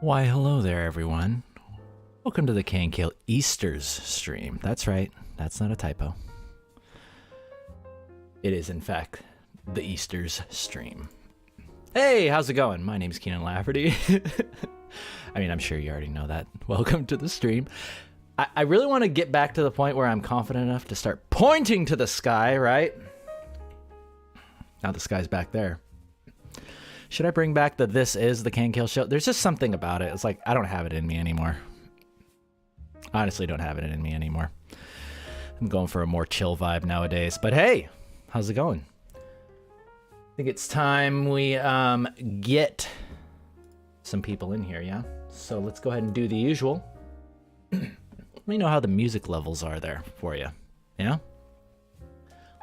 Why, hello there, everyone. Welcome to the KNKL Easter's stream. That's right. That's not a typo. It is, in fact, the Easter's stream. Hey, how's it going? My name's Keenan Lafferty. I mean, I'm sure you already know that. Welcome to the stream. I really want to get back to the point where I'm confident enough to start pointing to the sky, right? Now the sky's back there. Should I bring back the This Is the KNKL Show? There's just something about it. It's like, I don't have it in me anymore. Honestly, don't have it in me anymore. I'm going for a more chill vibe nowadays. But hey, how's it going? I think it's time we get some people in here, yeah? So let's go ahead and do the usual. Let me know how the music levels are there for you. Yeah?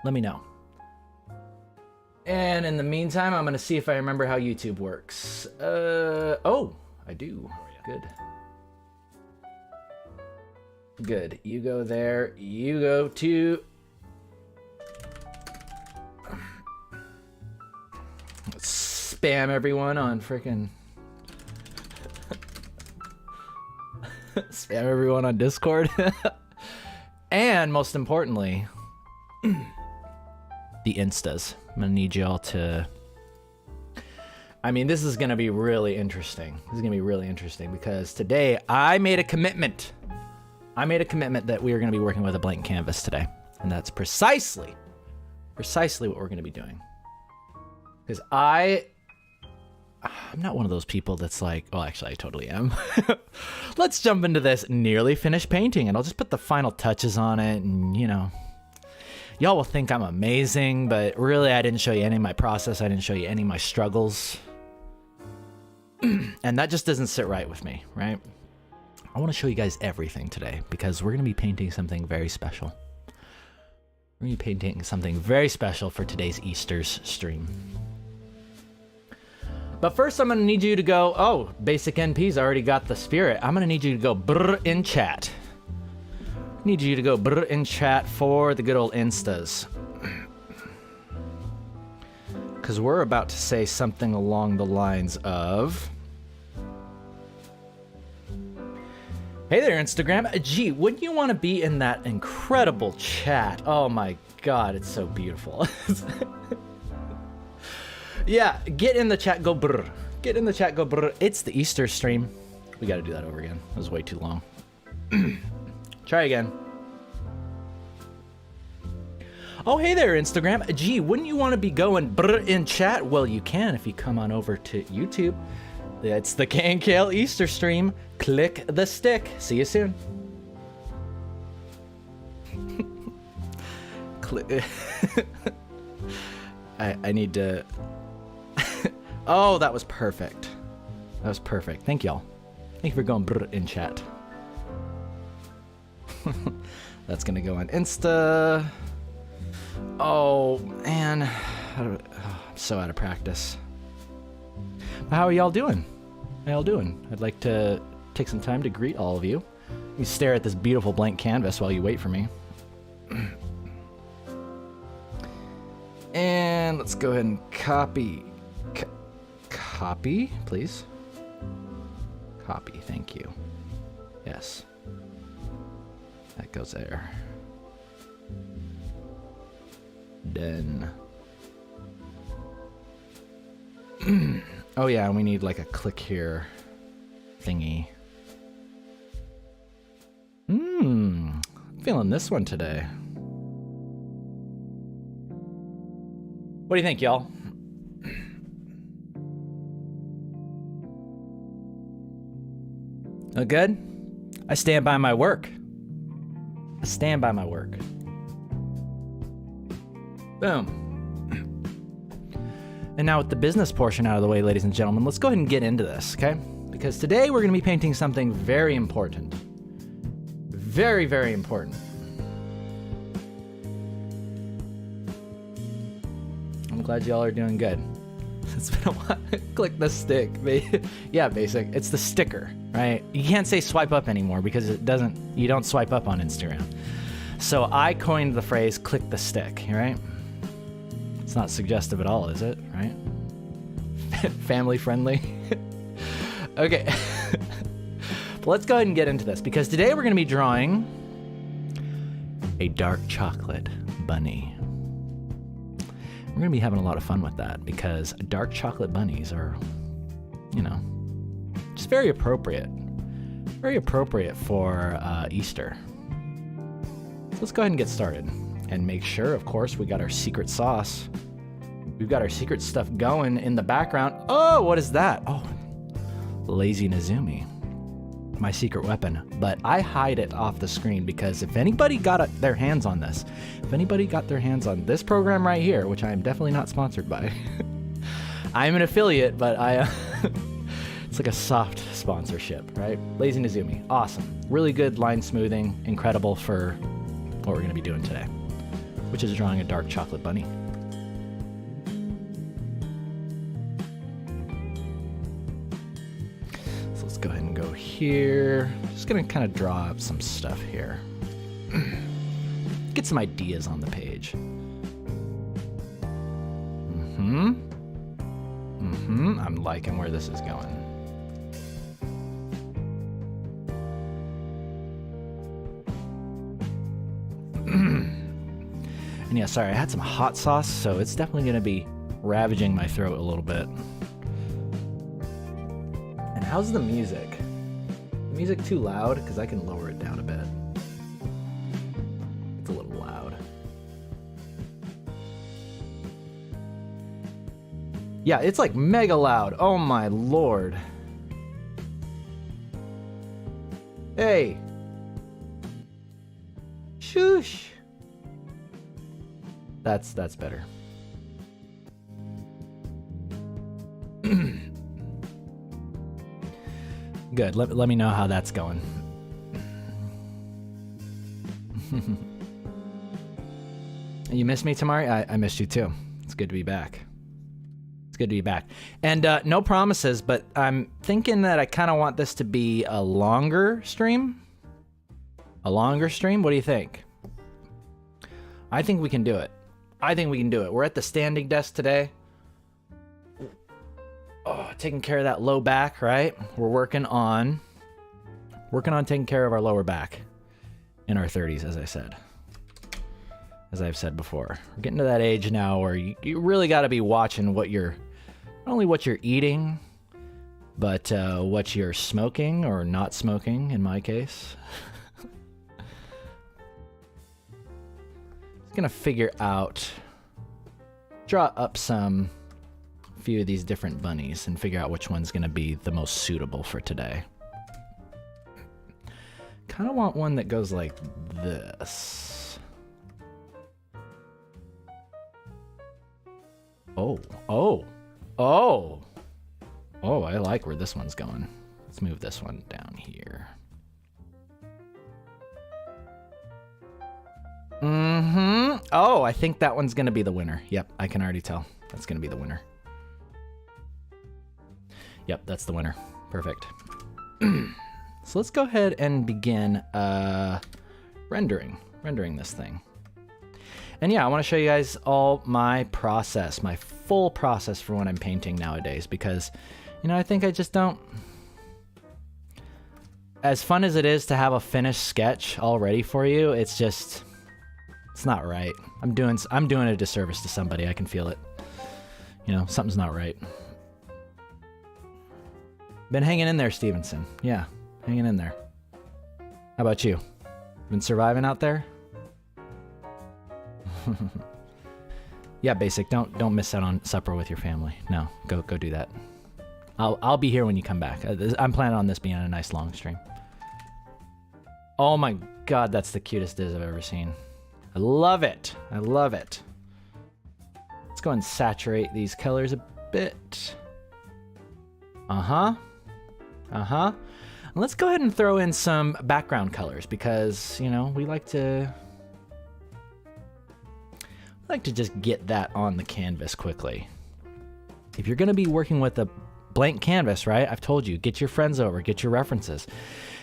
Let me know. And in the meantime, I'm going to see if I remember how YouTube works. Oh, I do. Good. Good. You go there. You go to... Spam everyone on frickin'... Spam everyone on Discord. And most importantly... the Instas. I'm gonna need y'all to... I mean, this is gonna be really interesting. This is gonna be really interesting because today I made a commitment. I made a commitment that we are gonna be working with a blank canvas today. And that's precisely what we're gonna be doing. Because I'm not one of those people that's like, well, actually I totally am. Let's jump into this nearly finished painting and I'll just put the final touches on it and, you know... Y'all will think I'm amazing, but really I didn't show you any of my process. I didn't show you any of my struggles. And that just doesn't sit right with me, right? I want to show you guys everything today because we're going to be painting something very special. We're going to be painting something very special for today's Easter's stream. But first I'm going to need you to go, oh, Basic NP's already got the spirit. I'm going to need you to go brr in chat. Need you to go brr in chat for the good old Instas. Because we're about to say something along the lines of... Hey there, Instagram. Gee, wouldn't you want to be in that incredible chat? Oh my god, it's so beautiful. Yeah, get in the chat, go brr. Get in the chat, go brr. It's the Easter stream. We gotta do that over again. That was way too long. Try again. Oh, hey there, Instagram. Gee, wouldn't you want to be going brr in chat? Well, you can if you come on over to YouTube. It's the KNKL Easter stream. Click the stick. See you soon. I need to... Oh, that was perfect. That was perfect. Thank y'all. Thank you for going brr in chat. That's gonna go on Insta. Oh man, I'm so out of practice. How are y'all doing? How y'all doing? I'd like to take some time to greet all of you. You stare at this beautiful blank canvas while you wait for me. And let's go ahead and copy. Copy, please. Copy, thank you. Yes. That goes there. Done. Oh yeah, we need like a click here thingy. Feeling this one today. What do you think, y'all? Oh, good? I stand by my work. I stand by my work. Boom. And now with the business portion out of the way, ladies and gentlemen, let's go ahead and get into this, okay? Because today we're going to be painting something very important. Very, very important. I'm glad y'all are doing good. It's been a while. Click the stick. Yeah, basic. It's the sticker, right? You can't say swipe up anymore because you don't swipe up on Instagram. So I coined the phrase click the stick, right? It's not suggestive at all, is it? Right? Family friendly. Okay. But let's go ahead and get into this, because today we're going to be drawing a dark chocolate bunny. We're going to be having a lot of fun with that, because dark chocolate bunnies are, you know, just very appropriate. Very appropriate for Easter. So let's go ahead and get started. And make sure, of course, we got our secret sauce. We've got our secret stuff going in the background. Oh, what is that? Oh, Lazy Nezumi. My secret weapon. But I hide it off the screen, because if anybody got their hands on this, if anybody got their hands on this program right here, which I am definitely not sponsored by. I'm an affiliate, but it's like a soft sponsorship, right? Lazy Nezumi. Awesome. Really good line smoothing. Incredible for what we're going to be doing today, which is drawing a dark chocolate bunny. So let's go ahead and go here. Just going to kind of draw up some stuff here. Get some ideas on the page. I'm liking where this is going. And yeah, sorry, I had some hot sauce, so it's definitely going to be ravaging my throat a little bit. And how's the music? The music too loud? Because I can lower it down a bit. It's a little loud. Yeah, it's like mega loud. Oh my lord. Hey. Shoosh. That's better. Good. Let me know how that's going. You missed me, Tamari? I missed you too. It's good to be back. It's good to be back. And no promises, but I'm thinking that I kind of want this to be a longer stream. A longer stream? What do you think? I think we can do it. We're at the standing desk today. Oh, taking care of that low back, right? We're working on taking care of our lower back in our 30s, as I've said before. We're getting to that age now where you really got to be watching not only what you're eating, but what you're smoking or not smoking, in my case. Gonna draw up a few of these different bunnies and figure out which one's gonna be the most suitable for today. Kind of want one that goes like this. Oh, I like where this one's going. Let's move this one down here. Oh, I think that one's gonna be the winner. Yep, I can already tell. That's gonna be the winner. Yep, that's the winner. Perfect. So let's go ahead and begin rendering this thing. And yeah, I want to show you guys all my process, my full process for when I'm painting nowadays, because, I think I just don't... As fun as it is to have a finished sketch all ready for you, it's not right. I'm doing a disservice to somebody. I can feel it. Something's not right. Been hanging in there, Stevenson. Yeah, hanging in there. How about you? Been surviving out there? Yeah, Basic. Don't miss out on supper with your family. No, go do that. I'll be here when you come back. I'm planning on this being a nice long stream. Oh my god, that's the cutest Diz I've ever seen. I love it. Let's go and saturate these colors a bit. And let's go ahead and throw in some background colors, because, we like to just get that on the canvas quickly. If you're going to be working with a blank canvas, right? I've told you, get your friends over, get your references.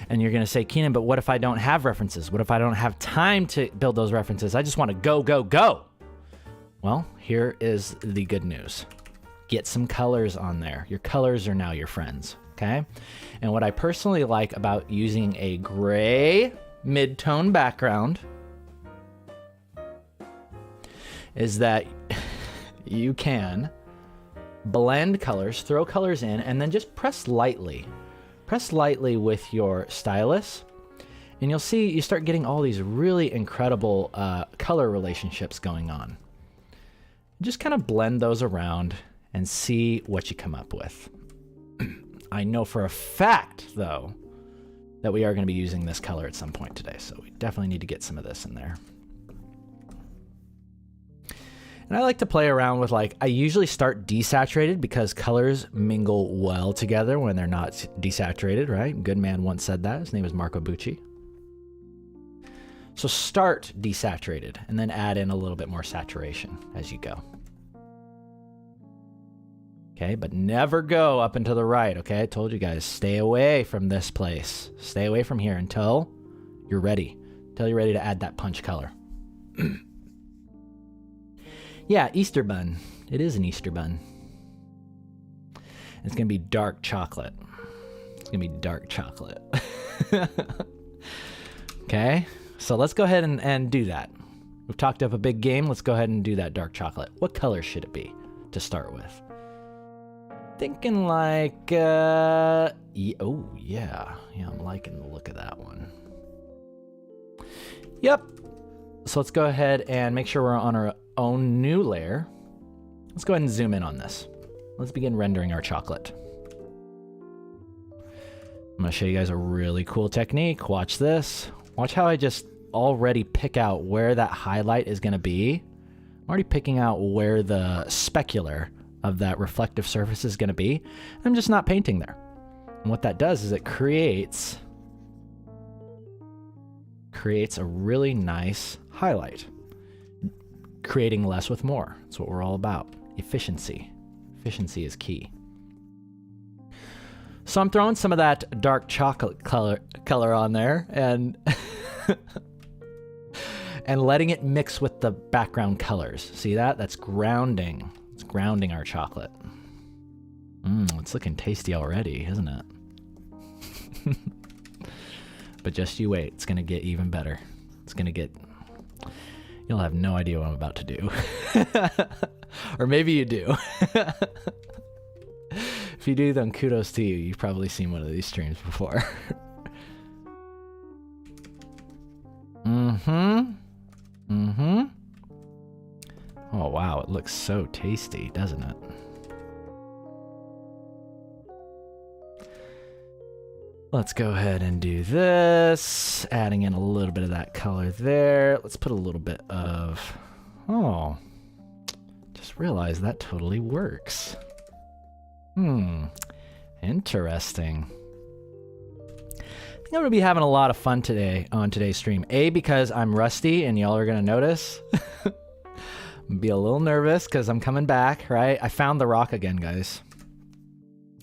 And you're going to say, Keenan, but what if I don't have references? What if I don't have time to build those references? I just want to go. Well, here is the good news. Get some colors on there. Your colors are now your friends. okay? And what I personally like about using a gray mid-tone background is that you can blend colors, throw colors in, and then just press lightly. Press lightly with your stylus, and you'll see you start getting all these really incredible color relationships going on. Just kind of blend those around and see what you come up with. I know for a fact, though, that we are going to be using this color at some point today, so we definitely need to get some of this in there. And I like to play around with, like, I usually start desaturated because colors mingle well together when they're not desaturated, right? Good man once said that. His name is Marco Bucci. So start desaturated and then add in a little bit more saturation as you go. Okay, but never go up and to the right, okay? I told you guys, stay away from this place. Stay away from here until you're ready. Until you're ready to add that punch color. Yeah, Easter bun. It is an Easter bun. It's going to be dark chocolate. It's going to be dark chocolate. Okay, so let's go ahead and do that. We've talked up a big game. Let's go ahead and do that dark chocolate. What color should it be to start with? Thinking like, oh yeah. Yeah, I'm liking the look of that one. Yep. So let's go ahead and make sure we're on our own new layer. Let's go ahead and zoom in on this. Let's begin rendering our chocolate. I'm gonna show you guys a really cool technique. Watch this. Watch how I just already pick out where that highlight is gonna be. I'm already picking out where the specular of that reflective surface is gonna be. I'm just not painting there. And what that does is it creates a really nice highlight. Creating less with more. That's what we're all about. Efficiency. Efficiency is key. So I'm throwing some of that dark chocolate color on there and and letting it mix with the background colors. See that? That's grounding. It's grounding our chocolate. It's looking tasty already, isn't it? But just you wait. It's going to get even better. It's going to get... You'll have no idea what I'm about to do. Or maybe you do. If you do, then kudos to you. You've probably seen one of these streams before. Oh, wow. It looks so tasty, doesn't it? Let's go ahead and do this. Adding in a little bit of that color there. Let's put a little bit of... Oh. Just realized that totally works. Interesting. I think I'm going to be having a lot of fun today on today's stream. A, because I'm rusty and y'all are going to notice. Be a little nervous because I'm coming back, right? I found the rock again, guys.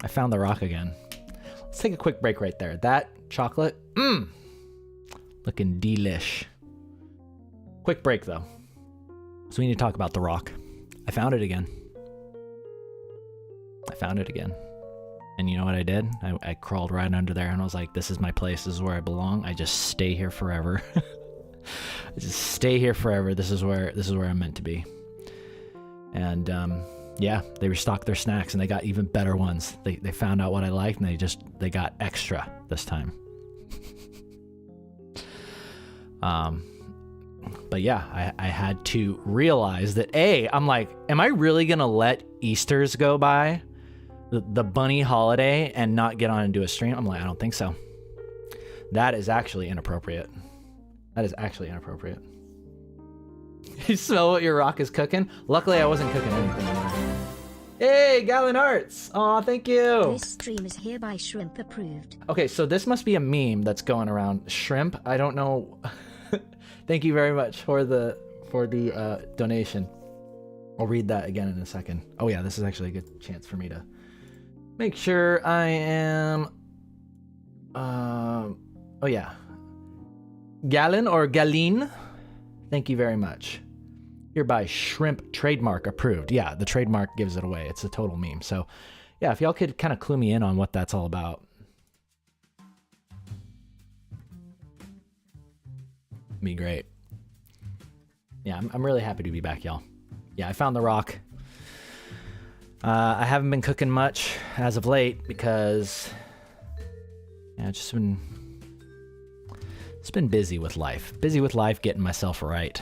I found the rock again. Let's take a quick break right there. That chocolate, looking delish. Quick break though. So we need to talk about the rock. I found it again. And you know what I did? I crawled right under there and I was like, this is my place. This is where I belong. I just stay here forever. I just stay here forever. This is where I'm meant to be. And yeah, they restocked their snacks and they got even better ones. They found out what I liked and they got extra this time. But yeah, I had to realize that I'm like, am I really gonna let Easter's go by, the bunny holiday, and not get on and do a stream? I'm like, I don't think so. That is actually inappropriate. You smell what your rock is cooking? Luckily, I wasn't cooking anything. Hey, Gallon Arts! Aw, thank you! This stream is hereby shrimp approved. Okay, so this must be a meme that's going around. Shrimp? I don't know. Thank you very much for the donation. I'll read that again in a second. Oh yeah, this is actually a good chance for me to make sure I am... oh yeah. Gallon or Galine? Thank you very much. Hereby shrimp trademark approved. Yeah, the trademark gives it away. It's a total meme. So yeah, if y'all could kind of clue me in on what that's all about. Be great. Yeah, I'm really happy to be back, y'all. Yeah, I found the rock. I haven't been cooking much as of late because it's been busy with life. Busy with life, getting myself right.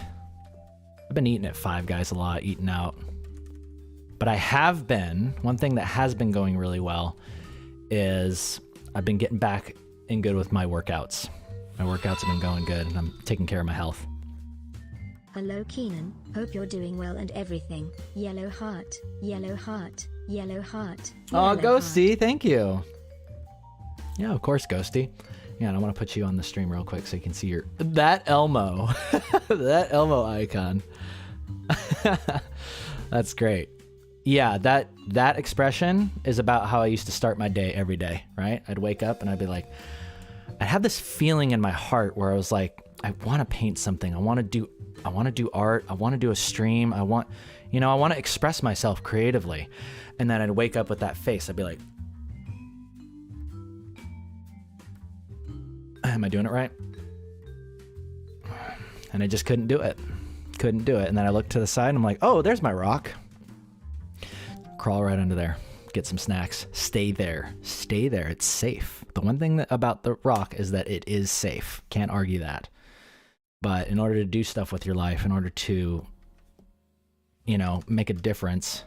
I've been eating at Five Guys a lot, eating out. But one thing that has been going really well is I've been getting back in good with my workouts. My workouts have been going good, and I'm taking care of my health. Hello Keenan, hope you're doing well and everything. Yellow heart, yellow heart, yellow heart. Oh, Ghosty, thank you. Yeah, of course, Ghosty. Yeah, and I want to put you on the stream real quick so you can see that Elmo. That Elmo icon. That's great. Yeah, that expression is about how I used to start my day every day, right? I'd wake up and I'd be like, I have this feeling in my heart where I was like, I want to paint something. I want to do art. I want to do a stream. I want to express myself creatively. And then I'd wake up with that face. I'd be like, am I doing it right? And I just couldn't do it. And then I looked to the side and I'm like, oh, there's my rock. Crawl right under there. Get some snacks. Stay there. It's safe. The one thing about the rock is that it is safe. Can't argue that. But in order to do stuff with your life, in order to, make a difference,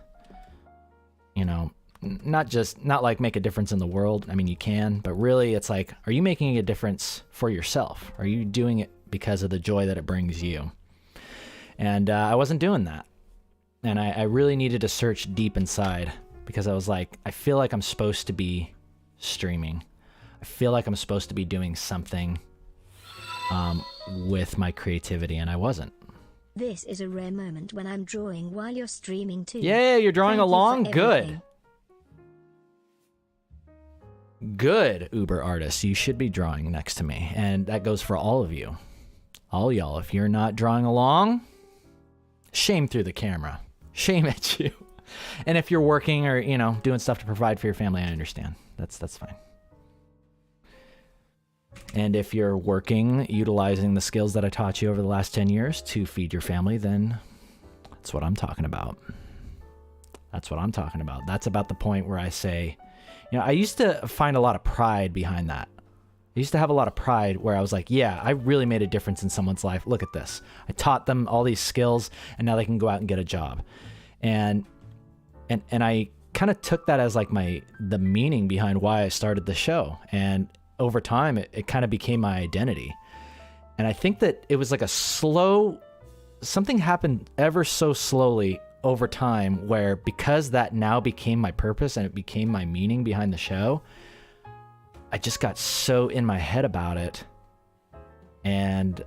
not like make a difference in the world. I mean, you can, but really it's like, are you making a difference for yourself? Are you doing it because of the joy that it brings you? And I wasn't doing that. And I really needed to search deep inside because I was like, I feel like I'm supposed to be streaming. I feel like I'm supposed to be doing something with my creativity, and I wasn't. This is a rare moment when I'm drawing while you're streaming too. Yeah, you're drawing along? Good. Good, Uber artist. You should be drawing next to me. And that goes for all of you. All y'all. If you're not drawing along, shame through the camera. Shame at you. And if you're working or, doing stuff to provide for your family, I understand. That's fine. And if you're working, utilizing the skills that I taught you over the last 10 years to feed your family, then that's what I'm talking about. That's about the point where I say, I used to find a lot of pride behind that. I used to have a lot of pride where I was like, yeah, I really made a difference in someone's life. Look at this. I taught them all these skills and now they can go out and get a job. And I kind of took that as like the meaning behind why I started the show. And over time, it kind of became my identity. And I think that it was like something happened ever so slowly over time where because that now became my purpose and it became my meaning behind the show, I just got so in my head about it. And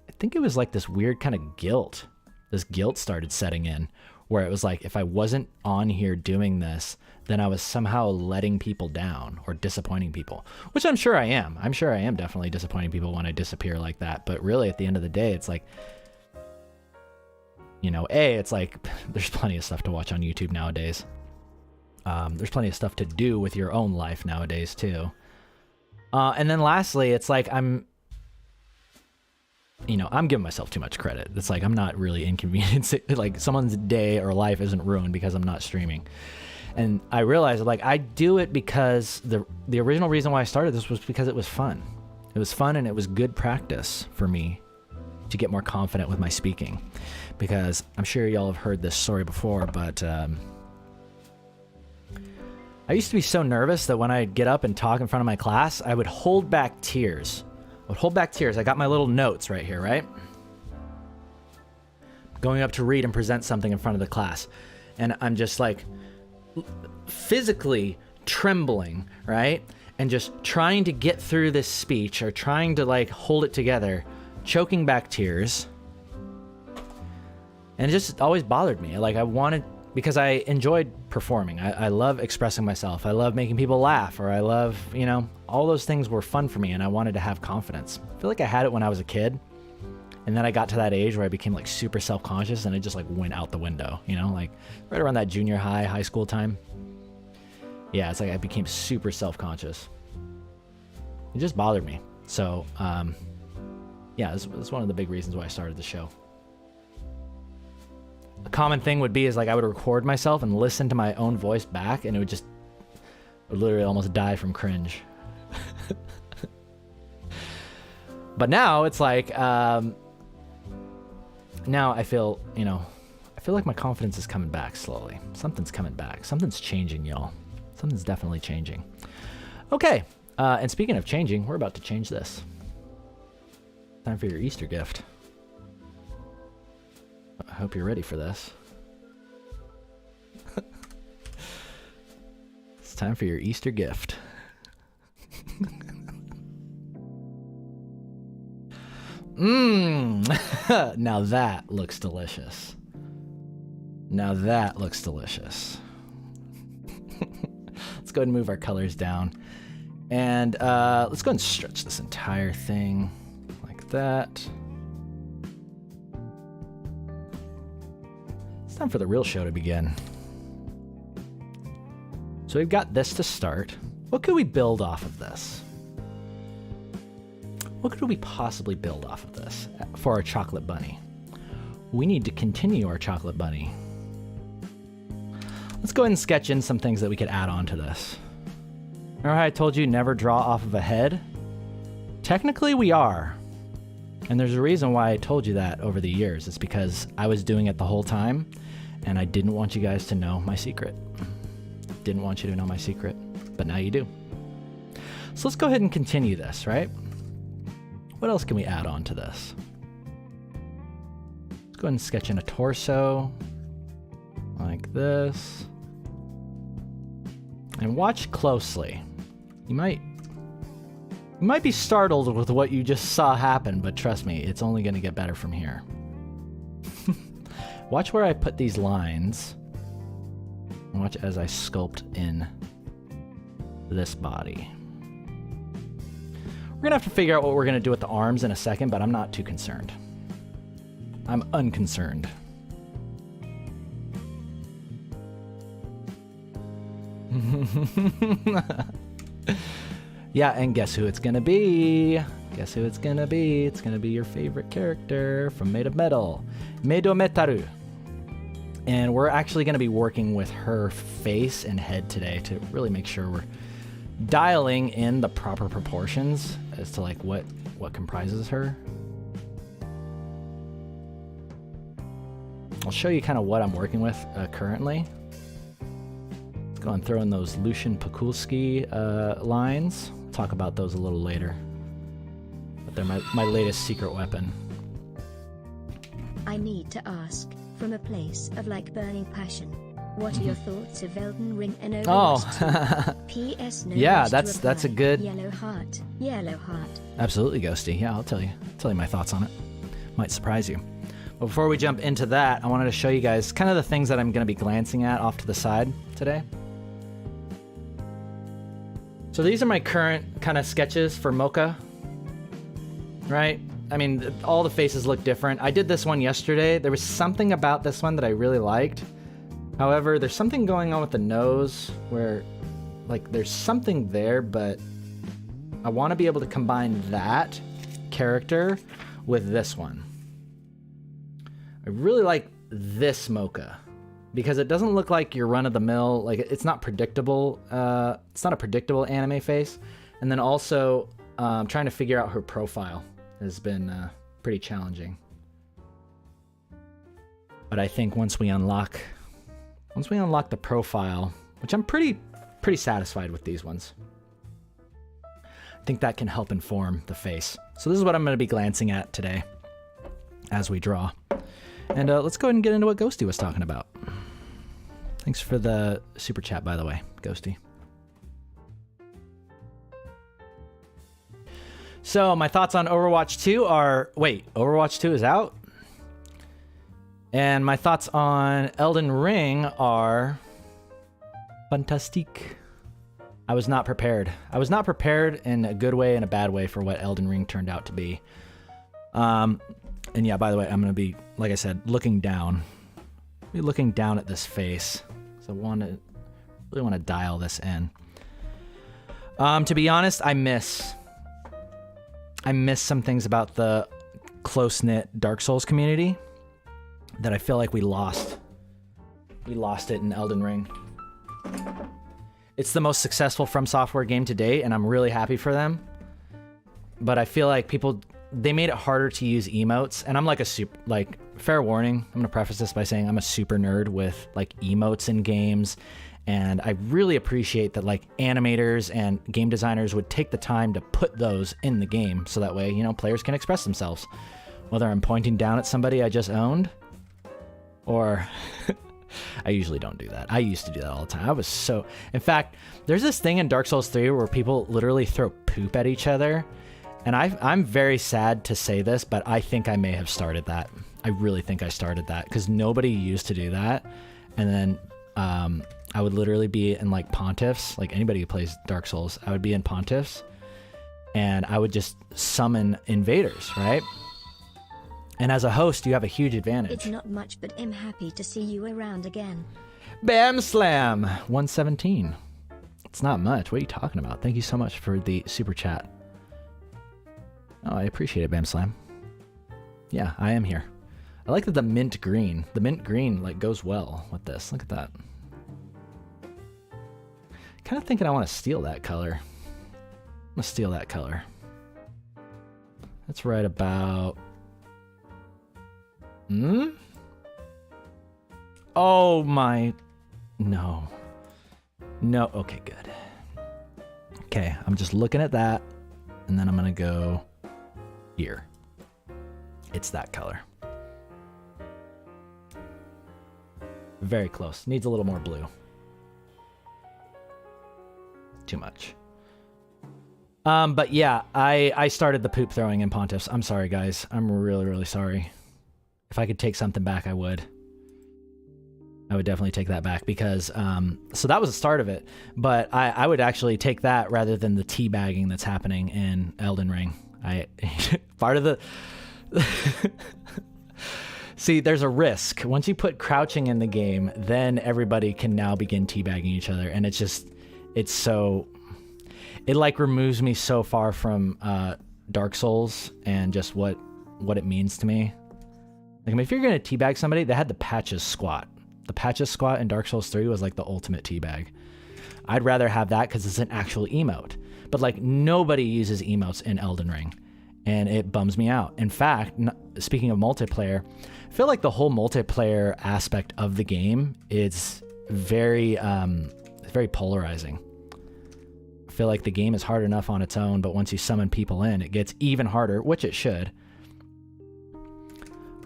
I think it was like this weird kind of guilt. This guilt started setting in where it was like, if I wasn't on here doing this, then I was somehow letting people down or disappointing people, which I'm sure I am. I'm sure I am definitely disappointing people when I disappear like that. But really at the end of the day, it's like, it's like there's plenty of stuff to watch on YouTube nowadays. There's plenty of stuff to do with your own life nowadays too. And then lastly, it's like I'm giving myself too much credit. It's like I'm not really inconveniencing, like someone's day or life isn't ruined because I'm not streaming. And I realized like I do it because the original reason why I started this was because it was fun. It was fun and it was good practice for me to get more confident with my speaking. Because I'm sure y'all have heard this story before, but I used to be so nervous that when I'd get up and talk in front of my class, I would hold back tears. I got my little notes right here, right? Going up to read and present something in front of the class. And I'm just like physically trembling, right? And just trying to get through this speech or trying to like hold it together, choking back tears. And it just always bothered me. Like because I enjoyed performing. I love expressing myself. I love making people laugh, or I love, all those things were fun for me, and I wanted to have confidence. I feel like I had it when I was a kid, and then I got to that age where I became like super self-conscious, and it just like went out the window, like right around that junior high school time. yeah, it's like I became super self-conscious. It just bothered me. So, yeah, it's one of the big reasons why I started the show. A common thing would be is like I would record myself and listen to my own voice back, and it would literally almost die from cringe. But now it's like, now I feel, I feel like my confidence is coming back slowly. Something's coming back. Something's changing, y'all. Something's definitely changing. Okay, and speaking of changing, we're about to change this. Time for your Easter gift. I hope you're ready for this. It's time for your Easter gift. Now that looks delicious. Now that looks delicious. Let's go ahead and move our colors down. And let's go ahead and stretch this entire thing like that. It's time for the real show to begin. So we've got this to start. What could we build off of this? What could we possibly build off of this for our chocolate bunny? We need to continue our chocolate bunny. Let's go ahead and sketch in some things that we could add on to this. Remember how I told you never draw off of a head? Technically we are. And there's a reason why I told you that over the years. It's because I was doing it the whole time and I didn't want you guys to know my secret. Didn't want you to know my secret, but now you do. So let's go ahead and continue this, right? What else can we add on to this? Let's go ahead and sketch in a torso like this. And watch closely. You might be startled with what you just saw happen, but trust me, it's only going to get better from here. Watch where I put these lines. And watch as I sculpt in this body. We're going to have to figure out what we're going to do with the arms in a second, but I'm not too concerned. I'm unconcerned. Yeah, and guess who it's going to be? Guess who it's going to be? It's going to be your favorite character from Made of Metal, Meido Metaru. And we're actually going to be working with her face and head today to really make sure we're dialing in the proper proportions as to like what comprises her. I'll show you kind of what I'm working with currently. Let's go and throw in those Lucian Pakulski lines. Talk about those a little later. But they're my latest secret weapon. I need to ask, from a place of like burning passion, what are your thoughts of Elden Ring and Overwatch 2? P.S. No yeah, rush to that's a reply. good. Yellow heart, yellow heart. Absolutely, Ghosty. Yeah, I'll tell you my thoughts on it. Might surprise you. But before we jump into that, I wanted to show you guys kind of the things that I'm going to be glancing at off to the side today. So these are my current kind of sketches for Moka, right? I mean, all the faces look different. I did this one yesterday. There was something about this one that I really liked. However, there's something going on with the nose where, like, there's something there, but I want to be able to combine that character with this one. I really like this Moka because it doesn't look like your run-of-the-mill, like, it's not predictable. It's not a predictable anime face. And then also, trying to figure out her profile has been pretty challenging. But I think once we unlock the profile, which I'm pretty satisfied with these ones, I think that can help inform the face. So this is what I'm going to be glancing at today as we draw. And let's go ahead and get into what Ghosty was talking about. Thanks for the super chat, by the way, Ghosty. So my thoughts on Overwatch 2 are... Wait, Overwatch 2 is out? And my thoughts on Elden Ring are... Fantastique. I was not prepared. I was not prepared in a good way and a bad way for what Elden Ring turned out to be. And yeah, by the way, I'm going to be, like I said, looking down. Be looking down at this face. So I want to Really want to dial this in. To be honest, I miss some things about the close-knit Dark Souls community that I feel like we lost. We lost it in Elden Ring. It's the most successful From Software game to date, and I'm really happy for them. But I feel like they made it harder to use emotes, and I'm like fair warning, I'm gonna preface this by saying I'm a super nerd with like emotes in games, and I really appreciate that like animators and game designers would take the time to put those in the game, so that way, you know, players can express themselves. Whether I'm pointing down at somebody I just owned, or I usually don't do that. I used to do that all the time. In fact, there's this thing in Dark Souls 3 where people literally throw poop at each other. And I'm very sad to say this, but I think I may have started that. I really think I started that because nobody used to do that. And then I would literally be in like Pontiffs, like anybody who plays Dark Souls, I would be in Pontiffs and I would just summon invaders, right? And as a host, you have a huge advantage. It's not much, but I'm happy to see you around again. Bam Slam 117. It's not much. What are you talking about? Thank you so much for the super chat. Oh, I appreciate it, Bam Slam. Yeah, I am here. I like that the mint green like goes well with this. Look at that. Kind of thinking I want to steal that color. I'm gonna steal that color. That's right about. Oh my. No. Okay, good. Okay, I'm just looking at that, and then I'm gonna go here. It's that color. Very close. Needs a little more blue. Too much. But yeah, I started the poop throwing in Pontiffs. I'm sorry, guys. I'm really, really sorry. If I could take something back, I would. I would definitely take that back because, so that was the start of it. But I would actually take that rather than the teabagging that's happening in Elden Ring. Part of the... See, there's a risk. Once you put crouching in the game, then everybody can now begin teabagging each other. And it like removes me so far from Dark Souls and just what it means to me. Like, I mean, if you're going to teabag somebody, they had the patches squat. The patches squat in Dark Souls 3 was like the ultimate teabag. I'd rather have that because it's an actual emote. But like nobody uses emotes in Elden Ring. And it bums me out. In fact, speaking of multiplayer, I feel like the whole multiplayer aspect of the game is very polarizing. I feel like the game is hard enough on its own, but once you summon people in, it gets even harder, which it should.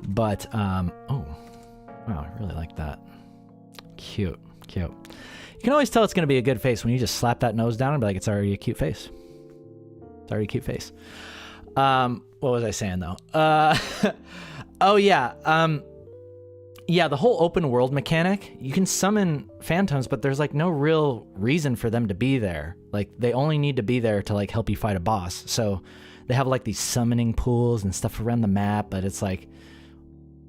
But, oh, wow, I really like that. Cute. You can always tell it's going to be a good face when you just slap that nose down and be like, it's already a cute face. What was I saying though? Oh yeah. Yeah, the whole open world mechanic, you can summon phantoms, but there's like no real reason for them to be there. Like they only need to be there to like help you fight a boss. So they have like these summoning pools and stuff around the map, but it's like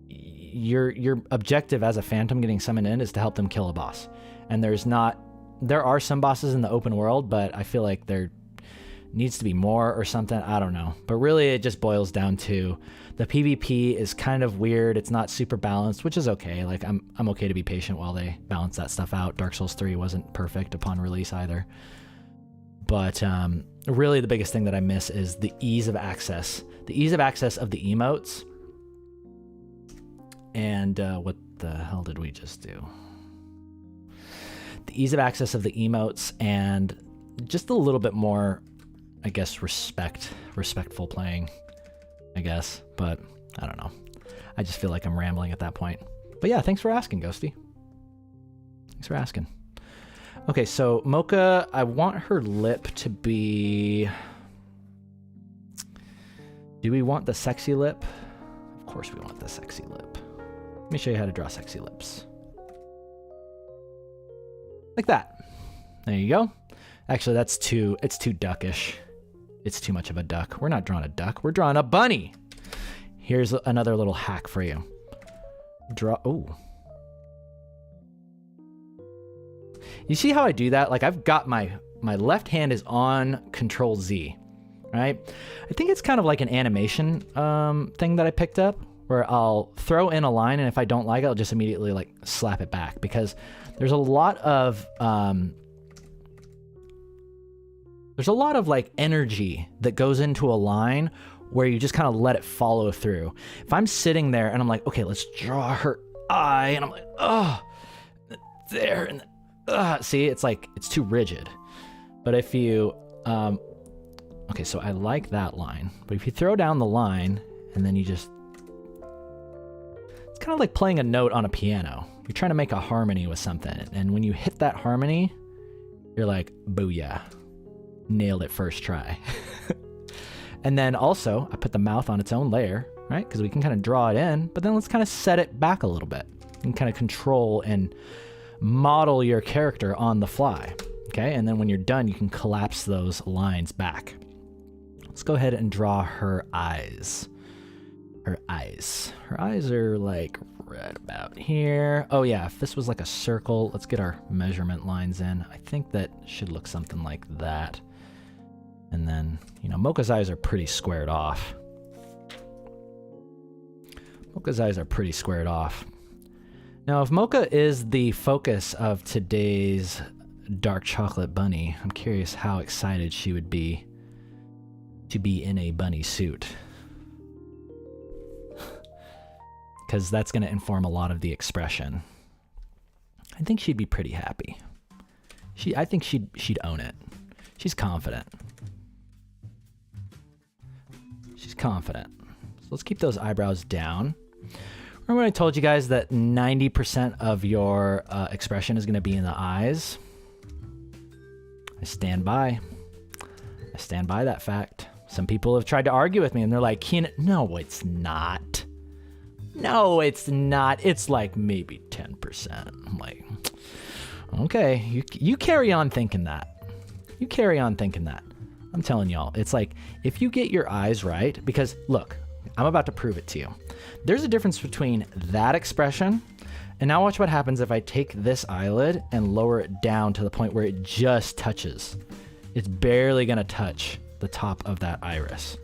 your objective as a phantom getting summoned in is to help them kill a boss. And there are some bosses in the open world, but I feel like there needs to be more or something. I don't know. But really it just boils down to the PvP is kind of weird. It's not super balanced, which is okay. Like I'm okay to be patient while they balance that stuff out. Dark Souls 3 wasn't perfect upon release either. But really the biggest thing that I miss is the ease of access. The ease of access of the emotes. And what the hell did we just do? The ease of access of the emotes and just a little bit more, I guess, respectful playing, I guess. But I don't know. I just feel like I'm rambling at that point. But yeah, thanks for asking, Ghosty. Thanks for asking. Okay, so Moka, I want her lip to be... Do we want the sexy lip? Of course we want the sexy lip. Let me show you how to draw sexy lips. Like that. There you go. Actually, it's too duckish. It's too much of a duck. We're not drawing a duck. We're drawing a bunny. Here's another little hack for you. You see how I do that? Like I've got my left hand is on Control Z, right? I think it's kind of like an animation thing that I picked up where I'll throw in a line, and if I don't like it, I'll just immediately like slap it back, because there's a lot of like energy that goes into a line where you just kind of let it follow through. If I'm sitting there and I'm like, okay, let's draw her eye, and I'm like, oh, there, and see, it's like, it's too rigid. But if you, okay, so I like that line, but if you throw down the line and then you just, it's kind of like playing a note on a piano. You're trying to make a harmony with something, and when you hit that harmony, you're like, booyah, nailed it first try. And then also, I put the mouth on its own layer, right? Because we can kind of draw it in, but then let's kind of set it back a little bit and kind of control and model your character on the fly, okay? And then when you're done, you can collapse those lines back. Let's go ahead and draw her eyes. Her eyes. Her eyes are like right about here. Oh yeah, if this was like a circle, let's get our measurement lines in. I think that should look something like that. And then, you know, Moka's eyes are pretty squared off. Moka's eyes are pretty squared off. Now, if Moka is the focus of today's dark chocolate bunny, I'm curious how excited she would be to be in a bunny suit. Because that's going to inform a lot of the expression. I think she'd be pretty happy. I think she'd own it. She's confident. She's confident. So let's keep those eyebrows down. Remember when I told you guys that 90% of your expression is going to be in the eyes? I stand by. I stand by that fact. Some people have tried to argue with me, and they're like, Keenan, no, it's not. No, it's not. It's like maybe 10%. I'm like, okay, you carry on thinking that. You carry on thinking that. I'm telling y'all, it's like, if you get your eyes right, because look, I'm about to prove it to you. There's a difference between that expression, and now watch what happens if I take this eyelid and lower it down to the point where it just touches. It's barely gonna touch the top of that iris.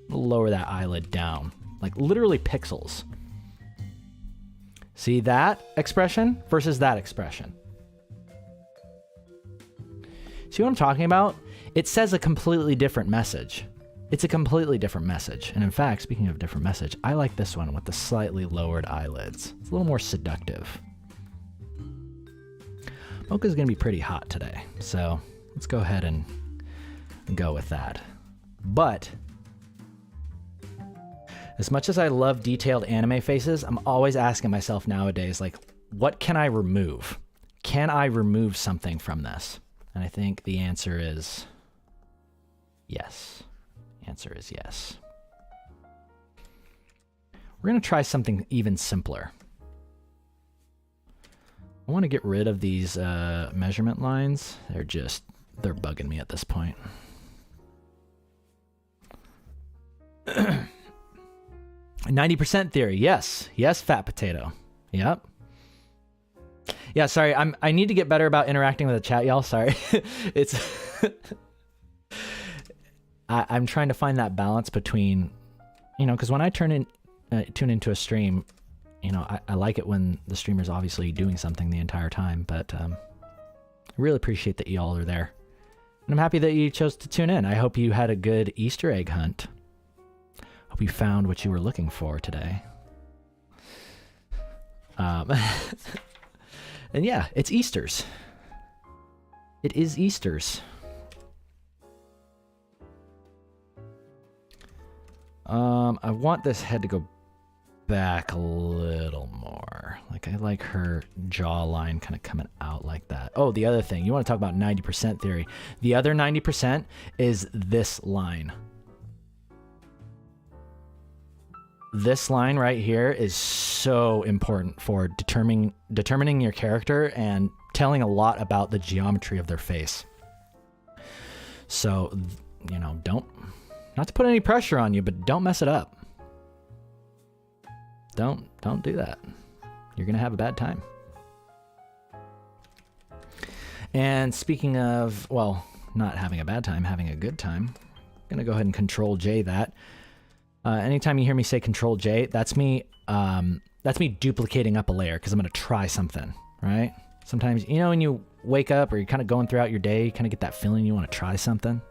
Lower that eyelid down, like literally pixels. See that expression versus that expression. See what I'm talking about? It says a completely different message. It's a completely different message. And in fact, speaking of different message, I like this one with the slightly lowered eyelids. It's a little more seductive. Mocha's gonna be pretty hot today, so let's go ahead and go with that. But as much as I love detailed anime faces, I'm always asking myself nowadays, like, what can I remove? Can I remove something from this? And I think the answer is yes. The answer is yes. We're going to try something even simpler. I want to get rid of these measurement lines. They're bugging me at this point. 90% theory. Yes. Yes, fat potato. Yep. Yeah, sorry. I need to get better about interacting with the chat, y'all. Sorry. It's I'm trying to find that balance between, you know, because when I tune into a stream, you know, I like it when the streamer's obviously doing something the entire time, but I really appreciate that y'all are there. And I'm happy that you chose to tune in. I hope you had a good Easter egg hunt. Hope you found what you were looking for today. And yeah, it's Easter's. It is Easter's. I want this head to go back a little more. Like, I like her jawline kind of coming out like that. Oh, the other thing, you want to talk about 90% theory. The other 90% is this line. This line right here is so important for determining your character and telling a lot about the geometry of their face. So, you know, not to put any pressure on you, but don't mess it up. Don't do that. You're gonna have a bad time. And speaking of, well, not having a bad time, having a good time, I'm going to go ahead and Control J that. Anytime you hear me say Control J, that's me duplicating up a layer because I'm going to try something, right? Sometimes, you know, when you wake up or you're kind of going throughout your day, you kind of get that feeling you want to try something.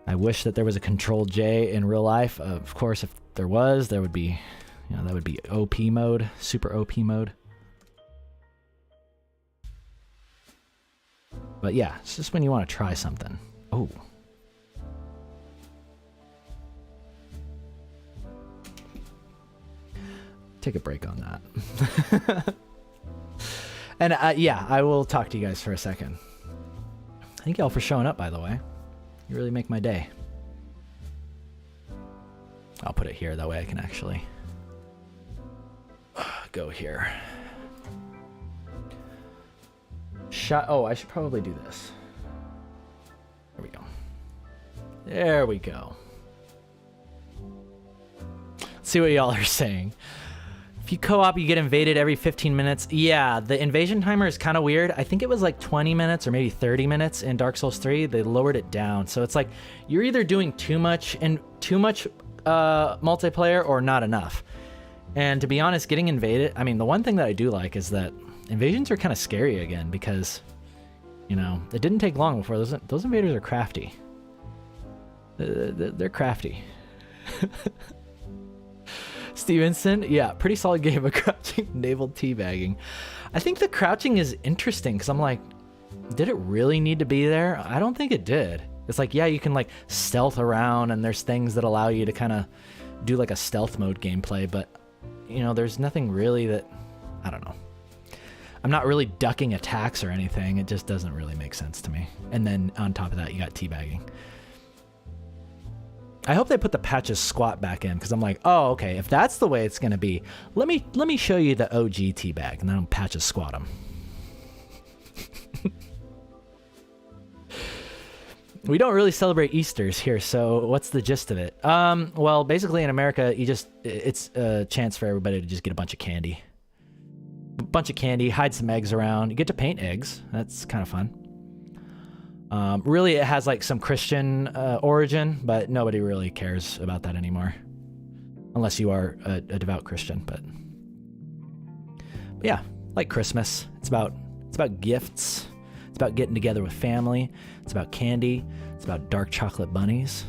I wish that there was a Control J in real life. Of course, if there was, there would be, you know, that would be OP mode, super OP mode. But yeah, it's just when you want to try something. Oh. Take a break on that. And yeah, I will talk to you guys for a second. Thank y'all for showing up, by the way. You really make my day. I'll put it here, that way I can actually go here. Oh, I should probably do this. There we go. There we go. Let's see what y'all are saying. If you co-op, you get invaded every 15 minutes. Yeah, the invasion timer is kind of weird. I think it was like 20 minutes or maybe 30 minutes in Dark Souls 3. They lowered it down. So it's like you're either doing too much multiplayer or not enough. And to be honest, getting invaded, I mean, the one thing that I do like is that invasions are kind of scary again because, you know, it didn't take long before those invaders are crafty. They're crafty. Stevenson, yeah, pretty solid game of crouching naval teabagging. I think the crouching is interesting because I'm like, did it really need to be there? I don't think it did. It's like, yeah, you can like stealth around and there's things that allow you to kind of do like a stealth mode gameplay, but you know, there's nothing really that, I don't know. I'm not really ducking attacks or anything. It just doesn't really make sense to me. And then on top of that, you got teabagging. I hope they put the patches squat back in because I'm like, oh, okay, if that's the way it's going to be, let me show you the OG teabag and then I'll patches squat them. We don't really celebrate Easters here, so what's the gist of it? Well, basically in America, it's a chance for everybody to just get a bunch of candy. A bunch of candy, hide some eggs around. You get to paint eggs. That's kind of fun. Really, it has like some Christian origin, but nobody really cares about that anymore. Unless you are a devout Christian, but yeah, like Christmas. It's about gifts. It's about getting together with family. It's about candy. It's about dark chocolate bunnies.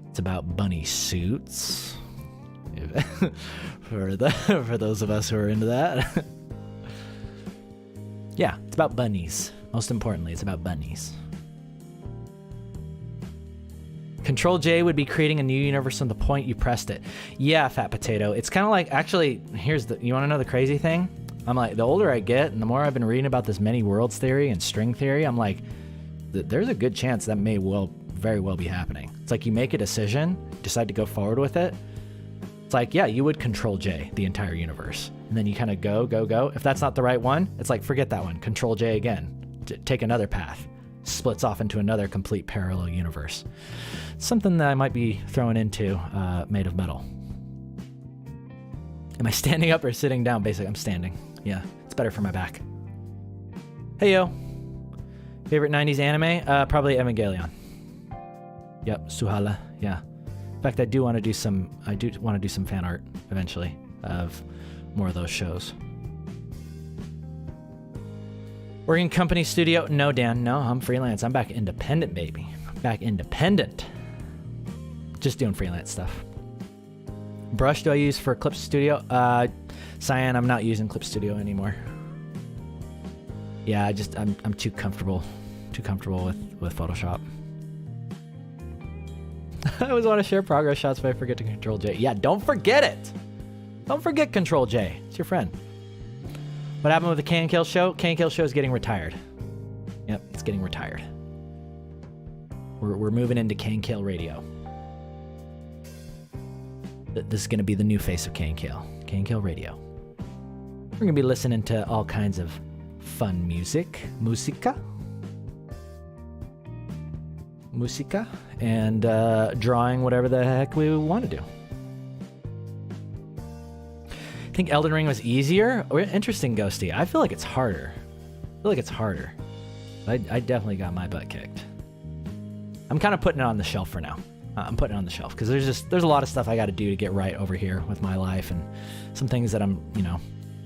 It's about bunny suits. for those of us who are into that. Yeah, it's about bunnies. Most importantly, it's about bunnies. Control J would be creating a new universe from the point you pressed it. Yeah, Fat Potato. It's kind of like, actually, you want to know the crazy thing? I'm like, the older I get and the more I've been reading about this many worlds theory and string theory, I'm like, there's a good chance that may very well be happening. It's like you make a decision, decide to go forward with it. It's like, yeah, you would Control J the entire universe. And then you kind of go. If that's not the right one, it's like, forget that one. Control J again. Take another path. Splits off into another complete parallel universe. Something that I might be throwing into made of metal. Am I standing up or sitting down? Basically, I'm standing. Yeah, it's better for my back. Hey, yo. Favorite 90s anime? Probably Evangelion. Yep, Suhala. Yeah. In fact, I do want to do some fan art eventually of more of those shows. Working company studio? No, Dan. No, I'm freelance. I'm back independent, baby. Back independent. Just doing freelance stuff. Brush do I use for Clip Studio? Cyan, I'm not using Clip Studio anymore. Yeah, I'm too comfortable with Photoshop. I always want to share progress shots, but I forget to Control J. Yeah, don't forget it. Don't forget Control J. It's your friend. What happened with the KNKL show? KNKL show is getting retired. Yep, it's getting retired. We're moving into KNKL Radio. This is going to be the new face of KNKL. KNKL Radio. We're going to be listening to all kinds of fun musica, and drawing whatever the heck we want to do. I think Elden Ring was easier. Interesting, Ghosty. I feel like it's harder. I definitely got my butt kicked. I'm kind of putting it on the shelf for now. I'm putting it on the shelf because there's a lot of stuff I got to do to get right over here with my life, and some things that I'm,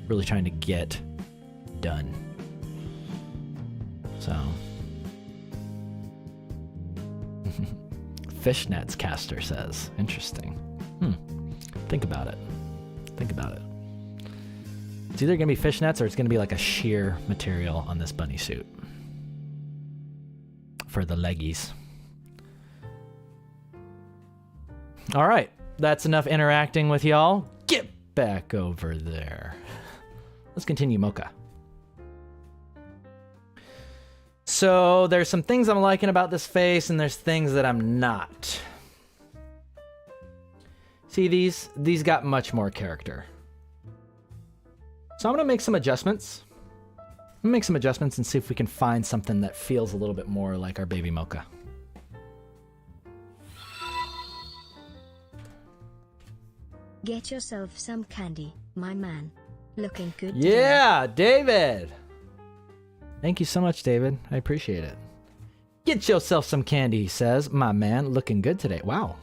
really trying to get done. So, fishnets, Caster says. Interesting. Think about it. It's either going to be fishnets or it's going to be like a sheer material on this bunny suit for the leggies. All right, that's enough interacting with y'all. Get back over there. Let's continue Mocha. So there's some things I'm liking about this face, and there's things that I'm not. See, these got much more character. So I'm gonna make some adjustments. And see if we can find something that feels a little bit more like our baby Mocha. Get yourself some candy, my man. Looking good. Yeah, David. Thank you so much, David. I appreciate it. Get yourself some candy, he says. My man, looking good today. Wow.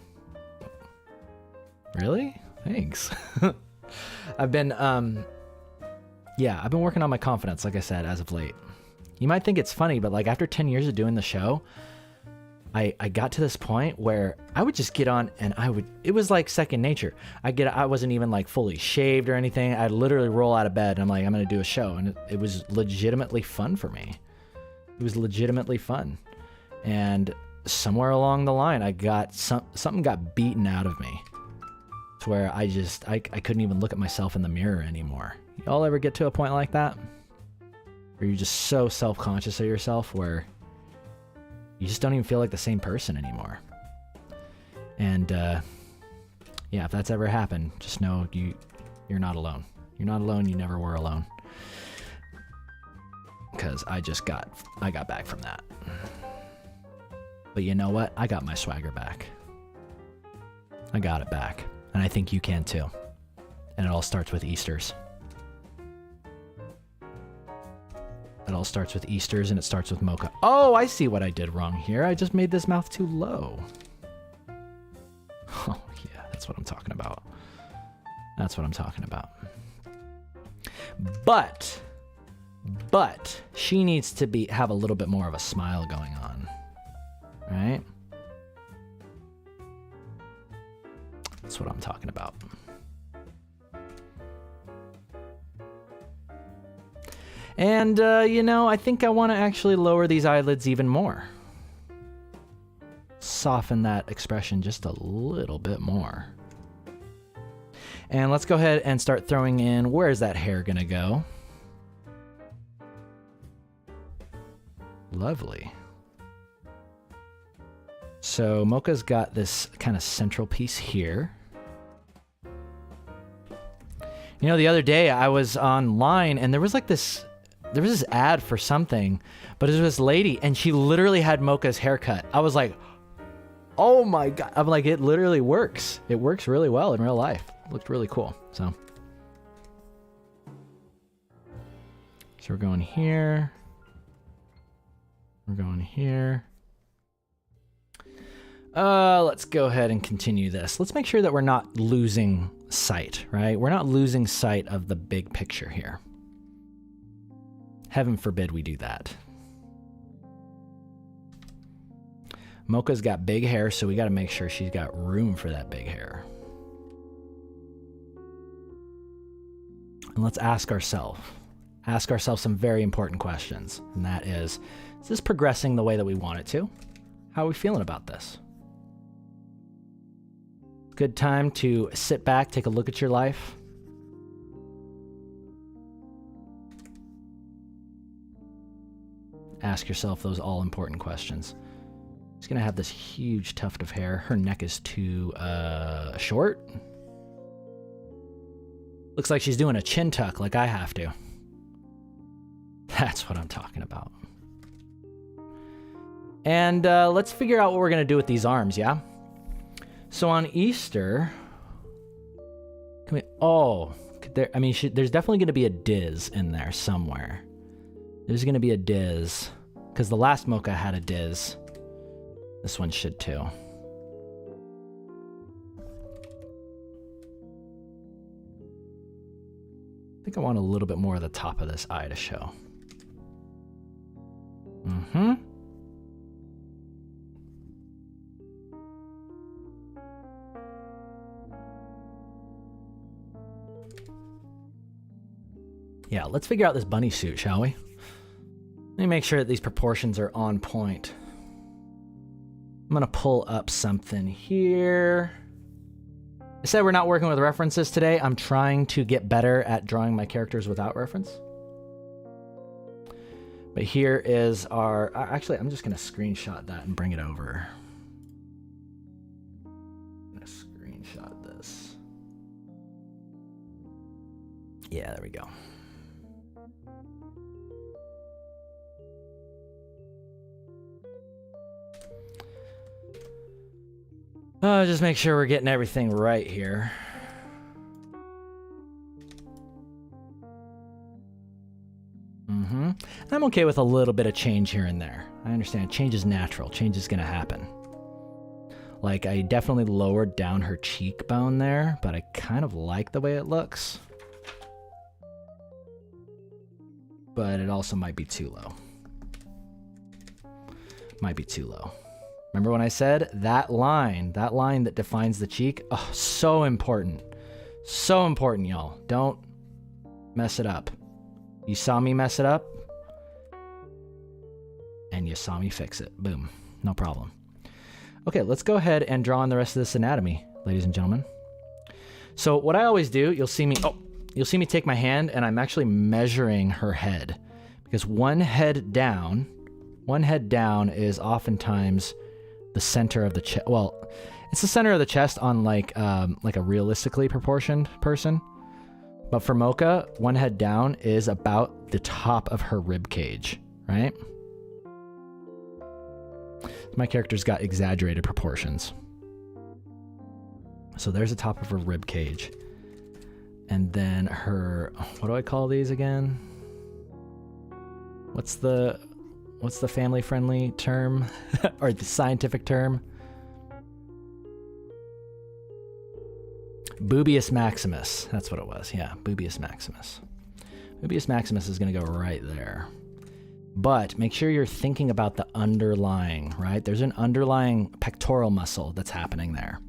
Really? Thanks. I've been working on my confidence, like I said, as of late. You might think it's funny, but like after 10 years of doing the show, I got to this point where I would just get on and it was like second nature. I wasn't even like fully shaved or anything. I'd literally roll out of bed and I'm like, I'm going to do a show. And it was legitimately fun for me. It was legitimately fun. And somewhere along the line, something got beaten out of me to where I couldn't even look at myself in the mirror anymore. Y'all ever get to a point like that? Where you're just so self-conscious of yourself where you just don't even feel like the same person anymore. And if that's ever happened, just know you're not alone. You're not alone. You never were alone. Because I got back from that. But you know what? I got my swagger back. I got it back. And I think you can too. And it all starts with Easters. It all starts with Easters, and it starts with Mocha. Oh, I see what I did wrong here. I just made this mouth too low. Oh, yeah, that's what I'm talking about. But she needs to have a little bit more of a smile going on. Right? That's what I'm talking about. And, I think I want to actually lower these eyelids even more. Soften that expression just a little bit more. And let's go ahead and start throwing in, where's that hair going to go? Lovely. So Mocha's got this kind of central piece here. The other day I was online and there was this ad for something, but it was this lady and she literally had Mocha's haircut. I was like, oh my God. I'm like, it literally works. It works really well in real life. It looked really cool. So we're going here. We're going here. Let's go ahead and continue this. Let's make sure that we're not losing sight, right? We're not losing sight of the big picture here. Heaven forbid we do that. Mocha's got big hair, so we got to make sure she's got room for that big hair. And let's ask ourselves some very important questions. And that is this progressing the way that we want it to? How are we feeling about this? Good time to sit back, take a look at your life. Ask yourself those all-important questions. She's going to have this huge tuft of hair. Her neck is too short. Looks like she's doing a chin tuck like I have to. That's what I'm talking about. And let's figure out what we're going to do with these arms, yeah? So on Easter... there's definitely going to be a Diz in there somewhere. There's going to be a Diz because the last Moka had a Diz. This one should too. I think I want a little bit more of the top of this eye to show. Mm-hmm. Yeah, let's figure out this bunny suit, shall we? Let me make sure that these proportions are on point. I'm gonna pull up something here. I said we're not working with references today. I'm trying to get better at drawing my characters without reference. But here is our... Actually, I'm just gonna screenshot that and bring it over. I'm gonna screenshot this. Yeah, there we go. Just make sure we're getting everything right here. I'm okay with a little bit of change here and there. I understand change is natural. Change is going to happen. Like, I definitely lowered down her cheekbone there, but I kind of like the way it looks. But it also might be too low. Might be too low. Remember when I said that line that defines the cheek? Oh, so important. So important, y'all. Don't mess it up. You saw me mess it up, and you saw me fix it. Boom. No problem. Okay, let's go ahead and draw on the rest of this anatomy, ladies and gentlemen. So what I always do, you'll see me take my hand, and I'm actually measuring her head. Because one head down is oftentimes the center of the chest. Well, it's the center of the chest on like a realistically proportioned person. But for Moka, one head down is about the top of her rib cage, right? My character's got exaggerated proportions. So there's the top of her rib cage. And then her, what do I call these again? What's the family-friendly term? Or the scientific term? Boobius maximus. That's what it was. Yeah, Boobius maximus. Boobius maximus is going to go right there. But make sure you're thinking about the underlying, right? There's an underlying pectoral muscle that's happening there.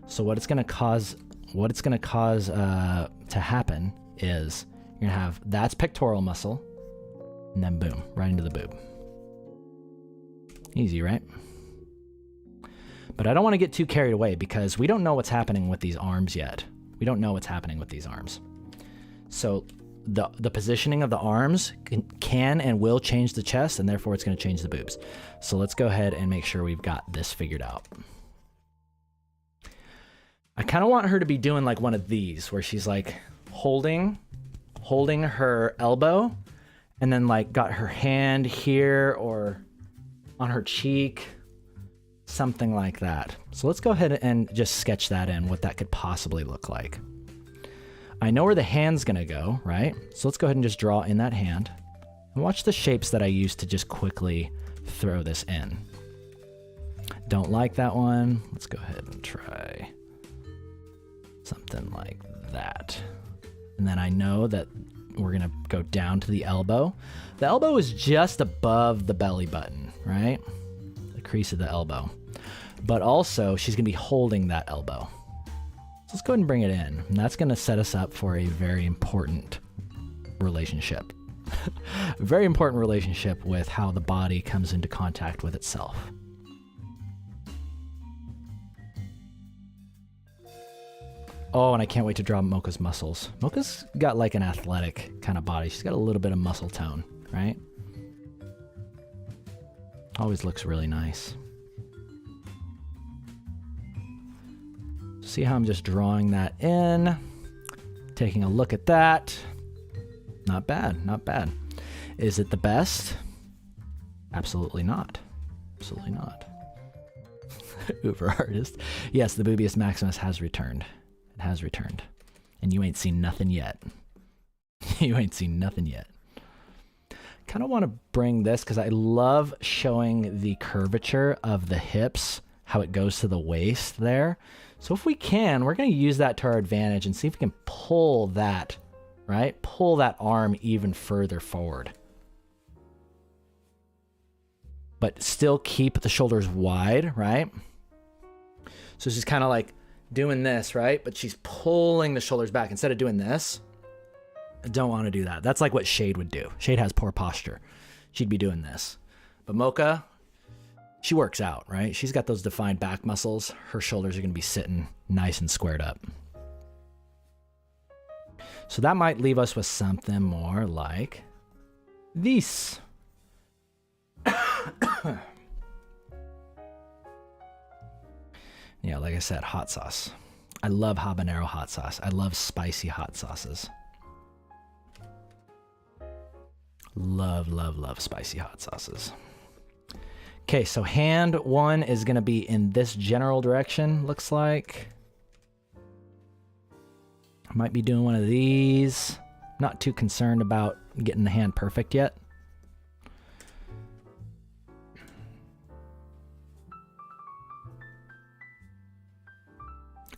So what it's going to cause to happen is you're going to have, that's pectoral muscle, and then boom, right into the boob. Easy, right? But I don't want to get too carried away because we don't know what's happening with these arms yet. We don't know what's happening with these arms. So the positioning of the arms can and will change the chest, and therefore it's going to change the boobs. So let's go ahead and make sure we've got this figured out. I kind of want her to be doing like one of these, where she's like holding her elbow, and then like got her hand here or on her cheek. Something like that. So let's go ahead and just sketch that in, what that could possibly look like. I know where the hand's gonna go, right? So let's go ahead and just draw in that hand. And watch the shapes that I use to just quickly throw this in. Don't like that one. Let's go ahead and try something like that. And then I know that we're gonna go down to the elbow. The elbow is just above the belly button, right? The crease of the elbow. But also, she's going to be holding that elbow. So let's go ahead and bring it in. And that's going to set us up for a very important relationship. Very important relationship with how the body comes into contact with itself. Oh, and I can't wait to draw Moka's muscles. Moka's got like an athletic kind of body. She's got a little bit of muscle tone, right? Always looks really nice. See how I'm just drawing that in, taking a look at that. Not bad, not bad. Is it the best? Absolutely not. Absolutely not. Uber artist. Yes, the Boobius maximus has returned. It has returned. And you ain't seen nothing yet. You ain't seen nothing yet. kind of want to bring this because I love showing the curvature of the hips, how it goes to the waist there. So if we can, we're going to use that to our advantage and see if we can pull that, right? Pull that arm even further forward. But still keep the shoulders wide, right? So she's kind of like doing this, right? But she's pulling the shoulders back instead of doing this. I don't want to do that. That's like what Shade would do. Shade has poor posture. She'd be doing this. But Moka, she works out, right? She's got those defined back muscles. Her shoulders are going to be sitting nice and squared up. So that might leave us with something more like this. Yeah, like I said, hot sauce. I love habanero hot sauce. I love spicy hot sauces. Love, love, love spicy hot sauces. Okay, so hand one is going to be in this general direction, looks like. I might be doing one of these. Not too concerned about getting the hand perfect yet.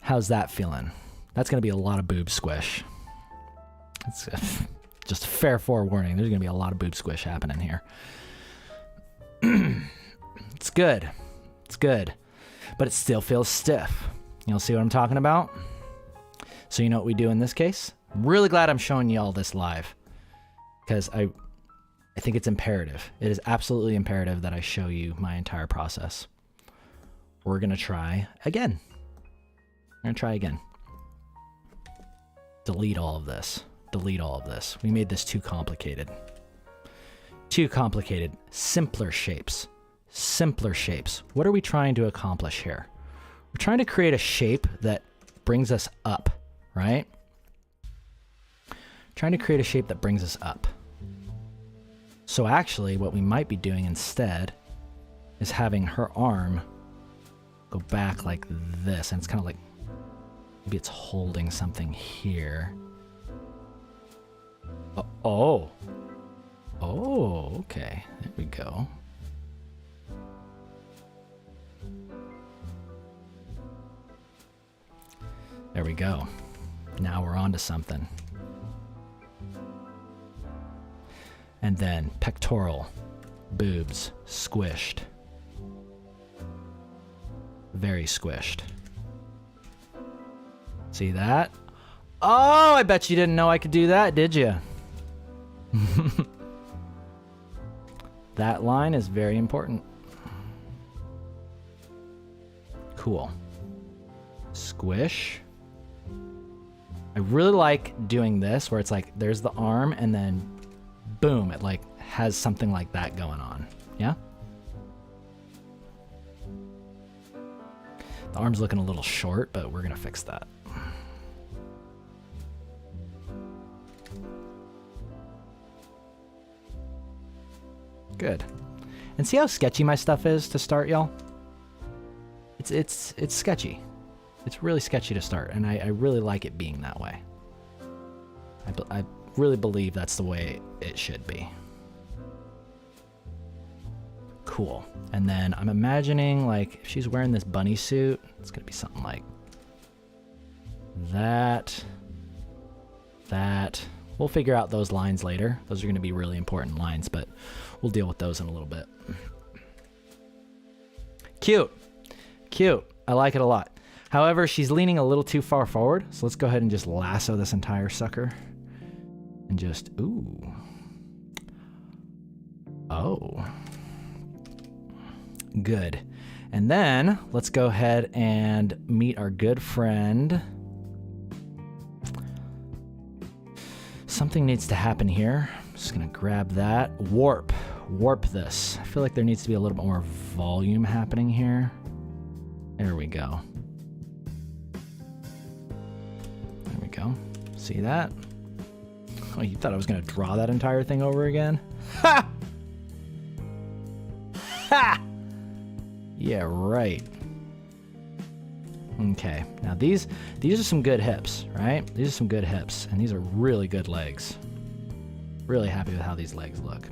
How's that feeling? That's going to be a lot of boob squish. It's just fair forewarning. There's going to be a lot of boob squish happening here. It's good. It's good. But it still feels stiff. You'll see what I'm talking about? So you know what we do in this case? I'm really glad I'm showing you all this live. Because I think it's imperative. It is absolutely imperative that I show you my entire process. We're going to try again. We're going to try again. Delete all of this. Delete all of this. We made this too complicated. Too complicated. Simpler shapes. Simpler shapes. What are we trying to accomplish here? We're trying to create a shape that brings us up, right? Trying to create a shape that brings us up. So actually, what we might be doing instead is having her arm go back like this. And it's kind of like, maybe it's holding something here. Oh, okay. There we go. There we go. Now we're on to something. And then pectoral, boobs, squished. Very squished. See that? Oh, I bet you didn't know I could do that, did you? That line is very important. Cool. Squish. I really like doing this where it's like there's the arm and then boom, it like has something like that going on. Yeah? The arm's looking a little short, but we're going to fix that. Good. And see how sketchy my stuff is to start, y'all? It's sketchy. It's really sketchy to start, and I really like it being that way. I really believe that's the way it should be. Cool. And then I'm imagining, like, if she's wearing this bunny suit, it's going to be something like that. We'll figure out those lines later. Those are going to be really important lines, but we'll deal with those in a little bit. Cute. I like it a lot. However, she's leaning a little too far forward, so let's go ahead and just lasso this entire sucker. And just, ooh. Oh. Good. And then, let's go ahead and meet our good friend. Something needs to happen here. I'm just going to grab that. Warp this. I feel like there needs to be a little bit more volume happening here. There we go. There we go. See that? Oh, you thought I was going to draw that entire thing over again? Ha! Ha! Yeah, right. Okay, now these are some good hips, right? These are some good hips, and these are really good legs. Really happy with how these legs look.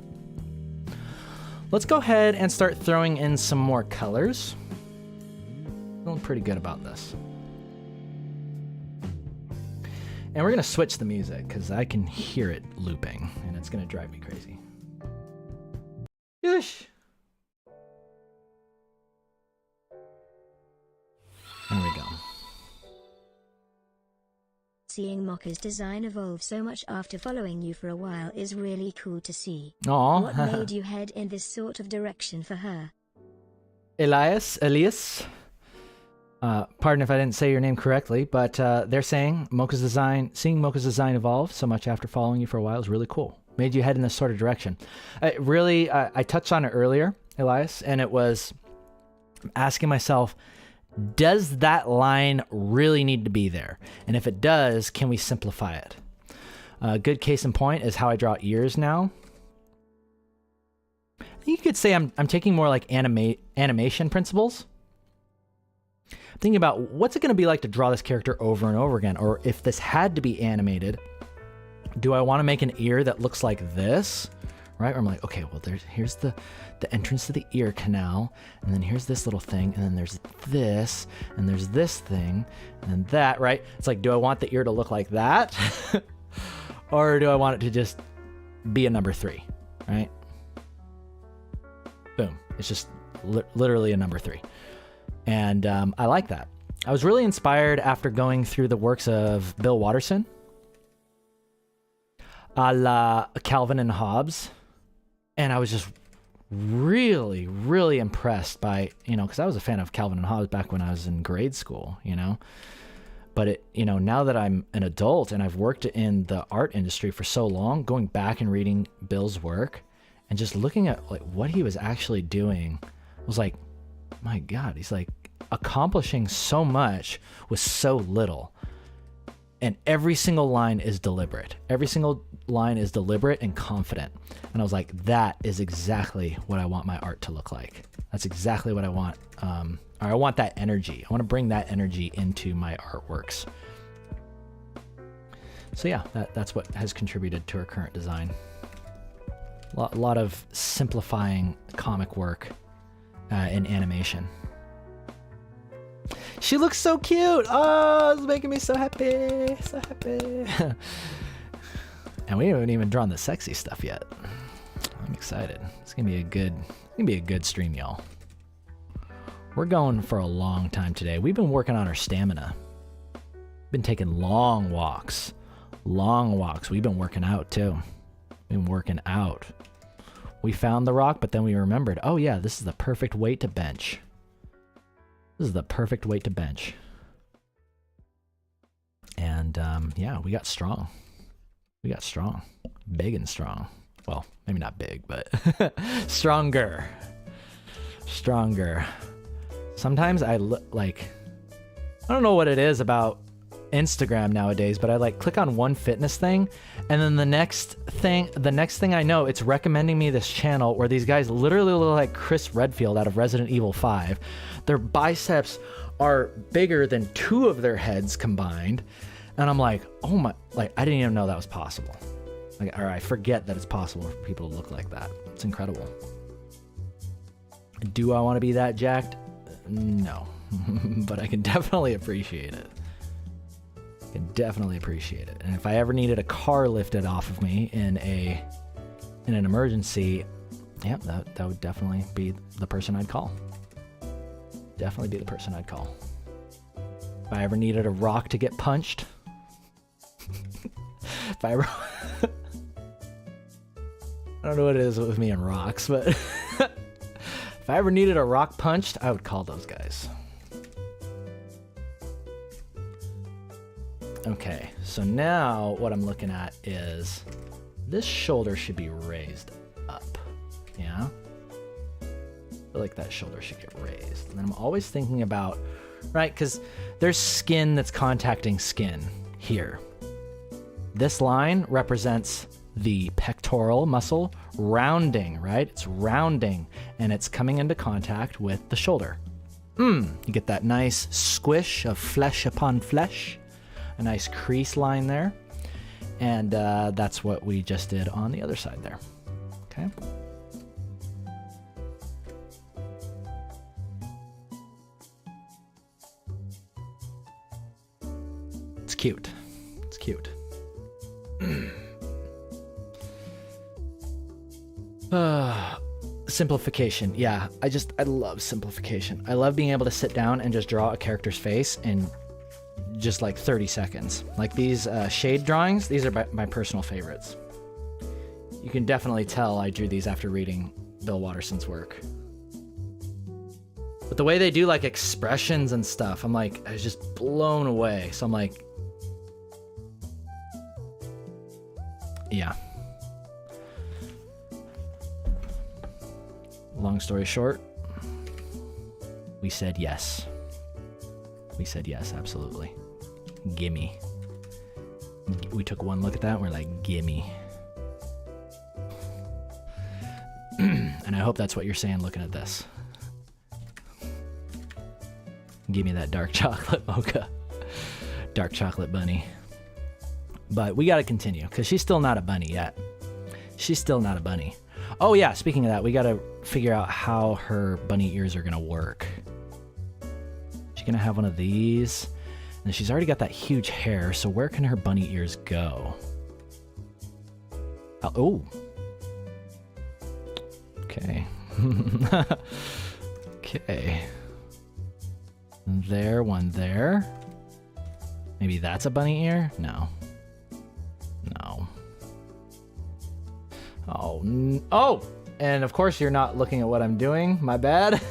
Let's go ahead and start throwing in some more colors. Feeling pretty good about this. And we're going to switch the music because I can hear it looping and it's going to drive me crazy. Yeesh. There we go. Seeing Moka's design evolve so much after following you for a while is really cool to see. Aww. What made you head in this sort of direction for her? Elias, pardon if I didn't say your name correctly, but they're saying seeing Moka's design evolve so much after following you for a while is really cool. Made you head in this sort of direction. I touched on it earlier, Elias, and it was asking myself, does that line really need to be there? And if it does, can we simplify it? A good case in point is how I draw ears now. You could say I'm taking more like animation principles. I'm thinking about what's it going to be like to draw this character over and over again, or if this had to be animated, do I want to make an ear that looks like this? Right? Or I'm like, okay, well, here's the entrance to the ear canal, and then here's this little thing, and then there's this, and there's this thing, and then that, right? It's like, do I want the ear to look like that? Or do I want it to just be a number 3, right? Boom. It's just literally a number 3. And I like that. I was really inspired after going through the works of Bill Watterson, a la Calvin and Hobbes. And I was just really, really impressed by, because I was a fan of Calvin and Hobbes back when I was in grade school, But now that I'm an adult and I've worked in the art industry for so long, going back and reading Bill's work and just looking at like what he was actually doing was like, my God, he's like accomplishing so much with so little. And every single line is deliberate. Every single line is deliberate and confident. And I was like, that is exactly what I want my art to look like. That's exactly what I want. I want that energy. I want to bring that energy into my artworks. So yeah, that's what has contributed to our current design. A lot of simplifying comic work in animation. She looks so cute. Oh, it's making me so happy. So happy. And we haven't even drawn the sexy stuff yet. I'm excited. It's gonna be a good stream, y'all. We're going for a long time today. We've been working on our stamina. Been taking long walks. We've been working out too. We found the rock, but then we remembered, oh yeah, this is the perfect weight to bench. And yeah, we got strong. Big and strong. Well, maybe not big, but stronger. Sometimes I don't know what it is about Instagram nowadays, but I click on one fitness thing, and then the next thing I know, it's recommending me this channel where these guys literally look like Chris Redfield out of Resident Evil 5. Their biceps are bigger than 2 of their heads combined, and I'm like, oh my, I didn't even know that was possible. Or I forget that it's possible for people to look like that. It's incredible. Do I want to be that jacked? No, but I can definitely appreciate it. And if I ever needed a car lifted off of me in an emergency, yeah, that would definitely be the person I'd call. If I ever needed a rock to get punched, I don't know what it is with me and rocks, but if I ever needed a rock punched, I would call those guys. Okay, so now what I'm looking at is this shoulder should be raised up. Yeah? I feel like that shoulder should get raised. And then I'm always thinking about, right, because there's skin that's contacting skin here. This line represents the pectoral muscle rounding, right? It's rounding and it's coming into contact with the shoulder. You get that nice squish of flesh upon flesh. A nice crease line there, and that's what we just did on the other side there. Okay. cute. It's cute. Simplification. Yeah, I love simplification. I love being able to sit down and just draw a character's face in just like 30 seconds. Like these shade drawings, these are my personal favorites. You can definitely tell I drew these after reading Bill Watterson's work. But the way they do like expressions and stuff, I was just blown away. So I'm like, yeah. Long story short, we said yes. We said yes, absolutely. Gimme. We took one look at that and we're like, gimme. And I hope that's what you're saying looking at this. Give me that dark chocolate mocha. Dark chocolate bunny. But we got to continue because she's still not a bunny yet. She's still not a bunny. Oh yeah, speaking of that, we got to figure out how her bunny ears are going to work. She's going to have one of these. And she's already got that huge hair, so where can her bunny ears go? Oh. Okay. Okay. There, one there. Maybe that's a bunny ear? No. No. Oh, and of course you're not looking at what I'm doing. My bad.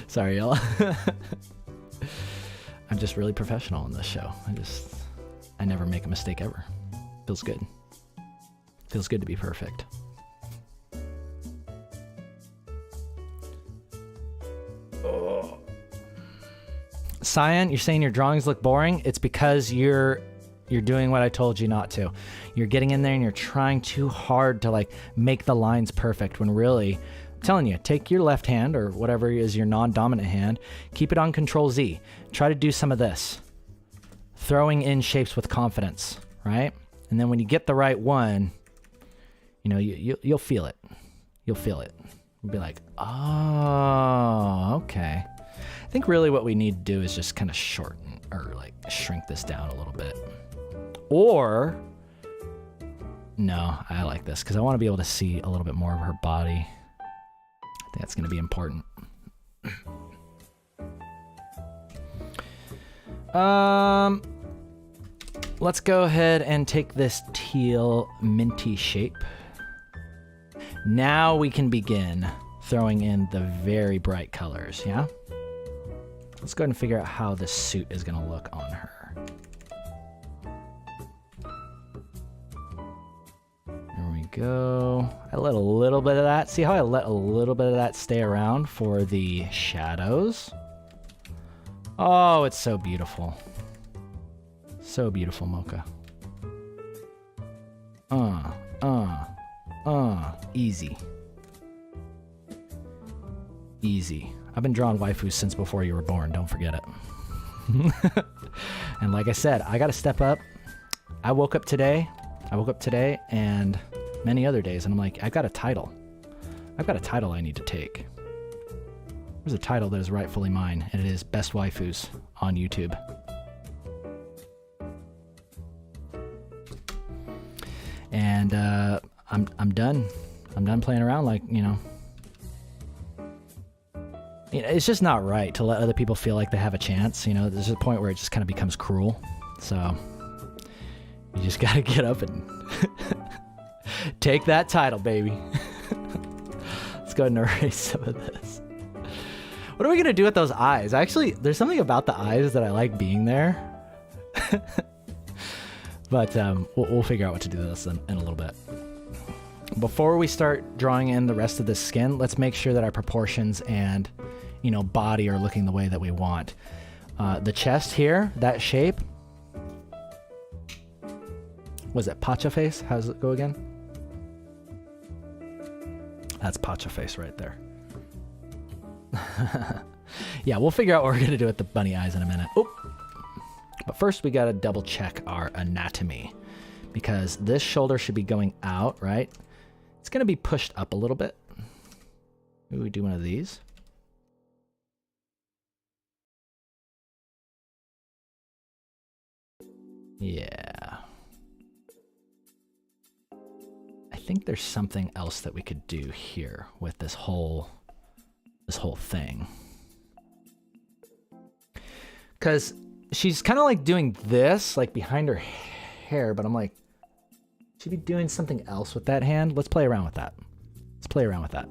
Sorry, y'all. I'm just really professional in this show. I never make a mistake ever. Feels good. Feels good to be perfect. Oh. Cyan, you're saying your drawings look boring? It's because you're doing what I told you not to. You're getting in there and you're trying too hard to like make the lines perfect when really, I'm telling you, take your left hand or whatever is your non-dominant hand, keep it on Control Z. Try to do some of this. Throwing in shapes with confidence, right? And then when you get the right one, you know, you'll feel it. You'll feel it. You'll be like, oh, okay. I think really what we need to do is just kind of shorten or like shrink this down a little bit. Or, no, I like this because I want to be able to see a little bit more of her body. I think that's going to be important. Let's go ahead and take this teal minty shape. Now we can begin throwing in the very bright colors, yeah? Let's go ahead and figure out how this suit is going to look on her. There we go. I let a little bit of that. See how I let a little bit of that stay around for the shadows? Oh, it's so beautiful. So beautiful, Mocha. Easy. Easy. I've been drawing waifus since before you were born, don't forget it. And like I said, I gotta step up. I woke up today and many other days, and I'm like, I've got a title. I've got a title I need to take. There's a title that is rightfully mine, and it is Best Waifus on YouTube. And I'm done. I'm done playing around like, you know, it's just not right to let other people feel like they have a chance. You know, there's a point where it just kind of becomes cruel. So you just got to get up and take that title, baby. Let's go ahead and erase some of this. What are we going to do with those eyes? Actually, there's something about the eyes that I like being there. But we'll figure out what to do with this in a little bit. Before we start drawing in the rest of the skin, let's make sure that our proportions and, you know, body are looking the way that we want. The chest here, that shape. Was it Pacha face? How does it go again? That's Pacha face right there. Yeah, we'll figure out what we're going to do with the bunny eyes in a minute. Oop. But first we got to double check our anatomy because this shoulder should be going out, right? It's going to be pushed up a little bit. Maybe we do one of these. Yeah. I think there's something else that we could do here with this whole thing. Because she's kind of like doing this, like behind her hair, but I'm like, she'd be doing something else with that hand. Let's play around with that. Let's play around with that.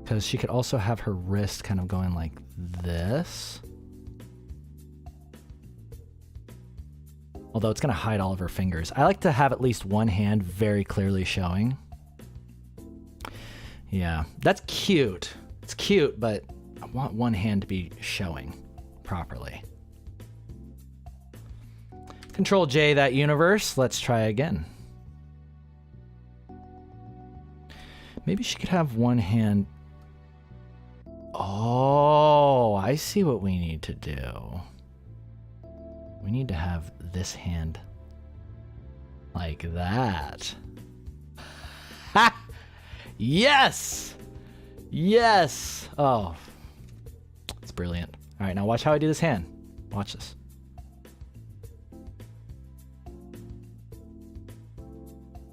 Because she could also have her wrist kind of going like this. Although it's going to hide all of her fingers. I like to have at least one hand very clearly showing. Yeah, that's cute. It's cute, but I want one hand to be showing properly. Control J that universe. Let's try again. Maybe she could have one hand. Oh, I see what we need to do. We need to have this hand like that. Ha! Yes! Yes! Oh, it's brilliant. All right, now watch how I do this hand. Watch this.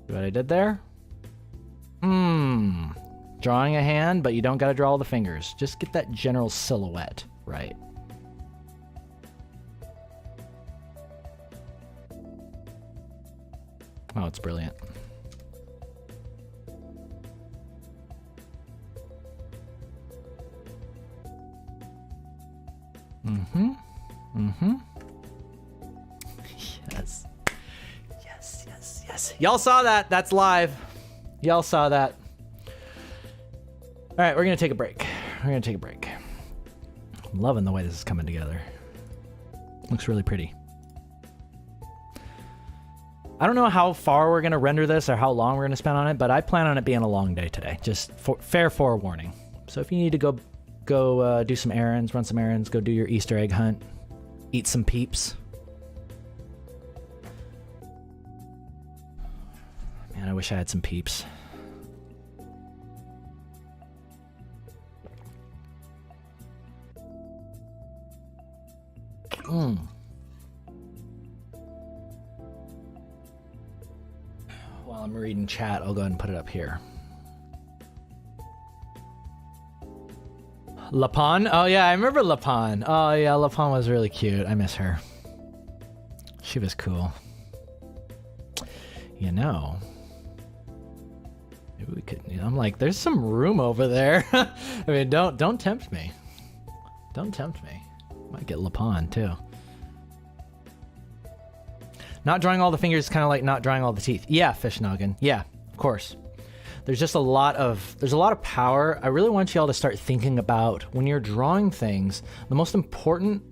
See what I did there? Drawing a hand, but you don't got to draw all the fingers. Just get that general silhouette right. Oh, it's brilliant. Yes. Yes, yes, yes. Y'all saw that. That's live. Y'all saw that. All right, we're going to take a break. I'm loving the way this is coming together. Looks really pretty. I don't know how far we're going to render this or how long we're going to spend on it, but I plan on it being a long day today. Just fair forewarning. So if you need to go do some errands, run some errands, go do your Easter egg hunt, eat some peeps. Man, I wish I had some peeps. While I'm reading chat, I'll go ahead and put it up here. Lapon? Oh yeah, I remember Lapon. Oh yeah, Lapon was really cute. I miss her. She was cool. You know, maybe we could. I'm like, there's some room over there. I mean, don't tempt me. Don't tempt me. Might get Lapon too. Not drawing all the fingers is kind of like not drawing all the teeth. Yeah, Fish Noggin. Yeah, of course. There's just a lot of power. I really want y'all to start thinking about when you're drawing things, the most important,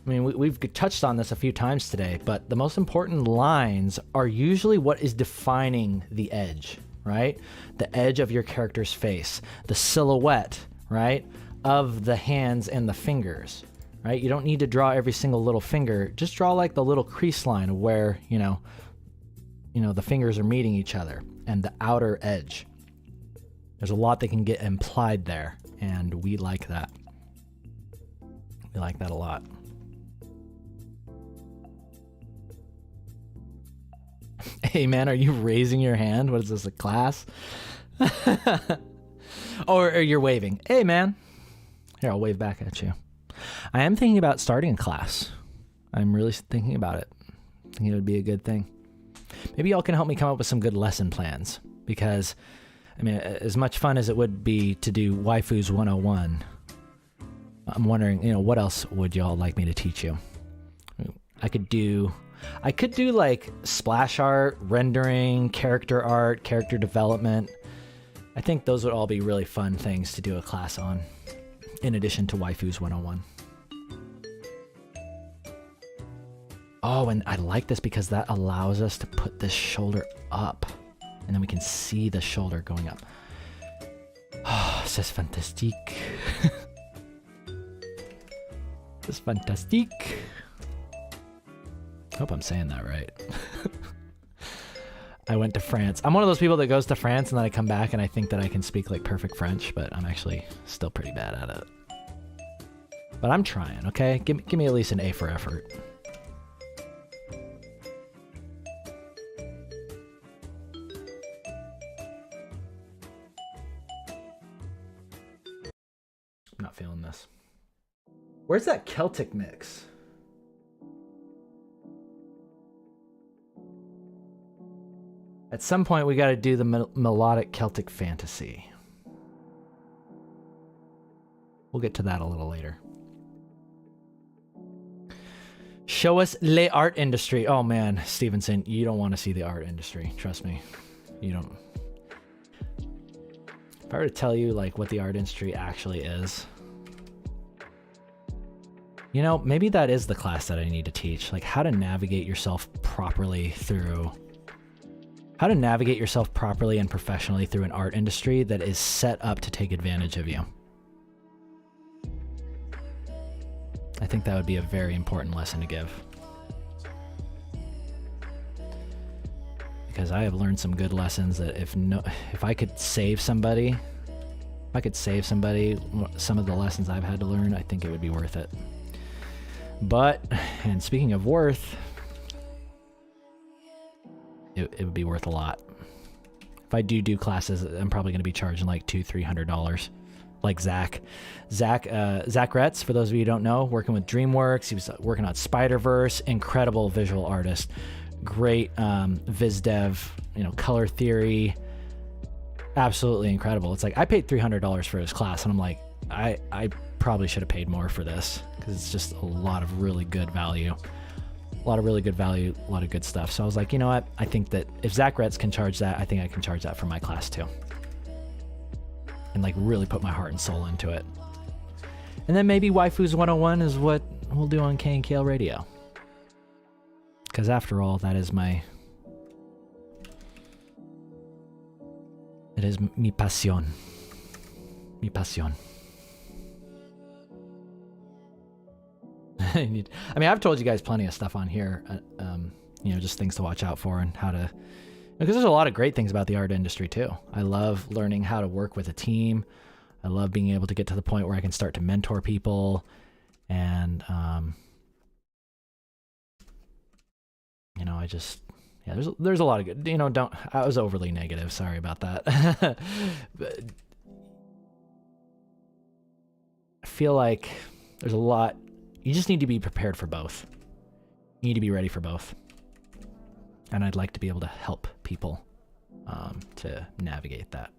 I mean, we've touched on this a few times today, but the most important lines are usually what is defining the edge, right? The edge of your character's face, the silhouette, right, of the hands and the fingers, right? You don't need to draw every single little finger. Just draw like the little crease line of where, you know, the fingers are meeting each other and the outer edge. There's a lot that can get implied there, and we like that. We like that a lot. Hey man, are you raising your hand? What is this, a class? or you're waving. Hey man. Here, I'll wave back at you. I am thinking about starting a class. I'm really thinking about it. I think it would be a good thing. Maybe y'all can help me come up with some good lesson plans, because, I mean, as much fun as it would be to do Waifus 101, I'm wondering, what else would y'all like me to teach you? I could do like splash art, rendering, character development. I think those would all be really fun things to do a class on, in addition to Waifus 101. Oh, and I like this because that allows us to put this shoulder up, and then we can see the shoulder going up. Oh, c'est fantastique. C'est fantastique. Hope I'm saying that right. I went to France. I'm one of those people that goes to France and then I come back and I think that I can speak like perfect French, but I'm actually still pretty bad at it. But I'm trying, okay? Give me at least an A for effort. I'm not feeling this. Where's that Celtic mix? At some point, we got to do the melodic Celtic fantasy. We'll get to that a little later. Show us le art industry. Oh man, Stevenson, you don't want to see the art industry. Trust me. You don't. If I were to tell you like what the art industry actually is, you know, maybe that is the class that I need to teach. Like how to navigate yourself properly through, how to navigate yourself properly and professionally through an art industry that is set up to take advantage of you. I think that would be a very important lesson to give. Because I have learned some good lessons that if I could save somebody, some of the lessons I've had to learn, I think it would be worth it. But, and speaking of worth, it would be worth a lot. If I do classes, I'm probably going to be charging like $200-300. Like Zach Retz, for those of you who don't know, working with DreamWorks. He was working on Spider-Verse, incredible visual artist, great viz dev, color theory, absolutely incredible. It's like I paid $300 for his class, and I'm like, I probably should have paid more for this because it's just a lot of really good value. A lot of really good value, a lot of good stuff. So I was like, you know what? I think that if Zach Retz can charge that, I think I can charge that for my class too. And like really put my heart and soul into it. And then maybe Waifus 101 is what we'll do on KNKL Radio. Because after all, that is it is mi pasión. Mi pasión. I mean, I've told you guys plenty of stuff on here, just things to watch out for and how to, because there's a lot of great things about the art industry too. I love learning how to work with a team. I love being able to get to the point where I can start to mentor people, and there's a lot of good. I was overly negative. Sorry about that. But I feel like there's a lot. You just need to be prepared for both. You need to be ready for both. And I'd like to be able to help people to navigate that.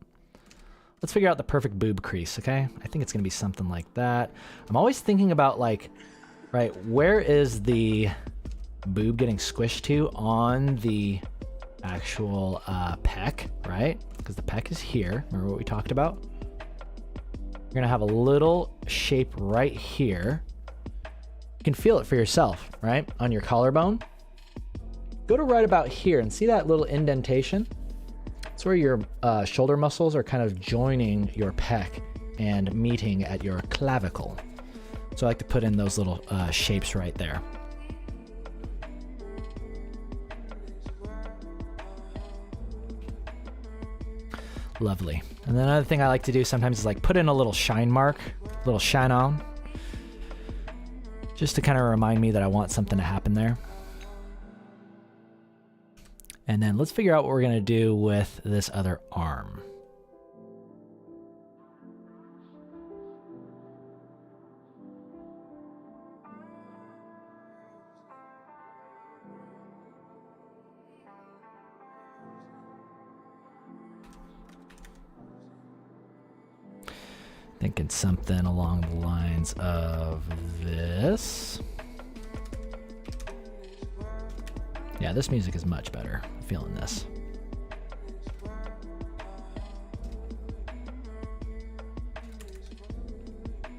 Let's figure out the perfect boob crease, okay? I think it's going to be something like that. I'm always thinking about where is the boob getting squished to on the actual pec, right? Because the pec is here. Remember what we talked about? You're going to have a little shape right here. You can feel it for yourself, right? On your collarbone. Go to right about here and see that little indentation? It's where your shoulder muscles are kind of joining your pec and meeting at your clavicle. So I like to put in those little shapes right there. Lovely. And then another thing I like to do sometimes is like put in a little shine mark, a little shine on, just to kind of remind me that I want something to happen there. And then let's figure out what we're going to do with this other arm. Thinking something along the lines of this. Yeah, this music is much better. I'm feeling this.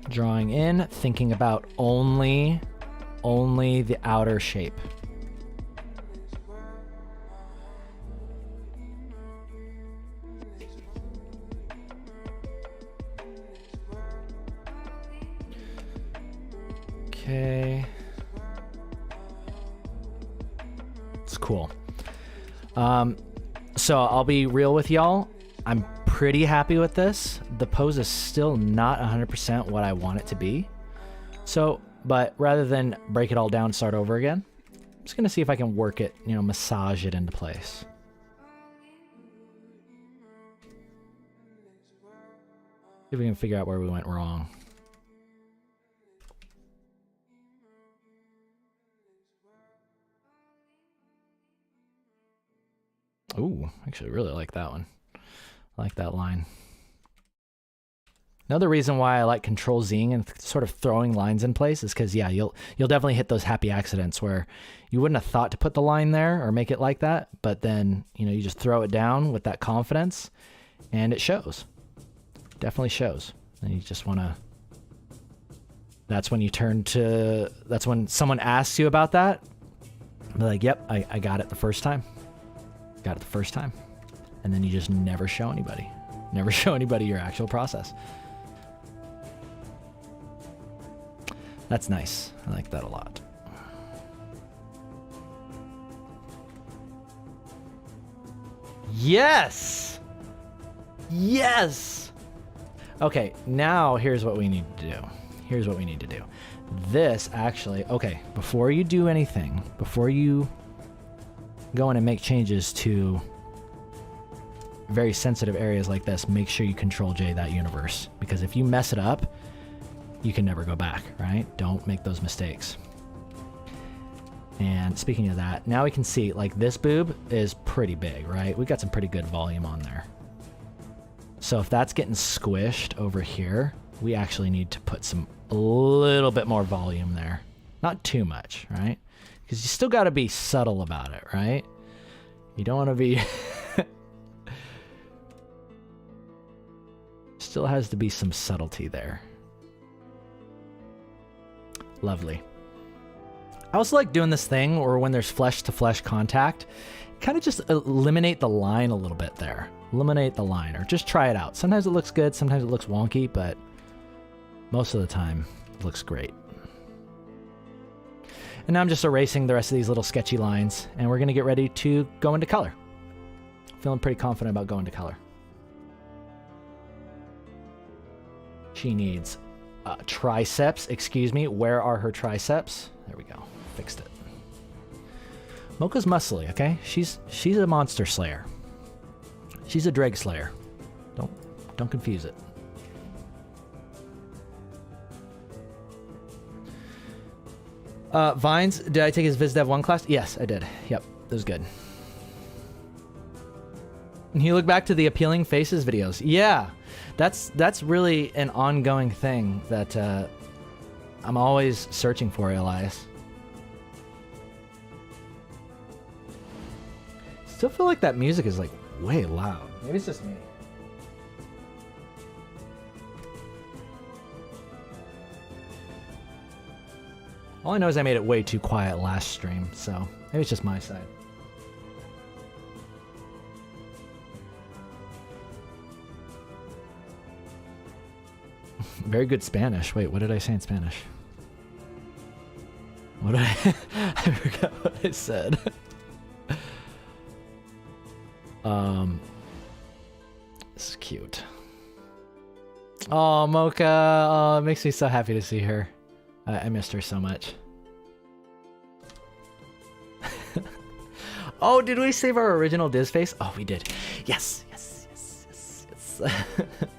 Drawing in, thinking about only the outer shape. Okay. It's cool. So I'll be real with y'all. I'm pretty happy with this. The pose is still not 100% what I want it to be. So, but rather than break it all down and start over again, I'm just going to see if I can work it, you know, massage it into place. See if we can figure out where we went wrong. Ooh, actually really like that one. I like that line. Another reason why I like Control-Zing and sort of throwing lines in place is because, yeah, you'll definitely hit those happy accidents where you wouldn't have thought to put the line there or make it like that, but then, you know, you just throw it down with that confidence and it shows. Definitely shows. And you just want to... That's when you turn to... That's when someone asks you about that. Be like, yep, I got it the first time. Got it the first time. And then you just never show anybody. Never show anybody your actual process. That's nice. I like that a lot. Yes! Yes! Okay, now here's what we need to do. Here's what we need to do. This actually, okay, before you do anything, before you go in and make changes to very sensitive areas like this, make sure you Control J that universe. Because if you mess it up, you can never go back, right? Don't make those mistakes. And speaking of that, now we can see, like, this boob is pretty big, right? We got some pretty good volume on there. So if that's getting squished over here, we actually need to put a little bit more volume there. Not too much, right? Because you still got to be subtle about it, right? You don't want to be... Still has to be some subtlety there. Lovely. I also like doing this thing, or when there's flesh-to-flesh contact, kind of just eliminate the line a little bit there. Eliminate the line, or just try it out. Sometimes it looks good, sometimes it looks wonky, but most of the time it looks great. And now I'm just erasing the rest of these little sketchy lines, and we're going to get ready to go into color. Feeling pretty confident about going to color. She needs triceps, excuse me. Where are her triceps? There we go. Fixed it. Moka's muscly, okay? She's a monster slayer. She's a dreg slayer. Don't confuse it. Vines, did I take his VizDev 1 class? Yes, I did. Yep, that was good. And you look back to the Appealing Faces videos. Yeah, that's really an ongoing thing that I'm always searching for, Elias. Still feel like that music is like way loud. Maybe it's just me. All I know is I made it way too quiet last stream, so maybe it's just my side. Very good Spanish. Wait, what did I say in Spanish? What did I... I forgot what I said. This is cute. Oh, Mocha. Oh, it makes me so happy to see her. I missed her so much. Oh, did we save our original Diz face? Oh, we did. Yes, yes, yes, yes, yes.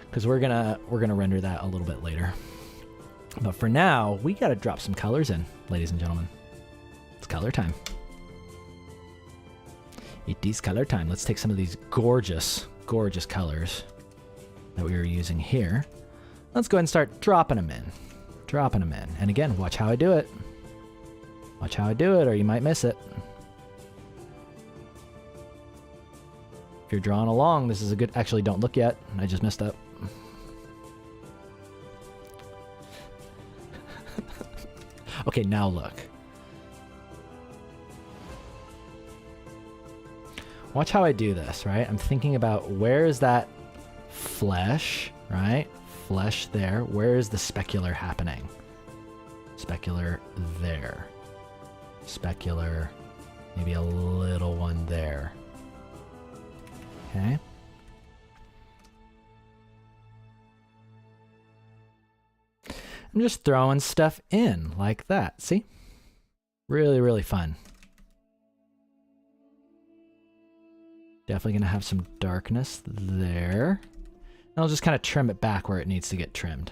Because we're gonna render that a little bit later. But for now, we gotta drop some colors in, ladies and gentlemen. It's color time. It is color time. Let's take some of these gorgeous, gorgeous colors that we were using here. Let's go ahead and start dropping them in. Dropping them in. And again, watch how I do it. Watch how I do it, or you might miss it. If you're drawing along, this is a good... Actually, don't look yet. I just messed up. Okay, now look. Watch how I do this, right? I'm thinking about where is that flesh, right? Flesh there. Where is the specular happening? Specular there. Specular, maybe a little one there. Okay. I'm just throwing stuff in like that. See? Really, really fun. Definitely going to have some darkness there. And I'll just kind of trim it back where it needs to get trimmed.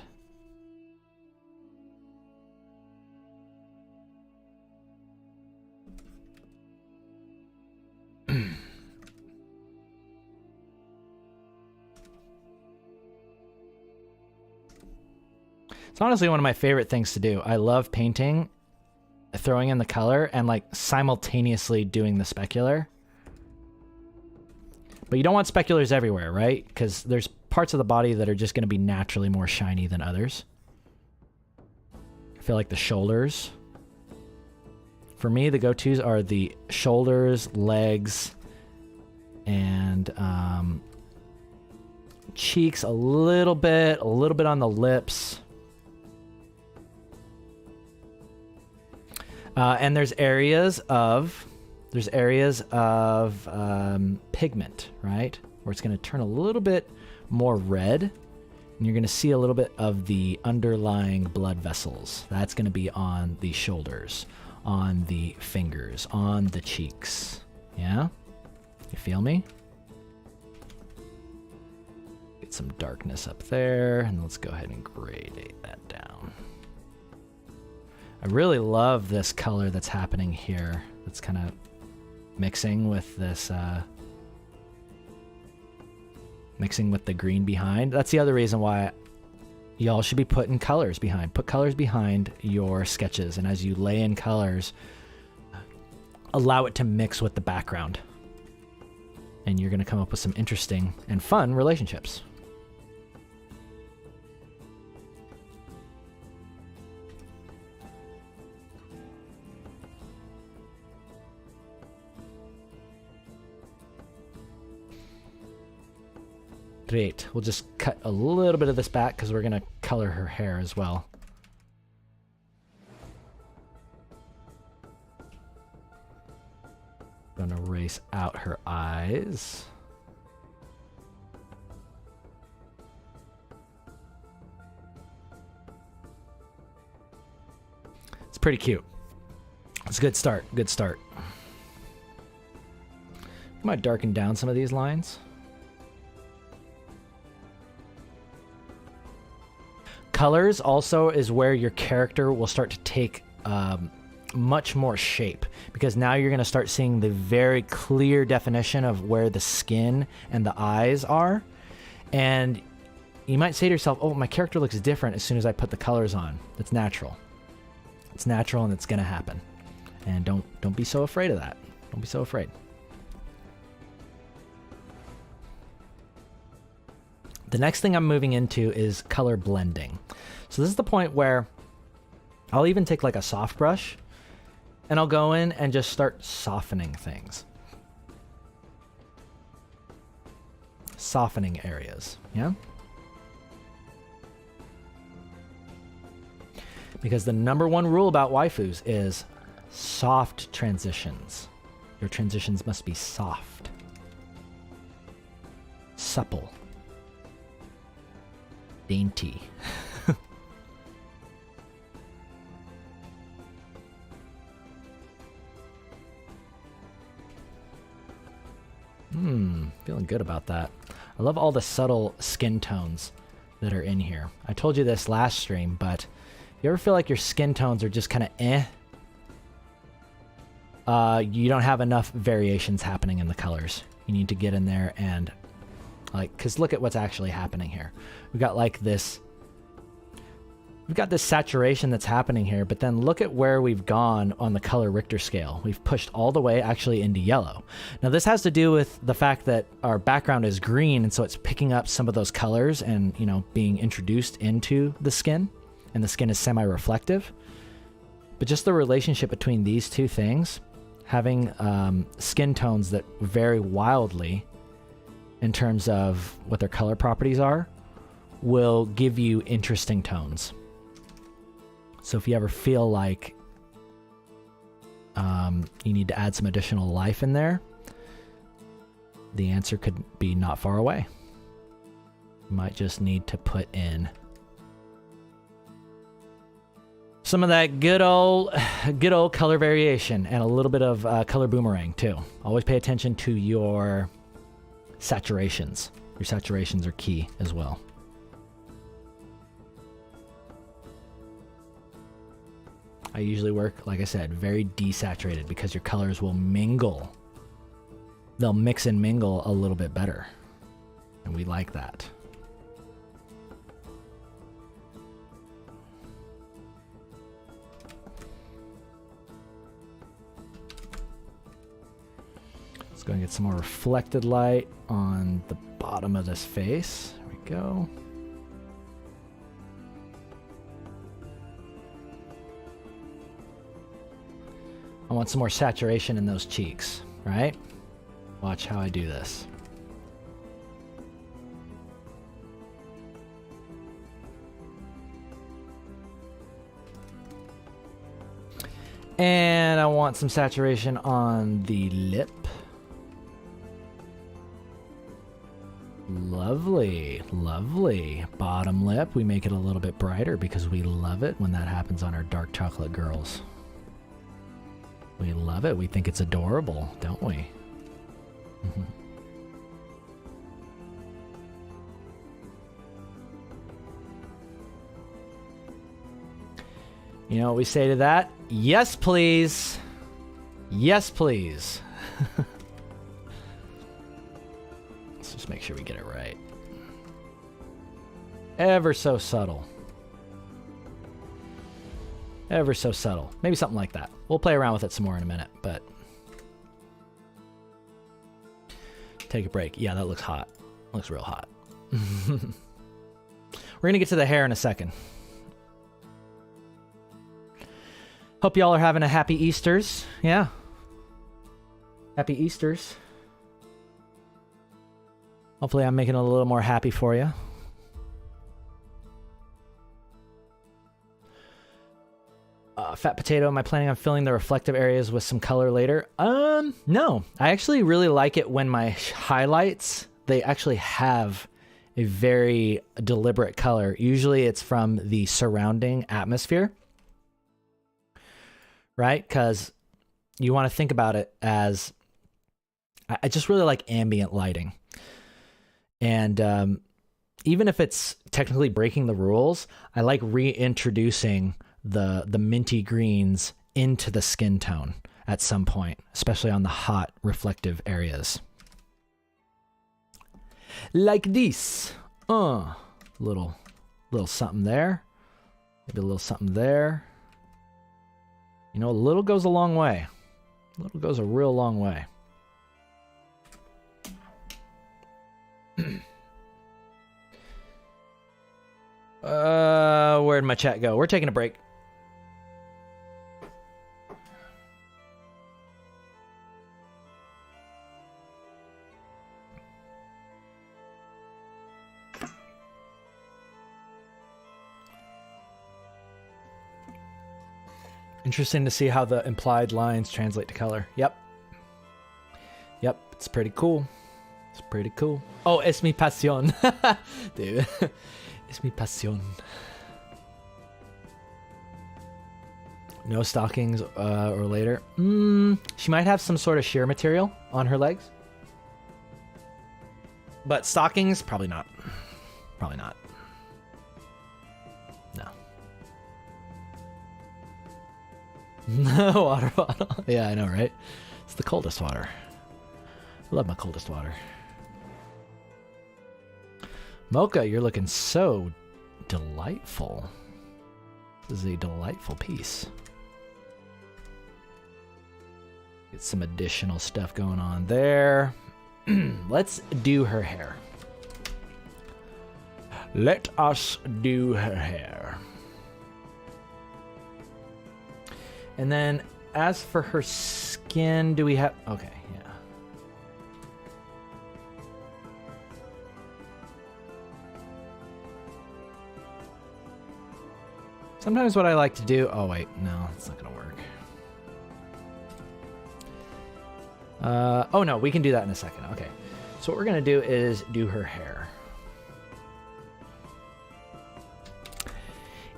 It's honestly one of my favorite things to do. I love painting, throwing in the color, and like simultaneously doing the specular. But you don't want speculars everywhere, right? Because there's parts of the body that are just going to be naturally more shiny than others. I feel like the shoulders. For me, the go-tos are the shoulders, legs, and cheeks a little bit on the lips. And there's areas of pigment, right? Where it's going to turn a little bit more red, and you're going to see a little bit of the underlying blood vessels. That's going to be on the shoulders, on the fingers, on the cheeks. Yeah? You feel me? Get some darkness up there, and let's go ahead and gradate that down. I really love this color that's happening here. It's kind of mixing with this, mixing with the green behind. That's the other reason why y'all should be putting colors behind. Put colors behind your sketches, and as you lay in colors, allow it to mix with the background. And you're going to come up with some interesting and fun relationships. Great. We'll just cut a little bit of this back because we're going to color her hair as well. Going to erase out her eyes. It's pretty cute. It's a good start. Good start. I might darken down some of these lines. Colors also is where your character will start to take much more shape, because now you're going to start seeing the very clear definition of where the skin and the eyes are. And you might say to yourself, oh, my character looks different as soon as I put the colors on. That's natural. It's natural, and it's going to happen. And don't be so afraid of that. Don't be so afraid. The next thing I'm moving into is color blending. So this is the point where I'll even take like a soft brush and I'll go in and just start softening things. Softening areas, yeah? Because the number one rule about waifus is soft transitions. Your transitions must be soft, supple, dainty. Feeling good about that. I love all the subtle skin tones that are in here. I told you this last stream, but you ever feel like your skin tones are just kind of you don't have enough variations happening in the colors. You need to get in there and because look at what's actually happening here. We've got this saturation that's happening here, but then look at where we've gone on the color Richter scale. We've pushed all the way actually into yellow. Now this has to do with the fact that our background is green, and so it's picking up some of those colors and, being introduced into the skin, and the skin is semi-reflective. But just the relationship between these two things, having skin tones that vary wildly in terms of what their color properties are, will give you interesting tones. So if you ever feel like you need to add some additional life in there, the answer could be not far away. You might just need to put in some of that good old color variation and a little bit of color boomerang too. Always pay attention to your saturations. Your saturations are key as well. I usually work, like I said, very desaturated because your colors will mingle. They'll mix and mingle a little bit better. And we like that. Let's go and get some more reflected light on the bottom of this face. There we go. I want some more saturation in those cheeks, right? Watch how I do this. And I want some saturation on the lip. Lovely, lovely. Bottom lip, we make it a little bit brighter because we love it when that happens on our dark chocolate girls. We love it. We think it's adorable, don't we? Mm-hmm. You know what we say to that? Yes, please. Yes, please. Let's just make sure we get it right. Ever so subtle. Ever so subtle. Maybe something like that. We'll play around with it some more in a minute, but take a break. Yeah, that looks hot. Looks real hot. We're going to get to the hair in a second. Hope y'all are having a happy Easters. Yeah. Happy Easters. Hopefully I'm making it a little more happy for you. Fat potato, am I planning on filling the reflective areas with some color later? No. I actually really like it when my highlights, they actually have a very deliberate color. Usually it's from the surrounding atmosphere, right? Because you want to think about it as, I just really like ambient lighting. And even if it's technically breaking the rules, I like reintroducing the minty greens into the skin tone at some point, especially on the hot reflective areas. Like this. Little something there. Maybe a little something there. You know, a little goes a long way. A little goes a real long way. Where'd my chat go? We're taking a break. Interesting to see how the implied lines translate to color. Yep, it's pretty cool. It's pretty cool. Oh, es mi pasión. Dude, es mi pasión. No stockings or later. She might have some sort of sheer material on her legs. But stockings, probably not. Probably not. No. Water bottle. Yeah, I know, right? It's the coldest water. I love my coldest water. Mocha, you're looking so delightful. This is a delightful piece. Get some additional stuff going on there. Let's do her hair. Let us do her hair. And then as for her skin, do we have... Okay, yeah. Sometimes what I like to do... Oh, wait. No, it's not going to work. Oh, no. We can do that in a second. Okay. So what we're going to do is do her hair.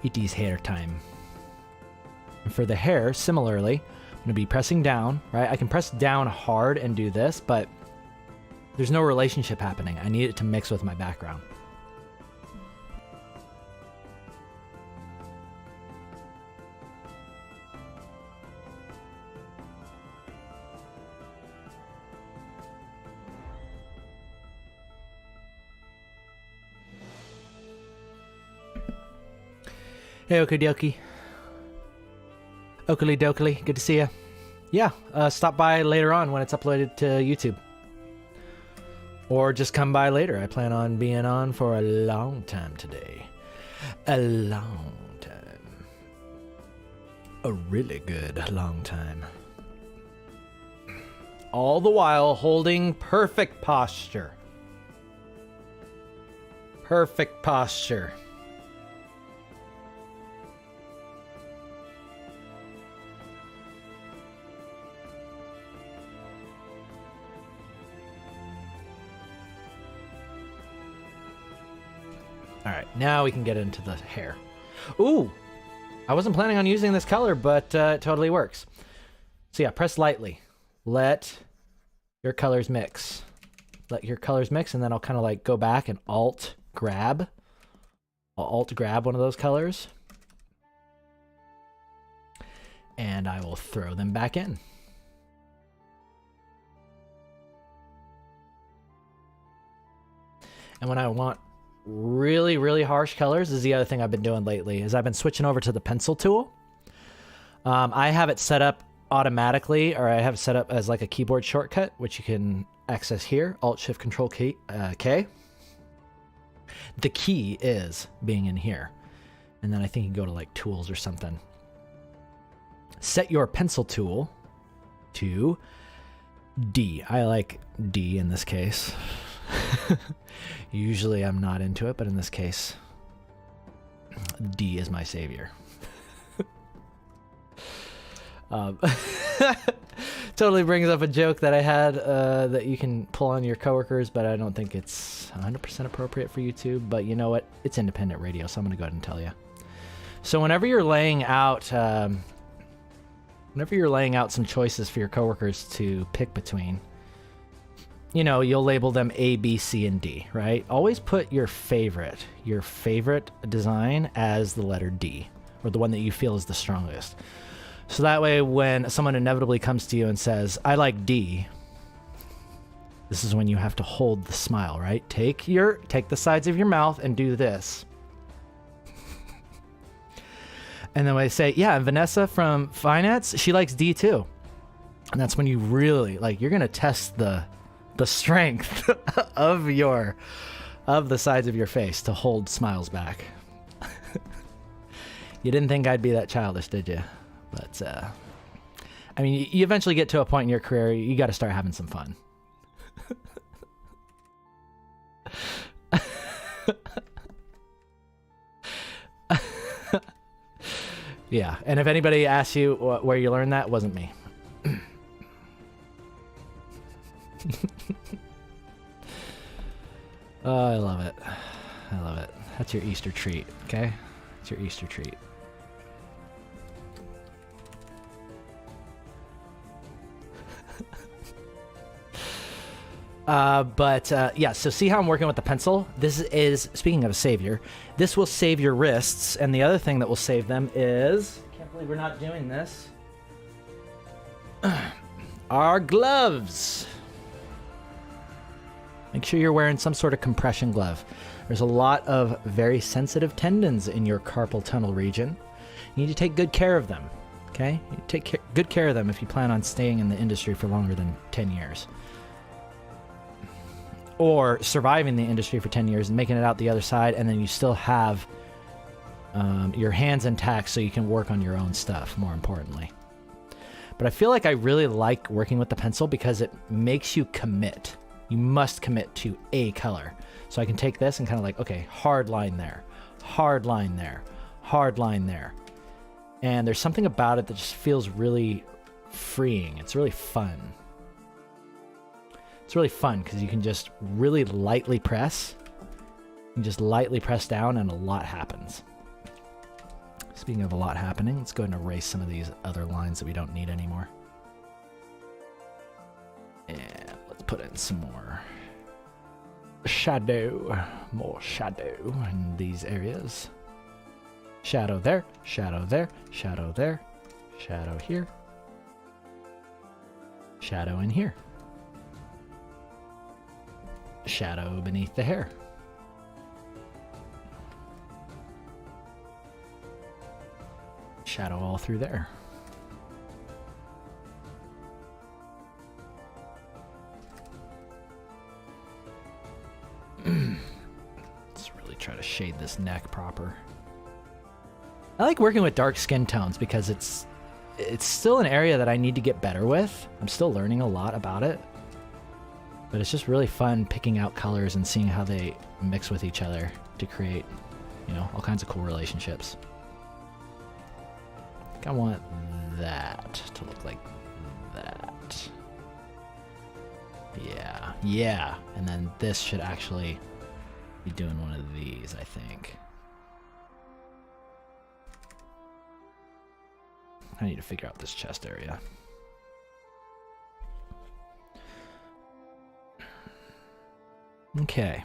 It is hair time. And for the hair, similarly, I'm going to be pressing down, right? I can press down hard and do this, but there's no relationship happening. I need it to mix with my background. Hey, okie dokie. Oakley dokley, good to see you. Yeah, stop by later on when it's uploaded to YouTube. Or just come by later. I plan on being on for a long time today. A long time. A really good long time. All the while holding perfect posture. Perfect posture. All right, now we can get into the hair. Ooh, I wasn't planning on using this color, but it totally works. So yeah, press lightly. Let your colors mix. Let your colors mix, and then I'll kind of like go back and alt grab. I'll alt grab one of those colors. And I will throw them back in. And when I want really, really harsh colors, is the other thing I've been doing lately, is I've been switching over to the pencil tool. I have it set up automatically, or I have it set up as like a keyboard shortcut, which you can access here, Alt-Shift-Control-K. The key is being in here. And then I think you can go to like tools or something. Set your pencil tool to D. I like D in this case. Usually I'm not into it, but in this case, D is my savior. Totally brings up a joke that I had that you can pull on your coworkers, but I don't think it's 100% appropriate for YouTube. But you know what? It's independent radio, so I'm going to go ahead and tell you. So whenever you're laying out some choices for your coworkers to pick between, you know, you'll label them A, B, C, and D, right? Always put your favorite design as the letter D, or the one that you feel is the strongest. So that way, when someone inevitably comes to you and says, I like D, this is when you have to hold the smile, right? Take the sides of your mouth and do this. And then when they say, yeah, and Vanessa from finance, she likes D too. And that's when you really, like, you're going to test the strength of the sides of your face to hold smiles back. You didn't think I'd be that childish, did you? But I mean, you eventually get to a point in your career, you got to start having some fun. Yeah, and if anybody asks you where you learned that, it wasn't me. Oh, I love it. I love it. That's your Easter treat, okay? It's your Easter treat. Yeah, so see how I'm working with the pencil? This is, speaking of a savior, this will save your wrists, and the other thing that will save them is, I can't believe we're not doing this, our gloves. Make sure you're wearing some sort of compression glove. There's a lot of very sensitive tendons in your carpal tunnel region. You need to take good care of them, okay? You take good care of them if you plan on staying in the industry for longer than 10 years. Or surviving the industry for 10 years and making it out the other side, and then you still have your hands intact so you can work on your own stuff, more importantly. But I feel like I really like working with the pencil because it makes you commit. You must commit to a color. So I can take this and kind of like, okay, hard line there, hard line there, hard line there. And there's something about it that just feels really freeing. It's really fun. It's really fun because you can just really lightly press. You just lightly press down and a lot happens. Speaking of a lot happening, let's go ahead and erase some of these other lines that we don't need anymore. And let's put in some more shadow. More shadow in these areas. Shadow there, shadow there, shadow there, shadow here, shadow in here, shadow beneath the hair. Shadow all through there. Let's really try to shade this neck proper. I like working with dark skin tones because it's still an area that I need to get better with. I'm still learning a lot about it. But it's just really fun picking out colors and seeing how they mix with each other to create, you know, all kinds of cool relationships. I think I want that to look like that. Yeah, yeah. And then this should actually be doing one of these, I think. I need to figure out this chest area. Okay.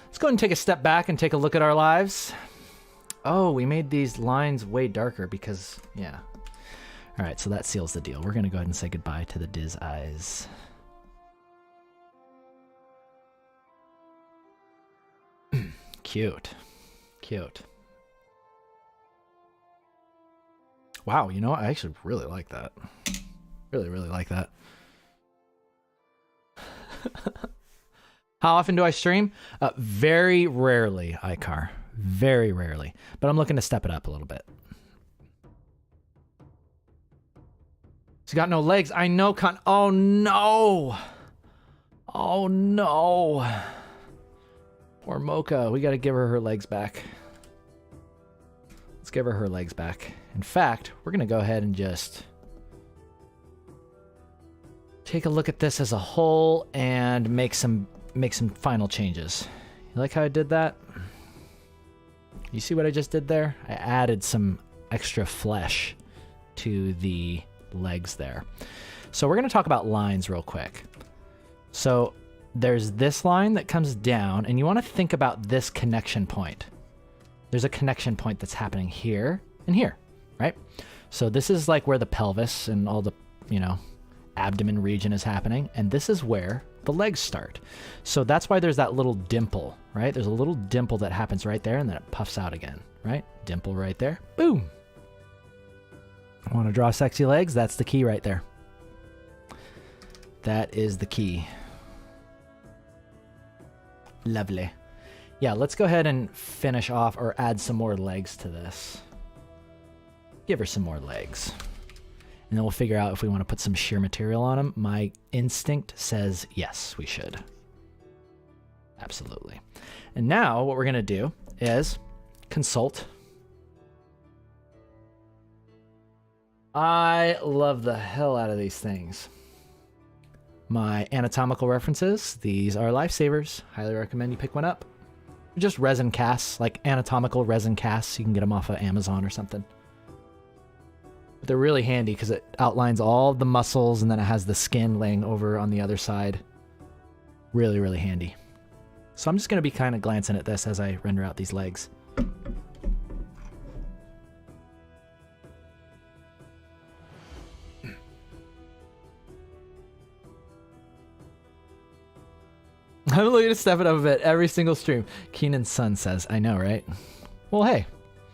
Let's go ahead and take a step back and take a look at our lives. Oh, we made these lines way darker because, yeah. All right, so that seals the deal. We're going to go ahead and say goodbye to the Diz eyes. Cute. Cute. Wow, you know what? I actually really like that. Really, really like that. How often do I stream? Very rarely, Icar. Very rarely. But I'm looking to step it up a little bit. She's got no legs. I know, oh no! Oh no! Poor Moka. We gotta give her legs back. Let's give her legs back. In fact, we're gonna go ahead and just take a look at this as a whole and make some final changes. You like how I did that? You see what I just did there? I added some extra flesh to the legs there. So we're gonna talk about lines real quick. So there's this line that comes down, and you want to think about this connection point. There's a connection point that's happening here and here, right? So this is like where the pelvis and all the, you know, abdomen region is happening, and this is where the legs start. So that's why there's that little dimple, right? There's a little dimple that happens right there, and then it puffs out again, right? Dimple right there. Boom. I want to draw sexy legs? That's the key right there. That is the key. Lovely. Yeah, let's go ahead and finish off or add some more legs to this. Give her some more legs. And then we'll figure out if we want to put some sheer material on them. My instinct says yes, we should. Absolutely. And now what we're going to do is consult. I love the hell out of these things. My anatomical references, these are lifesavers. Highly recommend you pick one up. Just resin casts, like anatomical resin casts. You can get them off of Amazon or something. But they're really handy because it outlines all the muscles and then it has the skin laying over on the other side. Really, really handy. So I'm just going to be kind of glancing at this as I render out these legs. I'm looking to step it up a bit every single stream. Keenan's son says, I know, right? Well, hey.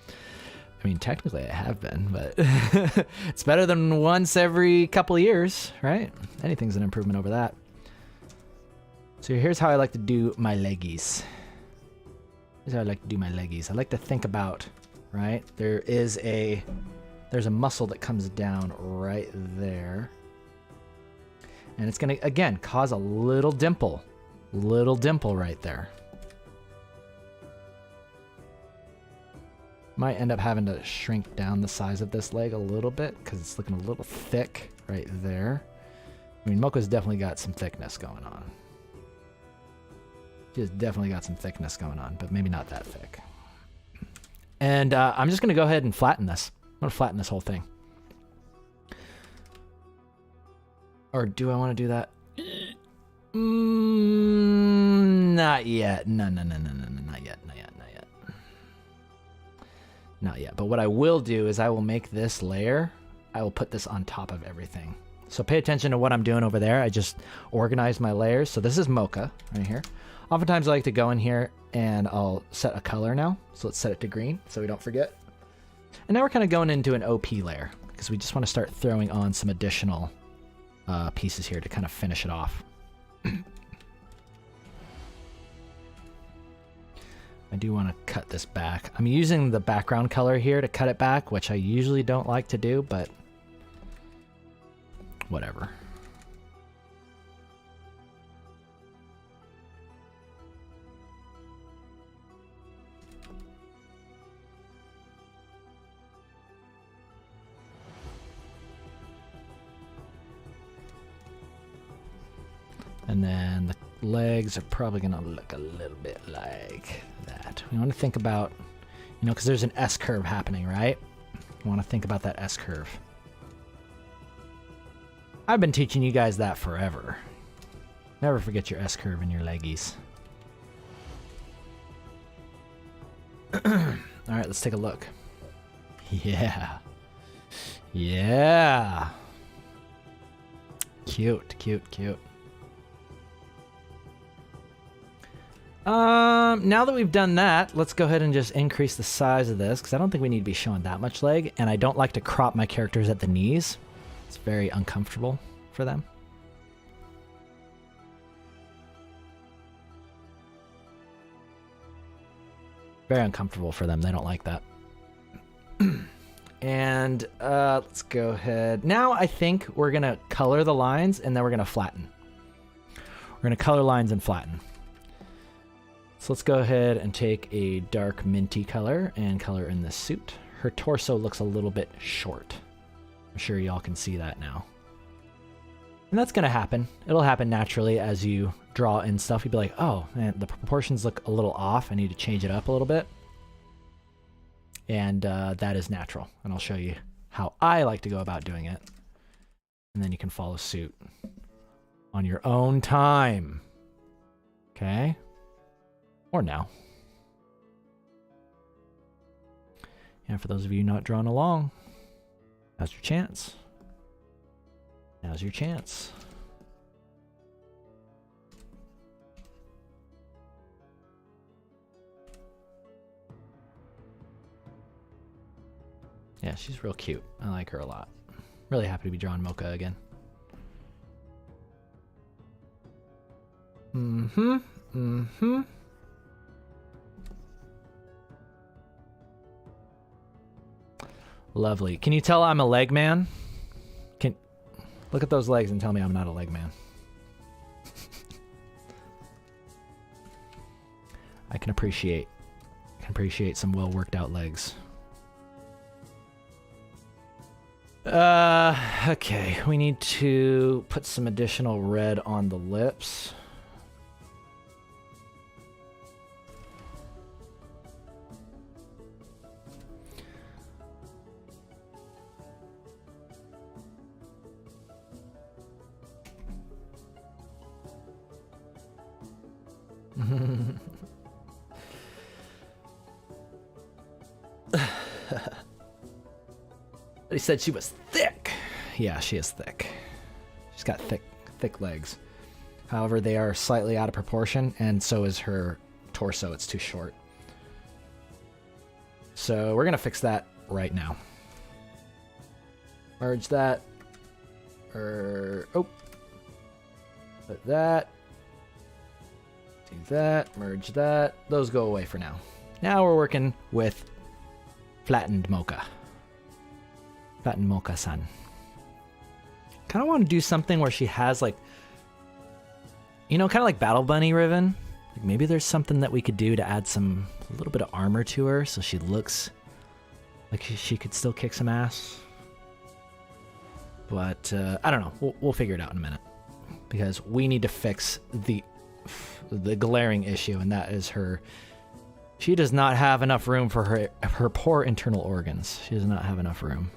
I mean, technically I have been, but it's better than once every couple of years, right? Anything's an improvement over that. So here's how I like to do my leggies. Here's how I like to do my leggies. I like to think about, right? There's a muscle that comes down right there. And it's going to, again, cause a little dimple. Little dimple right there. Might end up having to shrink down the size of this leg a little bit because it's looking a little thick right there. I mean, Mocha's definitely got some thickness going on. She's definitely got some thickness going on, but maybe not that thick. And I'm just going to go ahead and flatten this. I'm going to flatten this whole thing. Or do I want to do that? Not yet. No, not yet. Not yet. But what I will do is I will make this layer, I will put this on top of everything. So pay attention to what I'm doing over there. I just organized my layers. So this is Mocha right here. Oftentimes I like to go in here and I'll set a color now. So let's set it to green so we don't forget. And now we're kind of going into an OP layer because we just want to start throwing on some additional pieces here to kind of finish it off. I do want to cut this back. I'm using the background color here to cut it back, which I usually don't like to do, but whatever. And then the legs are probably going to look a little bit like that. We want to think about, you know, because there's an S curve happening, right? We want to think about that S curve. I've been teaching you guys that forever. Never forget your S curve in your leggies. All right, let's take a look. Yeah. Yeah. Cute, cute, cute. Now that we've done that, let's go ahead and just increase the size of this because I don't think we need to be showing that much leg, and I don't like to crop my characters at the knees. It's very uncomfortable for them. Very uncomfortable for them. They don't like that. And let's go ahead. Now I think we're going to color the lines and then we're going to flatten. We're going to color lines and flatten. So let's go ahead and take a dark minty color and color in this suit. Her torso looks a little bit short. I'm sure y'all can see that now. And that's going to happen. It'll happen naturally as you draw in stuff. You'll be like, oh, man, the proportions look a little off. I need to change it up a little bit. And that is natural. And I'll show you how I like to go about doing it. And then you can follow suit on your own time. Okay? Or now. And for those of you not drawing along, now's your chance. Now's your chance. Yeah, she's real cute. I like her a lot. Really happy to be drawing Mocha again. Lovely. Can you tell I'm a leg man? Look at those legs and tell me I'm not a leg man. I can appreciate some well worked out legs. Okay, we need to put some additional red on the lips. He said she was thick. Yeah, she is thick. She's got thick legs. However, they are slightly out of proportion, and so is her torso. It's too short. So we're gonna fix that right now. Merge that. Put that. Do that. Merge that. Those go away for now. Now we're working with flattened Mocha. Flattened Mocha-san. Kind of want to do something where she has like, you know, kind of like Battle Bunny Riven. Like maybe there's something that we could do to add a little bit of armor to her so she looks like she could still kick some ass. But I don't know. We'll figure it out in a minute. because we need to fix the glaring issue, and that is she does not have enough room for her poor internal organs. She does not have enough room.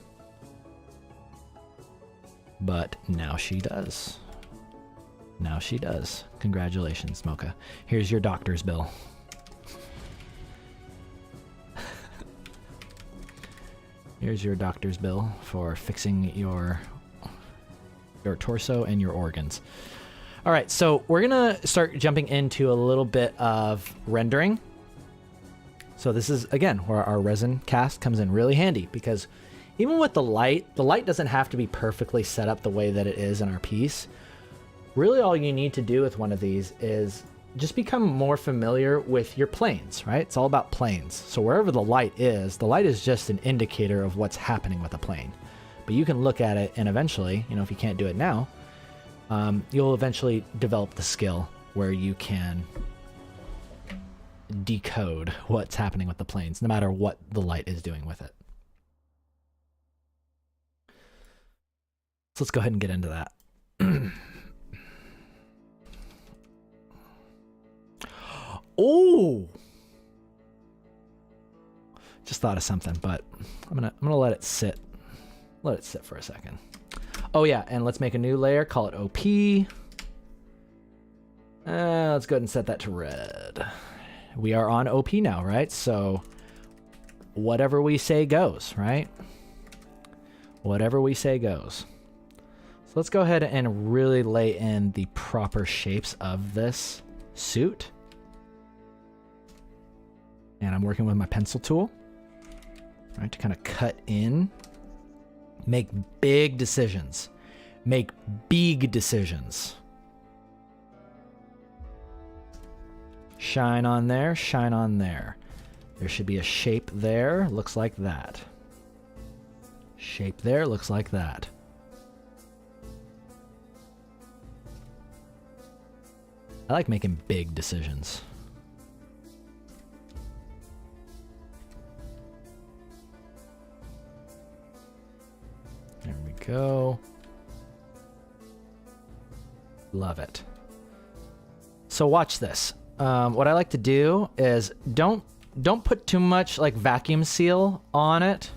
But now she does. Now she does. Congratulations, Moka. Here's your doctor's bill. Here's your doctor's bill for fixing your torso and your organs. All right, so we're going to start jumping into a little bit of rendering. So this is, again, where our resin cast comes in really handy, because even with the light doesn't have to be perfectly set up the way that it is in our piece. Really all you need to do with one of these is just become more familiar with your planes, right? It's all about planes. So wherever the light is just an indicator of what's happening with the plane. But you can look at it and eventually, if you can't do it now, you'll eventually develop the skill where you can decode what's happening with the planes, no matter what the light is doing with it. So let's go ahead and get into that. Oh, just thought of something, but I'm gonna let it sit. Let it sit for a second. Oh yeah, and let's make a new layer. Call it OP. Let's go ahead and set that to red. We are on OP now, right? So whatever we say goes, right? Whatever we say goes. So let's go ahead and really lay in the proper shapes of this suit. And I'm working with my pencil tool, right, to kind of cut in, make big decisions, make big decisions. Shine on there, shine on there. There should be a shape there, looks like that. Shape there, looks like that. I like making big decisions. There we go. Love it. So watch this. What I like to do is don't put too much like vacuum seal on it.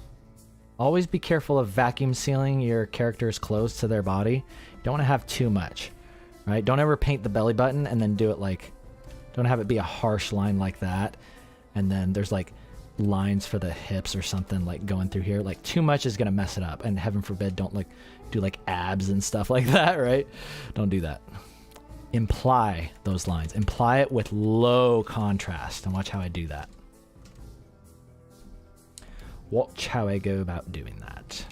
Always be careful of vacuum sealing your character's clothes to their body. You don't want to have too much, right? Don't ever paint the belly button and then do it like, don't have it be a harsh line like that. And then there's like lines for the hips or something like going through here. Like too much is gonna mess it up, and heaven forbid don't like do like abs and stuff like that, right? Don't do that. Imply those lines. Imply it with low contrast, and watch how I do that. Watch how I go about doing that.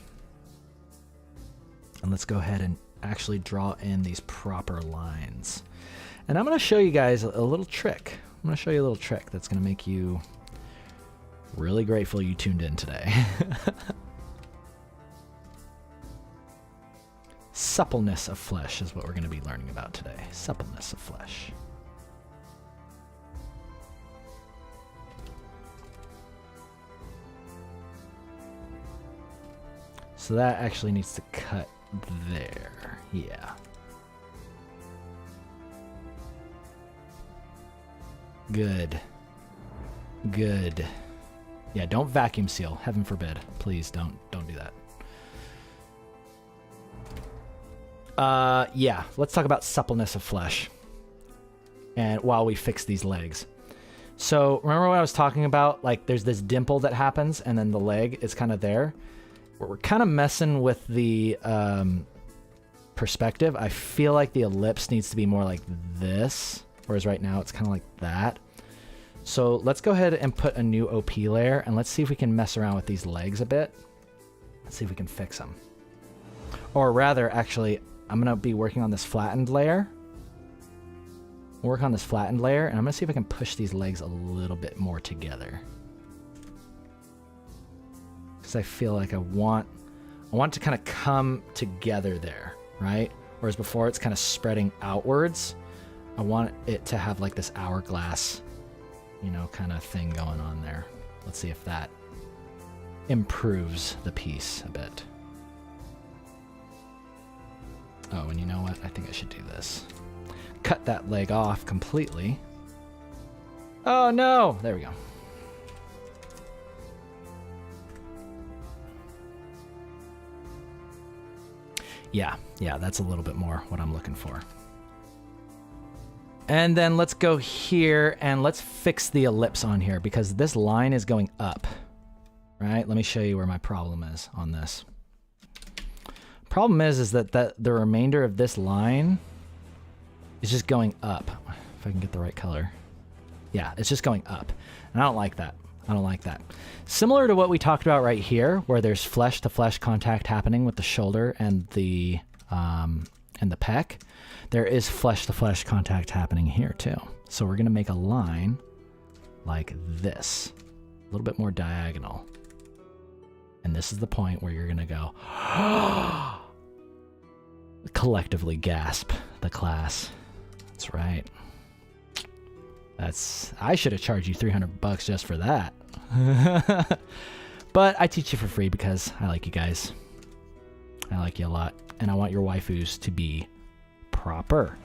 And let's go ahead and actually draw in these proper lines. And I'm going to show you guys a little trick. I'm going to show you a little trick that's going to make you really grateful you tuned in today. Suppleness of flesh is what we're going to be learning about today. Suppleness of flesh. So that actually needs to cut there. Yeah. Good. Good. Yeah, don't vacuum seal. Heaven forbid. Please don't do that. Yeah, let's talk about suppleness of flesh. And while we fix these legs. So remember what I was talking about? Like there's this dimple that happens and then the leg is kind of there. We're kind of messing with the perspective. I feel like the ellipse needs to be more like this. Whereas right now it's kind of like that. So let's go ahead and put a new OP layer and let's see if we can mess around with these legs a bit. Let's see if we can fix them. Or rather, actually, I'm going to be working on this flattened layer. Work on this flattened layer, and I'm going to see if I can push these legs a little bit more together. Because I feel like I want to kind of come together there, right? Whereas before it's kind of spreading outwards. I want it to have like this hourglass, kind of thing going on there. Let's see if that improves the piece a bit. Oh, and you know what? I think I should do this. Cut that leg off completely. Oh no! There we go. Yeah, that's a little bit more what I'm looking for. And then let's go here and let's fix the ellipse on here because this line is going up. Right? Let me show you where my problem is on this. Problem is that the remainder of this line is just going up. If I can get the right color. Yeah, it's just going up. And I don't like that. I don't like that. Similar to what we talked about right here, where there's flesh-to-flesh contact happening with the shoulder and the pec, there is flesh-to-flesh contact happening here too. So we're going to make a line like this, a little bit more diagonal. And this is the point where you're going to go, collectively gasp, the class. That's right. I should have charged you $300 just for that. But I teach you for free because I like you guys. I like you a lot. And I want your waifus to be proper.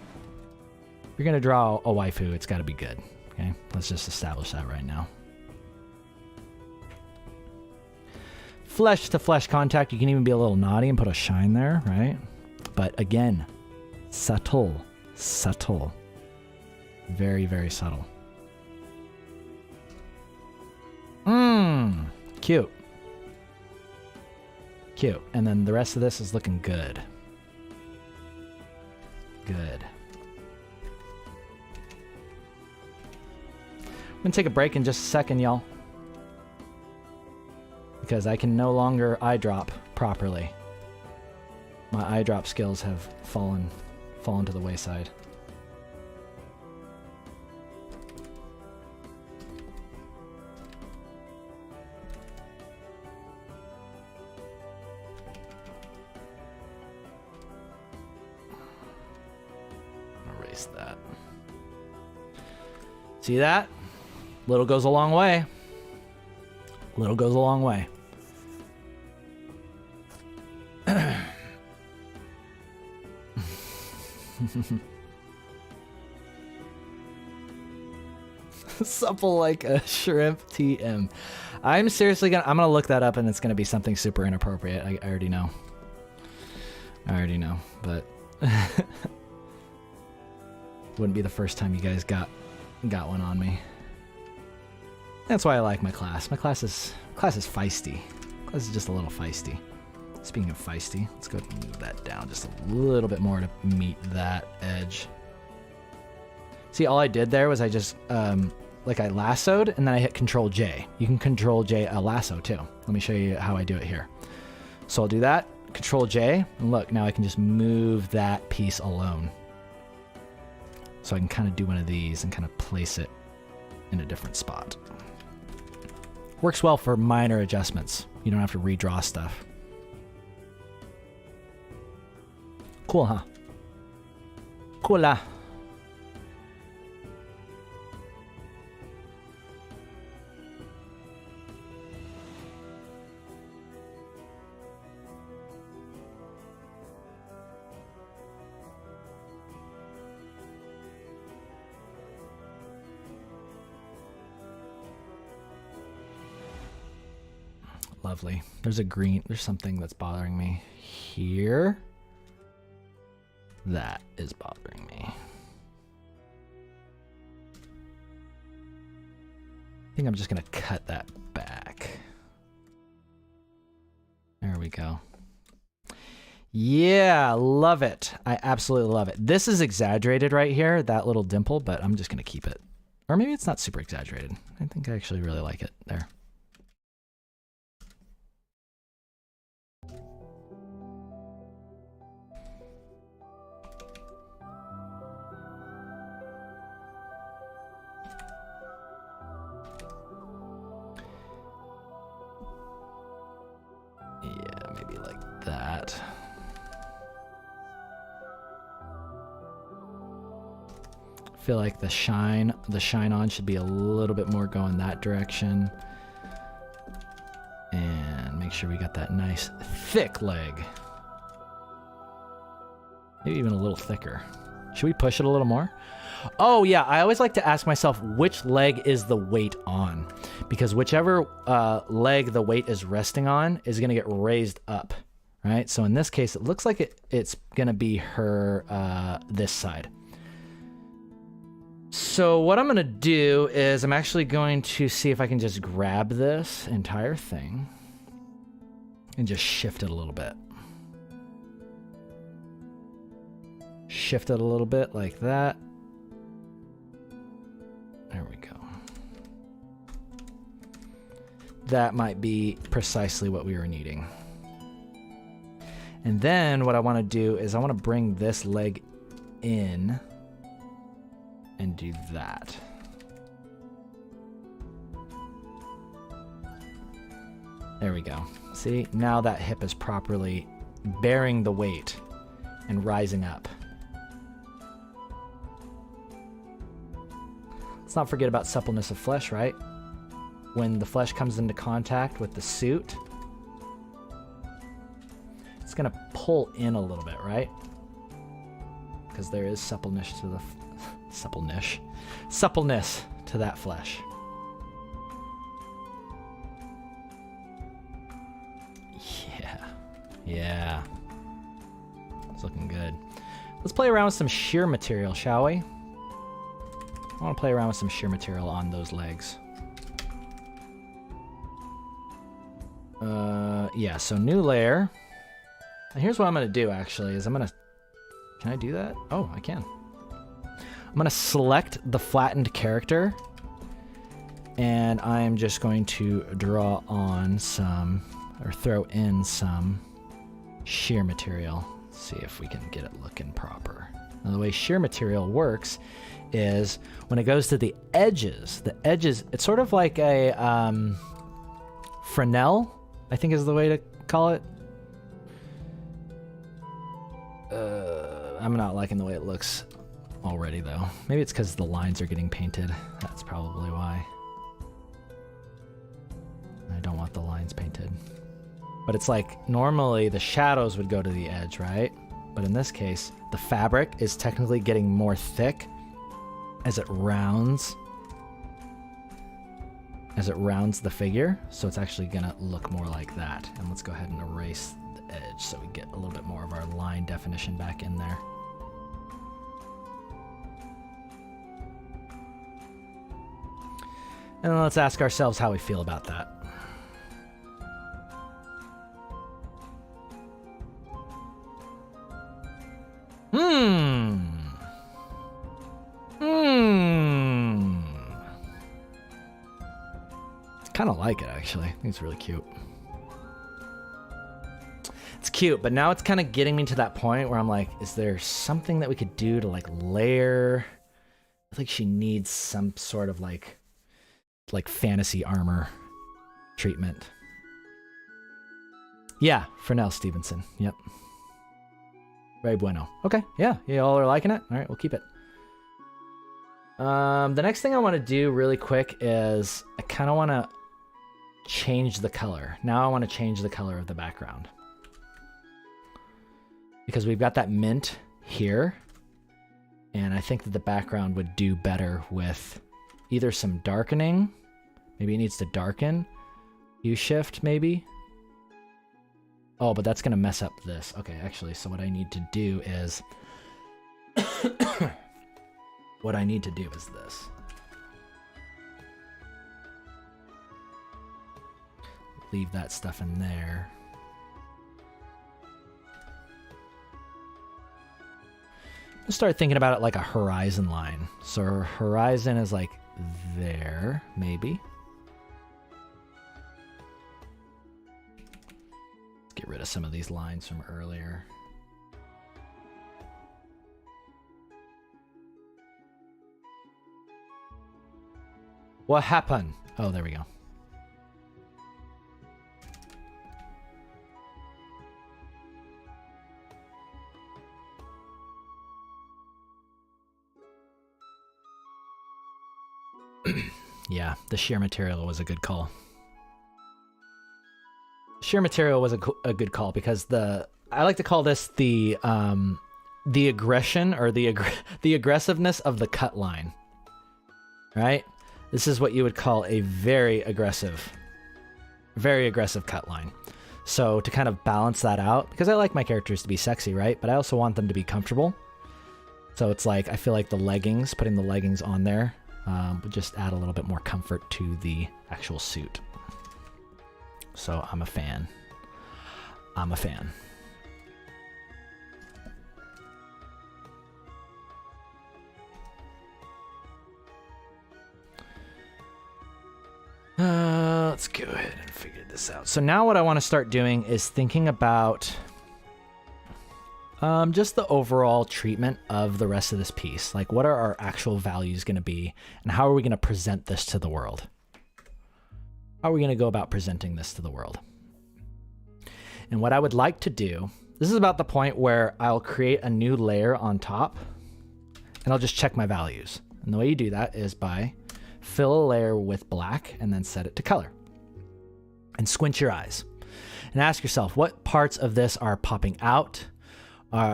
If you're going to draw a waifu, it's got to be good. Okay? Let's just establish that right now. Flesh to flesh contact. You can even be a little naughty and put a shine there, right? But again, subtle. Subtle. Very, very subtle. Cute. Cute. And then the rest of this is looking good. Good. I'm gonna take a break in just a second, y'all. Because I can no longer eye drop properly. My eye drop skills have fallen to the wayside. Erase that. See that? Little goes a long way. Little goes a long way. Supple like a shrimp TM. I'm seriously gonna look that up and it's gonna be something super inappropriate. I already know. But wouldn't be the first time you guys got one on me. That's why I like my class. My class is feisty. Class is just a little feisty. Speaking of feisty, let's go move that down just a little bit more to meet that edge. See, all I did there was I just like I lassoed and then I hit Control J. You can Control J a lasso too. Let me show you how I do it here. So I'll do that, Control J, and look, now I can just move that piece alone. So I can kind of do one of these and kind of place it in a different spot. Works well for minor adjustments. You don't have to redraw stuff. Cool, huh? Coola. Lovely. There's something that's bothering me here. That is bothering me. I think I'm just going to cut that back. There we go. Yeah, love it. I absolutely love it. This is exaggerated right here, that little dimple, but I'm just going to keep it. Or maybe it's not super exaggerated. I think I actually really like it there. Yeah, maybe like that. I feel like the shine on should be a little bit more going that direction. And make sure we got that nice thick leg. Maybe even a little thicker. Should we push it a little more? Oh yeah, I always like to ask myself which leg is the weight on, because whichever leg the weight is resting on is going to get raised up, right? So in this case, it looks like it's going to be her this side. So what I'm going to do is I'm actually going to see if I can just grab this entire thing and just shift it a little bit. Shift it a little bit like that. There we go. That might be precisely what we were needing. And then what I want to do is I want to bring this leg in and do that. There we go. See, now that hip is properly bearing the weight and rising up. Let's not forget about suppleness of flesh, right? When the flesh comes into contact with the suit, it's going to pull in a little bit, right? Because there is suppleness to the suppleness to that flesh. Yeah. It's looking good. Let's play around with some shear material, shall we? I want to play around with some shear material on those legs. Yeah, so new layer. And here's what I'm going to do, actually, is I'm going to... Can I do that? Oh, I can. I'm going to select the flattened character, and I'm just going to draw on some, or throw in some shear material. Let's see if we can get it looking proper. Now, the way shear material works is when it goes to the edges, it's sort of like a Fresnel, I think is the way to call it. I'm not liking the way it looks already, though. Maybe it's because the lines are getting painted. That's probably why. I don't want the lines painted. But it's like, normally the shadows would go to the edge, right? But in this case, the fabric is technically getting more thick as it rounds the figure. So it's actually gonna look more like that. And let's go ahead and erase the edge so we get a little bit more of our line definition back in there. And then let's ask ourselves how we feel about that. Kind of like it, actually. I think it's really cute. It's cute, but now it's kind of getting me to that point where I'm like, is there something that we could do to like layer? I think she needs some sort of like fantasy armor treatment. Yeah, Fresnel Stevenson. Yep. Very bueno. Okay, yeah, you all are liking it? All right, we'll keep it. The next thing I want to do really quick is I kind of want to change the color. Now I want to change the color of the background. Because we've got that mint here, and I think that the background would do better with either some darkening. Maybe it needs to darken. U-shift, maybe. Oh, but that's going to mess up this. Okay, actually, so what I need to do is... what I need to do is this. Leave that stuff in there. Let's start thinking about it like a horizon line. So our horizon is like there, maybe. Let's get rid of some of these lines from earlier. What happened? Oh, there we go. Yeah, the sheer material was a good call. Sheer material was a good call because I like to call this the the aggression or the aggressiveness of the cut line, right? This is what you would call a very aggressive cut line. So to kind of balance that out, because I like my characters to be sexy, right? But I also want them to be comfortable. So it's like, I feel like putting the leggings on there would just add a little bit more comfort to the actual suit. So I'm a fan. Let's go ahead and figure this out. So now what I want to start doing is thinking about just the overall treatment of the rest of this piece. Like, what are our actual values going to be, and how are we going to present this to the world? How are we going to go about presenting this to the world? And what I would like to do, this is about the point where I'll create a new layer on top, and I'll just check my values. And the way you do that is by fill a layer with black and then set it to color. And squint your eyes and ask yourself, what parts of this are popping out?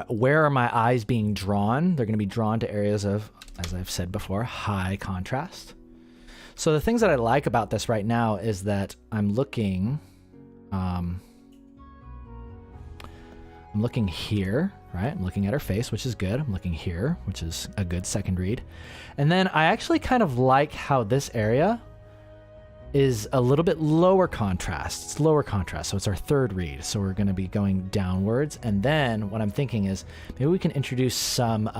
Where are my eyes being drawn? They're going to be drawn to areas of, as I've said before, high contrast. So the things that I like about this right now is that I'm looking here, right? I'm looking at her face, which is good. I'm looking here, which is a good second read. And then I actually kind of like how this area is a little bit lower contrast. It's lower contrast, so it's our third read. So we're going to be going downwards. And then what I'm thinking is maybe we can introduce some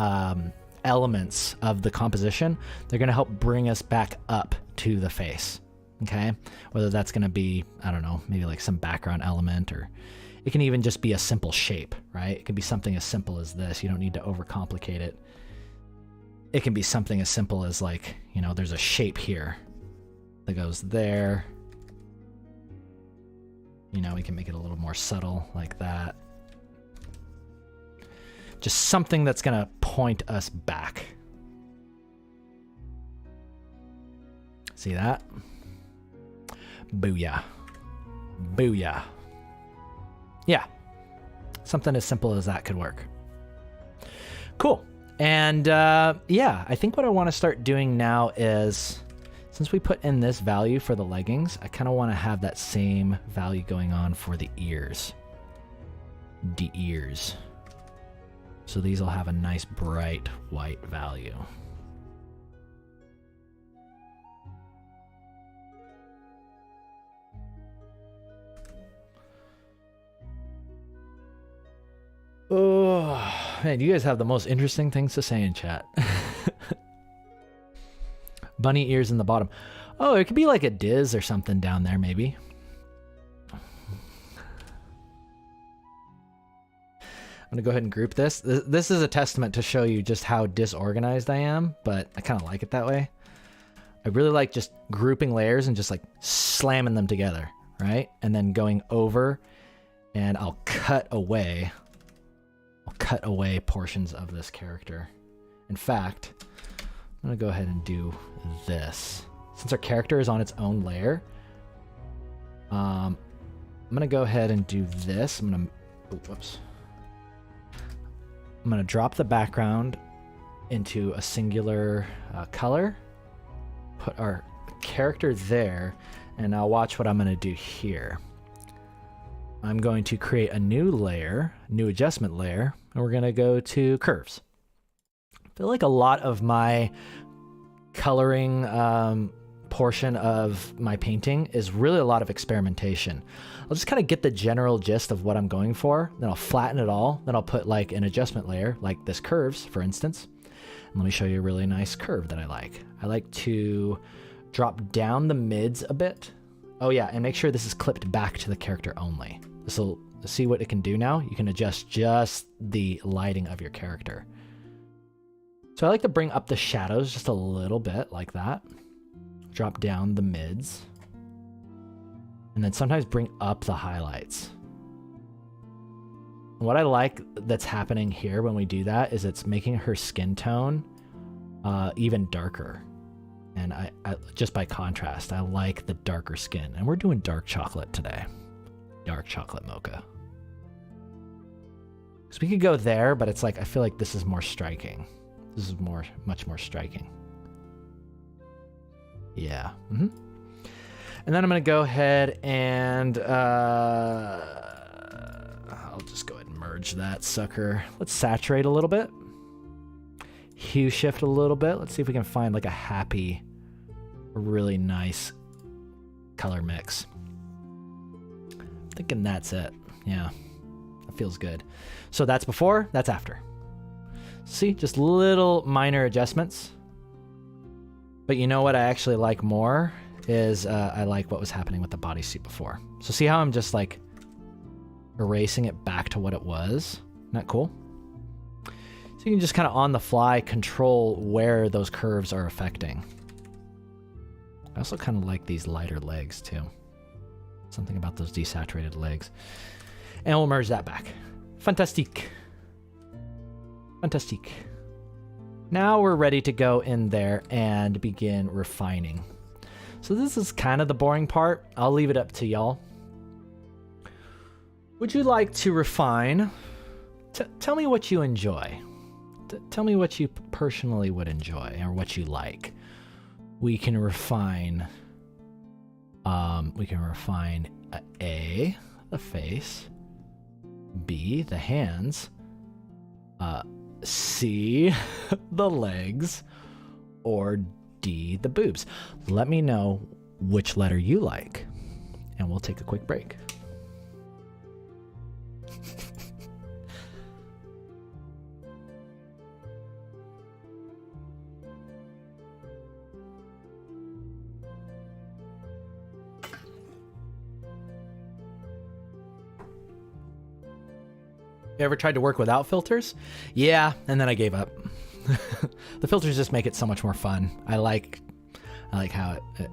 elements of the composition. They're going to help bring us back up to the face, okay? Whether that's going to be, I don't know, maybe like some background element, or it can even just be a simple shape, right? It can be something as simple as this. You don't need to overcomplicate it. It can be something as simple as, like, you know, there's a shape here that goes there. You know, we can make it a little more subtle like that. Just something that's going to point us back. See that? Booyah. Booyah. Yeah. Something as simple as that could work. Cool. And yeah, I think what I want to start doing now is, since we put in this value for the leggings, I kind of want to have that same value going on for the ears. The ears. So these will have a nice bright white value. Oh, man, you guys have the most interesting things to say in chat. Bunny ears in the bottom. Oh, it could be like a Diz or something down there, maybe. I'm gonna go ahead and group this. This is a testament to show you just how disorganized I am, but I kind of like it that way. I really like just grouping layers and just like slamming them together, right? And then going over, and I'll cut away portions of this character. In fact, I'm gonna go ahead and do this. Since our character is on its own layer, I'm gonna go ahead and do this. I'm gonna drop the background into a singular color, put our character there, and now watch what I'm gonna do here. I'm going to create a new layer, new adjustment layer, and we're gonna go to curves. I feel like a lot of my coloring portion of my painting is really a lot of experimentation. I'll just kind of get the general gist of what I'm going for, then I'll flatten it all, then I'll put like an adjustment layer, like this curves, for instance. And let me show you a really nice curve that I like. I like to drop down the mids a bit. Oh yeah, and make sure this is clipped back to the character only. This will see what it can do now. You can adjust just the lighting of your character. So I like to bring up the shadows just a little bit like that. Drop down the mids. And then sometimes bring up the highlights. And what I like that's happening here when we do that is it's making her skin tone even darker. And I just by contrast, I like the darker skin. And we're doing dark chocolate today. Dark chocolate mocha. So we could go there, but it's like, I feel like this is more striking. This is much more striking. Yeah. And then I'm going to go ahead and I'll just go ahead and merge that sucker. Let's saturate a little bit. Hue shift a little bit. Let's see if we can find like a really nice color mix. I'm thinking that's it. Yeah, that feels good. So that's before, that's after. See, just little minor adjustments. But you know what I actually like more is I like what was happening with the bodysuit before. So see how I'm just like erasing it back to what it was? Isn't that cool? So you can just kind of on the fly control where those curves are affecting. I also kind of like these lighter legs too. Something about those desaturated legs. And we'll merge that back. Fantastique. Fantastique. Now we're ready to go in there and begin refining. So this is kind of the boring part. I'll leave it up to y'all. Would you like to refine? Tell me what you enjoy. Tell me what you personally would enjoy or what you like. We can refine. A, the face. B, the hands. C, the legs. Or D, the boobs. Let me know which letter you like, and we'll take a quick break. You ever tried to work without filters? Yeah, and then I gave up. The filters just make it so much more fun. I like how it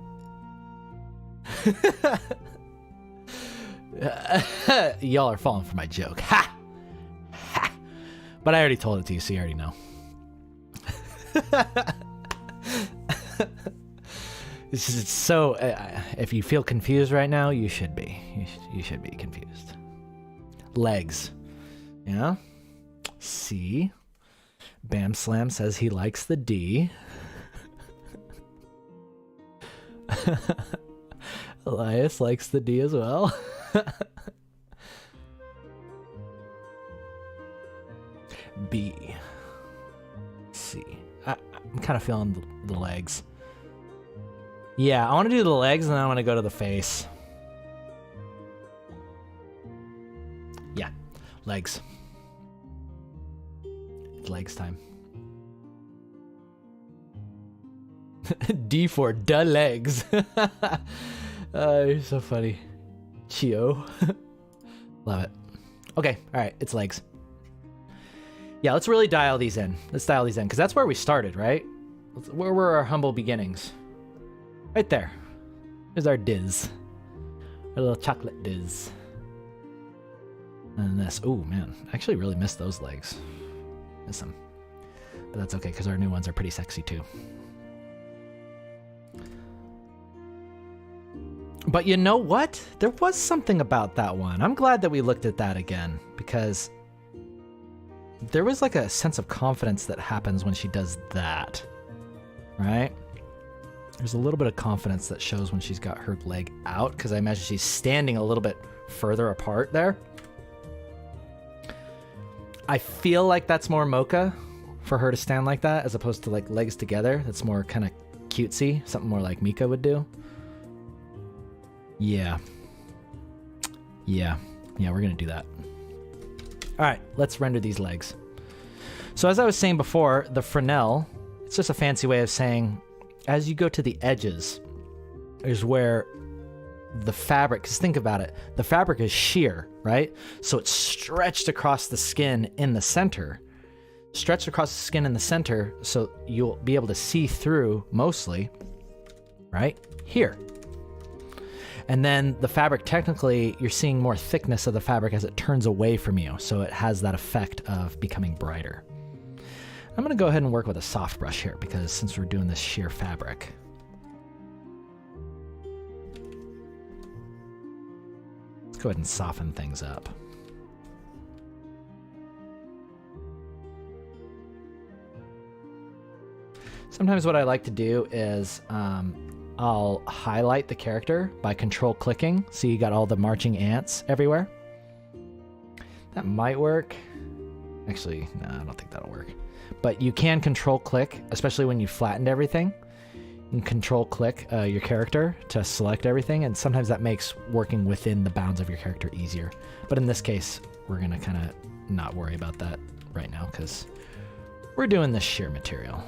y'all are falling for my joke. Ha! Ha! But I already told it to you, so you already know. It's so if you feel confused right now, you should be. You should be confused. Legs. Yeah. C. Bam Slam says he likes the D. Elias likes the D as well. B. C. I'm kind of feeling the legs. Yeah, I want to do the legs and then I want to go to the face. Yeah, legs. Legs time. D for the legs. You're so funny. Chio. Love it. Okay, alright, it's legs. Yeah, let's really dial these in. Let's dial these in, because that's where we started, right? Where were our humble beginnings? Right there. There's our Diz. Our little chocolate Diz. And this. Ooh, man. I actually really miss those legs. Miss them. But that's okay, because our new ones are pretty sexy, too. But you know what? There was something about that one. I'm glad that we looked at that again, because there was like a sense of confidence that happens when she does that, right? There's a little bit of confidence that shows when she's got her leg out, because I imagine she's standing a little bit further apart there. I feel like that's more Moka for her to stand like that, as opposed to like legs together. That's more kind of cutesy, something more like Mika would do. Yeah, we're gonna do that. All right, let's render these legs. So as I was saying before, the Fresnel, it's just a fancy way of saying, as you go to the edges, is where the fabric, because think about it, the fabric is sheer, right? So it's stretched across the skin in the center. Stretched across the skin in the center, so you'll be able to see through mostly, right? Here. And then the fabric, technically, you're seeing more thickness of the fabric as it turns away from you, so it has that effect of becoming brighter. I'm going to go ahead and work with a soft brush here, because since we're doing this sheer fabric. Let's go ahead and soften things up. Sometimes what I like to do is I'll highlight the character by control clicking. So you got all the marching ants everywhere. That might work. Actually, no, I don't think that'll work. But you can control click, especially when you flattened everything. You can control click your character to select everything, and sometimes that makes working within the bounds of your character easier. But in this case, we're gonna kind of not worry about that right now because we're doing the sheer material.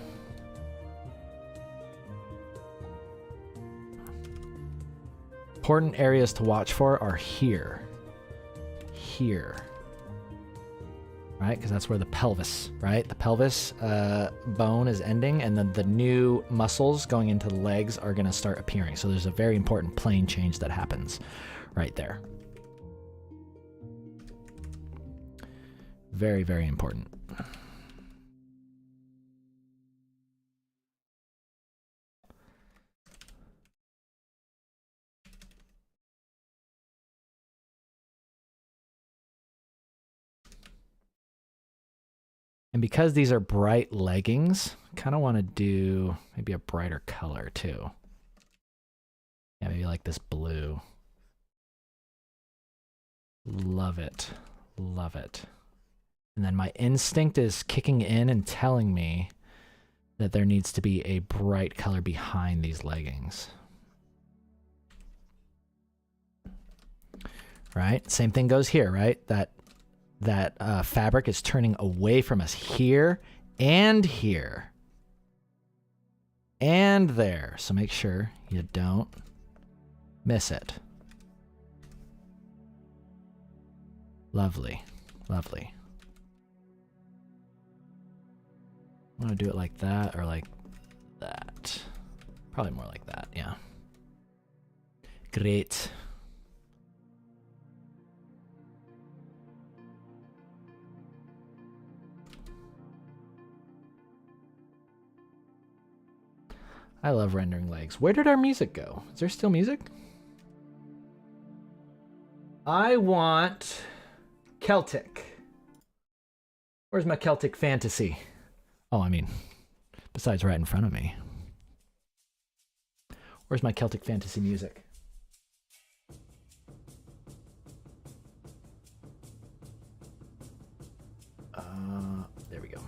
Important areas to watch for are here. Here. Right? Because that's where the pelvis, right? The pelvis bone is ending, and then the new muscles going into the legs are going to start appearing. So there's a very important plane change that happens right there. Very, very important. And because these are bright leggings, kind of want to do maybe a brighter color too. Yeah, maybe like this blue. Love it. Love it. And then my instinct is kicking in and telling me that there needs to be a bright color behind these leggings. Right? Same thing goes here, right? That fabric is turning away from us here and here and there. So make sure you don't miss it. Lovely, lovely. I want to do it like that or like that. Probably more like that, yeah. Great. I love rendering legs. Where did our music go? Is there still music? I want Celtic. Where's my Celtic fantasy? Oh, I mean, besides right in front of me. Where's my Celtic fantasy music? There we go.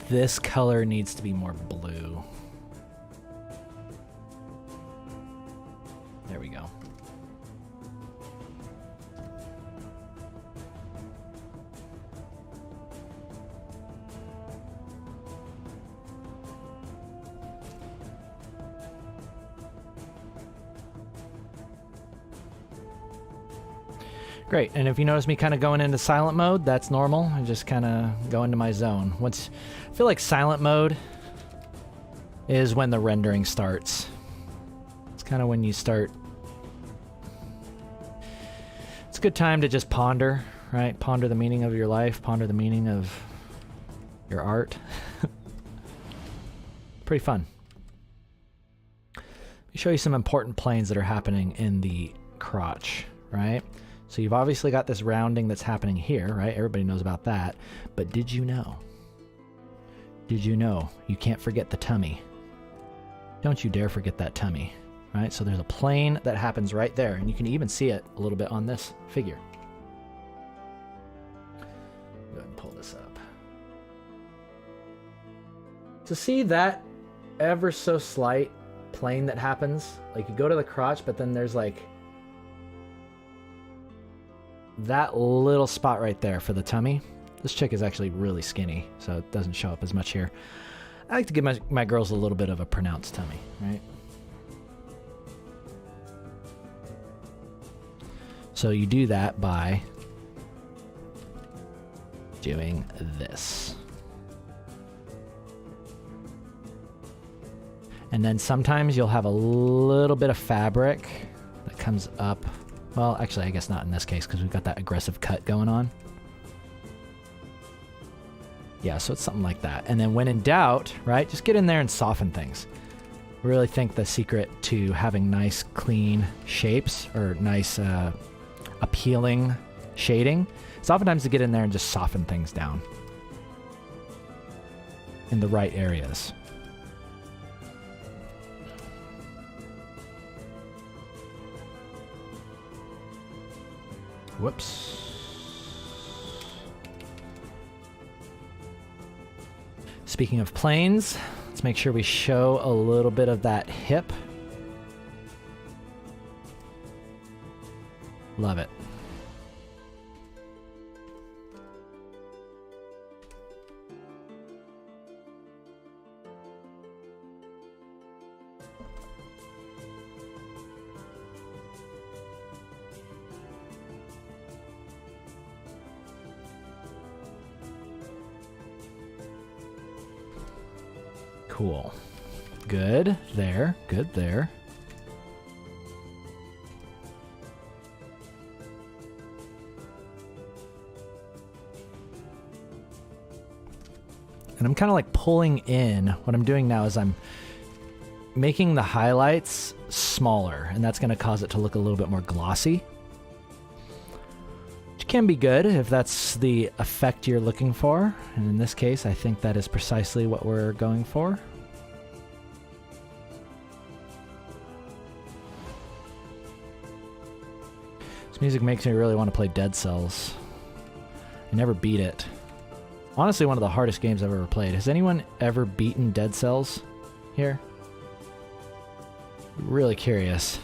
This color needs to be more blue. There we go. Great, and if you notice me kind of going into silent mode, that's normal. I just kind of go into my zone. Once I feel like silent mode is when the rendering starts. It's kind of when you start. It's a good time to just ponder, right? Ponder the meaning of your life, ponder the meaning of your art. Pretty fun. Let me show you some important planes that are happening in the crotch, right? So you've obviously got this rounding that's happening here, right? Everybody knows about that. But did you know? Did you know you can't forget the tummy? Don't you dare forget that tummy, right? So there's a plane that happens right there, and you can even see it a little bit on this figure. Go ahead and pull this up. To see that ever so slight plane that happens, like you go to the crotch, but then there's like that little spot right there for the tummy. This chick is actually really skinny, so it doesn't show up as much here. I like to give my girls a little bit of a pronounced tummy, right? So you do that by doing this. And then sometimes you'll have a little bit of fabric that comes up. Well, actually, I guess not in this case because we've got that aggressive cut going on. Yeah, so it's something like that. And then when in doubt, right, just get in there and soften things. really think the secret to having nice, clean shapes or nice, appealing shading is oftentimes to get in there and just soften things down in the right areas. Whoops. Speaking of planes, let's make sure we show a little bit of that hip. Love it. Cool. Good there. Good there. And I'm kind of like pulling in. What I'm doing now is I'm making the highlights smaller, and that's going to cause it to look a little bit more glossy. Which can be good if that's the effect you're looking for. And in this case, I think that is precisely what we're going for. This music makes me really want to play Dead Cells. I never beat it. Honestly, one of the hardest games I've ever played. Has anyone ever beaten Dead Cells here? Really curious.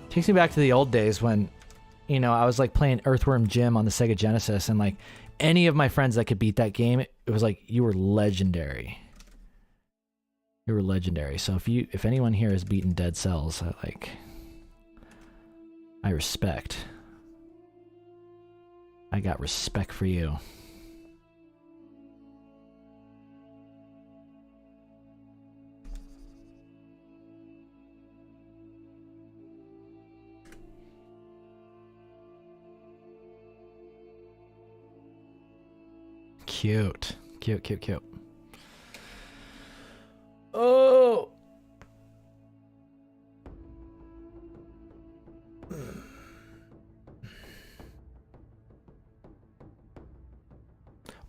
Takes me back to the old days when, you know, I was like playing Earthworm Jim on the Sega Genesis, and like any of my friends that could beat that game, it was like you were legendary. You were legendary. So if anyone here has beaten Dead Cells, I respect. I got respect for you. Cute. Cute, cute, cute. Oh!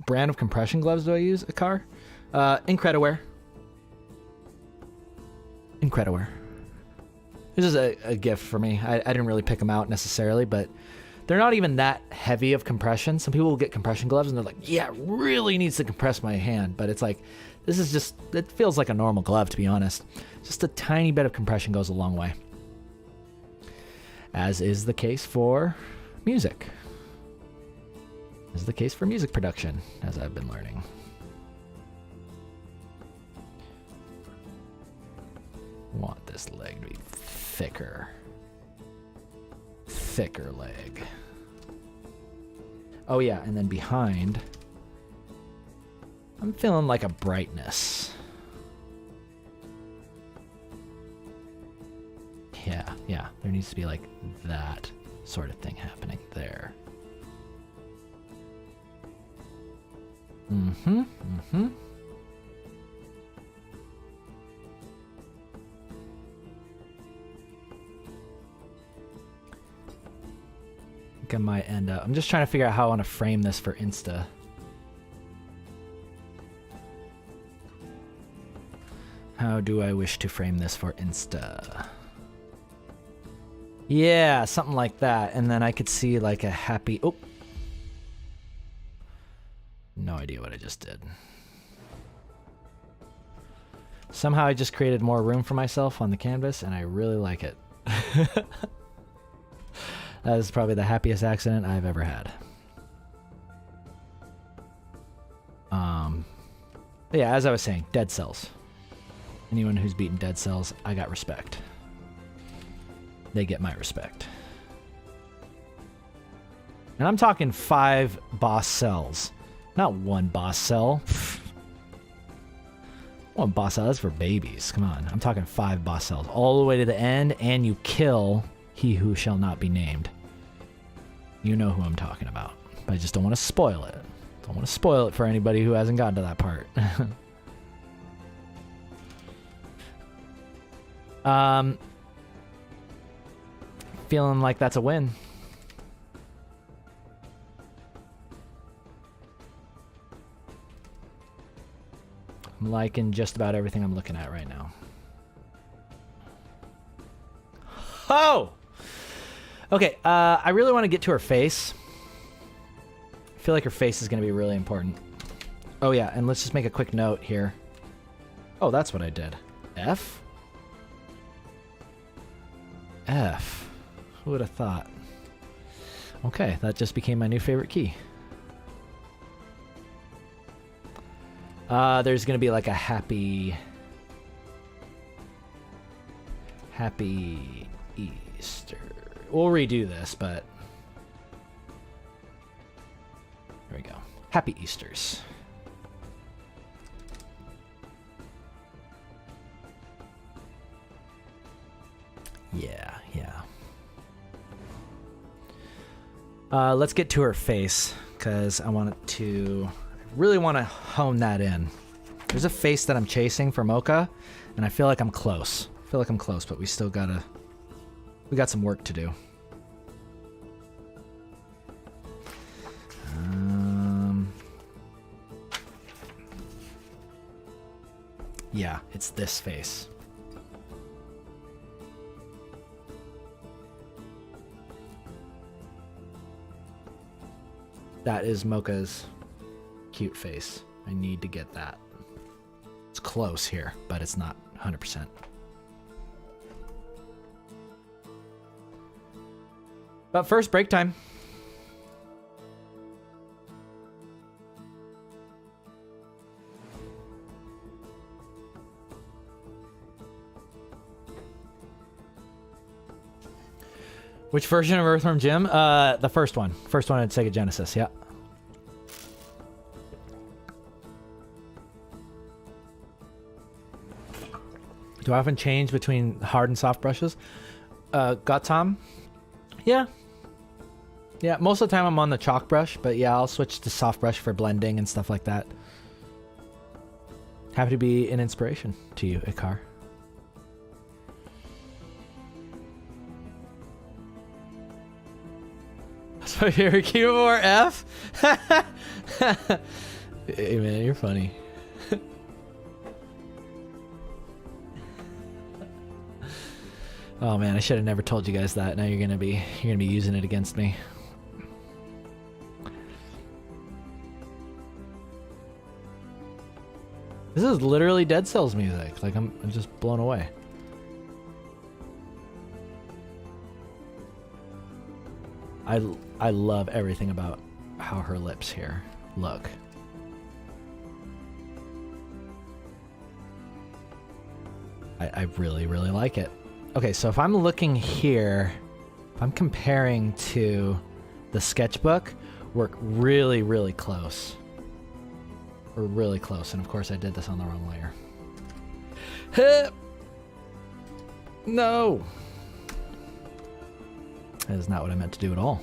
Brand of compression gloves do I use, Akar? Incrediwear. Incrediwear. This is a gift for me. I didn't really pick them out necessarily, but they're not even that heavy of compression. Some people will get compression gloves and they're like, yeah, it really needs to compress my hand. But it's like, this is just, it feels like a normal glove, to be honest. Just a tiny bit of compression goes a long way. As is the case for music. As is the case for music production, as I've been learning. I want this leg to be thicker. Thicker leg. Oh yeah, and then behind, I'm feeling like a brightness. Yeah, there needs to be like that sort of thing happening there. I think I might end up, I'm just trying to figure out how I want to frame this for Insta. How do I wish to frame this for Insta? Yeah, something like that. And then I could see like a happy, oh. No idea what I just did. Somehow I just created more room for myself on the canvas, and I really like it. That is probably the happiest accident I've ever had. Yeah, as I was saying, Dead Cells. Anyone who's beaten Dead Cells, I got respect. They get my respect. And I'm talking 5 boss cells. Not 1 boss cell. 1 boss cell, that's for babies. Come on. I'm talking 5 boss cells. All the way to the end, and you kill he who shall not be named. You know who I'm talking about. But I just don't want to spoil it. Don't want to spoil it for anybody who hasn't gotten to that part. Feeling like that's a win. I'm liking just about everything I'm looking at right now. Oh! Okay, I really want to get to her face. I feel like her face is going to be really important. Oh yeah, and let's just make a quick note here. Oh, that's what I did. F? F. Who would have thought? Okay, that just became my new favorite key. There's gonna be like a happy Easter. We'll redo this, but there we go. Happy Easters. Yeah. Let's get to her face, because I really want to hone that in. There's a face that I'm chasing for Moka, and I feel like I'm close. But we got some work to do. Yeah, it's this face. That is Moka's cute face. I need to get that. It's close here, but it's not 100%. But first, break time. Which version of Earthworm Jim? The first one. First one at Sega Genesis, yeah. Do I often change between hard and soft brushes? Got Tom? Yeah. Yeah, most of the time I'm on the chalk brush, but yeah, I'll switch to soft brush for blending and stuff like that. Happy to be an inspiration to you, Ikar. So here, keyboard F? Hey man, you're funny. Oh man, I should have never told you guys that. Now you're gonna be using it against me. This is literally Dead Cells music. Like I'm just blown away. I love everything about how her lips here look. I really, really like it. Okay, so if I'm looking here, if I'm comparing to the sketchbook, we're really, really close. We're really close, and of course I did this on the wrong layer. No! That is not what I meant to do at all.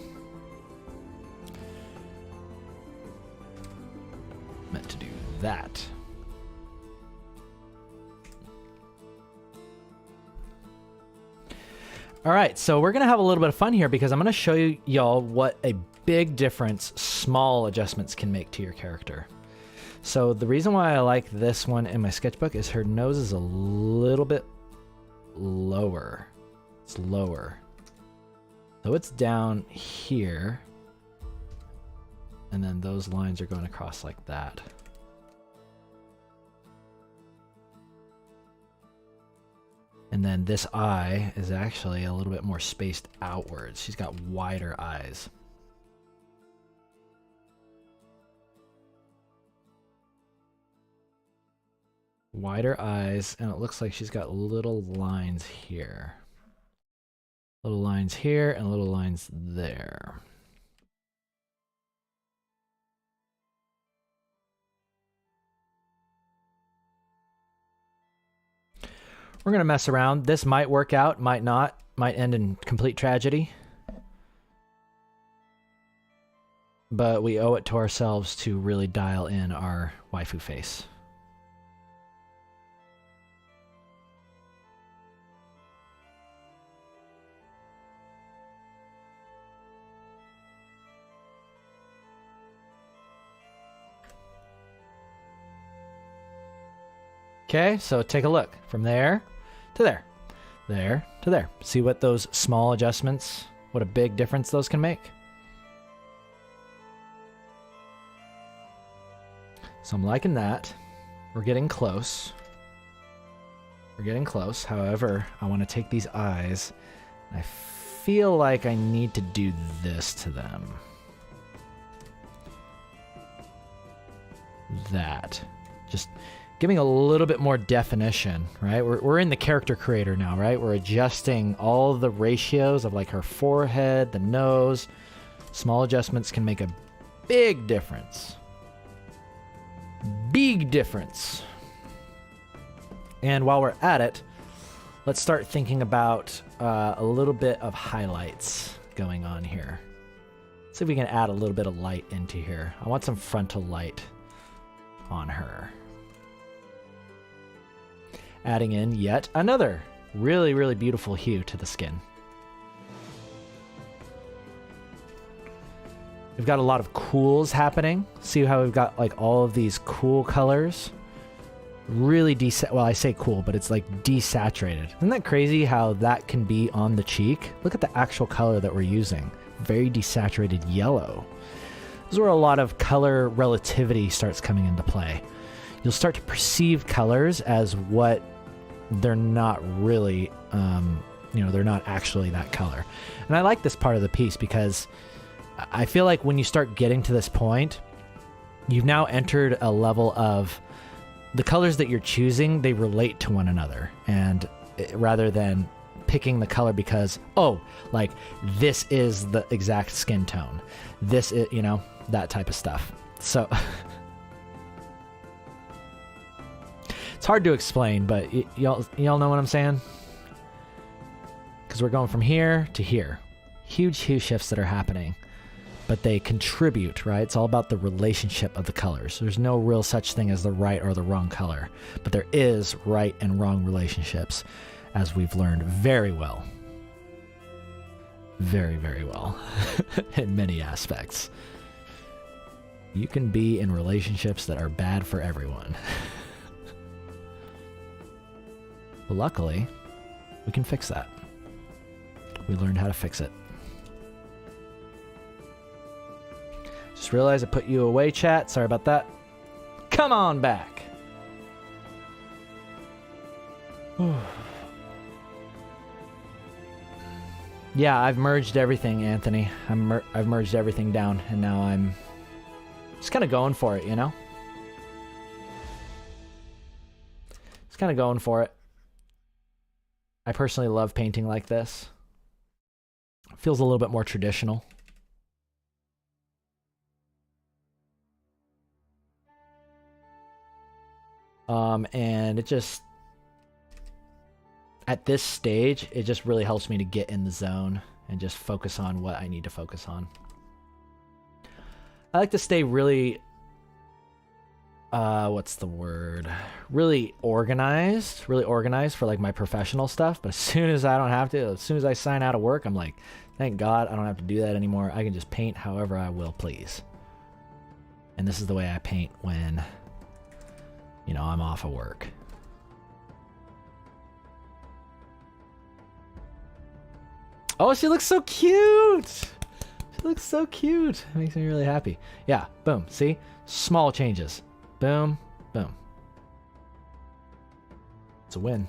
Meant to do that. Alright, so we're going to have a little bit of fun here because I'm going to show y'all what a big difference small adjustments can make to your character. So the reason why I like this one in my sketchbook is her nose is a little bit lower. It's lower. So it's down here. And then those lines are going across like that. And then this eye is actually a little bit more spaced outwards. She's got wider eyes. Wider eyes, and it looks like she's got little lines here. Little lines here and little lines there. We're going to mess around. This might work out, might not, might end in complete tragedy. But we owe it to ourselves to really dial in our waifu face. Okay, so take a look from there to there, there to there. See what those small adjustments, what a big difference those can make. So I'm liking that. We're getting close. We're getting close. However, I want to take these eyes. I feel like I need to do this to them. That. Just giving a little bit more definition, right? We're in the character creator now, right? We're adjusting all the ratios of like her forehead, the nose. Small adjustments can make a big difference. Big difference. And while we're at it, let's start thinking about a little bit of highlights going on here. See if we can add a little bit of light into here. I want some frontal light on her. Adding in yet another really, really beautiful hue to the skin. We've got a lot of cools happening. See how we've got like all of these cool colors? Really well, I say cool, but it's like desaturated. Isn't that crazy how that can be on the cheek? Look at the actual color that we're using. Very desaturated yellow. This is where a lot of color relativity starts coming into play. You'll start to perceive colors as what they're not really, they're not actually that color. And I like this part of the piece because I feel like when you start getting to this point, you've now entered a level of the colors that you're choosing, they relate to one another. And rather than picking the color because, oh, like this is the exact skin tone. This is, that type of stuff. So it's hard to explain, but y'all know what I'm saying? Because we're going from here to here. Huge hue shifts that are happening. But they contribute, right? It's all about the relationship of the colors. There's no real such thing as the right or the wrong color. But there is right and wrong relationships, as we've learned very well. Very, very well. In many aspects. You can be in relationships that are bad for everyone. But luckily, we can fix that. We learned how to fix it. Just realized I put you away, chat. Sorry about that. Come on back. Yeah, I've merged everything, Anthony. I've merged everything down, and now I'm just kind of going for it, Just kind of going for it. I personally love painting like this. It feels a little bit more traditional. And it just, at this stage, it just really helps me to get in the zone and just focus on what I need to focus on. I like to stay really, what's the word? Really organized for like my professional stuff. But as soon as I don't have to, as soon as I sign out of work, I'm like, thank God I don't have to do that anymore. I can just paint however I will please. And this is the way I paint when, I'm off of work. Oh, she looks so cute. She looks so cute. It makes me really happy. Yeah, boom. See? Small changes. Boom, boom. It's a win.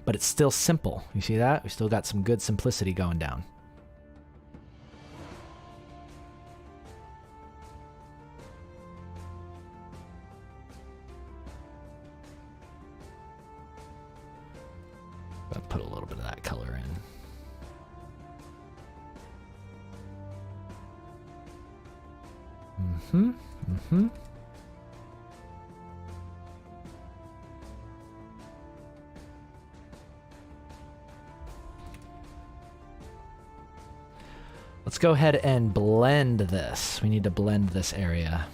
But it's still simple. You see that? We still got some good simplicity going down. I'll put a little bit of that color in. Let's go ahead and blend this. We need to blend this area.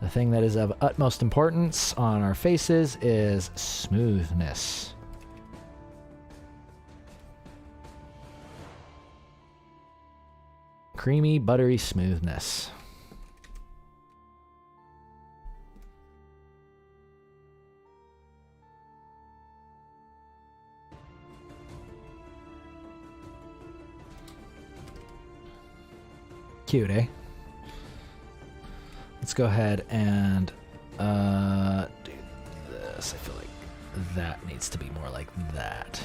The thing that is of utmost importance on our faces is smoothness. creamy, buttery smoothness. Cute, eh? Let's go ahead and do this. I feel like that needs to be more like that.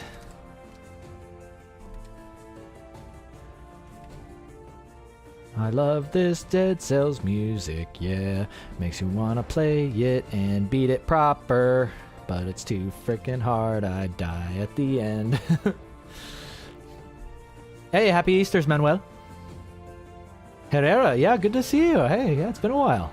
I love this Dead Cells music, yeah. Makes you wanna play it and beat it proper. But it's too freaking hard, I die at the end. Hey, happy Easter's, Manuel. Herrera, yeah, good to see you. Hey, yeah, it's been a while.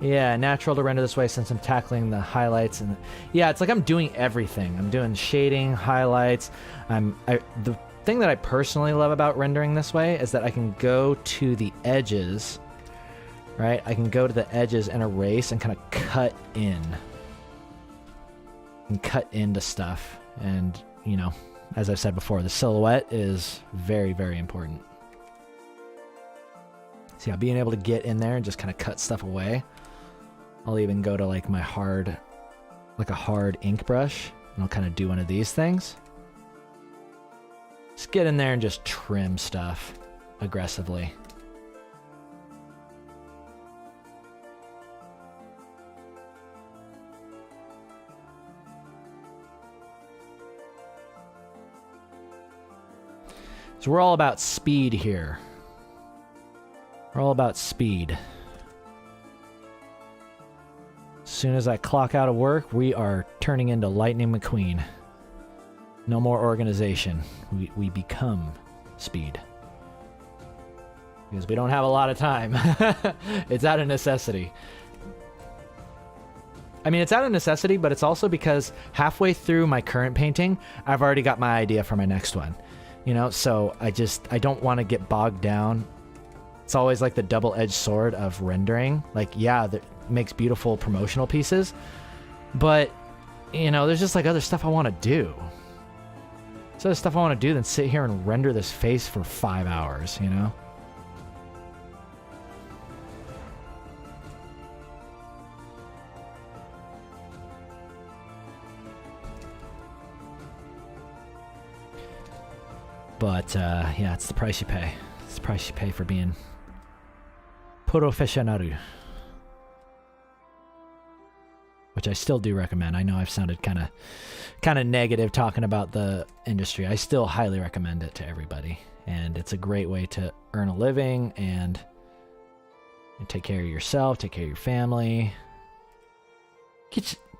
Yeah, natural to render this way since I'm tackling the highlights and yeah, it's like I'm doing everything. I'm doing shading, highlights. The thing that I personally love about rendering this way is that I can go to the edges, right? I can go to the edges and erase and kind of cut in. And cut into stuff. And, you know, as I've said before, the silhouette is very, very important. So yeah, being able to get in there and just kind of cut stuff away. I'll even go to like my hard, like a hard ink brush, and I'll kind of do one of these things. Just get in there and just trim stuff aggressively. So we're all about speed here. We're all about speed. As soon as I clock out of work, we are turning into Lightning McQueen. No more organization. We become speed. Because we don't have a lot of time. It's out of necessity. I mean, it's out of necessity, but it's also because halfway through my current painting, I've already got my idea for my next one. You know, so I don't want to get bogged down. It's always like the double-edged sword of rendering. Like, yeah, that makes beautiful promotional pieces, but, you know, there's just like other stuff I want to do. There's other stuff I want to do than sit here and render this face for 5 hours, you know? But, yeah, it's the price you pay. It's the price you pay for being professional. Which I still do recommend. I know I've sounded kind of negative talking about the industry. I still highly recommend it to everybody. And it's a great way to earn a living and take care of yourself, take care of your family.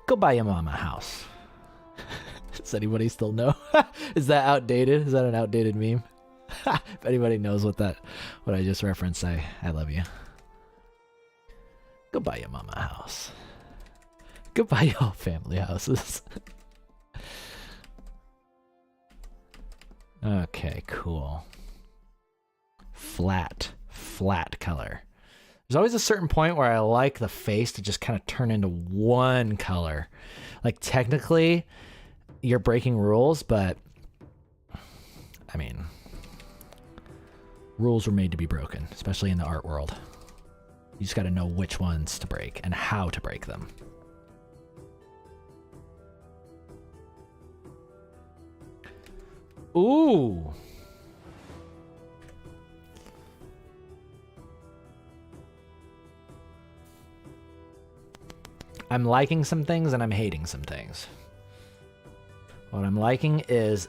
Go buy your mama a house. Does anybody still know? Is that outdated? Is that an outdated meme? If anybody knows what I just referenced, I love you. Go buy your mama a house. Go buy your family houses. Okay, cool. Flat color. There's always a certain point where I like the face to just kind of turn into one color. Like, technically, you're breaking rules, but I mean, rules were made to be broken, especially in the art world. You just got to know which ones to break and how to break them. Ooh. I'm liking some things and I'm hating some things. What I'm liking is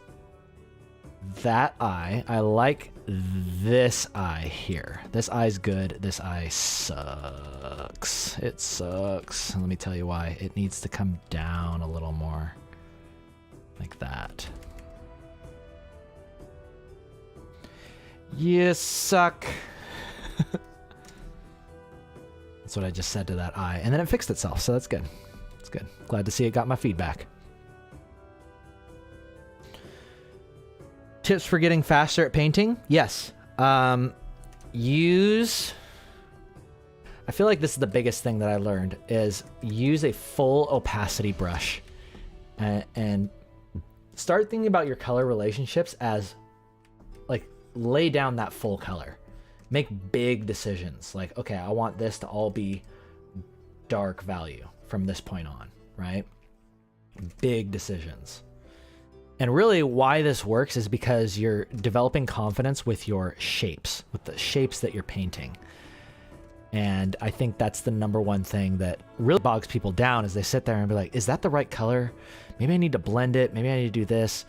that eye. I like this eye here. This eye's good. This eye sucks. It sucks. Let me tell you why. It needs to come down a little more. Like that. You suck. That's what I just said to that eye. And then it fixed itself, so that's good. It's good. Glad to see it got my feedback. Tips for getting faster at painting? Yes. I feel like this is the biggest thing that I learned, is use a full opacity brush and start thinking about your color relationships as like lay down that full color. Make big decisions. Like, okay, I want this to all be dark value from this point on, right? Big decisions. And really why this works is because you're developing confidence with your shapes, with the shapes that you're painting. And I think that's the number one thing that really bogs people down is they sit there and be like, is that the right color? Maybe I need to blend it. Maybe I need to do this.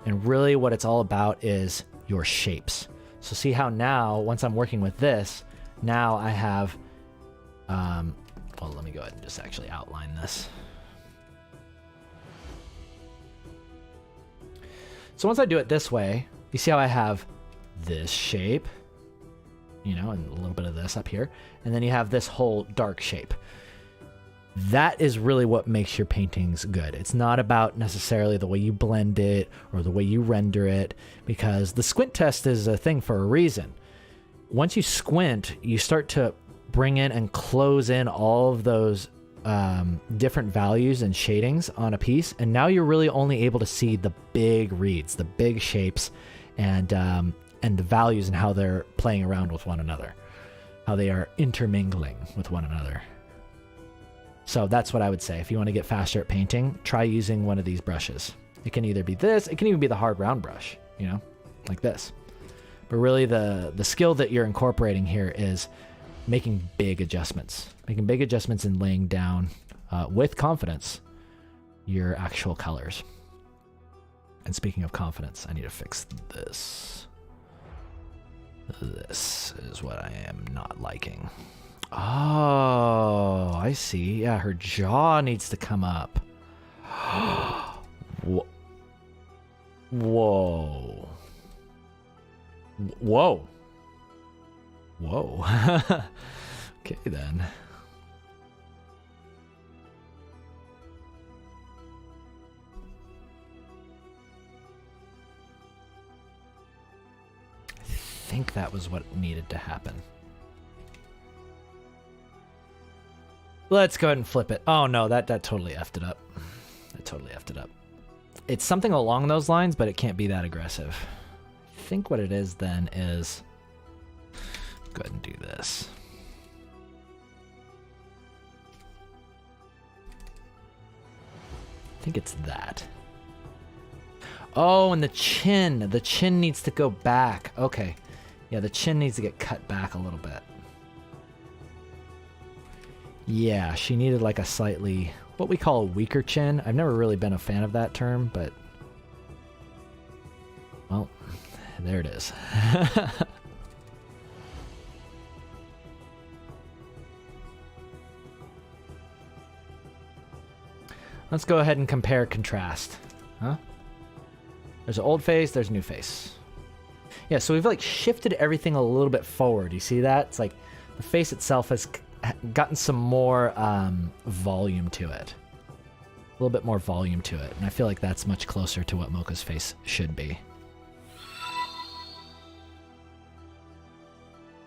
And really what it's all about is your shapes. So see how now, once I'm working with this, now I have, well, let me go ahead and just actually outline this. So once I do it this way, you see how I have this shape, you know, and a little bit of this up here. And then you have this whole dark shape. That is really what makes your paintings good. It's not about necessarily the way you blend it or the way you render it, because the squint test is a thing for a reason. Once you squint, you start to bring in and close in all of those different values and shadings on a piece. And now you're really only able to see the big reads, the big shapes, and the values and how they're playing around with one another, how they are intermingling with one another. So that's what I would say. If you want to get faster at painting, try using one of these brushes. It can either be this, it can even be the hard round brush, you know, like this. But really the skill that you're incorporating here is making big adjustments and laying down with confidence your actual colors. And speaking of confidence, I need to fix this. This is what I am not liking. Oh, I see. Yeah, her jaw needs to come up. Whoa. Whoa. Whoa. Whoa. Okay, then. I think that was what needed to happen. Let's go ahead and flip it. Oh no, that totally effed it up. That totally effed it up. It's something along those lines, but it can't be that aggressive. I think what it is then is, go ahead and do this. I think it's that. Oh, and the chin needs to go back. Okay. Yeah, the chin needs to get cut back a little bit. Yeah, she needed like a slightly, what we call a weaker chin. I've never really been a fan of that term, but well, there it is. Let's go ahead and compare contrast. Huh? There's an old face, there's a new face. Yeah, so we've like shifted everything a little bit forward. You see that? It's like the face itself has gotten some more volume to it. A little bit more volume to it. And I feel like that's much closer to what Moka's face should be.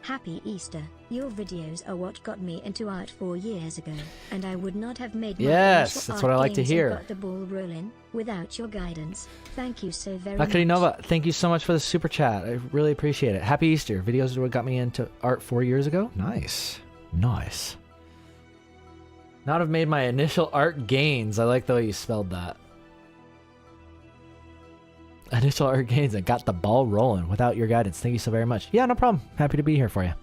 Happy Easter. Your videos are what got me into art 4 years ago, and I would not have made my yes, that's what I like to hear. Got the ball rolling without your guidance. Thank you so very Dr. much. Nova, thank you so much for the super chat. I really appreciate it. Happy Easter. Videos are what got me into art 4 years ago. Nice. Nice. Not have made my initial art gains. I like the way you spelled that. Initial art gains and got the ball rolling without your guidance. Thank you so very much. Yeah, no problem. Happy to be here for you.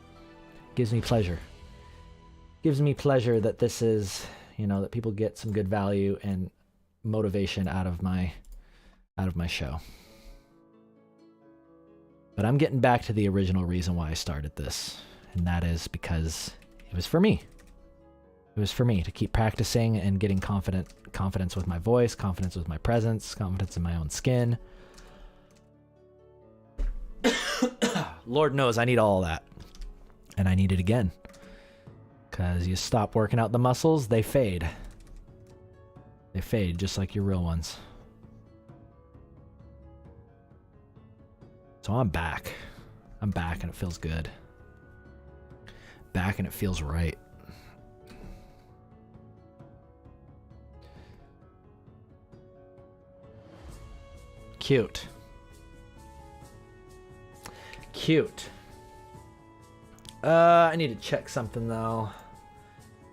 Gives me pleasure. Gives me pleasure that this is, you know, that people get some good value and motivation out of my show. But I'm getting back to the original reason why I started this, and that is because it was for me. It was for me to keep practicing and getting confidence with my voice, confidence with my presence, confidence in my own skin. Lord knows I need all that. And I need it again. Because you stop working out the muscles, they fade. They fade just like your real ones. So I'm back. I'm back and it feels good. Back and it feels right. Cute. Cute. I need to check something though.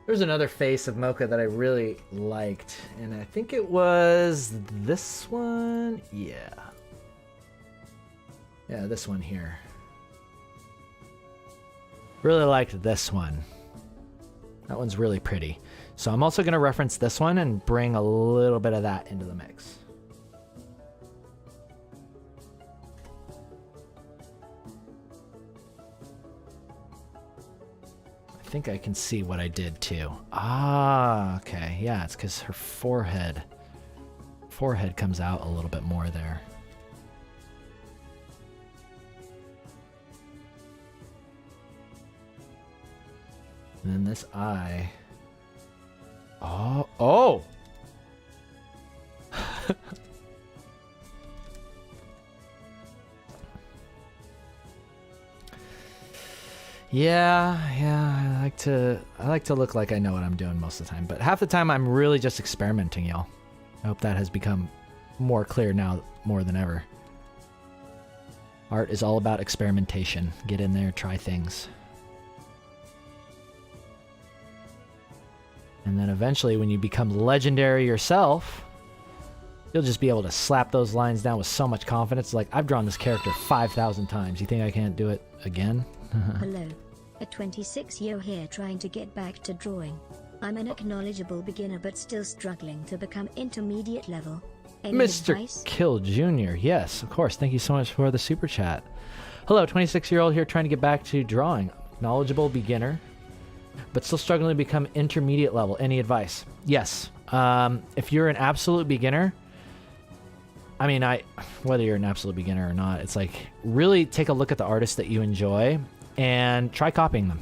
There's another face of Moka that I really liked, and I think it was this one. Yeah, this one here. Really liked this one. That one's really pretty. So I'm also going to reference this one and bring a little bit of that into the mix. I think I can see what I did too. Ah, okay. Yeah, it's because her forehead comes out a little bit more there. And then this eye. Oh! Yeah, I like to look like I know what I'm doing most of the time, but half the time I'm really just experimenting, y'all. I hope that has become more clear now more than ever. Art is all about experimentation. Get in there, try things. And then eventually when you become legendary yourself, you'll just be able to slap those lines down with so much confidence. Like, I've drawn this character 5,000 times. You think I can't do it again? Hello. A 26-year here trying to get back to drawing. I'm an acknowledgeable beginner but still struggling to become intermediate level. Any Mr. advice? Kill Jr. Yes, of course. Thank you so much for the super chat. Hello, 26-year-old here trying to get back to drawing. Knowledgeable beginner, but still struggling to become intermediate level. Any advice? Yes. If you're an absolute beginner, I mean, whether you're an absolute beginner or not, it's like really take a look at the artists that you enjoy and try copying them.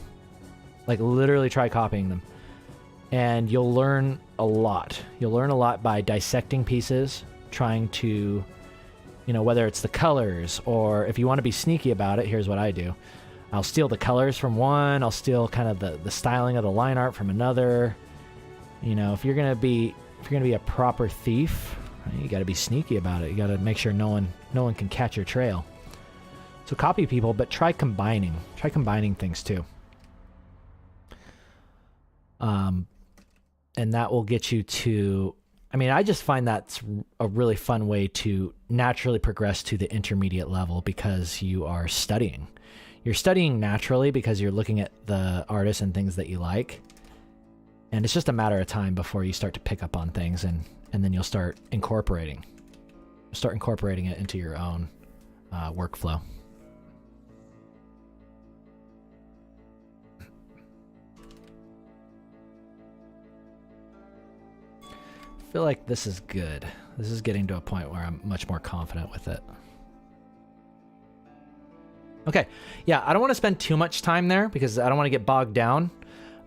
Like literally try copying them. And you'll learn a lot. You'll learn a lot by dissecting pieces, trying to, whether it's the colors or if you want to be sneaky about it, here's what I do. I'll steal the colors from one. I'll steal kind of the styling of the line art from another. If you're gonna be a proper thief, you got to be sneaky about it. You got to make sure no one can catch your trail. So copy people, but try combining things too. And that will get you to. I mean, I just find that's a really fun way to naturally progress to the intermediate level because you are studying. You're studying naturally because you're looking at the artists and things that you like. And it's just a matter of time before you start to pick up on things and then you'll start incorporating it into your own workflow. I feel like this is good. This is getting to a point where I'm much more confident with it. Okay, yeah, I don't want to spend too much time there because I don't want to get bogged down.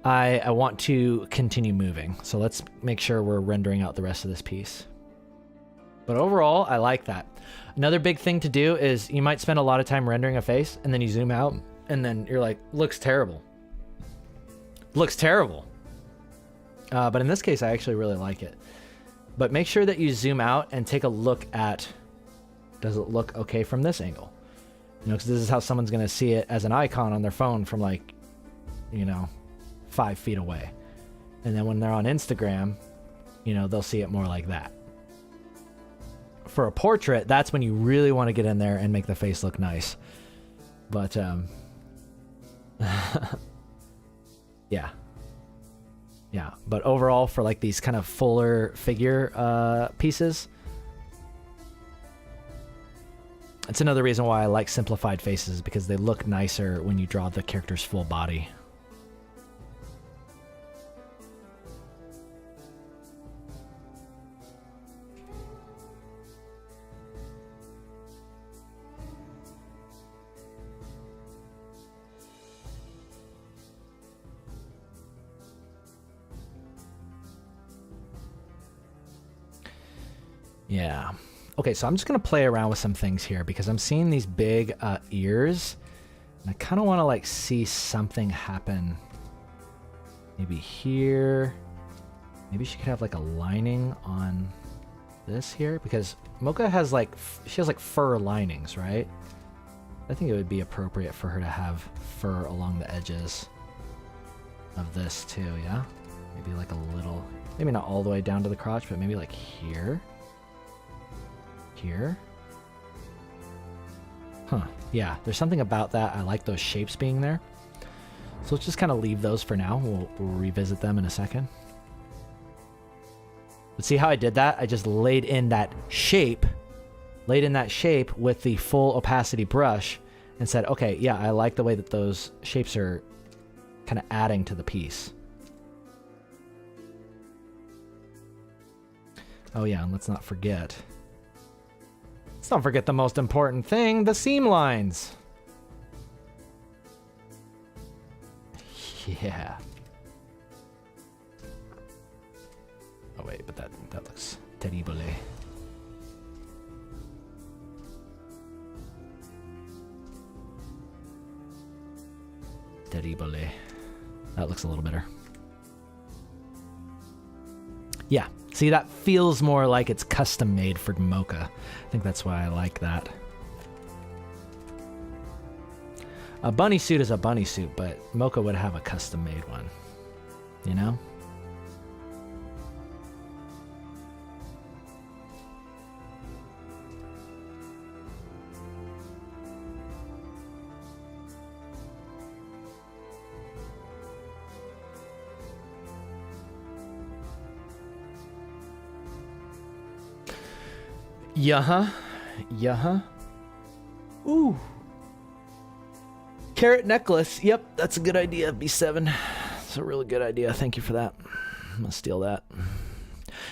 I want to continue moving. So let's make sure we're rendering out the rest of this piece. But overall, I like that. Another big thing to do is you might spend a lot of time rendering a face and then you zoom out and then you're like, looks terrible. Looks terrible. But in this case, I actually really like it. But make sure that you zoom out and take a look at, does it look okay from this angle? Because this is how someone's going to see it as an icon on their phone from 5 feet away. And then when they're on Instagram, they'll see it more like that. For a portrait, that's when you really want to get in there and make the face look nice. But, yeah. Yeah, but overall for like these kind of fuller figure pieces, it's another reason why I like simplified faces because they look nicer when you draw the character's full body. Yeah. Okay, so I'm just going to play around with some things here because I'm seeing these big ears. And I kind of want to see something happen. Maybe here. Maybe she could have a lining on this here, because Mocha has like, she has like fur linings, right? I think it would be appropriate for her to have fur along the edges of this too, yeah? Maybe like a little, maybe not all the way down to the crotch, but maybe like here. Here. Huh, yeah, there's something about that. I like those shapes being there. So let's just kind of leave those for now. We'll revisit them in a second. But see how I did that? I just laid in that shape with the full opacity brush and said, okay, yeah, I like the way that those shapes are kind of adding to the piece. Oh yeah, and let's not forget the most important thing, the seam lines. Yeah. Oh wait, but that looks terrible. Terrible. That looks a little better. Yeah, see, that feels more like it's custom made for Mocha. I think that's why I like that. A bunny suit is a bunny suit, but Mocha would have a custom made one. You know? Yeah-huh. Yeah-huh. Ooh. Carrot necklace. Yep, that's a good idea, B7. It's a really good idea. Thank you for that. I'm gonna steal that.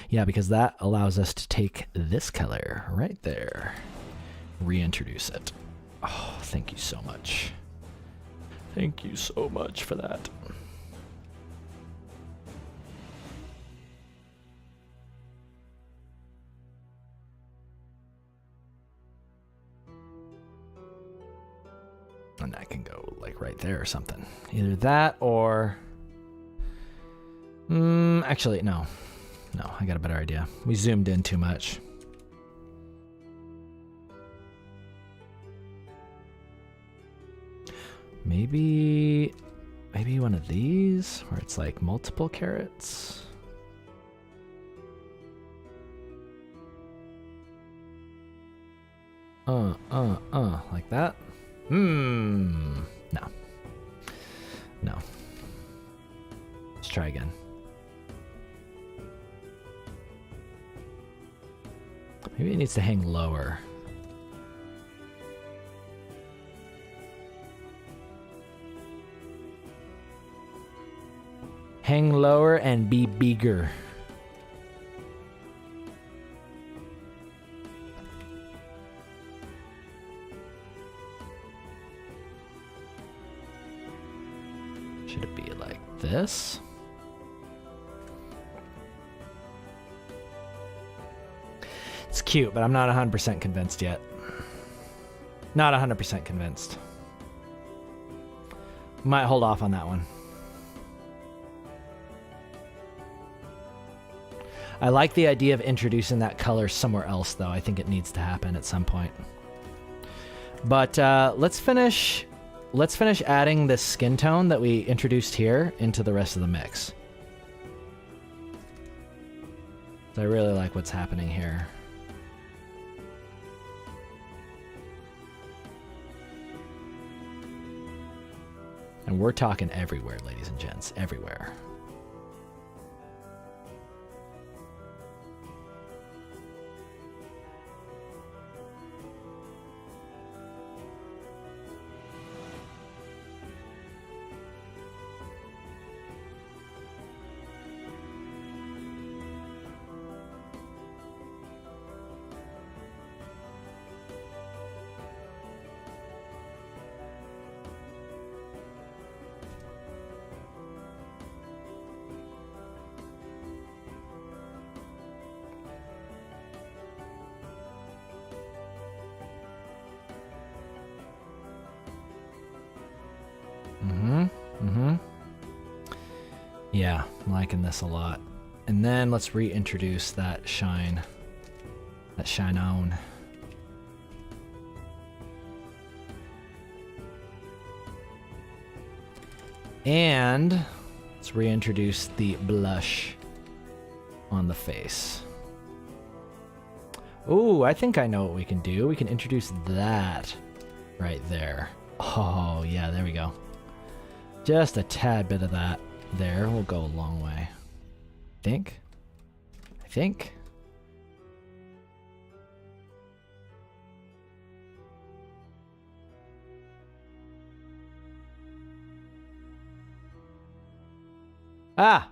Yeah, because that allows us to take this color right there, reintroduce it. Oh, thank you so much. Thank you so much for that. And that can go like right there or something. Either that or... actually, no. No, I got a better idea. We zoomed in too much. Maybe one of these where it's like multiple carrots. Like that. No. No. Let's try again. Maybe it needs to hang lower. Hang lower and be bigger. Should it be like this? It's cute, but I'm not 100% convinced yet. Not 100% convinced. Might hold off on that one. I like the idea of introducing that color somewhere else, though. I think it needs to happen at some point. But let's finish adding this skin tone that we introduced here into the rest of the mix. So I really like what's happening here. And we're talking everywhere, ladies and gents, everywhere. Yeah, I'm liking this a lot. And then let's reintroduce that shine That shine on. And let's reintroduce the blush on the face. Ooh, I think I know what we can do. We can introduce that right there. Oh, yeah, there we go. Just a tad bit of that there will go a long way. I think. Ah!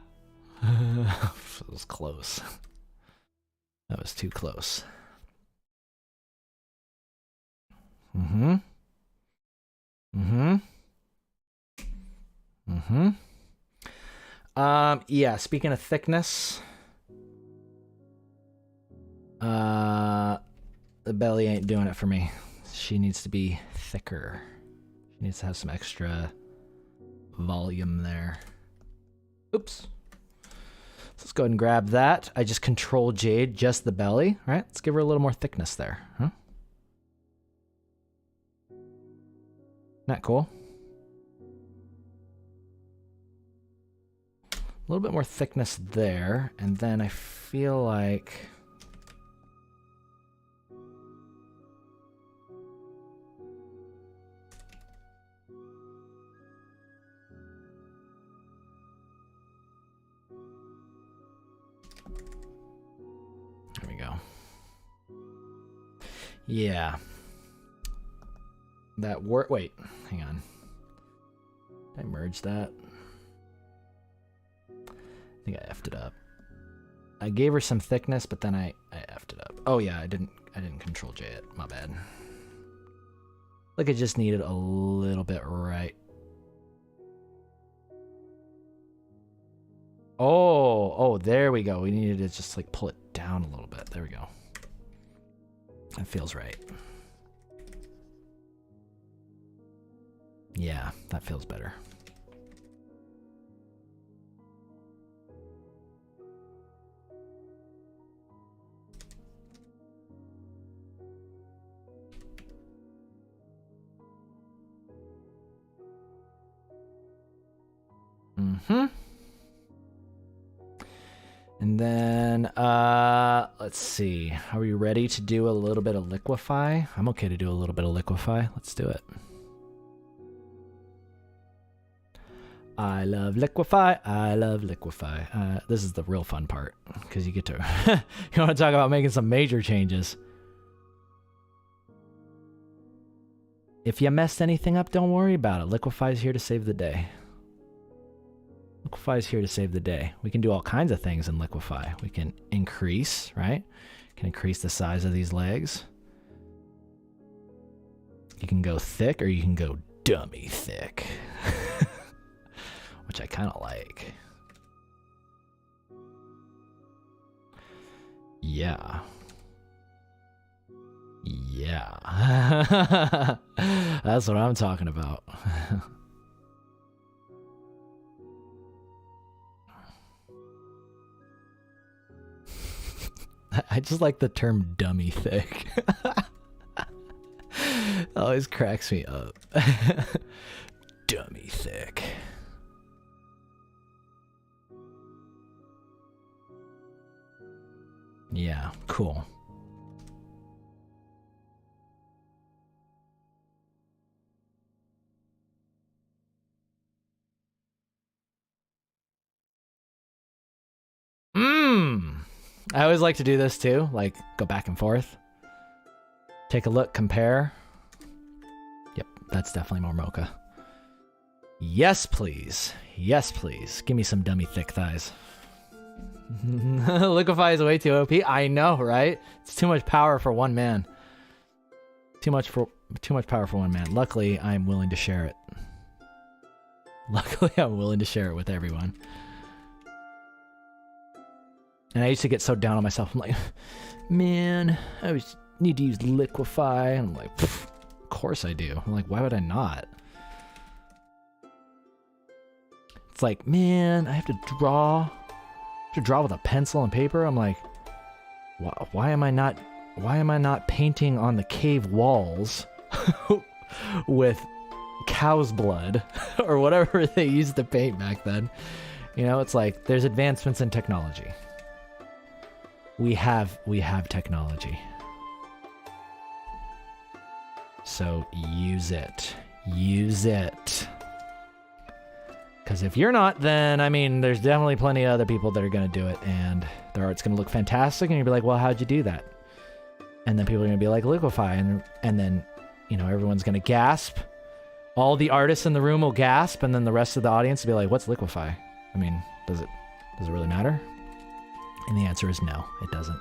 That was close. That was too close. Yeah, speaking of thickness, the belly ain't doing it for me. She needs to be thicker. She needs to have some extra volume there. Oops. Let's go ahead and grab that. I just control Jade, just the belly, right? Let's give her a little more thickness there, huh? Isn't that cool? A little bit more thickness there, and then I feel like... There we go. Yeah. That work. Wait, hang on. Did I merge that? I think I effed it up. I gave her some thickness, but then I effed it up. Oh yeah, I didn't control J it. My bad. Like I just needed a little bit right. Oh, there we go. We needed to just like pull it down a little bit. There we go. That feels right. Yeah, that feels better. And then, let's see. Are we ready to do a little bit of liquefy? I'm okay to do a little bit of liquefy. Let's do it. I love liquefy. I love liquefy. This is the real fun part because you get to, you want to talk about making some major changes. If you messed anything up, don't worry about it. Liquefy is here to save the day. Liquefy is here to save the day. We can do all kinds of things in liquefy. We can increase, right? Can increase the size of these legs. You can go thick or you can go dummy thick. Which I kind of like. Yeah. Yeah. That's what I'm talking about. I just like the term dummy thick. Always cracks me up. Dummy thick. Yeah, cool. I always like to do this too, like go back and forth. Take a look, compare. Yep, that's definitely more mocha. Yes, please. Yes, please. Give me some dummy thick thighs. Liquefy is way too OP. I know, right? It's too much power for one man. Too much power for one man. Luckily, I'm willing to share it. Luckily, I'm willing to share it with everyone. And I used to get so down on myself. I'm like, man, I always need to use liquefy. And I'm like, of course I do. I'm like, why would I not? It's like, man, I have to draw with a pencil and paper. I'm like, why am I not why am I not painting on the cave walls with cow's blood or whatever they used to paint back then? You know, it's like there's advancements in technology. We have technology. So use it. Use it. Because if you're not, then, I mean, there's definitely plenty of other people that are going to do it, and their art's going to look fantastic, and you'll be like, well, how'd you do that? And then people are going to be like, liquefy, and then, you know, everyone's going to gasp. All the artists in the room will gasp, and then the rest of the audience will be like, what's liquefy? I mean, does it really matter? And the answer is no, it doesn't.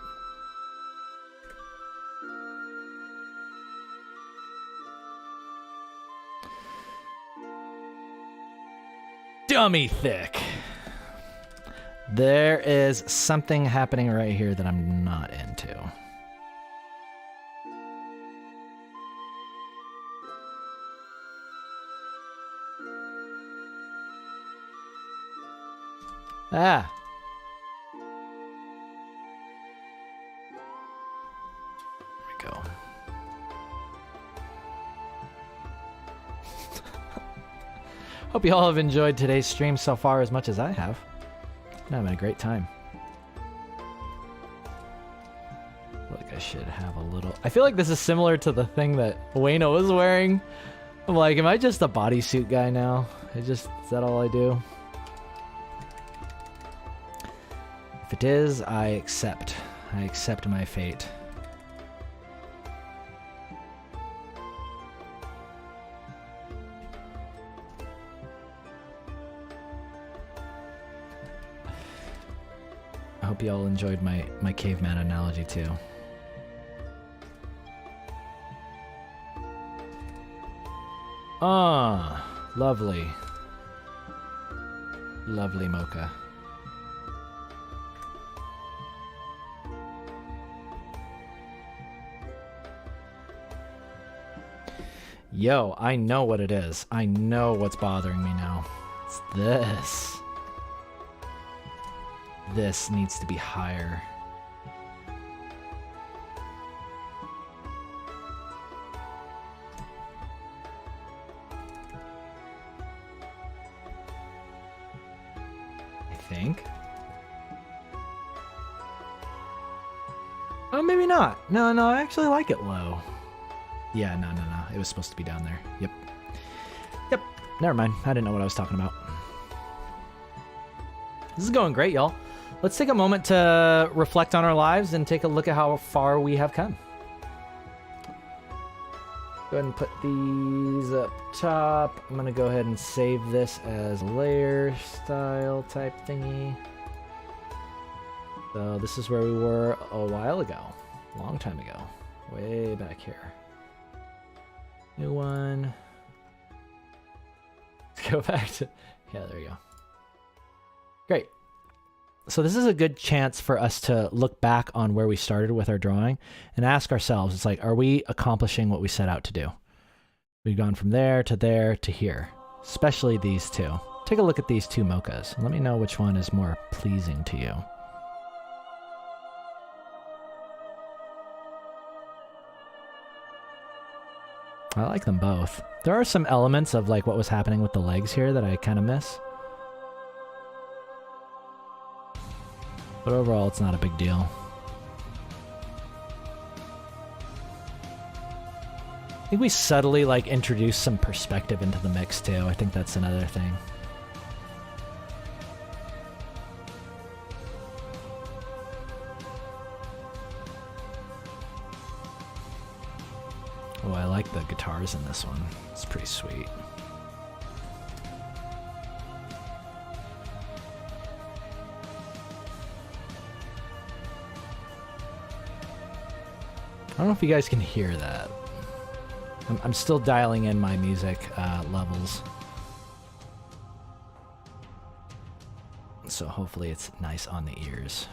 Dummy thick. There is something happening right here that I'm not into. Ah. There we go. Hope you all have enjoyed today's stream so far as much as I have. I'm having a great time. I feel like I should have a little... I feel like this is similar to the thing that Wayno was wearing. I'm like, am I just a bodysuit guy now? Is that all I do? If it is, I accept. I accept my fate. I hope you all enjoyed my caveman analogy too. Ah, lovely. Lovely Moka. Yo, I know what it is. I know what's bothering me now. It's this. This needs to be higher. I think. Oh, maybe not. No, I actually like it low. Yeah, no. It was supposed to be down there. Yep. Never mind. I didn't know what I was talking about. This is going great, y'all. Let's take a moment to reflect on our lives and take a look at how far we have come. Go ahead and put these up top. I'm going to go ahead and save this as layer style type thingy. So this is where we were a while ago. A long time ago. Way back here. New one. Let's go back to... Yeah, there you go. Great. So this is a good chance for us to look back on where we started with our drawing and ask ourselves, it's like, are we accomplishing what we set out to do? We've gone from there to here, especially these two. Take a look at these two mochas and let me know which one is more pleasing to you. I like them both. There are some elements of like what was happening with the legs here that I kind of miss. But overall, it's not a big deal. I think we subtly like introduced some perspective into the mix too. I think that's another thing. Oh, I like the guitars in this one. It's pretty sweet. I don't know if you guys can hear that. I'm still dialing in my music levels. So hopefully it's nice on the ears.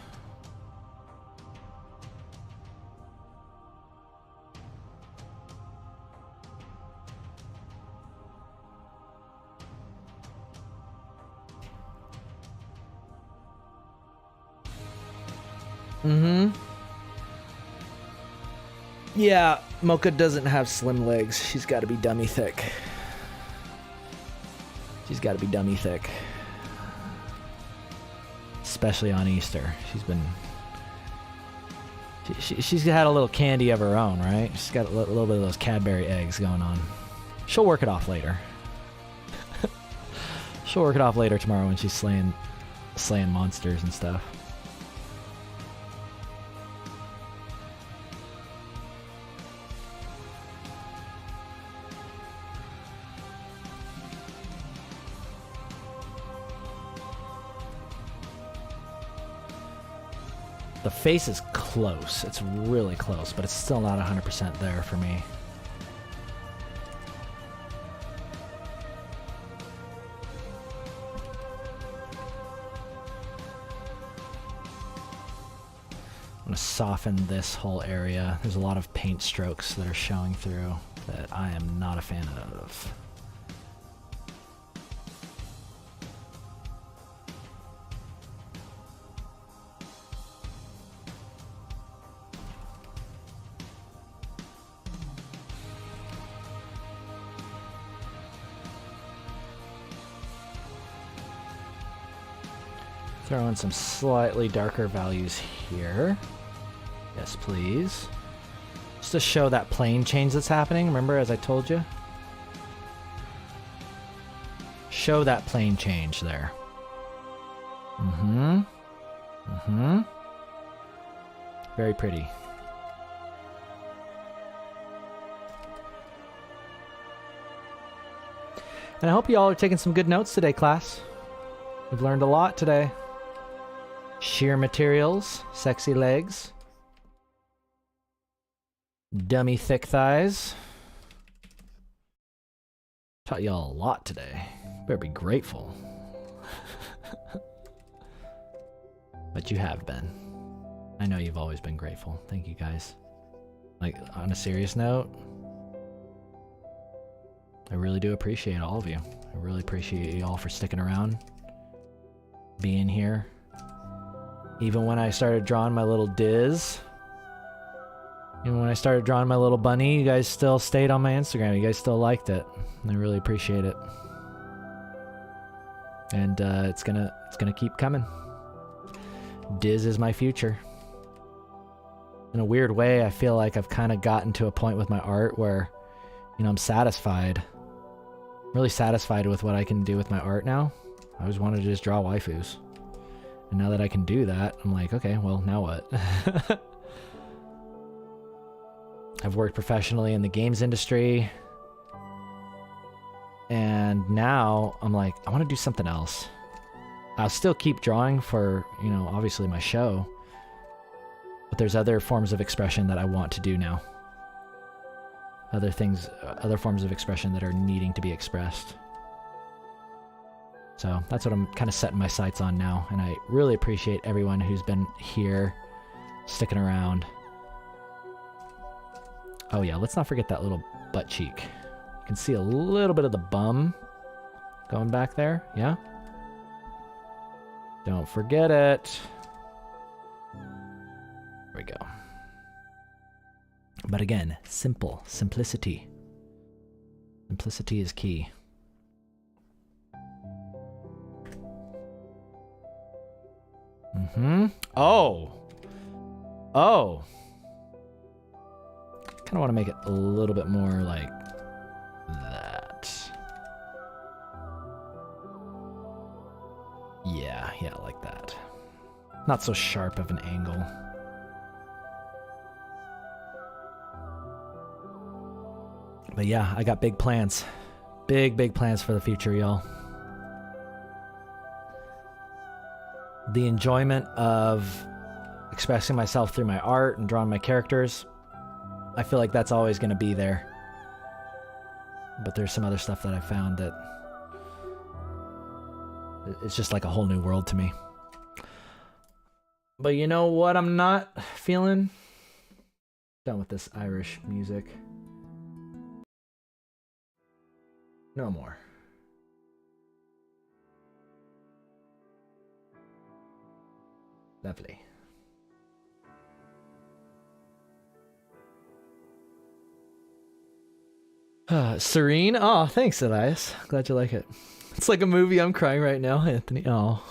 Yeah, Mocha doesn't have slim legs. She's got to be dummy thick. She's got to be dummy thick. Especially on Easter. She's had a little candy of her own, right? She's got a little bit of those Cadbury eggs going on. She'll work it off later. She'll work it off later tomorrow when she's slaying monsters and stuff. The face is close. It's really close, but it's still not 100% there for me. I'm going to soften this whole area. There's a lot of paint strokes that are showing through that I am not a fan of. Throw in some slightly darker values here. Yes, please. Just to show that plane change that's happening. Remember, as I told you? Show that plane change there. Very pretty. And I hope you all are taking some good notes today, class. We've learned a lot today. Sheer materials, sexy legs, dummy thick thighs. Taught y'all a lot today. Better be grateful. But you have been. I know you've always been grateful. Thank you guys. Like, on a serious note, I really do appreciate all of you. I really appreciate you all for sticking around, being here. Even when I started drawing my little Diz, even when I started drawing my little bunny, you guys still stayed on my Instagram. You guys still liked it. I really appreciate it. And it's gonna keep coming. Diz is my future. In a weird way, I feel like I've kind of gotten to a point with my art where, I'm satisfied. I'm really satisfied with what I can do with my art now. I always wanted to just draw waifus. And now that I can do that, I'm like, okay, well, now what? I've worked professionally in the games industry. And now I'm like, I want to do something else. I'll still keep drawing for, obviously my show. But there's other forms of expression that I want to do now. Other forms of expression that are needing to be expressed. So that's what I'm kind of setting my sights on now. And I really appreciate everyone who's been here, sticking around. Oh yeah, let's not forget that little butt cheek. You can see a little bit of the bum going back there, yeah? Don't forget it. There we go. But again, simplicity. Simplicity is key. Oh. Kind of want to make it a little bit more like that. Yeah, like that. Not so sharp of an angle. But yeah, I got big plans. Big plans for the future, y'all. The enjoyment of expressing myself through my art and drawing my characters, I feel like that's always going to be there. But there's some other stuff that I found that it's just like a whole new world to me. But you know what I'm not feeling? Done with this Irish music. No more. Lovely. Serene. Oh, thanks, Elias. Glad you like it. It's like a movie. I'm crying right now, Anthony. Oh.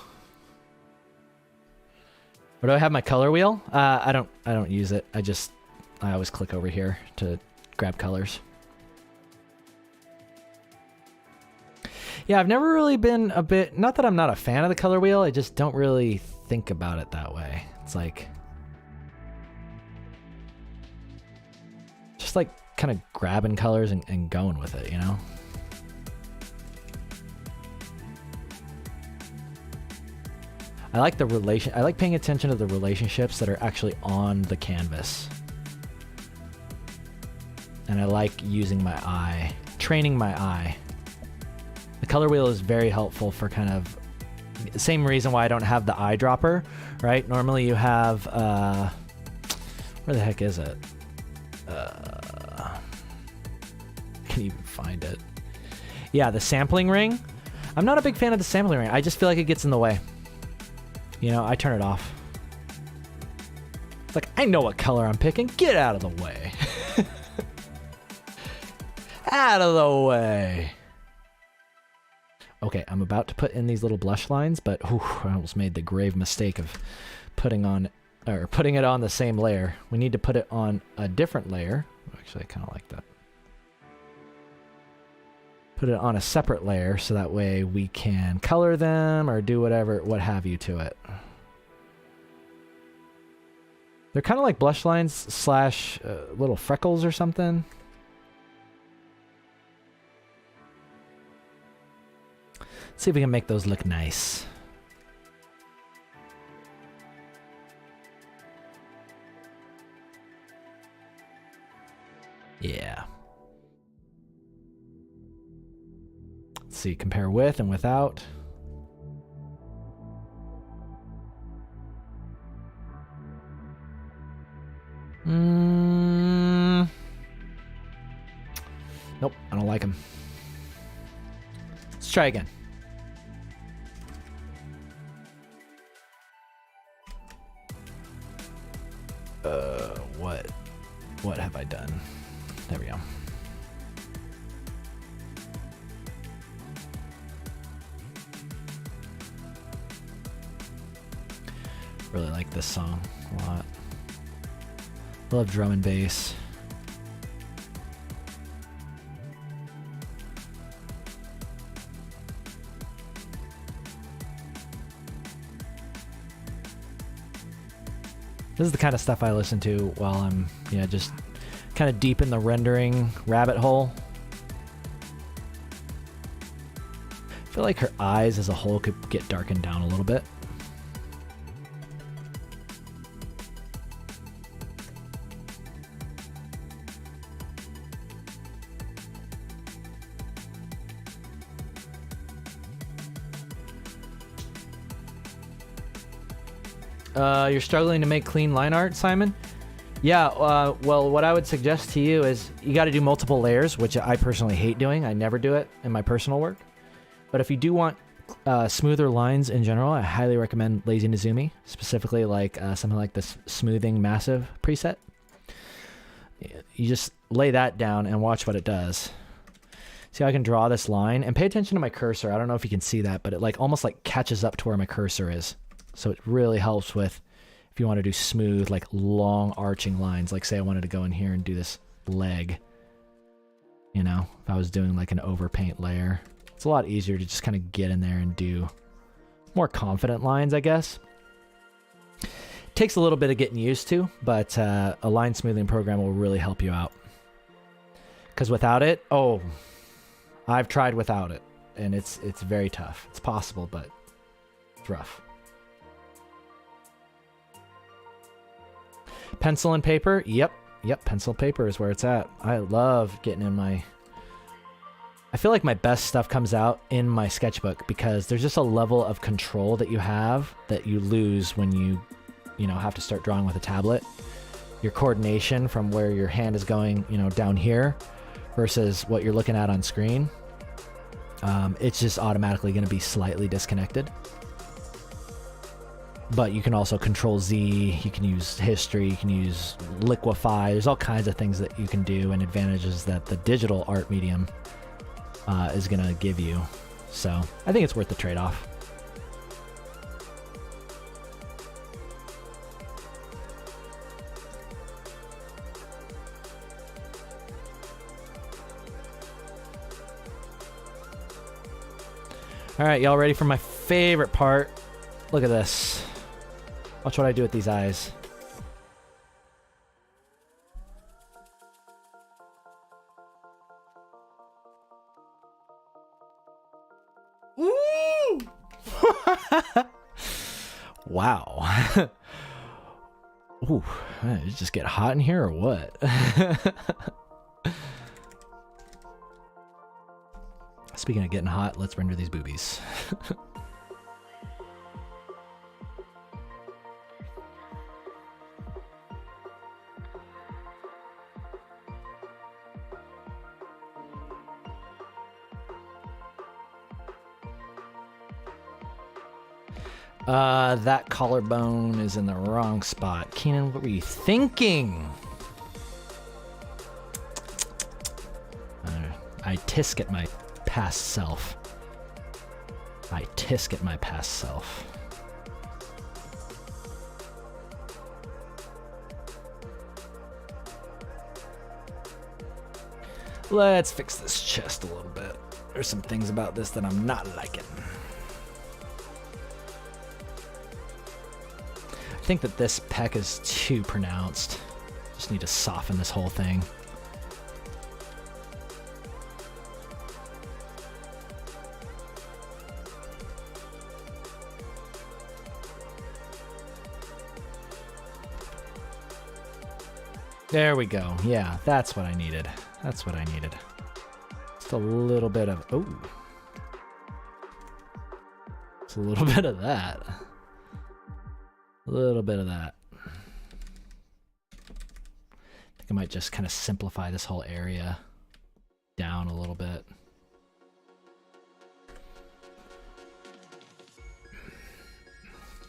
Where do I have my color wheel? I don't use it. I always click over here to grab colors. Yeah, I've never really been not that I'm not a fan of the color wheel, I just don't really think about it that way. It's like, just like kind of grabbing colors and going with it, you know? I like I like paying attention to the relationships that are actually on the canvas. And I like using my eye, training my eye. The color wheel is very helpful for kind of the same reason why I don't have the eyedropper, right? Normally you have, where the heck is it? I can't even find it. Yeah, the sampling ring. I'm not a big fan of the sampling ring. I just feel like it gets in the way. You know, I turn it off. It's like, I know what color I'm picking. Get out of the way. Out of the way. Okay, I'm about to put in these little blush lines, but I almost made the grave mistake of putting it on the same layer. We need to put it on a different layer. Actually, I kind of like that. Put it on a separate layer so that way we can color them or do whatever, what have you to it. They're kind of like blush lines slash little freckles or something. See if we can make those look nice. Yeah. Let's see, compare with and without. Nope, I don't like them. Let's try again. What have I done? There we go. Really like this song a lot. Love drum and bass. This is the kind of stuff I listen to while I'm, just kind of deep in the rendering rabbit hole. I feel like her eyes as a whole could get darkened down a little bit. You're struggling to make clean line art, Simon? Yeah, well, what I would suggest to you is you got to do multiple layers, which I personally hate doing. I never do it in my personal work. But if you do want smoother lines in general, I highly recommend Lazy Nizumi, specifically like something like this Smoothing Massive preset. You just lay that down and watch what it does. See how I can draw this line? And pay attention to my cursor. I don't know if you can see that, but it almost catches up to where my cursor is. So it really helps with if you want to do smooth, long arching lines. Like say I wanted to go in here and do this leg. If I was doing an overpaint layer. It's a lot easier to just kind of get in there and do more confident lines, I guess. Takes a little bit of getting used to, but a line smoothing program will really help you out. Because without it, I've tried without it, and it's very tough. It's possible, but it's rough. Pencil and paper? Yep, pencil and paper is where it's at. I love getting in I feel like my best stuff comes out in my sketchbook because there's just a level of control that you have that you lose when you have to start drawing with a tablet. Your coordination from where your hand is going, down here versus what you're looking at on screen. It's just automatically going to be slightly disconnected. But you can also Control Z, you can use history, you can use liquefy. There's all kinds of things that you can do, and advantages that the digital art medium is going to give you. So I think it's worth the trade-off. All right, y'all ready for my favorite part? Look at this. Watch what I do with these eyes. Woo! Wow. Ooh, did it just get hot in here or what? Speaking of getting hot, let's render these boobies. That collarbone is in the wrong spot. Keenan, what were you thinking? I tisk at my past self. I tisk at my past self. Let's fix this chest a little bit. There's some things about this that I'm not liking. I think that this pec is too pronounced. Just need to soften this whole thing. There we go. Yeah, that's what I needed. That's what I needed. Just a little bit of... Oh. Just a little bit of that. A little bit of that. I think I might just kind of simplify this whole area down a little bit.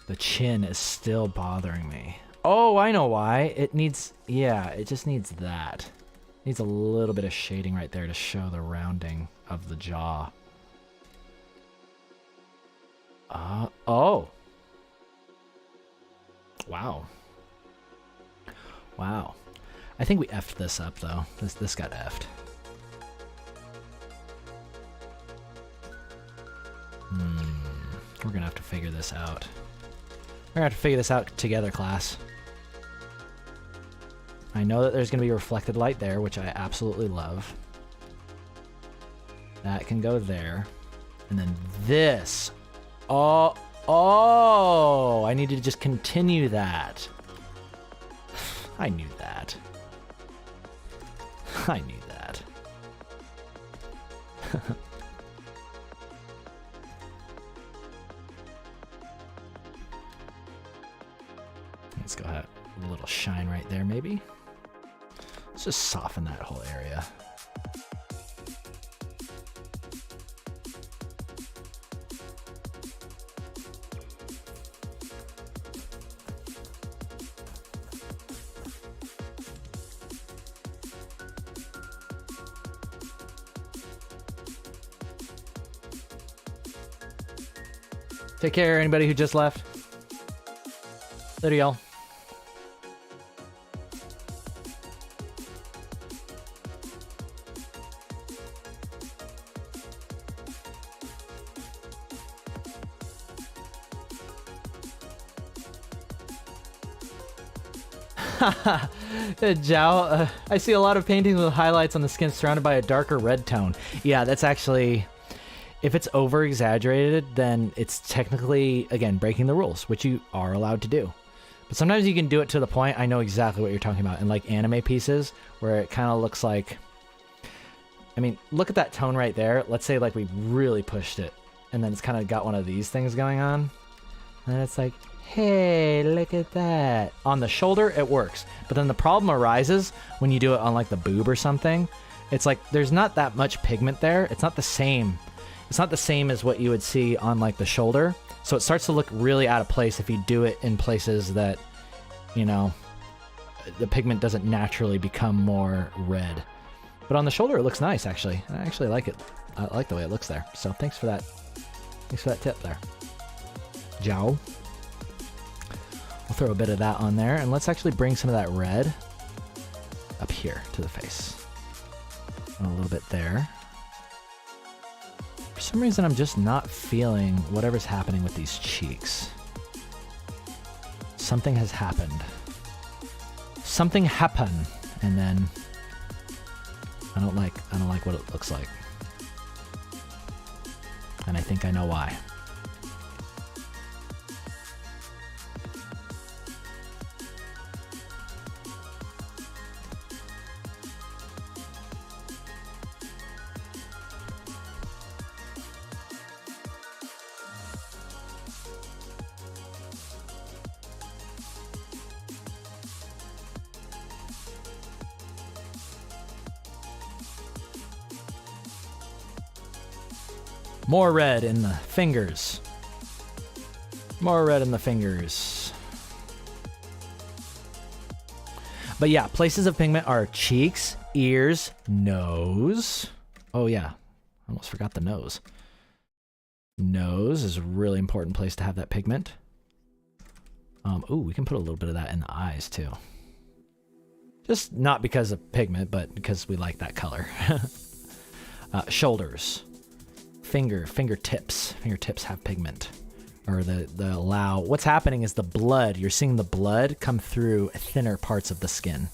The chin is still bothering me. Oh, I know why. It needs, yeah, it just needs that. It needs a little bit of shading right there to show the rounding of the jaw. Oh. Wow. Wow. I think we effed this up though. This got effed. We're gonna have to figure this out. We're gonna have to figure this out together, class. I know that there's gonna be reflected light there, which I absolutely love. That can go there. And then this. Oh, I need to just continue that. I knew that. I knew that. Let's go ahead. A little shine right there, maybe. Let's just soften that whole area. Take care, anybody who just left. Later, y'all. Zhao, I see a lot of paintings with highlights on the skin surrounded by a darker red tone. Yeah, that's actually... If it's over-exaggerated, then it's technically, again, breaking the rules, which you are allowed to do. But sometimes you can do it to the point. I know exactly what you're talking about. In like anime pieces, where it kind of looks like... I mean, look at that tone right there. Let's say like we really pushed it, and then it's kind of got one of these things going on. And then it's like, hey, look at that. On the shoulder, it works. But then the problem arises when you do it on like the boob or something. It's like there's not that much pigment there. It's not the same. It's not the same as what you would see on like the shoulder. So it starts to look really out of place if you do it in places that, you know, the pigment doesn't naturally become more red. But on the shoulder, it looks nice, actually. I actually like it. I like the way it looks there. So thanks for that. Thanks for that tip there. Jow. We'll throw a bit of that on there, and let's actually bring some of that red up here to the face. And a little bit there. For some reason, I'm just not feeling whatever's happening with these cheeks. Something has happened. Something happened, and then I don't like what it looks like. And I think I know why. More red in the fingers. More red in the fingers. But yeah, places of pigment are cheeks, ears, nose. Oh yeah, I almost forgot the nose. Nose is a really important place to have that pigment. Ooh, we can put a little bit of that in the eyes too. Just not because of pigment, but because we like that color. Shoulders. Fingertips. Fingertips have pigment. Or the allow. What's happening is the blood. You're seeing the blood come through thinner parts of the skin.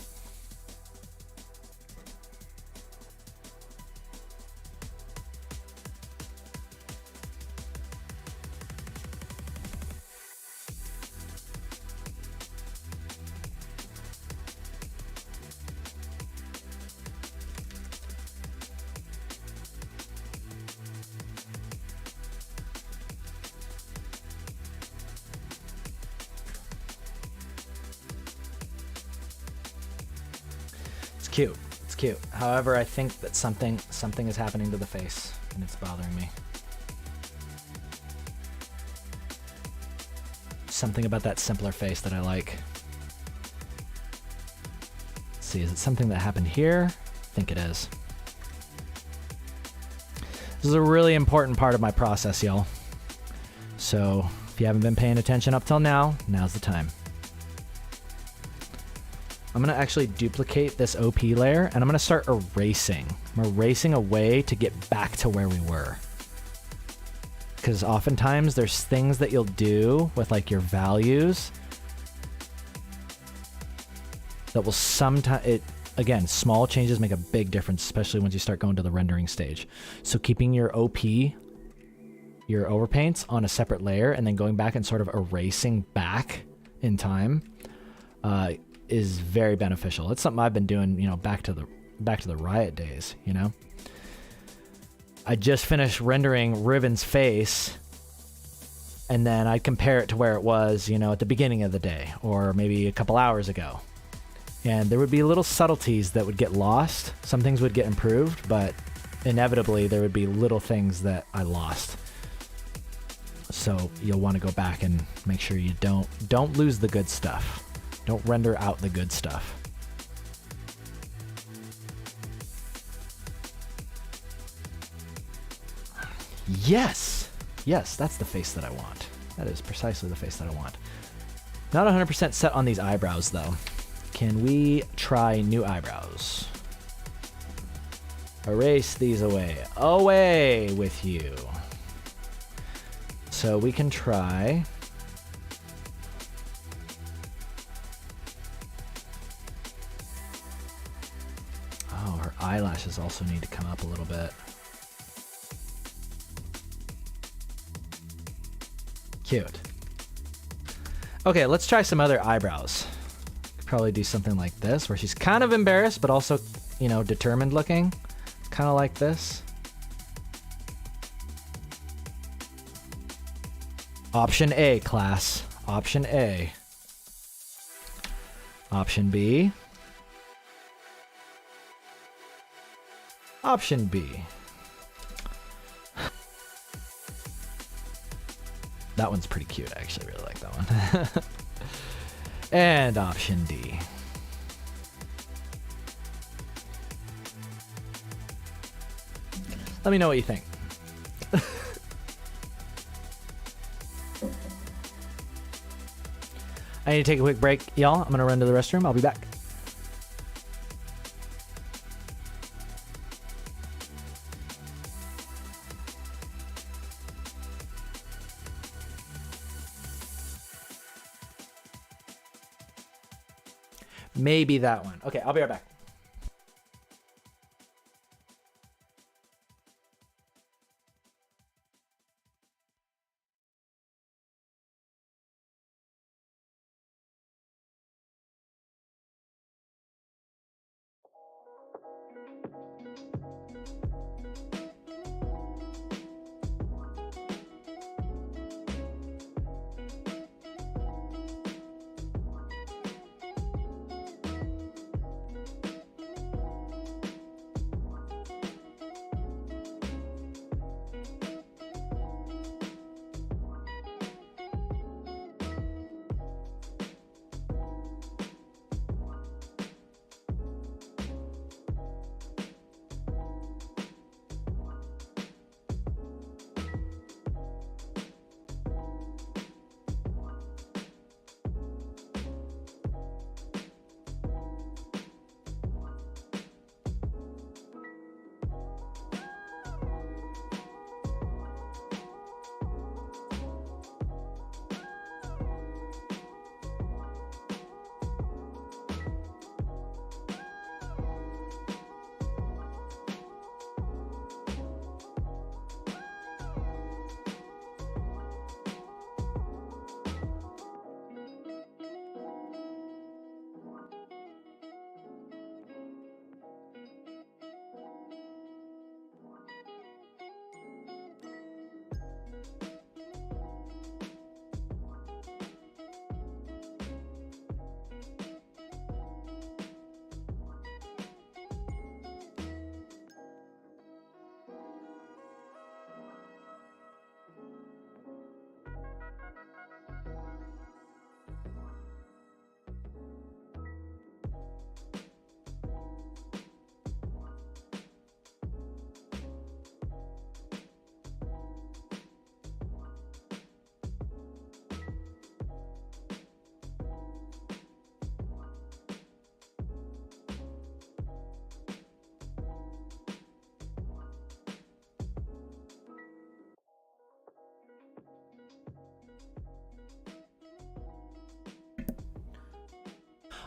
Cute. It's cute. However, I think that something is happening to the face, and it's bothering me. Something about that simpler face that I like. Let's see, is it something that happened here? I think it is. This is a really important part of my process, y'all. So, if you haven't been paying attention up till now, now's the time. I'm going to actually duplicate this OP layer, and I'm going to start erasing. I'm erasing away to get back to where we were. Because oftentimes there's things that you'll do with like your values that will sometimes, again, small changes make a big difference, especially once you start going to the rendering stage. So keeping your OP, your overpaints on a separate layer, and then going back and sort of erasing back in time, is very beneficial. It's something I've been doing, you know, back to the Riot days, you know. I just finished rendering Riven's face, and then I'd compare it to where it was, you know, at the beginning of the day, or maybe a couple hours ago. And there would be little subtleties that would get lost. Some things would get improved, but inevitably there would be little things that I lost. So you'll want to go back and make sure you don't lose the good stuff. Don't render out the good stuff. Yes! Yes, that's the face that I want. That is precisely the face that I want. Not 100% set on these eyebrows, though. Can we try new eyebrows? Erase these away. Away with you. So we can try... Oh, her eyelashes also need to come up a little bit. Cute. Okay, let's try some other eyebrows. Could probably do something like this, where she's kind of embarrassed, but also, you know, determined looking. Kind of like this. Option A, class. Option A. Option B. Option B. That one's pretty cute. I actually really like that one. And option D. Let me know what you think. I need to take a quick break, y'all. I'm going to run to the restroom. I'll be back. Maybe that one. Okay, I'll be right back.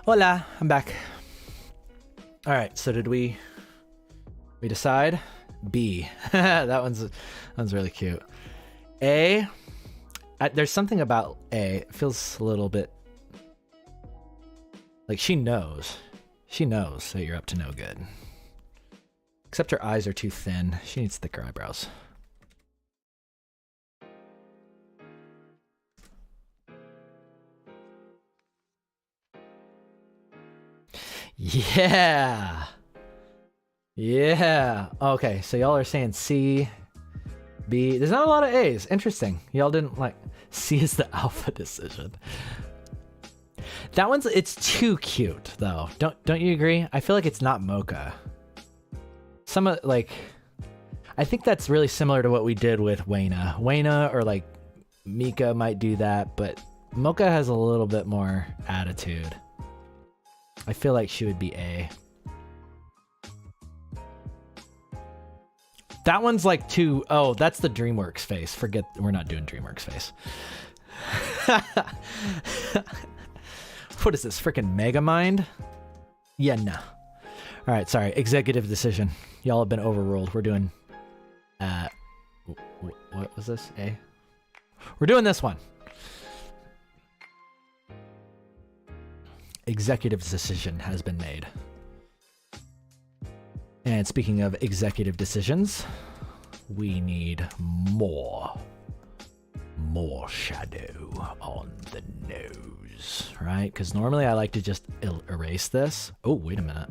Hola, I'm back. All right, so did we decide? B. that one's really cute. A. There's something about A. It feels a little bit like she knows that you're up to no good. Except her eyes are too thin. She needs thicker eyebrows. Yeah. Yeah. Okay, so y'all are saying C, B. There's not a lot of A's. Interesting. Y'all didn't like C is the alpha decision. That one's it's too cute though. Don't you agree? I feel like it's not Mocha. Some of like I think that's really similar to what we did with Wayna. Wayna or like Mika might do that, but Mocha has a little bit more attitude. I feel like she would be A. That one's like too... Oh, that's the DreamWorks face. Forget, we're not doing DreamWorks face. What is this, freaking Megamind? Yeah, no. All right, sorry. Executive decision. Y'all have been overruled. We're doing... what was this? A? We're doing this one. Executive decision has been made. And speaking of executive decisions, we need more shadow on the nose, right? Because normally I like to just erase this. Oh, wait a minute.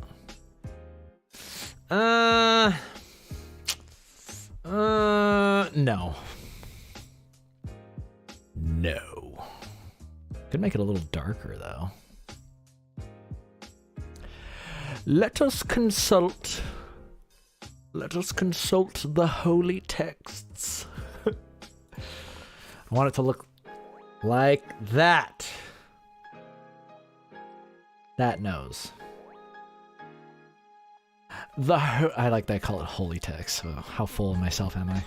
No. No. Could make it a little darker, though. Let us consult the holy texts. I want it to look like that. That nose. I like that I call it holy text. So how full of myself am I?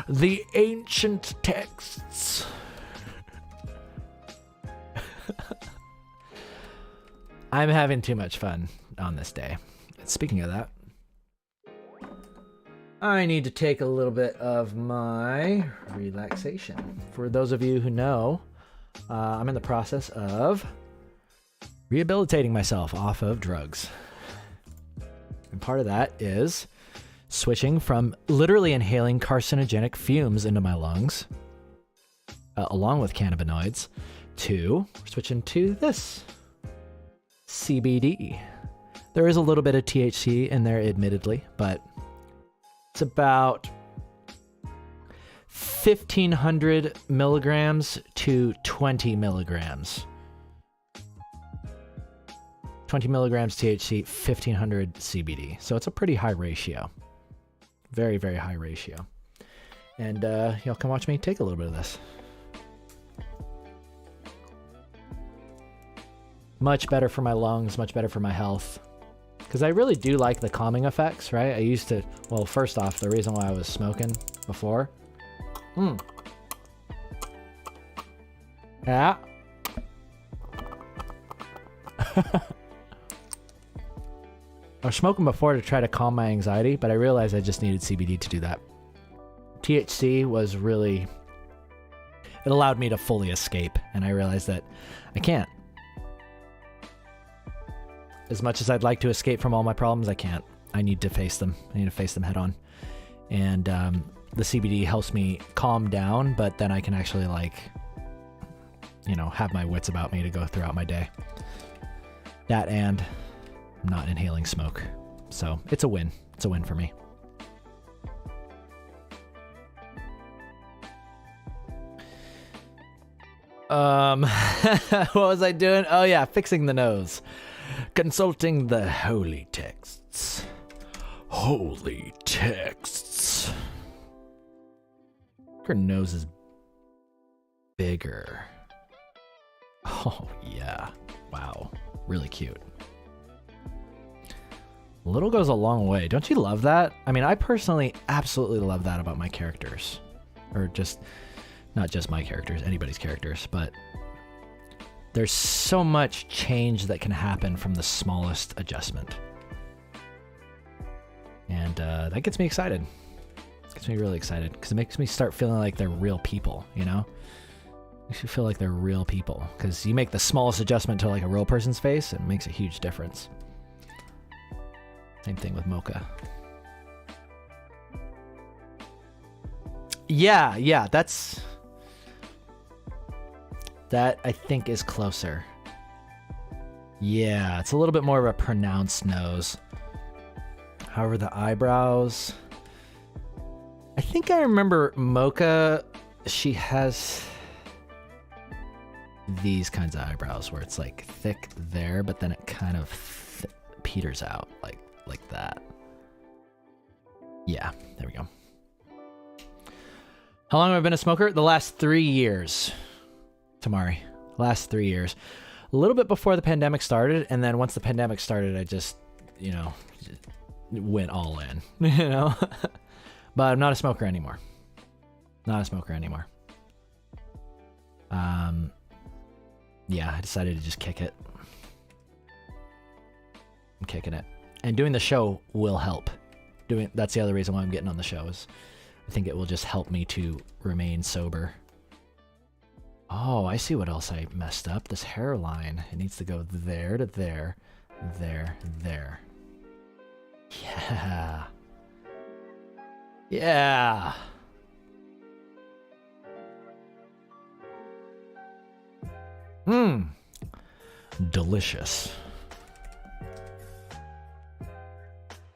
The ancient texts. I'm having too much fun on this day. Speaking of that, I need to take a little bit of my relaxation. For those of you who know, I'm in the process of rehabilitating myself off of drugs. And part of that is switching from literally inhaling carcinogenic fumes into my lungs, along with cannabinoids, to switching to this. CBD. There is a little bit of THC in there, admittedly, but it's about 1,500 milligrams to 20 milligrams. 20 milligrams THC, 1,500 CBD. So it's a pretty high ratio. Very, very high ratio. And y'all come watch me take a little bit of this. Much better for my lungs, much better for my health. Because I really do like the calming effects, right? I used to, well, first off, the reason why I was smoking before. Yeah. I was smoking before to try to calm my anxiety, but I realized I just needed CBD to do that. THC was really, it allowed me to fully escape, and I realized that I can't. As much as I'd like to escape from all my problems, I can't. I need to face them. I need to face them head on. And the CBD helps me calm down, but then I can actually, like, you know, have my wits about me to go throughout my day. That and not inhaling smoke. So it's a win. It's a win for me. What was I doing? Oh yeah, fixing the nose. Consulting the holy texts. Holy texts. Her nose is bigger. Oh yeah. Wow. Really cute. Little goes a long way. Don't you love that? I mean, I personally absolutely love that about my characters. Or just, not just my characters, anybody's characters, but there's so much change that can happen from the smallest adjustment. And that gets me excited. Gets me really excited because it makes me start feeling like they're real people, you know? Makes you feel like they're real people because you make the smallest adjustment to like a real person's face, it makes a huge difference. Same thing with Moka. Yeah, that I think is closer. Yeah, it's a little bit more of a pronounced nose. However, the eyebrows, I think I remember Moka, she has these kinds of eyebrows where it's like thick there, but then it kind of peters out like that. Yeah, there we go. How long have I been a smoker? The last 3 years, Tamari. Last 3 years. A little bit before the pandemic started, and then once the pandemic started, I just, you know, went all in, you know? But I'm not a smoker anymore. Not a smoker anymore. Yeah, I decided to just kick it. I'm kicking it. And doing the show will help. That's the other reason why I'm getting on the show is I think it will just help me to remain sober. Oh, I see what else I messed up. This hairline. It needs to go there to there, there, there. Yeah. Yeah. Delicious.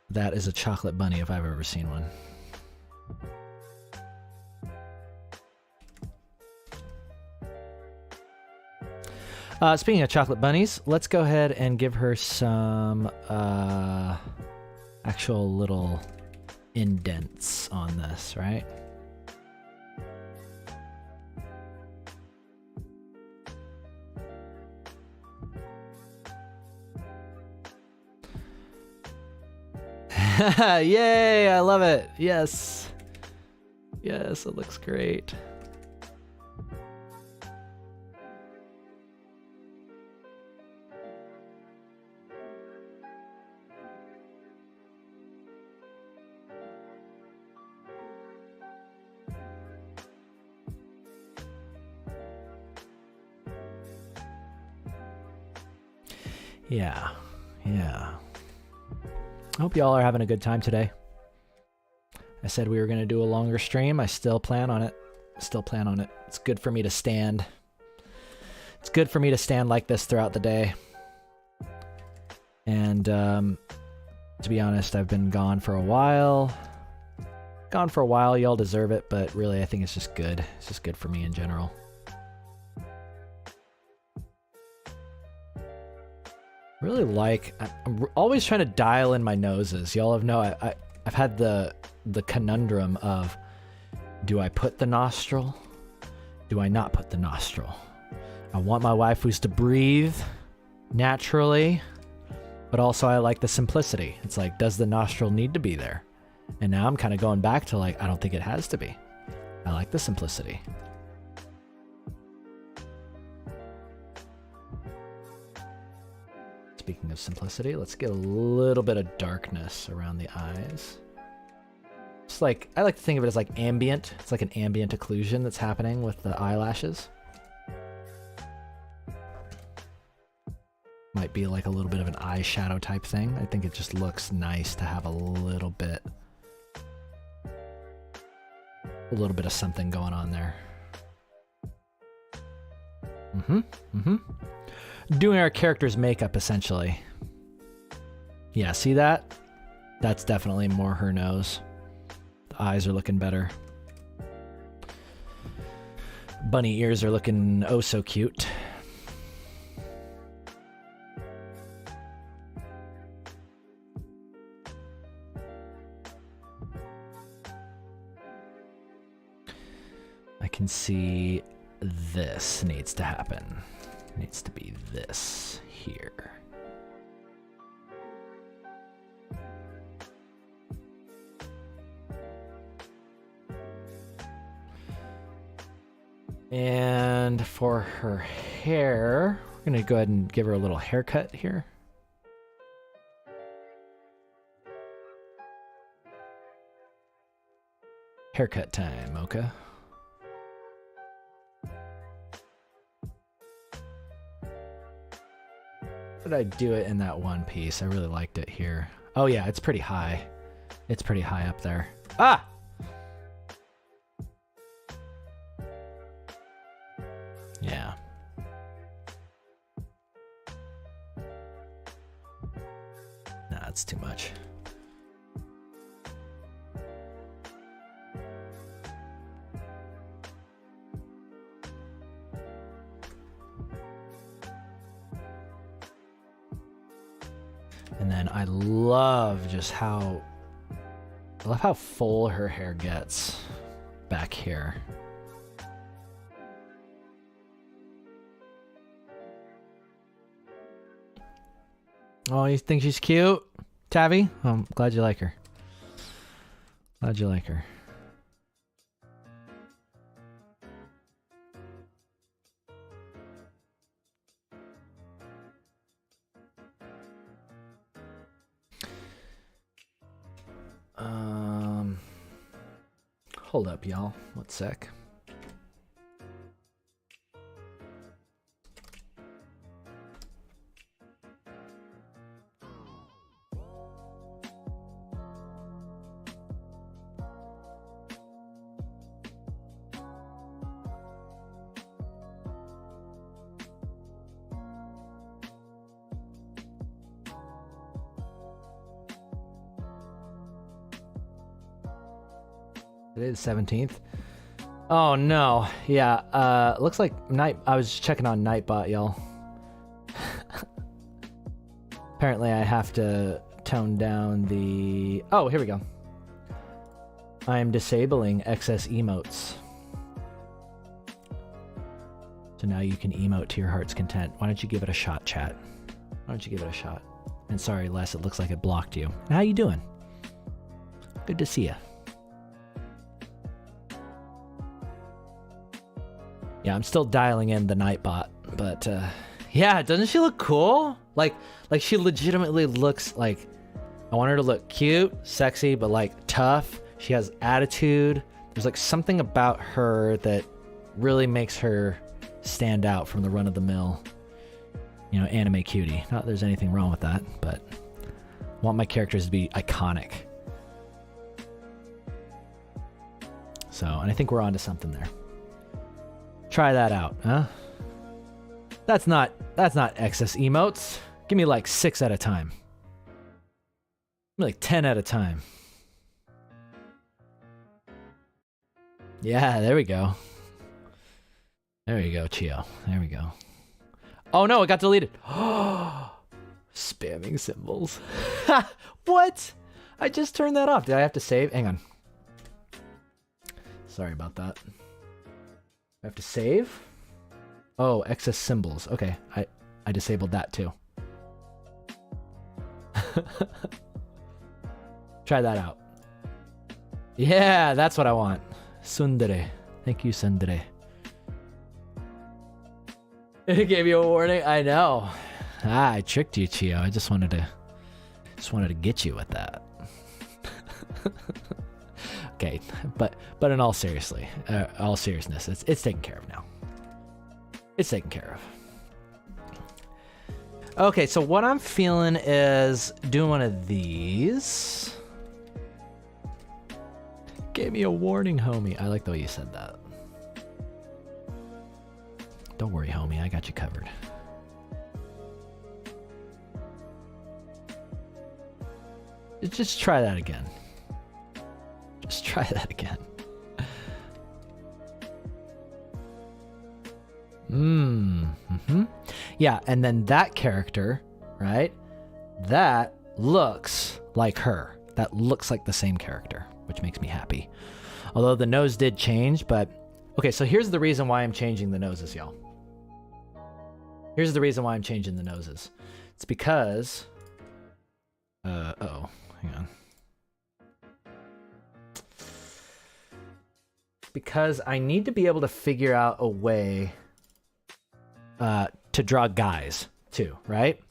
That is a chocolate bunny if I've ever seen one. Speaking of chocolate bunnies, let's go ahead and give her some actual little indents on this, right? Yay, I love it. Yes. Yes, it looks great. Yeah. I hope y'all are having a good time today. I said we were going to do a longer stream. I still plan on it. It's good for me to stand. It's good for me to stand like this throughout the day. And to be honest, I've been gone for a while. Y'all deserve it, but really I think it's just good. It's just good for me in general. Really like, I'm always trying to dial in my noses. Y'all have know I've had the conundrum of, do I put the nostril? Do I not put the nostril? I want my waifus to breathe naturally, but also I like the simplicity. It's like, does the nostril need to be there? And now I'm kind of going back to like, I don't think it has to be. I like the simplicity. Speaking of simplicity, let's get a little bit of darkness around the eyes. It's like, I like to think of it as like ambient. It's like an ambient occlusion that's happening with the eyelashes. Might be like a little bit of an eyeshadow type thing. I think it just looks nice to have a little bit of something going on there. Doing our character's makeup, essentially. Yeah, see that? That's definitely more her nose. The eyes are looking better. Bunny ears are looking oh so cute. I can see this needs to happen. Needs to be this here. And for her hair, we're gonna go ahead and give her a little haircut here. Haircut time, Moka. Did I do it in that one piece? I really liked it here. Oh yeah, it's pretty high. It's pretty high up there. Ah! Yeah. Nah, that's too much. And then I love just how full her hair gets back here. Oh, you think she's cute? Tavi? I'm glad you like her. Glad you like her. Hold up, y'all. 1 sec. Today is the 17th. Oh no. Yeah, looks like I was checking on Nightbot, y'all. Apparently I have to tone down the... Oh, here we go. I am disabling excess emotes. So now you can emote to your heart's content. Why don't you give it a shot, chat? Why don't you give it a shot? And sorry, Les, it looks like it blocked you. How you doing? Good to see you. Yeah, I'm still dialing in the Nightbot, but yeah, doesn't she look cool? Like she legitimately looks like, I want her to look cute, sexy, but like tough. She has attitude. There's like something about her that really makes her stand out from the run-of-the-mill, anime cutie. Not that there's anything wrong with that, but I want my characters to be iconic. So, and I think we're onto something there. Try that out, huh? That's not excess emotes. Give me like 6 at a time. Give me like 10 at a time. Yeah, there we go. There you go, Chio. There we go. Oh no, it got deleted. Spamming symbols. What? I just turned that off. Did I have to save? Hang on. Sorry about that. I have to save? Oh, excess symbols. Okay, I disabled that too. Try that out. Yeah, that's what I want. Sundere. Thank you, Sundere. It gave you a warning? I know. I tricked you, Chio. I just wanted to get you with that. Okay, but in all seriousness, it's taken care of now. It's taken care of. Okay, so what I'm feeling is doing one of these. Gave me a warning, homie. I like the way you said that. Don't worry, homie. I got you covered. Just try that again. Just try that again. Yeah, and then that character, right? That looks like her. That looks like the same character, which makes me happy. Although the nose did change, but... Okay, so here's the reason why I'm changing the noses, y'all. Here's the reason why I'm changing the noses. It's because... uh-oh. Hang on. Because I need to be able to figure out a way to draw guys, too, right?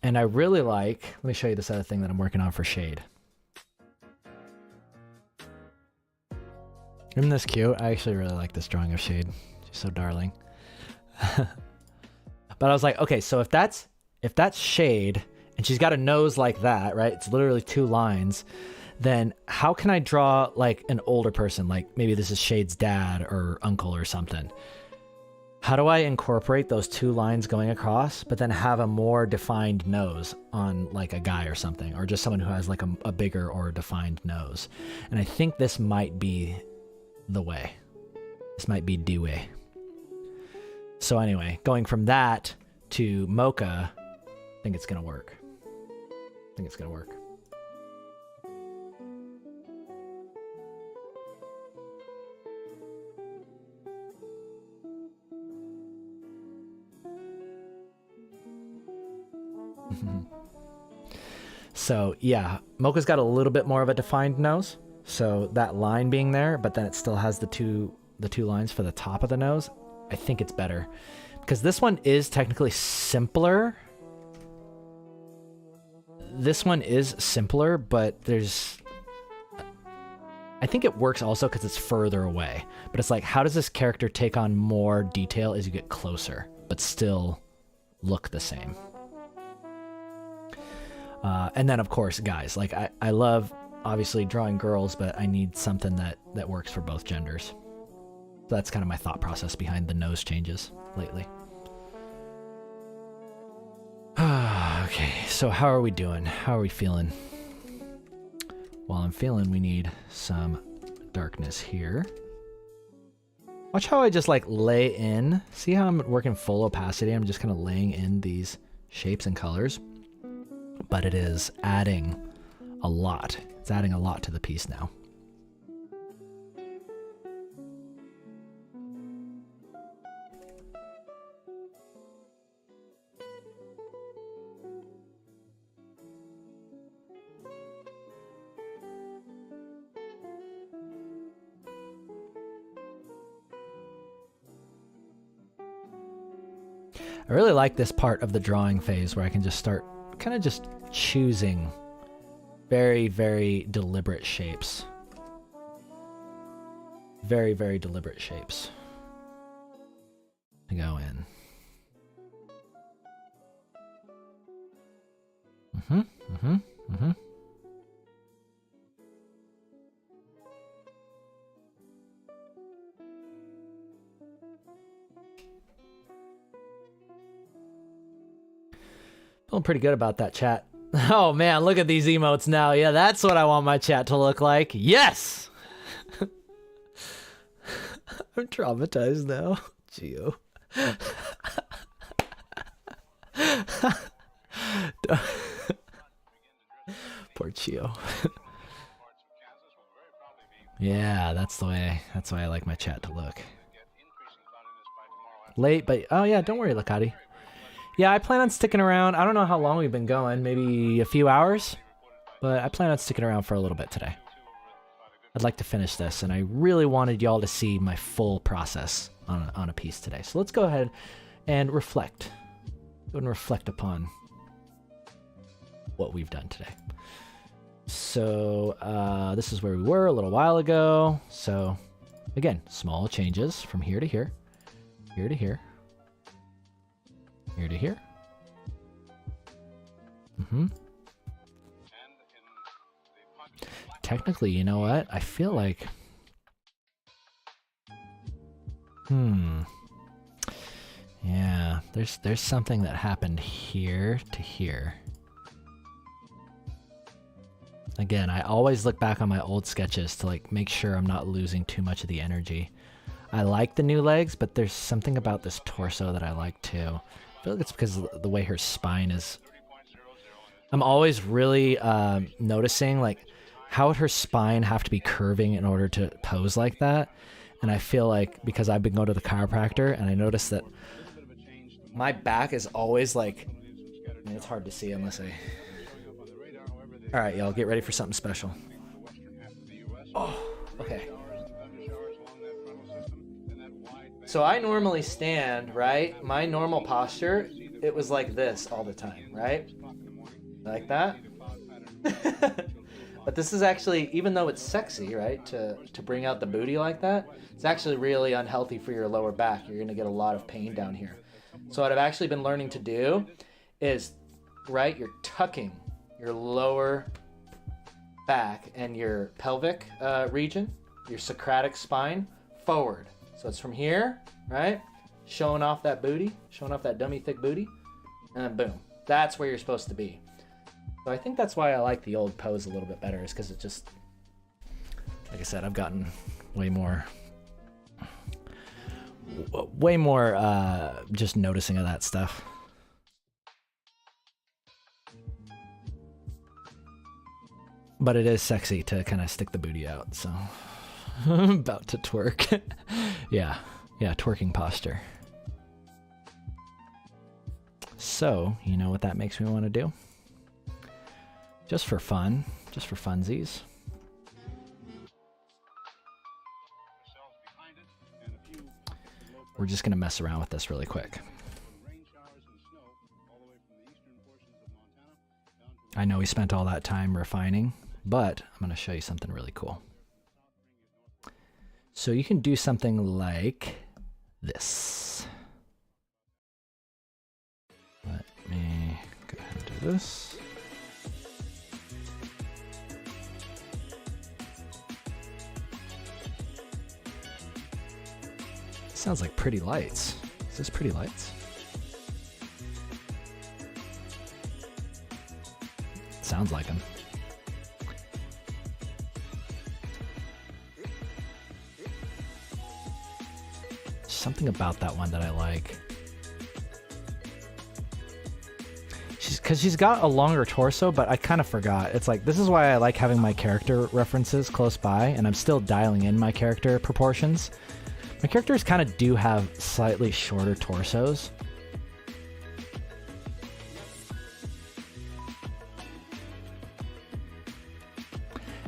And I really like... Let me show you this other thing that I'm working on for Shade. Isn't this cute? I actually really like this drawing of Shade. She's so darling. But I was like, okay, so if that's Shade, and she's got a nose like that, right? It's literally 2 lines. Then how can I draw like an older person? Like maybe this is Shade's dad or uncle or something. How do I incorporate those 2 lines going across, but then have a more defined nose on like a guy or something, or just someone who has like a bigger or defined nose? And I think this might be the way. This might be the way. So anyway, going from that to Moka, I think it's gonna work. I think it's gonna work. So yeah, Mocha's got a little bit more of a defined nose. So that line being there, but then it still has the two lines for the top of the nose. I think it's better because this one is technically simpler. This one is simpler, but I think it works also because it's further away. But it's like, how does this character take on more detail as you get closer, but still look the same? And then, of course, guys, like I love obviously drawing girls, but I need something that works for both genders. So that's kind of my thought process behind the nose changes lately. Okay, so how are we doing? How are we feeling? Well, I'm feeling we need some darkness here. Watch how I just like lay in. See how I'm working full opacity? I'm just kind of laying in these shapes and colors. but it is adding a lot. It's adding a lot to the piece now. I really like this part of the drawing phase where I can just start kind of just choosing very, very deliberate shapes. Very, very deliberate shapes to go in. Feeling pretty good about that, chat. Oh man, look at these emotes now. Yeah, that's what I want my chat to look like. Yes! I'm traumatized now. Geo. Poor Chio. Yeah, that's the way I like my chat to look. Late, but oh yeah, don't worry, Lakati. Yeah, I plan on sticking around. I don't know how long we've been going, maybe a few hours, but I plan on sticking around for a little bit today. I'd like to finish this, and I really wanted y'all to see my full process on a piece today. So let's go ahead and reflect. Go and reflect upon what we've done today. So this is where we were a little while ago. So again, small changes from here to here, here to here, here to here. Technically, you know what? I feel like... Yeah, there's something that happened here to here. Again, I always look back on my old sketches to like make sure I'm not losing too much of the energy. I like the new legs, but there's something about this torso that I like too. I feel like it's because of the way her spine is. I'm always really noticing like how would her spine have to be curving in order to pose like that? And I feel like because I've been going to the chiropractor and I noticed that my back is always like, I mean, it's hard to see unless I... All right, y'all, get ready for something special. Oh, okay. So I normally stand, right? My normal posture, it was like this all the time, right? Like that. But this is actually, even though it's sexy, right, to bring out the booty like that, it's actually really unhealthy for your lower back. You're going to get a lot of pain down here. So what I've actually been learning to do is, right, you're tucking your lower back and your pelvic region, your Socratic spine, forward. So it's from here, right, showing off that booty, showing off that dummy thick booty, and then boom. That's where you're supposed to be. So I think that's why I like the old pose a little bit better, is because it just, like I said, I've gotten way more just noticing of that stuff. But it is sexy to kind of stick the booty out, so I'm about to twerk. yeah, twerking posture. So, you know what that makes me want to do? Just for fun, just for funsies. We're just going to mess around with this really quick. I know we spent all that time refining, but I'm going to show you something really cool. So you can do something like this. Let me go ahead and do this. Sounds like Pretty Lights. Is this Pretty Lights? Sounds like him. Something about that one that I like. because she's got a longer torso, but I kind of forgot. It's like, this is why I like having my character references close by, and I'm still dialing in my character proportions. My characters kind of do have slightly shorter torsos.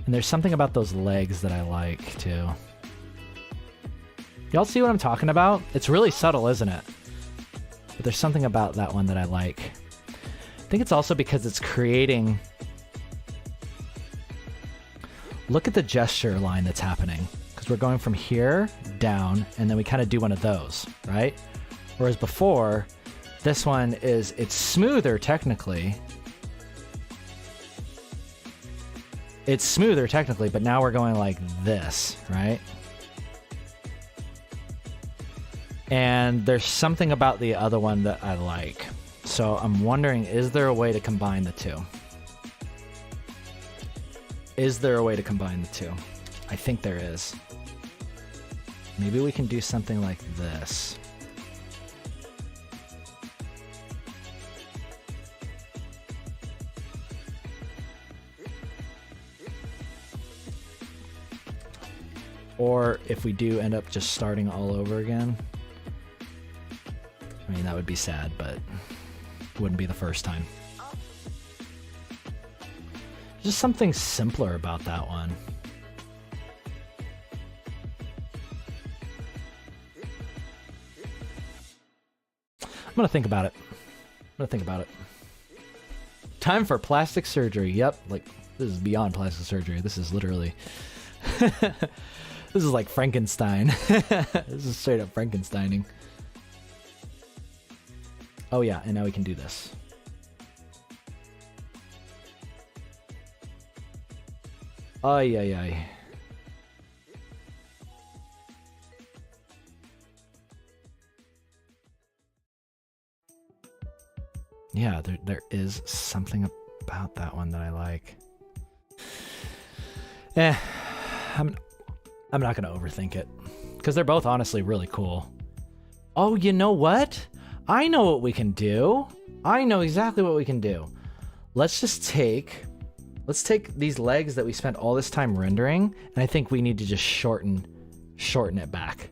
And there's something about those legs that I like, too. Y'all see what I'm talking about? It's really subtle, isn't it? But there's something about that one that I like. I think it's also because it's creating... Look at the gesture line that's happening. Because we're going from here, down, and then we kind of do one of those, right? Whereas before, this one is... It's smoother, technically. It's smoother, technically, but now we're going like this, right? And there's something about the other one that I like. So I'm wondering, is there a way to combine the two? Is there a way to combine the two? I think there is. Maybe we can do something like this. Or if we do end up just starting all over again. I mean, that would be sad, but it wouldn't be the first time. Just something simpler about that one. I'm gonna think about it. Time for plastic surgery. Yep, like, this is beyond plastic surgery. This is literally... This is like Frankenstein. This is straight up Frankensteining. Oh yeah, and now we can do this. Ay, ay, ay. Yeah, there is something about that one that I like. I'm not going to overthink it, because they're both honestly really cool. Oh, you know what? I know what we can do. I know exactly what we can do. Let's take these legs that we spent all this time rendering, and I think we need to just shorten it back.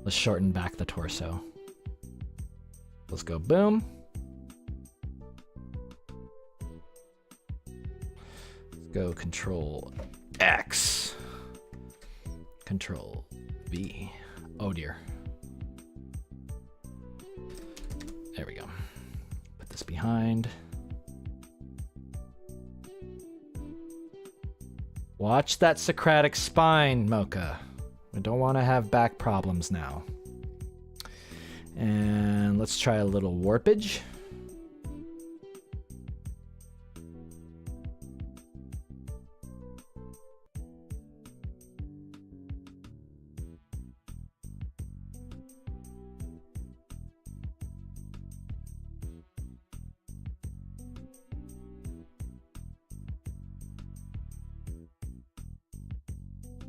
Let's shorten back the torso. Let's go boom. Let's go Control X. Control V. Oh dear. There we go. Put this behind. Watch that Socratic spine, Moka. We don't want to have back problems now. And let's try a little warpage.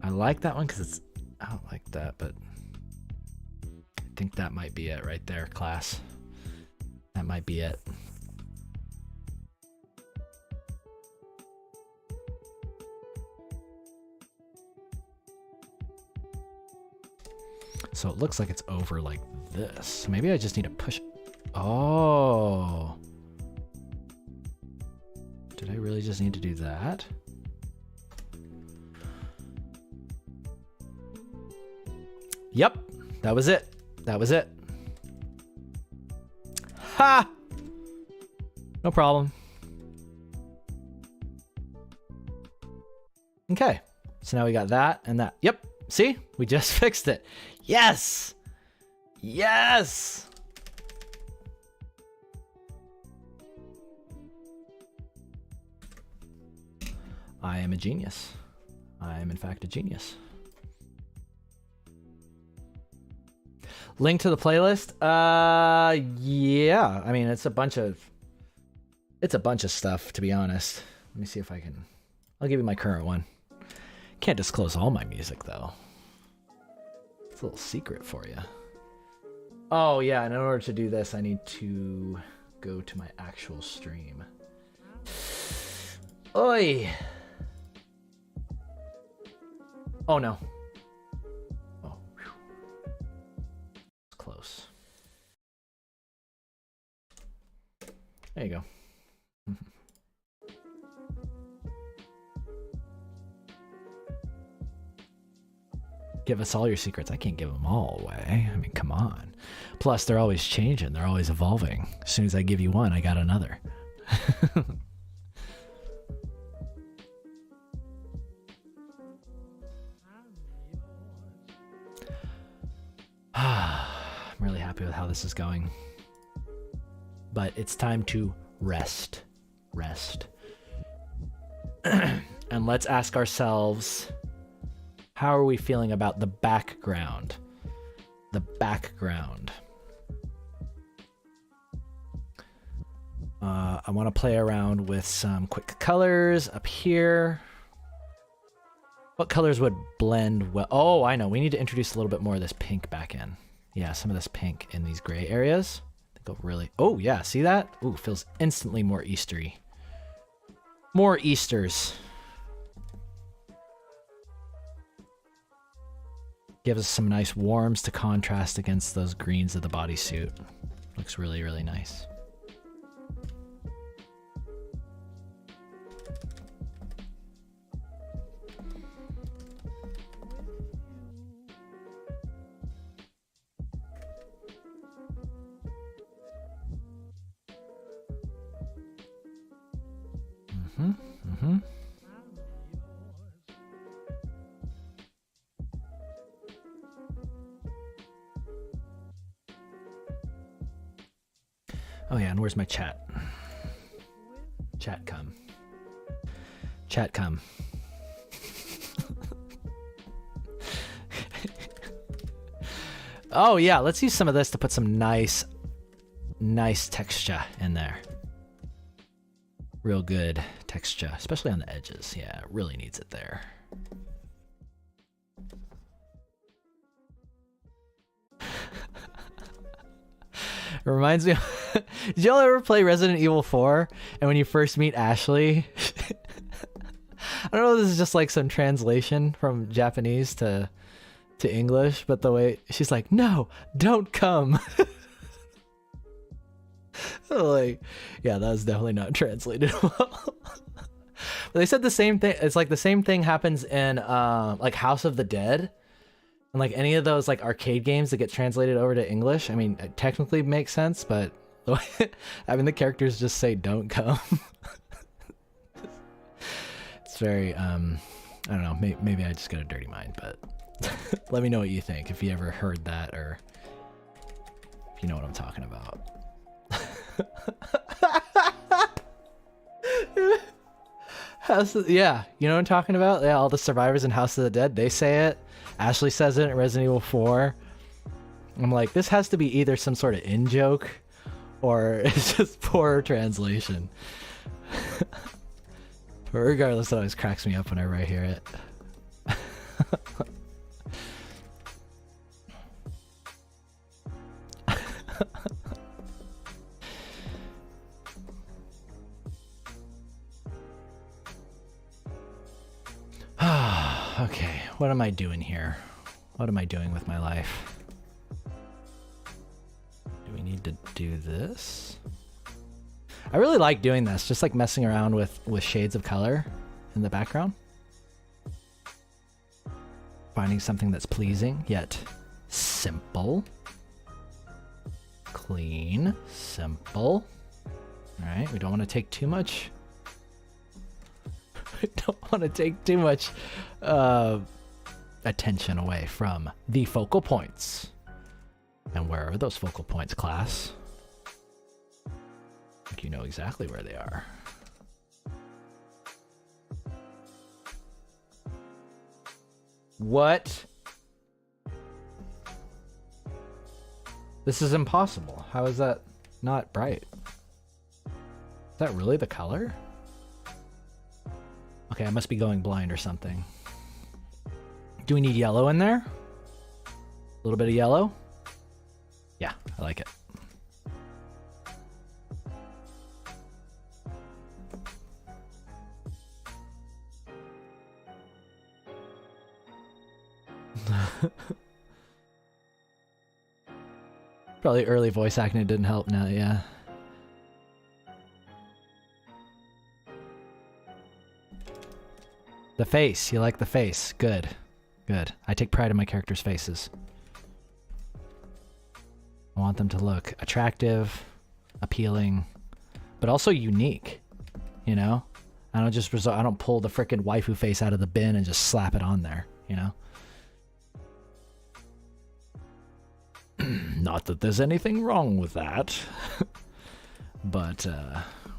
I like that one because it's... I don't like that, but... I think that might be it right there, class. That might be it. So it looks like it's over like this. So maybe I just need to push... Oh! Did I really just need to do that? Yep, that was it. That was it. Ha! No problem. Okay, so now we got that and that. Yep, see? We just fixed it. Yes! Yes! I am a genius. I am, in fact, a genius. Link to the playlist? Yeah. I mean, it's a bunch of stuff, to be honest. Let me see if I can... I'll give you my current one. Can't disclose all my music, though. It's a little secret for you. Oh, yeah, and in order to do this, I need to go to my actual stream. Oi! Oh no. Oh, whew. It's close. There you go. Give us all your secrets. I can't give them all away. I mean, come on. Plus, they're always changing. They're always evolving. As soon as I give you one, I got another. I'm really happy with how this is going. But it's time to rest. Rest. And let's ask ourselves, how are we feeling about the background? The background. I want to play around with some quick colors up here. What colors would blend well? Oh, I know. We need to introduce a little bit more of this pink back in. Yeah, some of this pink in these gray areas. Go really. Oh, yeah. See that? Ooh, feels instantly more Eastery. More Easters. Gives us some nice warms to contrast against those greens of the bodysuit. Looks really, really nice. Oh yeah, and where's my chat? Chat come. Chat come. Oh yeah, let's use some of this to put some nice texture in there. Real good texture, especially on the edges. Yeah, it really needs it there. It reminds me of, did y'all ever play Resident Evil 4? And when you first meet Ashley, I don't know if this is just like some translation from Japanese to English, but the way she's like, no, don't come. Like, yeah, that was definitely not translated well. But they said the same thing. It's like the same thing happens in like House of the Dead. And like any of those like arcade games that get translated over to English, I mean, it technically makes sense, but having the characters just say "don't come," it's very I don't know. Maybe I just got a dirty mind, but let me know what you think if you ever heard that or if you know what I'm talking about. Yeah, you know what I'm talking about? Yeah, all the survivors in House of the Dead, they say it. Ashley says it in Resident Evil 4. I'm like, this has to be either some sort of in-joke or it's just poor translation. But regardless, it always cracks me up whenever I hear it. Okay, what am I doing here? What am I doing with my life? Do we need to do this? I really like doing this, just like messing around with shades of color in the background. Finding something that's pleasing, yet simple. Clean, simple. All right, we don't want to take too much. We don't want to take too much attention away from the focal points. And where are those focal points, class? I think you know exactly where they are. What? This is impossible. How is that not bright? Is that really the color? Okay, I must be going blind or something. Do we need yellow in there? A little bit of yellow? Yeah, I like it. Probably early voice acting didn't help now, yeah. The face. You like the face. Good. Good. I take pride in my characters' faces. I want them to look attractive, appealing, but also unique. You know? I don't pull the frickin' waifu face out of the bin and just slap it on there, you know? Not that there's anything wrong with that. But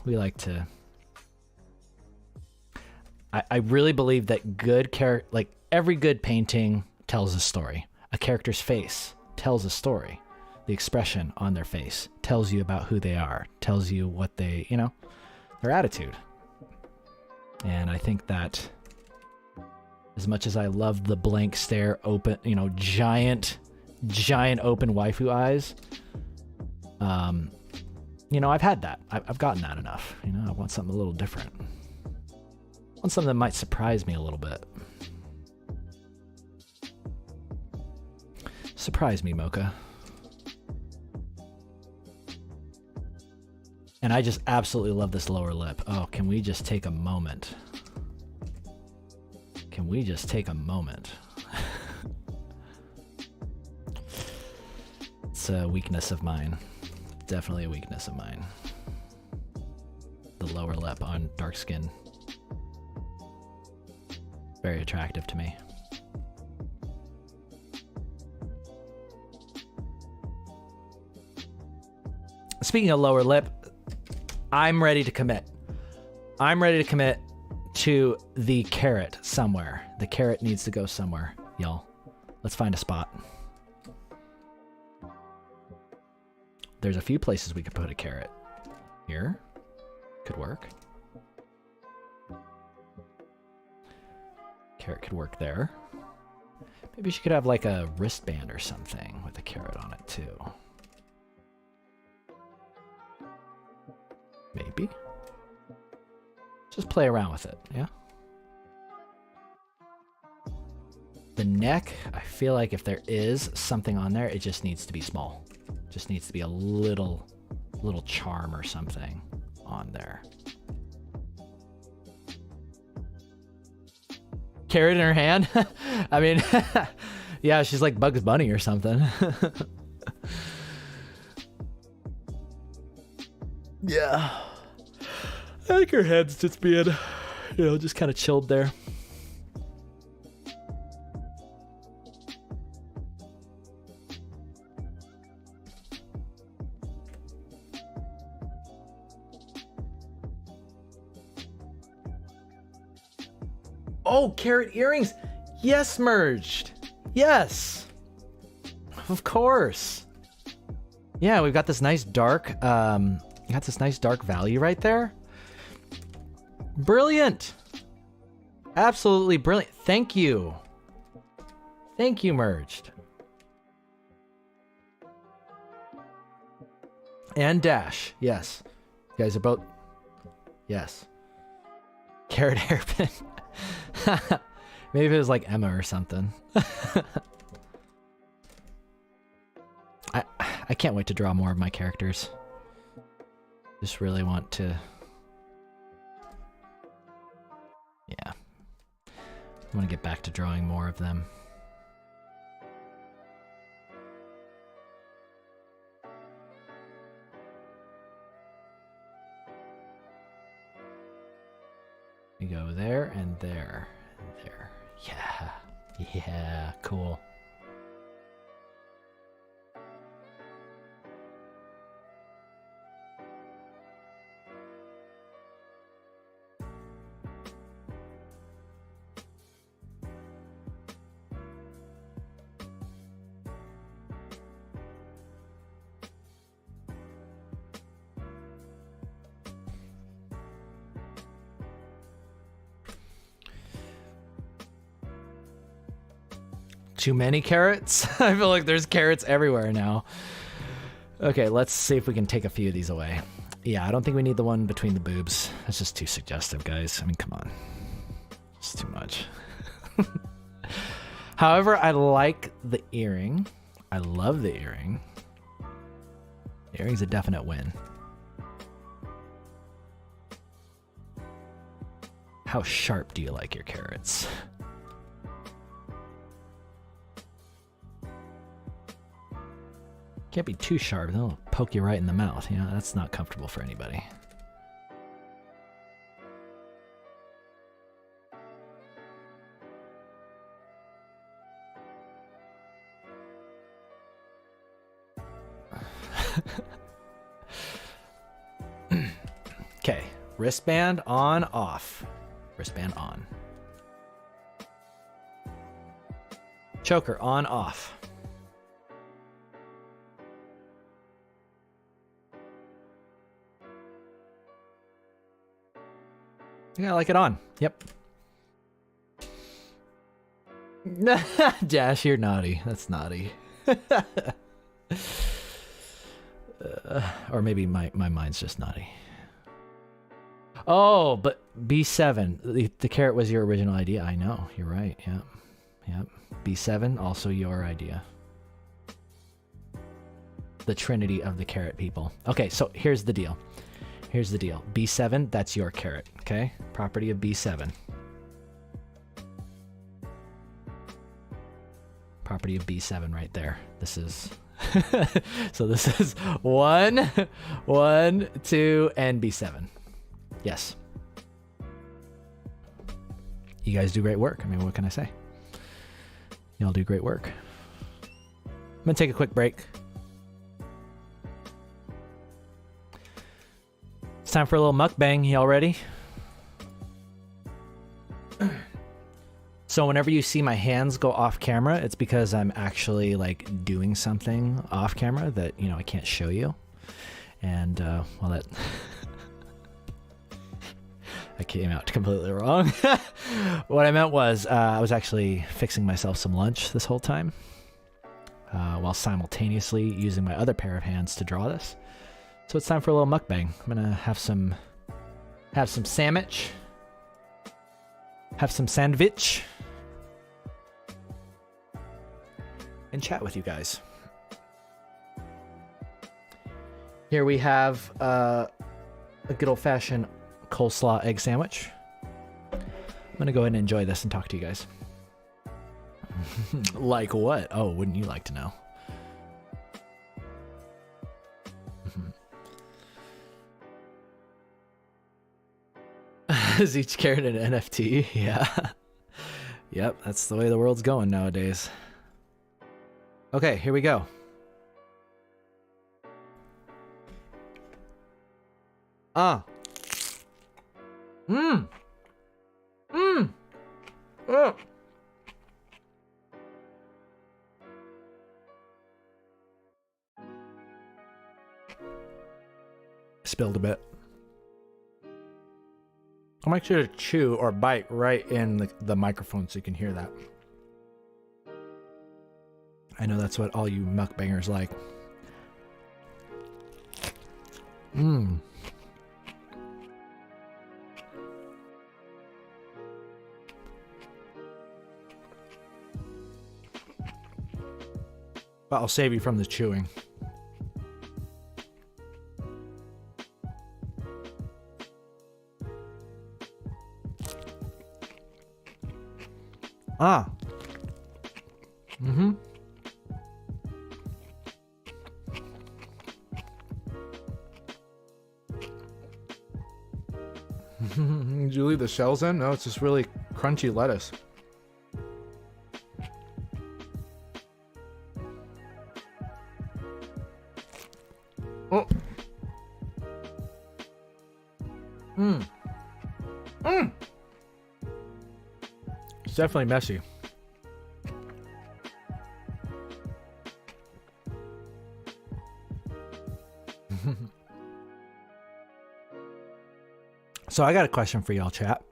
we like to... I really believe that like every good painting tells a story. A character's face tells a story. The expression on their face tells you about who they are, tells you what they, you know, their attitude. And I think that as much as I love the blank stare, open, you know, giant open waifu eyes, you know, I've had that. I've gotten that enough. You know, I want something a little different. I want something that might surprise me a little bit. Surprise me, Moka. And I just absolutely love this lower lip. Oh, can we just take a moment? Can we just take a moment? It's a weakness of mine. Definitely a weakness of mine. The lower lip on dark skin. Very attractive to me. Speaking of lower lip, I'm ready to commit. I'm ready to commit to the carrot somewhere. The carrot needs to go somewhere, y'all. Let's find a spot. There's a few places we could put a carrot. Here. Could work. Carrot could work there. Maybe she could have like a wristband or something with a carrot on it too. Maybe. Just play around with it, yeah? The neck, I feel like if there is something on there, it just needs to be small. Just needs to be a little charm or something on there. Carrot in her hand? I mean, yeah, she's like Bugs Bunny or something. Yeah. I think her head's just being, you know, just kind of chilled there. Oh, carrot earrings. Yes, merged. Yes. Of course. Yeah, we've got this nice dark, value right there. Brilliant. Absolutely brilliant. Thank you. Thank you, merged. And dash. Yes. You guys are both. Yes. Carrot hairpin. Maybe it was like Emma or something. I can't wait to draw more of my characters. Just really want to... Yeah. I want to get back to drawing more of them. We go there and there and there. Yeah. Yeah, cool. Too many carrots? I feel like there's carrots everywhere now. Okay, let's see if we can take a few of these away. Yeah, I don't think we need the one between the boobs. That's just too suggestive, guys. I mean, come on. It's too much. However, I like the earring. I love the earring. The earring's a definite win. How sharp do you like your carrots? Can't be too sharp, they'll poke you right in the mouth. You know, that's not comfortable for anybody. Okay, wristband on, off. Wristband on. Choker on, off. Yeah, I like it on. Yep. Dash, you're naughty. That's naughty. Or maybe my mind's just naughty. Oh, but B7. The carrot was your original idea. I know. You're right. Yep. Yep. B7, also your idea. The trinity of the carrot people. Okay, so here's the deal. Here's the deal. B7, that's your carrot. Okay? Property of B7. Property of B7 right there. This is... so this is 1, 1, 2, and B7. Yes. You guys do great work. I mean, what can I say? Y'all do great work. I'm gonna take a quick break. It's time for a little mukbang. Y'all ready? So whenever you see my hands go off camera, it's because I'm actually like doing something off camera that, you know, I can't show you. And, well, that... I came out completely wrong. What I meant was I was actually fixing myself some lunch this whole time while simultaneously using my other pair of hands to draw this. So it's time for a little mukbang. I'm gonna have some sandwich, have some sandwich, and chat with you guys. Here we have a good old-fashioned coleslaw egg sandwich. I'm gonna go ahead and enjoy this and talk to you guys. Like what? Oh, wouldn't you like to know? Is each carrot an NFT? Yeah. Yep, that's the way the world's going nowadays. Okay, here we go. Oh. Spilled a bit. I'll make sure to chew or bite right in the microphone so you can hear that. I know that's what all you mukbangers like. But I'll save you from the chewing. Ah. Did you leave the shells in? No, it's just really crunchy lettuce. Oh. It's definitely messy. So I got a question for y'all, chat.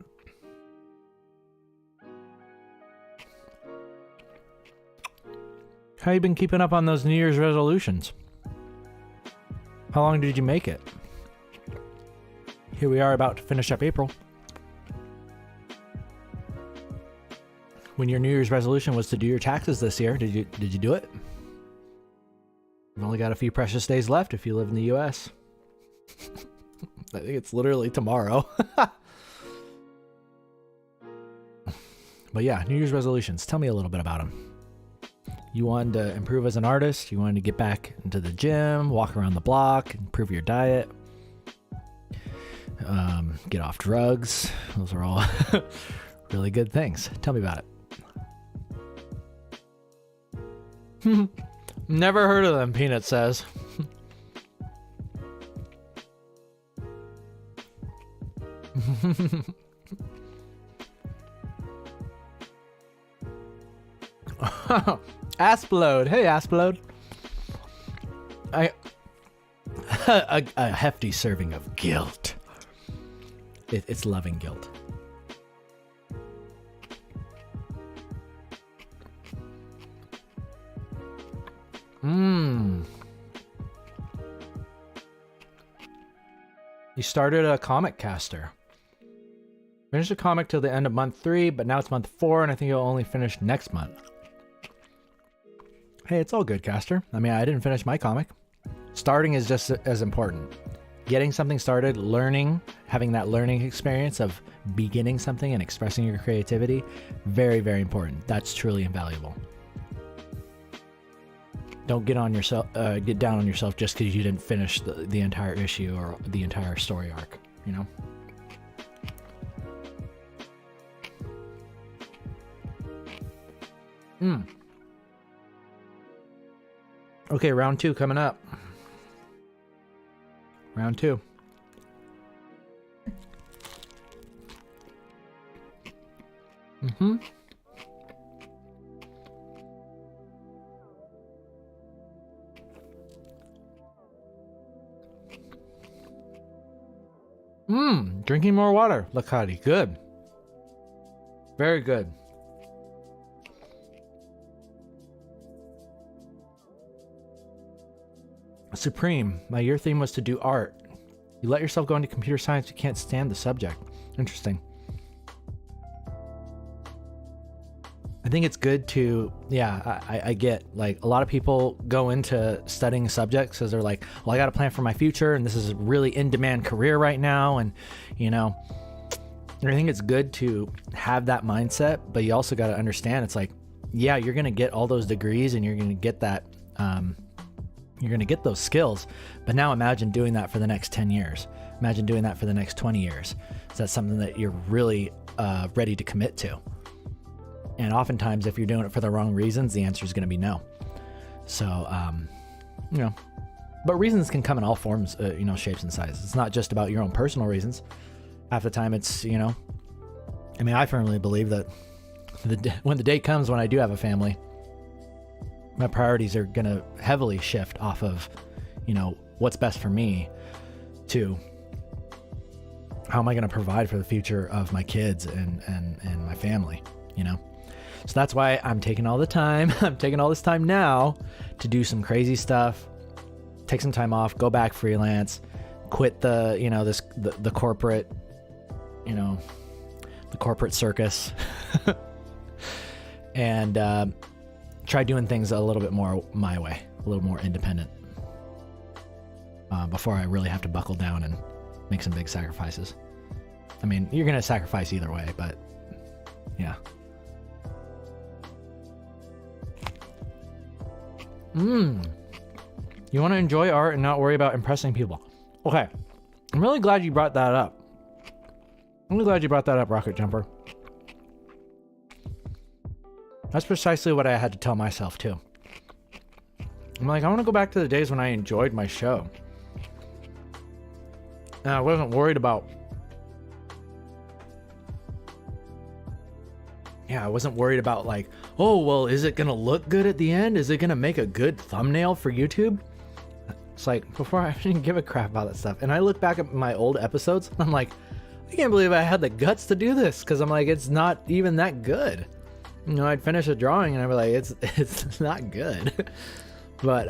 How you been keeping up on those New Year's resolutions? How long did you make it? Here we are about to finish up April. when your New Year's resolution was to do your taxes this year, did you do it? You've only got a few precious days left if you live in the U.S. I think it's literally tomorrow. But yeah, New Year's resolutions. Tell me a little bit about them. You wanted to improve as an artist. You wanted to get back into the gym, walk around the block, improve your diet, get off drugs. Those are all really good things. Tell me about it. Never heard of them, Peanut says. Asplode. Hey, Asplode. A hefty serving of guilt. It's loving guilt. You started a comic caster. Finished a comic till the end of month 3, but now it's month 4, and I think you'll only finish next month. Hey, it's all good, caster. I mean, I didn't finish my comic. Starting is just as important. Getting something started, learning, having that learning experience of beginning something and expressing your creativity, very, very important. That's truly invaluable. Don't get down on yourself just because you didn't finish the entire issue or the entire story arc, you know? Okay, round 2 coming up. Round 2. Drinking more water, Lakati. Good. Very good. Supreme, my year theme was to do art. You let yourself go into computer science, you can't stand the subject. Interesting. I think it's good to, I get, like, a lot of people go into studying subjects because they're like, well, I got to plan for my future, and this is a really in-demand career right now, and, you know, I think it's good to have that mindset, but you also got to understand, it's like, yeah, you're going to get all those degrees, and you're going to get that, you're going to get those skills, but now imagine doing that for the next 10 years. Imagine doing that for the next 20 years. Is that something that you're really ready to commit to? And oftentimes, if you're doing it for the wrong reasons, the answer is going to be no. So, you know, but reasons can come in all forms, you know, shapes and sizes. It's not just about your own personal reasons. Half the time it's, you know, I mean, I firmly believe that when the day comes when I do have a family, my priorities are going to heavily shift off of, you know, what's best for me to how am I going to provide for the future of my kids and my family, you know? So that's why I'm taking all the time. I'm taking all this time now to do some crazy stuff, take some time off, go back freelance, quit the, you know, the corporate, you know, the corporate circus and try doing things a little bit more my way, a little more independent before I really have to buckle down and make some big sacrifices. I mean, you're going to sacrifice either way, but yeah. You want to enjoy art and not worry about impressing people. Okay. I'm really glad you brought that up. Rocket Jumper. That's precisely what I had to tell myself too. I'm like, I want to go back to the days when I enjoyed my show. And I wasn't worried about... I wasn't worried about like, oh, well, is it going to look good at the end? Is it going to make a good thumbnail for YouTube? It's like, before I didn't give a crap about that stuff. And I look back at my old episodes, and I'm like, I can't believe I had the guts to do this, because I'm like, it's not even that good. You know, I'd finish a drawing, and I'd be like, it's not good. But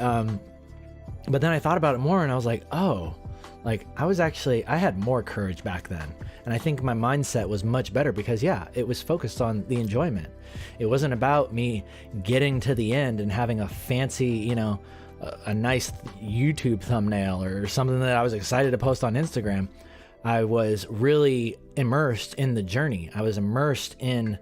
then I thought about it more, and I was like, oh, Like I had more courage back then. And I think my mindset was much better because it was focused on the enjoyment. It wasn't about me getting to the end and having a fancy, a nice YouTube thumbnail or something that I was excited to post on Instagram. I was really immersed in the journey. I was immersed in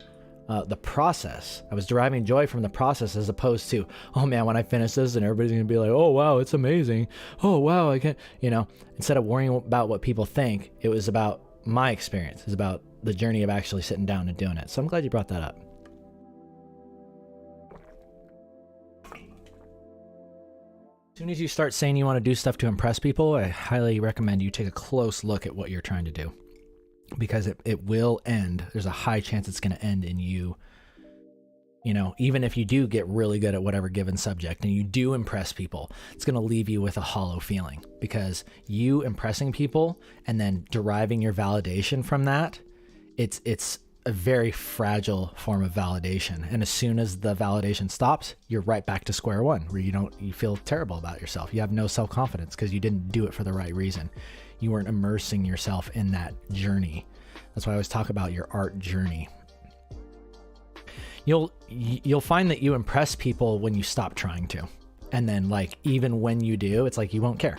the process. I was deriving joy from the process as opposed to, oh man, when I finish this and everybody's gonna be like, oh wow, it's amazing. Oh wow, I can't, instead of worrying about what people think, it was about my experience. It was about the journey of actually sitting down and doing it. So I'm glad you brought that up. As soon as you start saying you want to do stuff to impress people, I highly recommend you take a close look at what you're trying to do. Because it will end. There's a high chance it's going to end in you. Even if you do get really good at whatever given subject and you do impress people, it's going to leave you with a hollow feeling because you impressing people and then deriving your validation from that, it's a very fragile form of validation. And as soon as the validation stops, you're right back to square one where you feel terrible about yourself. You have no self-confidence because you didn't do it for the right reason. You weren't immersing yourself in that journey. That's why I always talk about your art journey. You'll find that you impress people when you stop trying to. And then even when you do, it's like you won't care.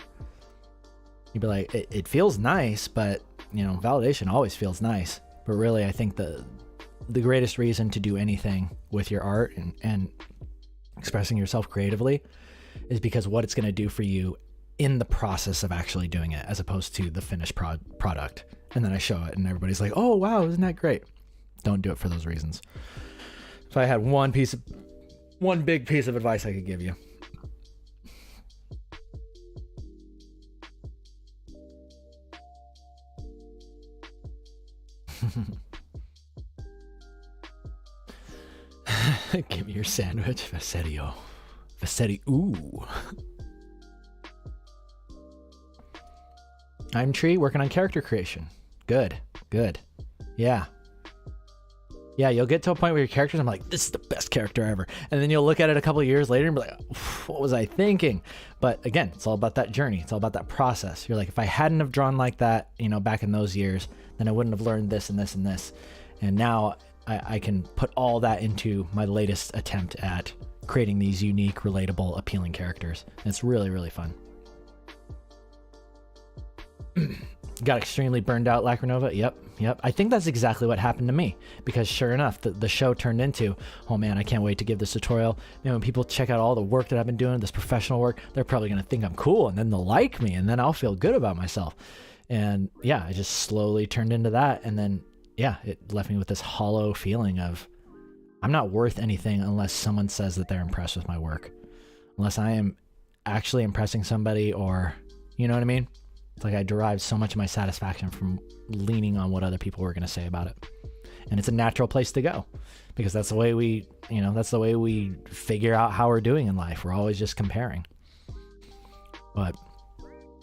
You'd be like, it feels nice, but validation always feels nice. But really, I think the greatest reason to do anything with your art and expressing yourself creatively is because what it's going to do for you in the process of actually doing it, as opposed to the finished product. And then I show it and everybody's like, oh wow, isn't that great? Don't do it for those reasons. If I had one big piece of advice I could give you. Give me your sandwich, Vassetti. Ooh. I'm Tree, working on character creation. Good. Yeah, you'll get to a point where your characters, I'm like, this is the best character ever. And then you'll look at it a couple of years later and be like, what was I thinking? But again, it's all about that journey. It's all about that process. You're like, if I hadn't have drawn like that, back in those years, then I wouldn't have learned this and this and this. And now I can put all that into my latest attempt at creating these unique, relatable, appealing characters. And it's really, really fun. Got extremely burned out, Lacranova. Yep. I think that's exactly what happened to me, because sure enough, the show turned into, oh man, I can't wait to give this tutorial. When people check out all the work that I've been doing, this professional work, they're probably going to think I'm cool, and then they'll like me, and then I'll feel good about myself. And I just slowly turned into that. And then, it left me with this hollow feeling of, I'm not worth anything unless someone says that they're impressed with my work. Unless I am actually impressing somebody, or, you know what I mean? It's like I derived so much of my satisfaction from leaning on what other people were going to say about it. And it's a natural place to go, because that's the way we figure out how we're doing in life. We're always just comparing. But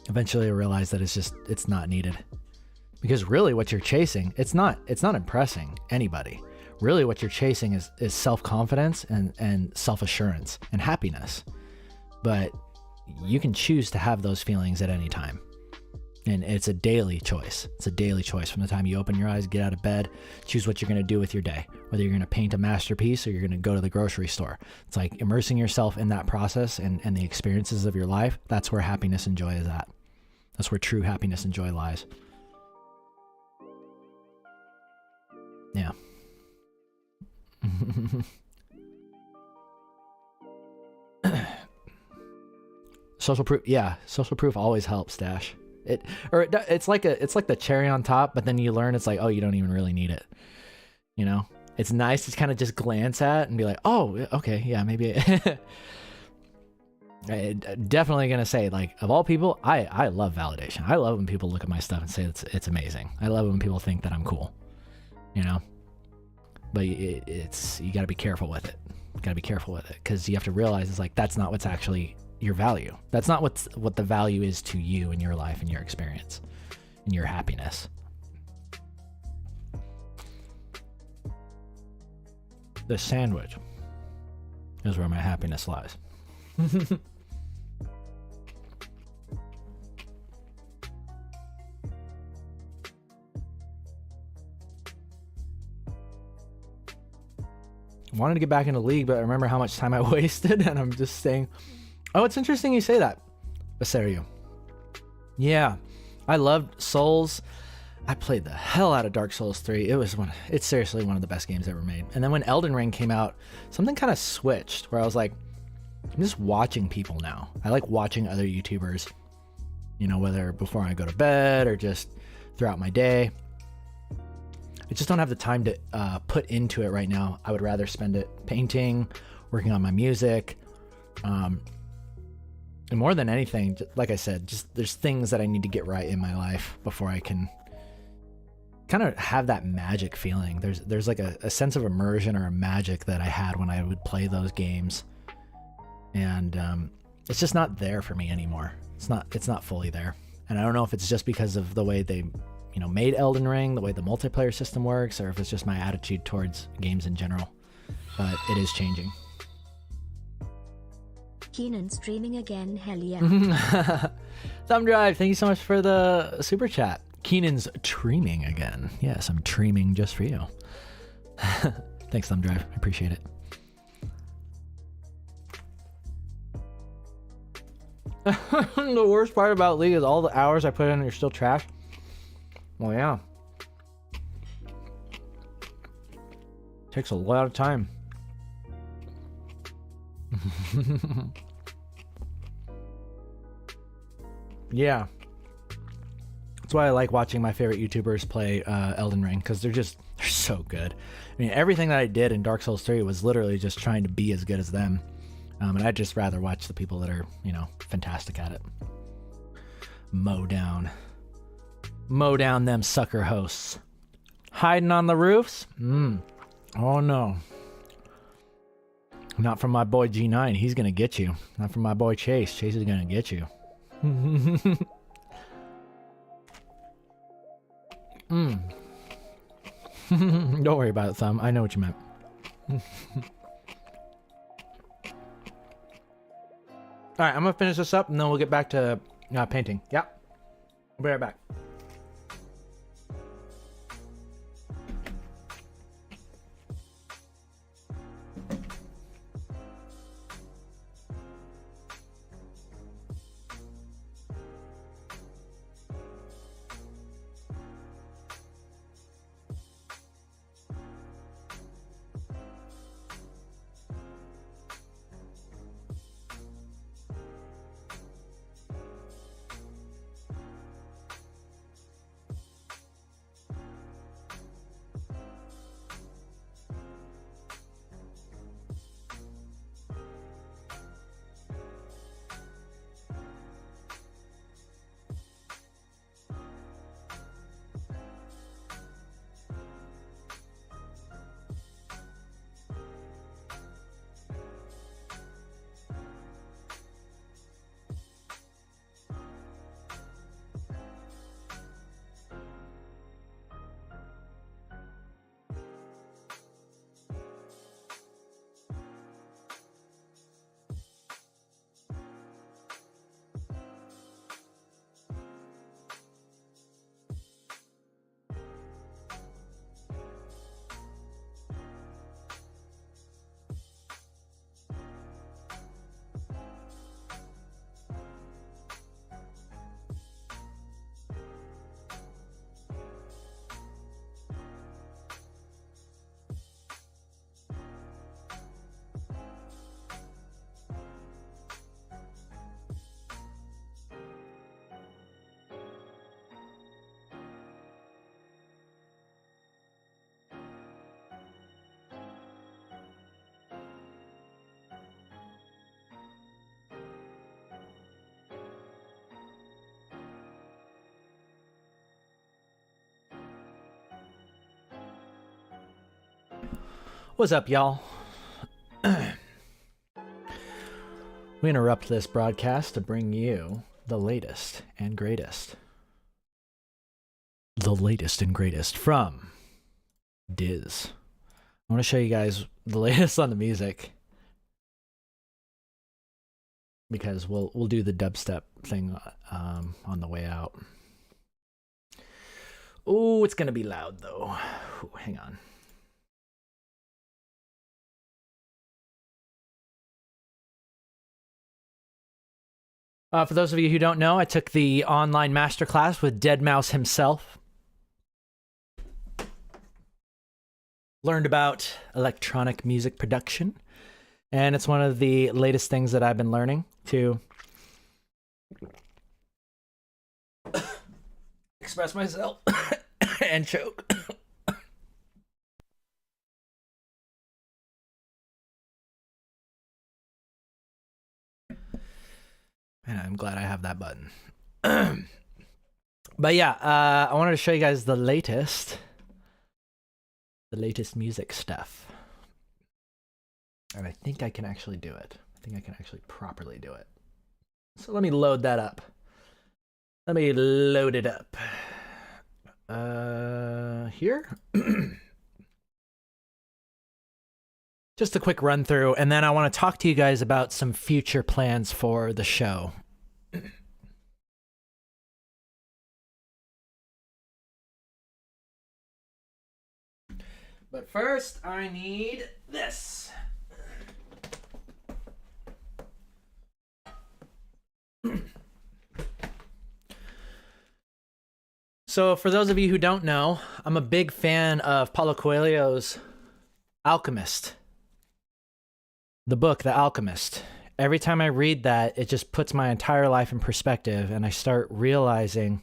eventually I realized that it's not needed, because really what you're chasing, it's not impressing anybody. Really what you're chasing is self-confidence and self-assurance and happiness. But you can choose to have those feelings at any time. And it's a daily choice. It's a daily choice from the time you open your eyes, get out of bed, choose what you're going to do with your day, whether you're going to paint a masterpiece or you're going to go to the grocery store. It's like immersing yourself in that process and the experiences of your life. That's where happiness and joy is at. That's where true happiness and joy lies. Yeah. Social proof. Yeah. Social proof always helps, Dash. It's like the cherry on top, but then you learn it's like, oh, you don't even really need it. It's nice to kind of just glance at and be like, oh, okay, yeah, maybe. Definitely gonna say, like, of all people, I love validation. I love when people look at my stuff and say it's amazing. I love when people think that I'm cool, but you got to be careful with it. Because you have to realize it's like, that's not what's actually your value. That's not what the value is to you in your life and your experience and your happiness. The sandwich is where my happiness lies. wanted to get back into League, but I remember how much time I wasted, and I'm just saying, oh, it's interesting you say that, Basario. Yeah, I loved Souls. I played the hell out of Dark Souls 3. It's seriously one of the best games ever made. And then when Elden Ring came out, something kind of switched where I was like, I'm just watching people now. I like watching other YouTubers, you know, whether before I go to bed or just throughout my day. I just don't have the time to put into it right now. I would rather spend it painting, working on my music, and more than anything, like I said, just there's things that I need to get right in my life before I can kind of have that magic feeling. There's like a sense of immersion or a magic that I had when I would play those games, and it's just not there for me anymore. It's not fully there, and I don't know if it's just because of the way they, you know, made Elden Ring, the way the multiplayer system works, or if it's just my attitude towards games in general. But it is changing. Keenan streaming again, hell yeah. Thumb Drive, thank you so much for the super chat. Keenan's treaming again. Yes, I'm treaming just for you. Thanks, Thumb Drive. I appreciate it. The worst part about League is all the hours I put in and you're still trash. Well, yeah. Takes a lot of time. Yeah. That's why I like watching my favorite YouTubers play Elden Ring, because they're so good. I mean, everything that I did in Dark Souls 3 was literally just trying to be as good as them. And I'd just rather watch the people that are, you know, fantastic at it. Mow down them sucker hosts. Hiding on the roofs? Oh no. Not from my boy G9. He's gonna get you. Not from my boy Chase. Chase is gonna get you. Don't worry about it, Thumb. I know what you meant. Alright, I'm gonna finish this up and then we'll get back to painting. Yeah. I'll be right back. What's up, y'all? We interrupt this broadcast to bring you the latest and greatest. The latest and greatest from Diz. I want to show you guys the latest on the music, because we'll do the dubstep thing on the way out. Oh, it's gonna be loud though. Ooh, hang on. For those of you who don't know, I took the online masterclass with deadmau5 himself. Learned about electronic music production. And it's one of the latest things that I've been learning to express myself and choke. And I'm glad I have that button. But yeah, I wanted to show you guys the latest music stuff. And I think I can actually do it. I think I can actually properly do it. So let me load that up. Let me load it up. Here. Just a quick run through, and then I want to talk to you guys about some future plans for the show. But first, I need this. So for those of you who don't know, I'm a big fan of Paulo Coelho's Alchemist. The book, The Alchemist. Every time I read that, it just puts my entire life in perspective, and I start realizing,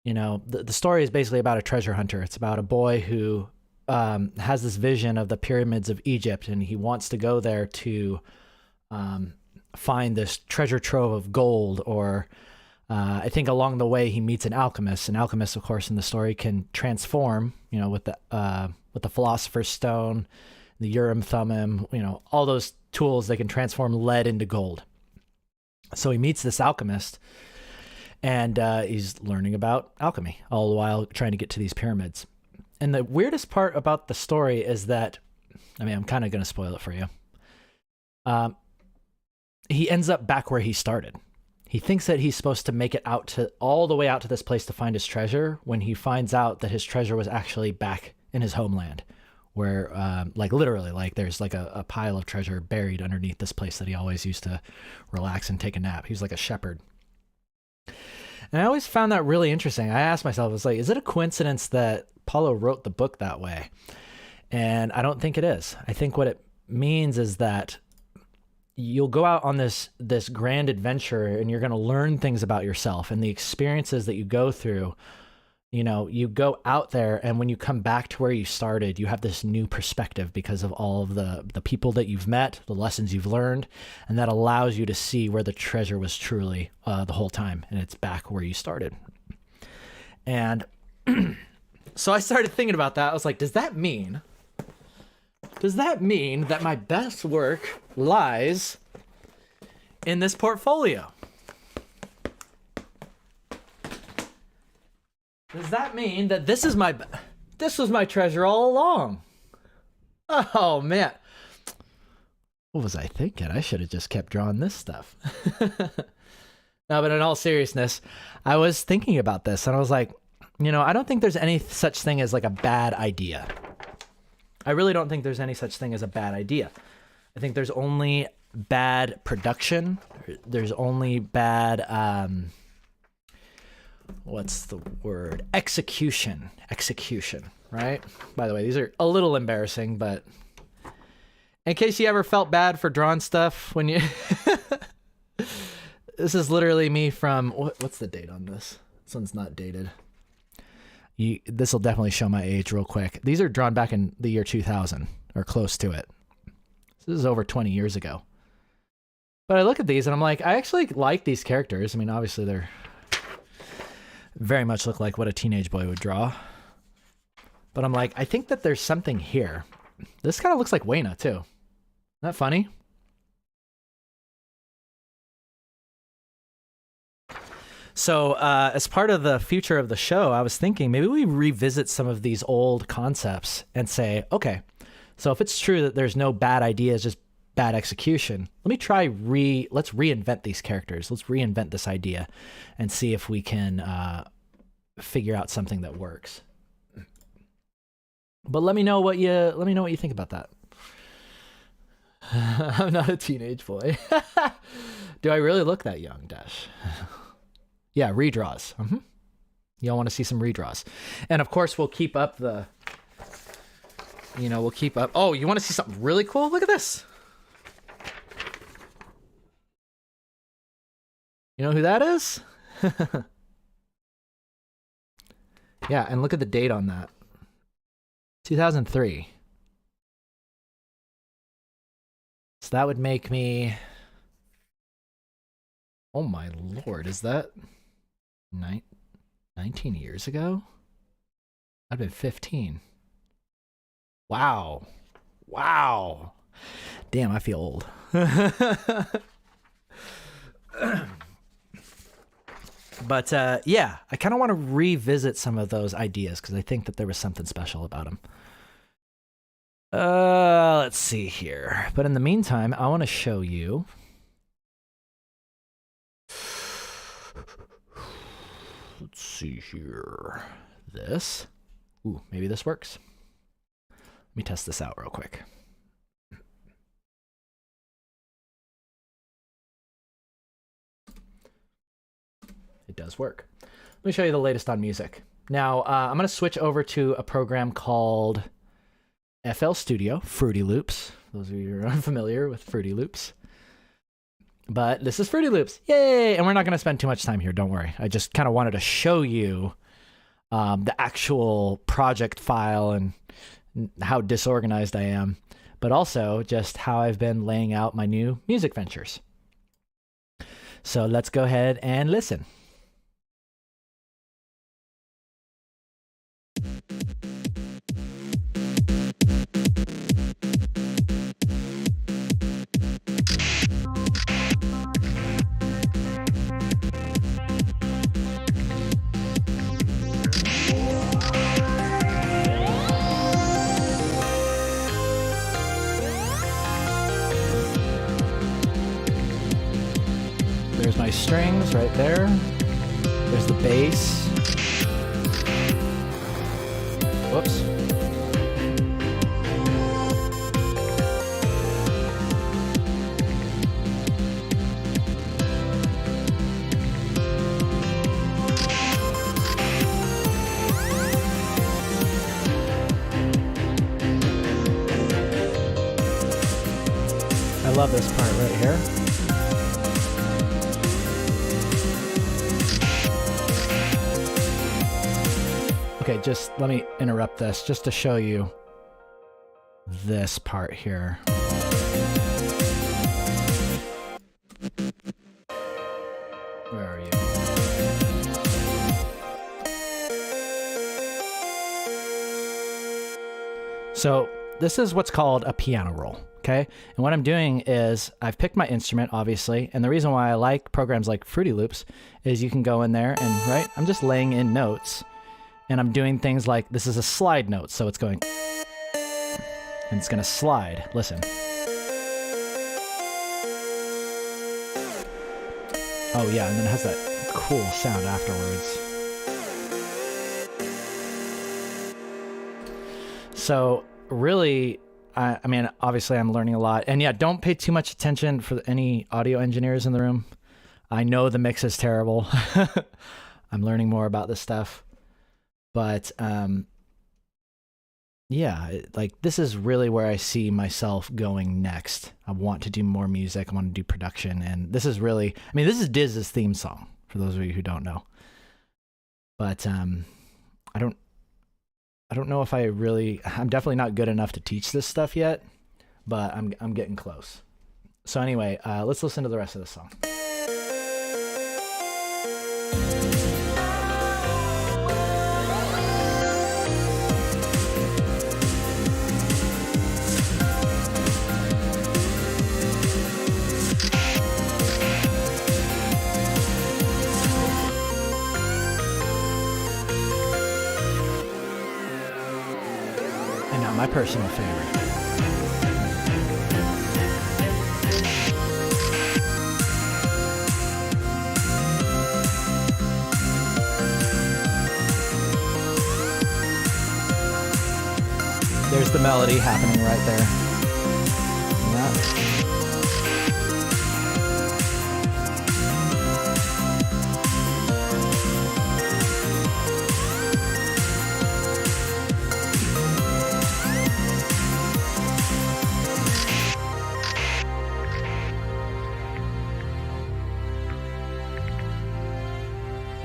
you know, the story is basically about a treasure hunter. It's about a boy who has this vision of the pyramids of Egypt, and he wants to go there to find this treasure trove of gold, or I think along the way he meets an alchemist. An alchemist, of course, in the story can transform, you know, with the Philosopher's Stone, the Urim Thummim, you know, all those tools, they can transform lead into gold. So he meets this alchemist, and he's learning about alchemy, all the while trying to get to these pyramids. And the weirdest part about the story is that, I mean, I'm kind of going to spoil it for you. He ends up back where he started. He thinks that he's supposed to make it all the way out to this place to find his treasure, when he finds out that his treasure was actually back in his homeland, where like literally, like there's like a pile of treasure buried underneath this place that he always used to relax and take a nap. He was like a shepherd. And I always found that really interesting. I asked myself, I was like, is it a coincidence that Paulo wrote the book that way? And I don't think it is. I think what it means is that you'll go out on this grand adventure, and you're going to learn things about yourself and the experiences that you go through. You know, you go out there, and when you come back to where you started, you have this new perspective because of all of the people that you've met, the lessons you've learned, and that allows you to see where the treasure was truly the whole time, and it's back where you started. And so I started thinking about that. I was like, does that mean that my best work lies in this portfolio? Does that mean that this was my treasure all along? Oh man. What was I thinking? I should have just kept drawing this stuff. No, but in all seriousness, I was thinking about this, and I was like, you know, I don't think there's any such thing as like a bad idea. I really don't think there's any such thing as a bad idea. I think there's only bad production. There's only bad, what's the word? Execution, right? By the way, these are a little embarrassing, but in case you ever felt bad for drawing stuff when you... This is literally me from... What's the date on this? This one's not dated. This will definitely show my age real quick. These are drawn back in the year 2000, or close to it. This is over 20 years ago. But I look at these and I'm like, I actually like these characters. I mean, obviously they're very much look like what a teenage boy would draw. But I'm like, I think that there's something here. This kind of looks like Wayna too. Isn't that funny? So as part of the future of the show, I was thinking maybe we revisit some of these old concepts and say, okay, so if it's true that there's no bad ideas, just bad execution, let's reinvent these characters. Let's reinvent this idea and see if we can figure out something that works. But let me know what you think about that. I'm not a teenage boy. Do I really look that young, Dash? Yeah, redraws. Y'all want to see some redraws. And of course, we'll keep up the, we'll keep up. Oh, you want to see something really cool? Look at this. You know who that is? Yeah, and look at the date on that. 2003. So that would make me... Oh my lord, is that 19 years ago? I've been 15. Wow. Wow. Damn, I feel old. But yeah, I kind of want to revisit some of those ideas because I think that there was something special about them. Let's see here. But in the meantime, I want to show you. Let's see here. This. Ooh, maybe this works. Let me test this out real quick. It does work. Let me show you the latest on music. Now, I'm going to switch over to a program called FL Studio, Fruity Loops. Those of you who are unfamiliar with Fruity Loops. But this is Fruity Loops. Yay! And we're not going to spend too much time here. Don't worry. I just kind of wanted to show you the actual project file and how disorganized I am, but also just how I've been laying out my new music ventures. So let's go ahead and listen. There's my strings right there. There's the bass. Whoops. I love this part right here. Okay, just let me interrupt this just to show you this part here. Where are you? So this is what's called a piano roll, okay? And what I'm doing is I've picked my instrument, obviously, and the reason why I like programs like Fruity Loops is you can go in there and, right, I'm just laying in notes. And I'm doing things like, this is a slide note, so it's going, and it's gonna slide. Listen. Oh yeah, and then it has that cool sound afterwards. So really, I mean, obviously I'm learning a lot. And yeah, don't pay too much attention for any audio engineers in the room. I know the mix is terrible. I'm learning more about this stuff. But yeah, like this is really where I see myself going next. I want to do more music. I want to do production. And this is really, I mean, this is Diz's theme song, for those of you who don't know. But I don't know if I'm definitely not good enough to teach this stuff yet, but I'm getting close. So anyway, let's listen to the rest of the song. My personal favorite. There's the melody happening right there. Yeah.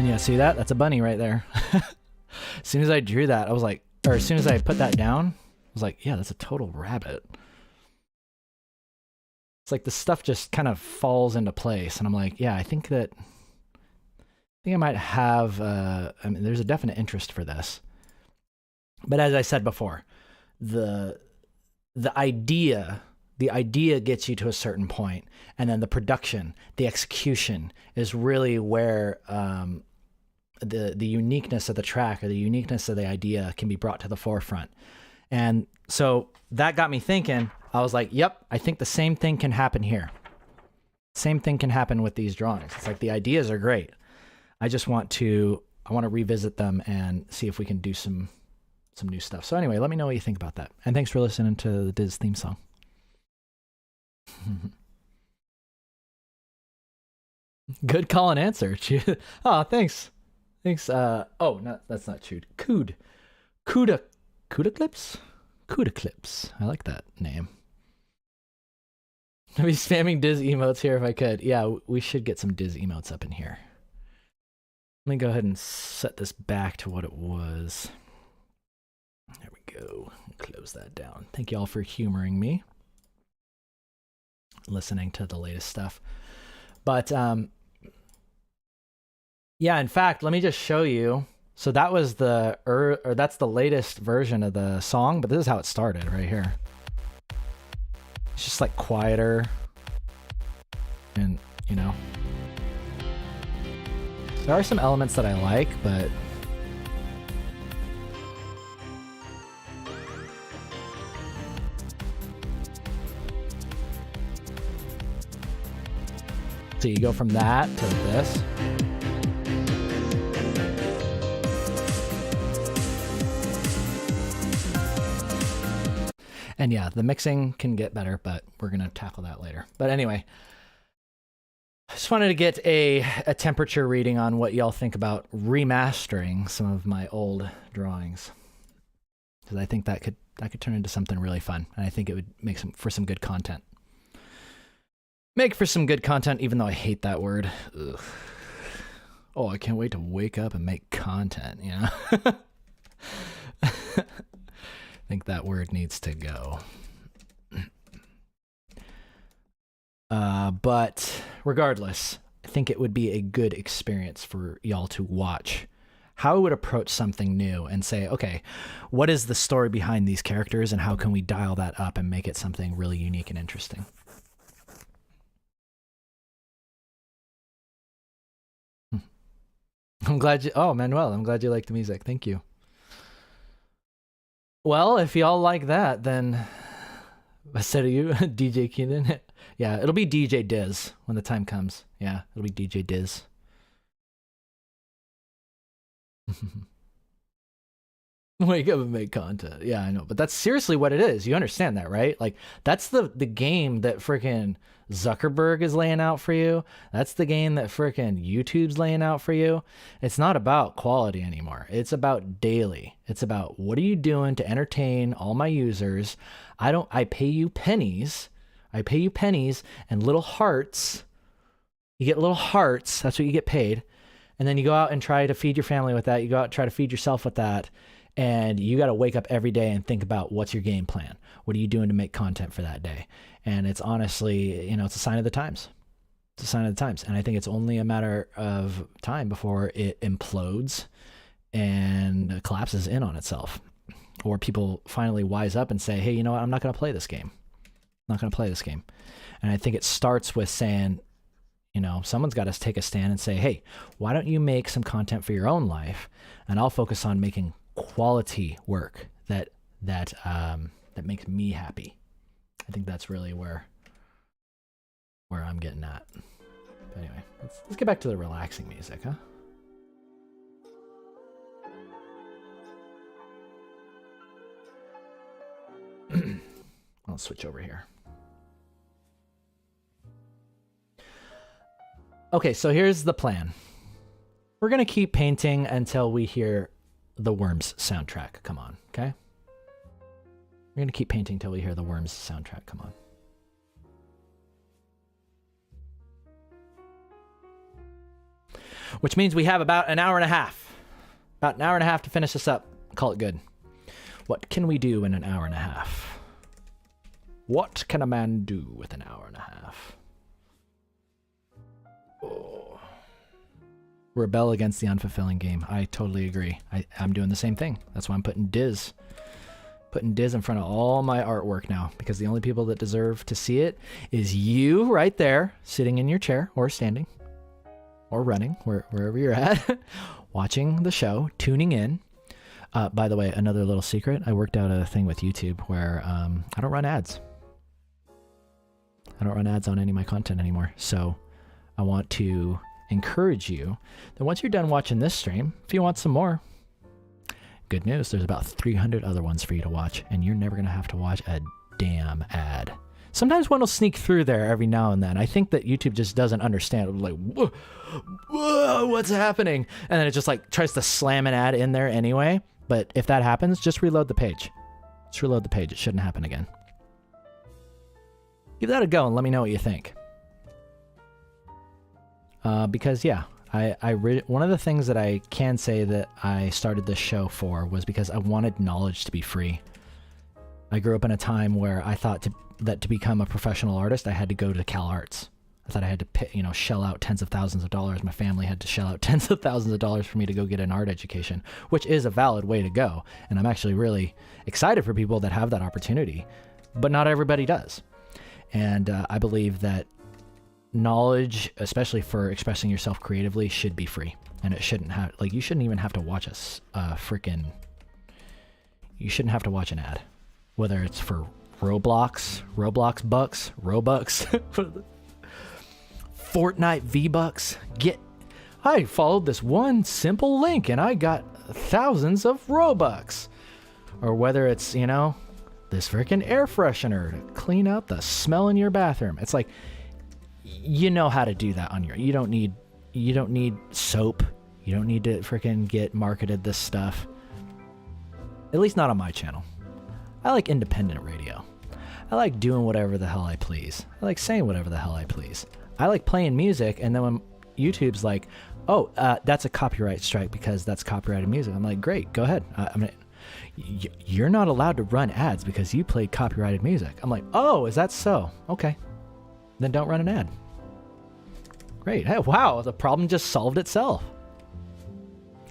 Yeah, see that? That's a bunny right there. As soon as I drew that, I was like, or as soon as I put that down, I was like, yeah, that's a total rabbit. It's like the stuff just kind of falls into place. And I'm like, yeah, I think I might have, I mean, there's a definite interest for this. But as I said before, the idea gets you to a certain point, and then the production, the execution is really where the uniqueness of the track or the uniqueness of the idea can be brought to the forefront. And so that got me thinking. I was like, yep, I think the same thing can happen here. Same thing can happen with these drawings. It's like the ideas are great. I want to revisit them and see if we can do some new stuff. So anyway, let me know what you think about that. And thanks for listening to the Diz theme song. Good call and answer. Oh, thanks. Thanks. Oh, no, that's not chewed. Cuda Clips? Cuda Clips. I like that name. I'd be spamming Diz emotes here if I could. Yeah, we should get some Diz emotes up in here. Let me go ahead and set this back to what it was. There we go. Close that down. Thank you all for humoring me, listening to the latest stuff. But yeah, in fact, let me just show you. So that was that's the latest version of the song, but this is how it started right here. It's just like quieter, and you know, there are some elements that I like, but so you go from that to this. And yeah, the mixing can get better, but we're going to tackle that later. But anyway, I just wanted to get a temperature reading on what y'all think about remastering some of my old drawings. Because I think that could turn into something really fun. And I think it would make for some good content. Make for some good content, even though I hate that word. Ugh. Oh, I can't wait to wake up and make content, you know? I think that word needs to go. But regardless, I think it would be a good experience for y'all to watch how I would approach something new and say, okay, what is the story behind these characters and how can we dial that up and make it something really unique and interesting? I'm glad Manuel, I'm glad you like the music. Thank you. Well, if y'all like that, then I said to you, DJ Keenan. Yeah, it'll be DJ Diz when the time comes. Yeah, it'll be DJ Diz. Wake up and make content. Yeah, I know. But that's seriously what it is. You understand that, right? Like, that's the game that freaking Zuckerberg is laying out for you. That's the game that freaking YouTube's laying out for you. It's not about quality anymore. It's about daily. It's about what are you doing to entertain all my users? I pay you pennies. I pay you pennies and little hearts. You get little hearts. That's what you get paid. And then you go out and try to feed your family with that. You go out and try to feed yourself with that. And you got to wake up every day and think about what's your game plan. What are you doing to make content for that day? And it's honestly, you know, it's a sign of the times. It's a sign of the times. And I think it's only a matter of time before it implodes and collapses in on itself. Or people finally wise up and say, hey, you know what? I'm not going to play this game. I'm not going to play this game. And I think it starts with saying, you know, someone's got to take a stand and say, hey, why don't you make some content for your own life? And I'll focus on making quality work that makes me happy. I think that's really where I'm getting at. But anyway, let's get back to the relaxing music, huh? I'll switch over here. Okay, so here's the plan. We're gonna keep painting until we hear the Worms soundtrack come on, okay? We're gonna keep painting till we hear the Worms soundtrack come on. which means we have about an hour and a half. About an hour and a half to finish this up. Call it good. What can we do in an hour and a half? What can a man do with an hour and a half? Oh. Rebel against the unfulfilling game. I totally agree. I'm doing the same thing. That's why I'm putting Diz in front of all my artwork now, because the only people that deserve to see it is you right there, sitting in your chair or standing or running, wherever you're at, watching the show, tuning in. By the way, another little secret, I worked out a thing with YouTube where I don't run ads. I don't run ads on any of my content anymore. So I want to encourage you that once you're done watching this stream, if you want some more, good news, there's about 300 other ones for you to watch, and you're never going to have to watch a damn ad. Sometimes one will sneak through there every now and then. I think that YouTube just doesn't understand. Like, whoa, what's happening? And then it just like tries to slam an ad in there anyway. But if that happens, just reload the page. Just reload the page. It shouldn't happen again. Give that a go and let me know what you think. Because yeah, one of the things that I can say that I started this show for was because I wanted knowledge to be free. I grew up in a time where I thought that to become a professional artist, I had to go to Cal Arts. I thought I had to shell out tens of thousands of dollars. My family had to shell out tens of thousands of dollars for me to go get an art education, which is a valid way to go. And I'm actually really excited for people that have that opportunity, but not everybody does. And I believe that knowledge, especially for expressing yourself creatively, should be free. And it shouldn't have, like, you shouldn't even have to watch you shouldn't have to watch an ad. Whether it's for Roblox bucks, Robux, Fortnite V-Bucks. I followed this one simple link and I got thousands of Robux. Or whether it's, this freaking air freshener to clean out the smell in your bathroom. It's like, you know how to do that on your, you don't need soap. You don't need to freaking get marketed this stuff. At least not on my channel. I like independent radio. I like doing whatever the hell I please. I like saying whatever the hell I please. I like playing music, and then when YouTube's like, oh, that's a copyright strike because that's copyrighted music. I'm like, great, go ahead. You're not allowed to run ads because you played copyrighted music. I'm like, oh, is that so? Okay. Then don't run an ad. Great. Hey, wow, the problem just solved itself.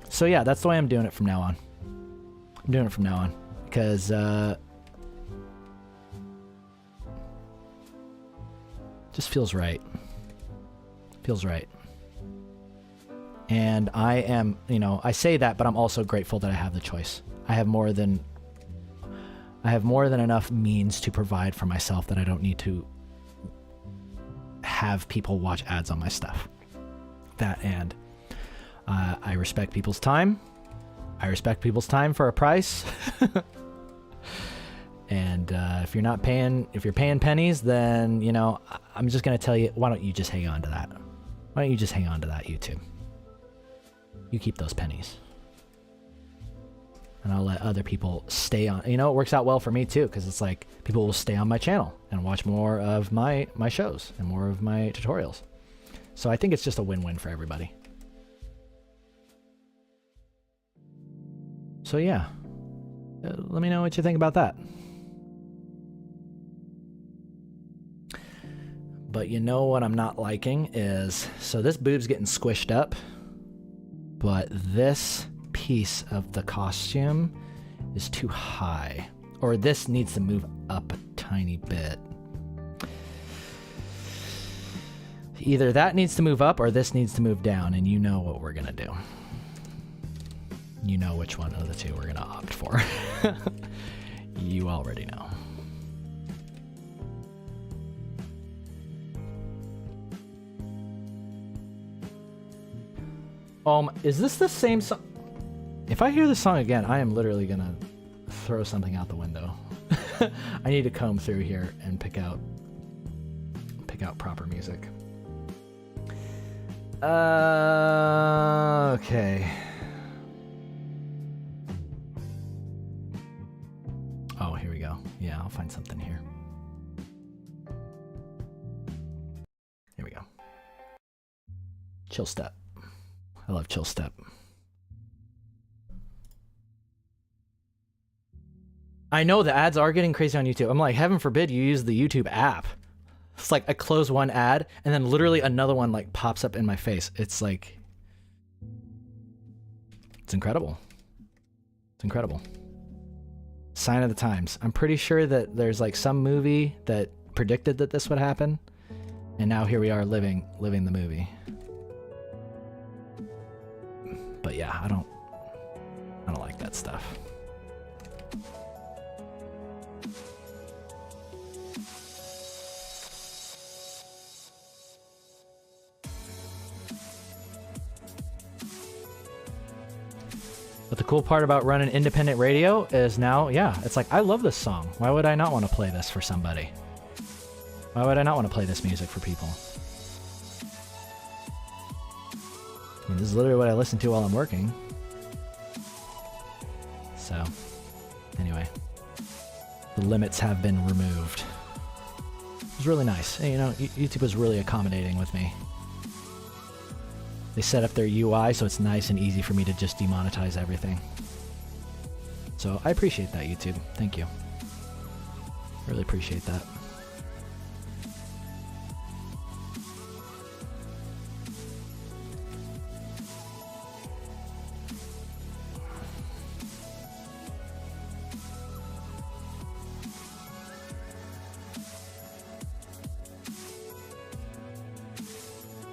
So yeah, that's the way I'm doing it from now on. I'm doing it from now on because just feels right. Feels right. And I am, I say that, but I'm also grateful that I have the choice. I have more than enough means to provide for myself that I don't need to have people watch ads on my stuff. That, and I respect people's time. I respect people's time for a price. And if you're paying pennies, then, I'm just going to tell you, why don't you just hang on to that? Why don't you just hang on to that, YouTube? You keep those pennies. And I'll let other people stay on. It works out well for me too, because it's like people will stay on my channel and watch more of my shows and more of my tutorials. So I think it's just a win-win for everybody. So yeah, let me know what you think about that. But what I'm not liking is, so this boob's getting squished up, but this piece of the costume is too high, or this needs to move up a tiny bit. Either that needs to move up or this needs to move down, and you know what we're gonna do. You know which one of the two we're gonna opt for. You already know. Is this the same song? If I hear this song again, I am literally gonna throw something out the window. I need to comb through here and pick out proper music. Okay. Oh, here we go. Yeah, I'll find something here. Here we go. Chill step. I love chill step. I know the ads are getting crazy on YouTube. I'm like, heaven forbid you use the YouTube app. It's like I close one ad and then literally another one like pops up in my face. It's like, it's incredible. It's incredible. Sign of the times. I'm pretty sure that there's like some movie that predicted that this would happen, and now here we are living the movie. But yeah, I don't like that stuff. But the cool part about running independent radio is now, yeah, it's like, I love this song. Why would I not want to play this for somebody? Why would I not want to play this music for people? I mean, this is literally what I listen to while I'm working. So, anyway, the limits have been removed. It was really nice. You know, YouTube was really accommodating with me. They set up their UI so it's nice and easy for me to just demonetize everything. So I appreciate that, YouTube. Thank you. Really appreciate that.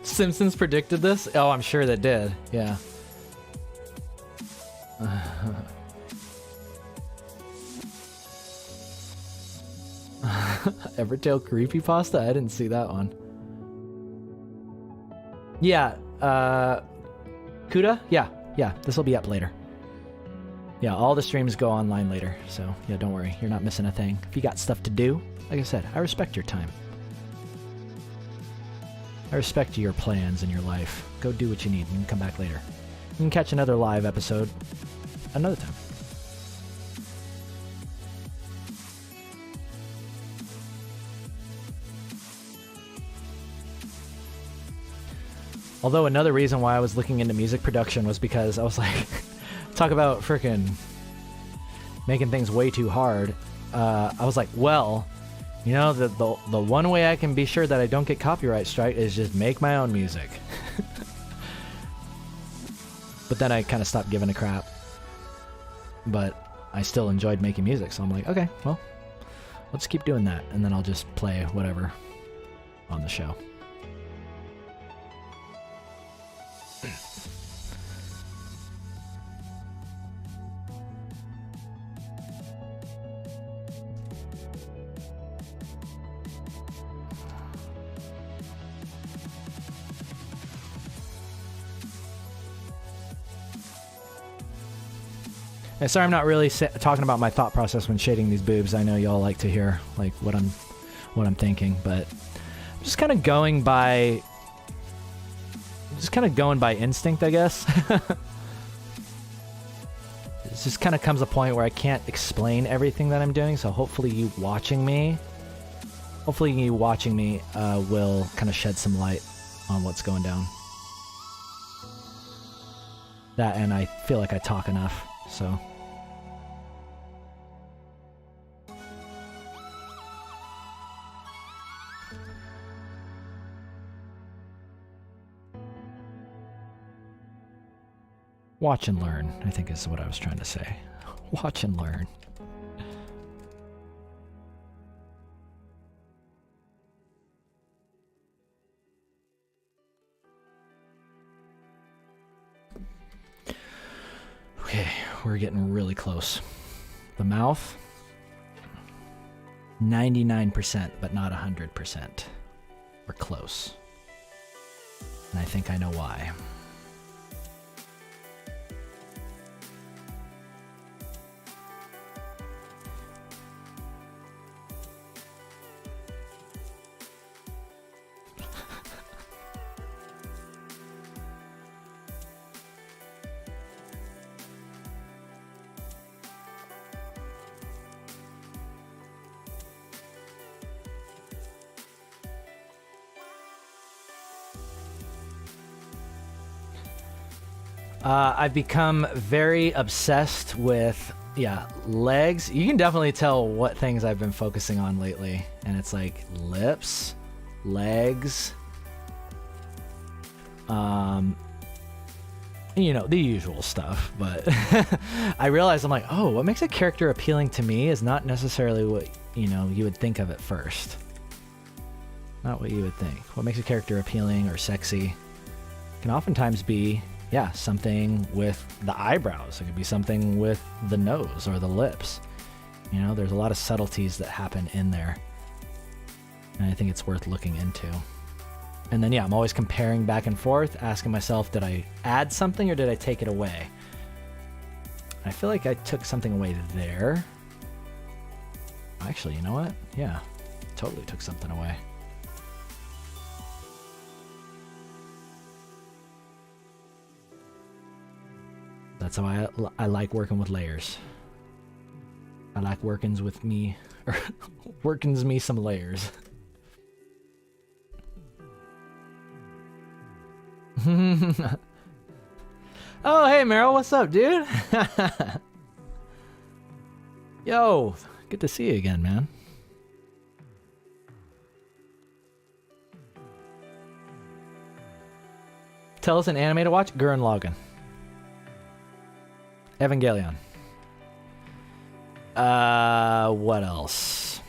Simpsons predicted this? Oh, I'm sure they did. Yeah. Evertail creepypasta? I didn't see that one. Yeah, Kuda? Yeah, this will be up later. Yeah, all the streams go online later, so yeah, don't worry. You're not missing a thing. If you got stuff to do, like I said, I respect your time. I respect your plans and your life. Go do what you need. You can come back later. You can catch another live episode another time. Although another reason why I was looking into music production was because I was like, talk about frickin' making things way too hard. I was like, well, you know, the one way I can be sure that I don't get copyright strike is just make my own music. But then I kind of stopped giving a crap. But I still enjoyed making music, so I'm like, okay, well, let's keep doing that, and then I'll just play whatever on the show. Yeah, sorry, I'm not really talking about my thought process when shading these boobs. I know y'all like to hear like what I'm thinking, but I'm just kind of going by instinct, I guess. It just kind of comes a point where I can't explain everything that I'm doing. So hopefully you watching me will kind of shed some light on what's going down. That, and I feel like I talk enough, so. Watch and learn, I think is what I was trying to say. Watch and learn. Okay, we're getting really close. The mouth, 99%, but not 100%. We're close. And I think I know why. I've become very obsessed with, legs. You can definitely tell what things I've been focusing on lately. And it's like lips, legs, the usual stuff. But I realized I'm like, oh, what makes a character appealing to me is not necessarily what, you would think of at first. Not what you would think. What makes a character appealing or sexy can oftentimes be, something with the eyebrows. It could be something with the nose or the lips. There's a lot of subtleties that happen in there. And I think it's worth looking into. And then, I'm always comparing back and forth, asking myself, did I add something or did I take it away? I feel like I took something away there. Actually, you know what? Yeah, totally took something away. That's how I like working with layers. I like workings with me, or workings me some layers. Oh, hey Meryl, what's up, dude? Yo, good to see you again, man. Tell us an anime to watch. Gurren Lagann. Evangelion. What else?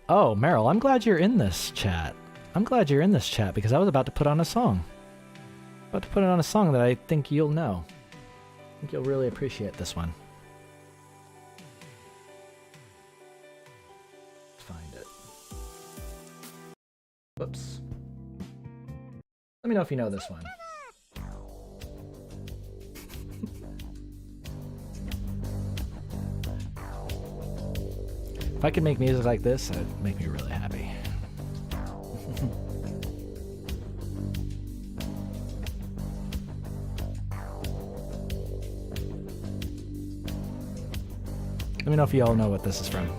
Oh, Meryl, I'm glad you're in this chat. I'm glad you're in this chat because I was about to put on a song. About to put it on a song that I think you'll know. I think you'll really appreciate this one. Let's find it. Whoops. Let me know if you know this one. If I could make music like this, it'd make me really happy. Let me know if you all know what this is from.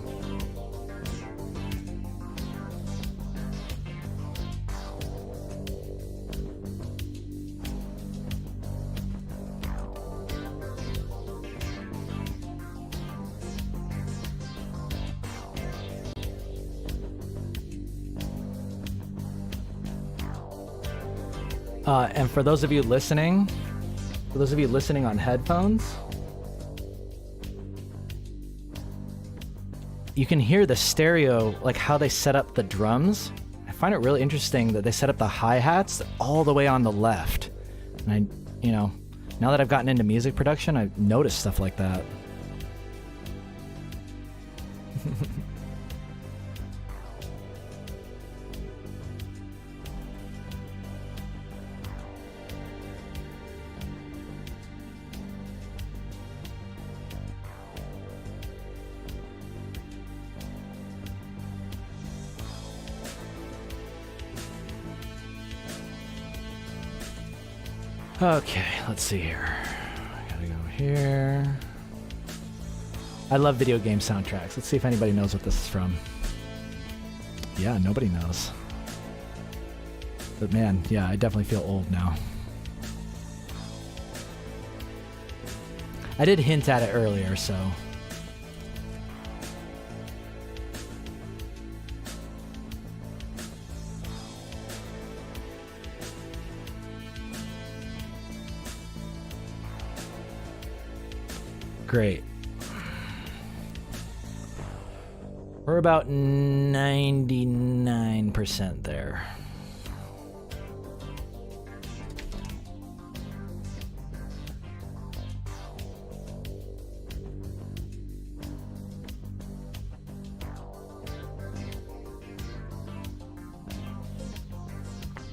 And for those of you listening on headphones, you can hear the stereo, like how they set up the drums. I find it really interesting that they set up the hi-hats all the way on the left. And now that I've gotten into music production, I've noticed stuff like that. Okay, let's see here. I gotta go here. I love video game soundtracks. Let's see if anybody knows what this is from. Yeah, nobody knows. But man, yeah, I definitely feel old now. I did hint at it earlier, so... Great. We're about 99% there.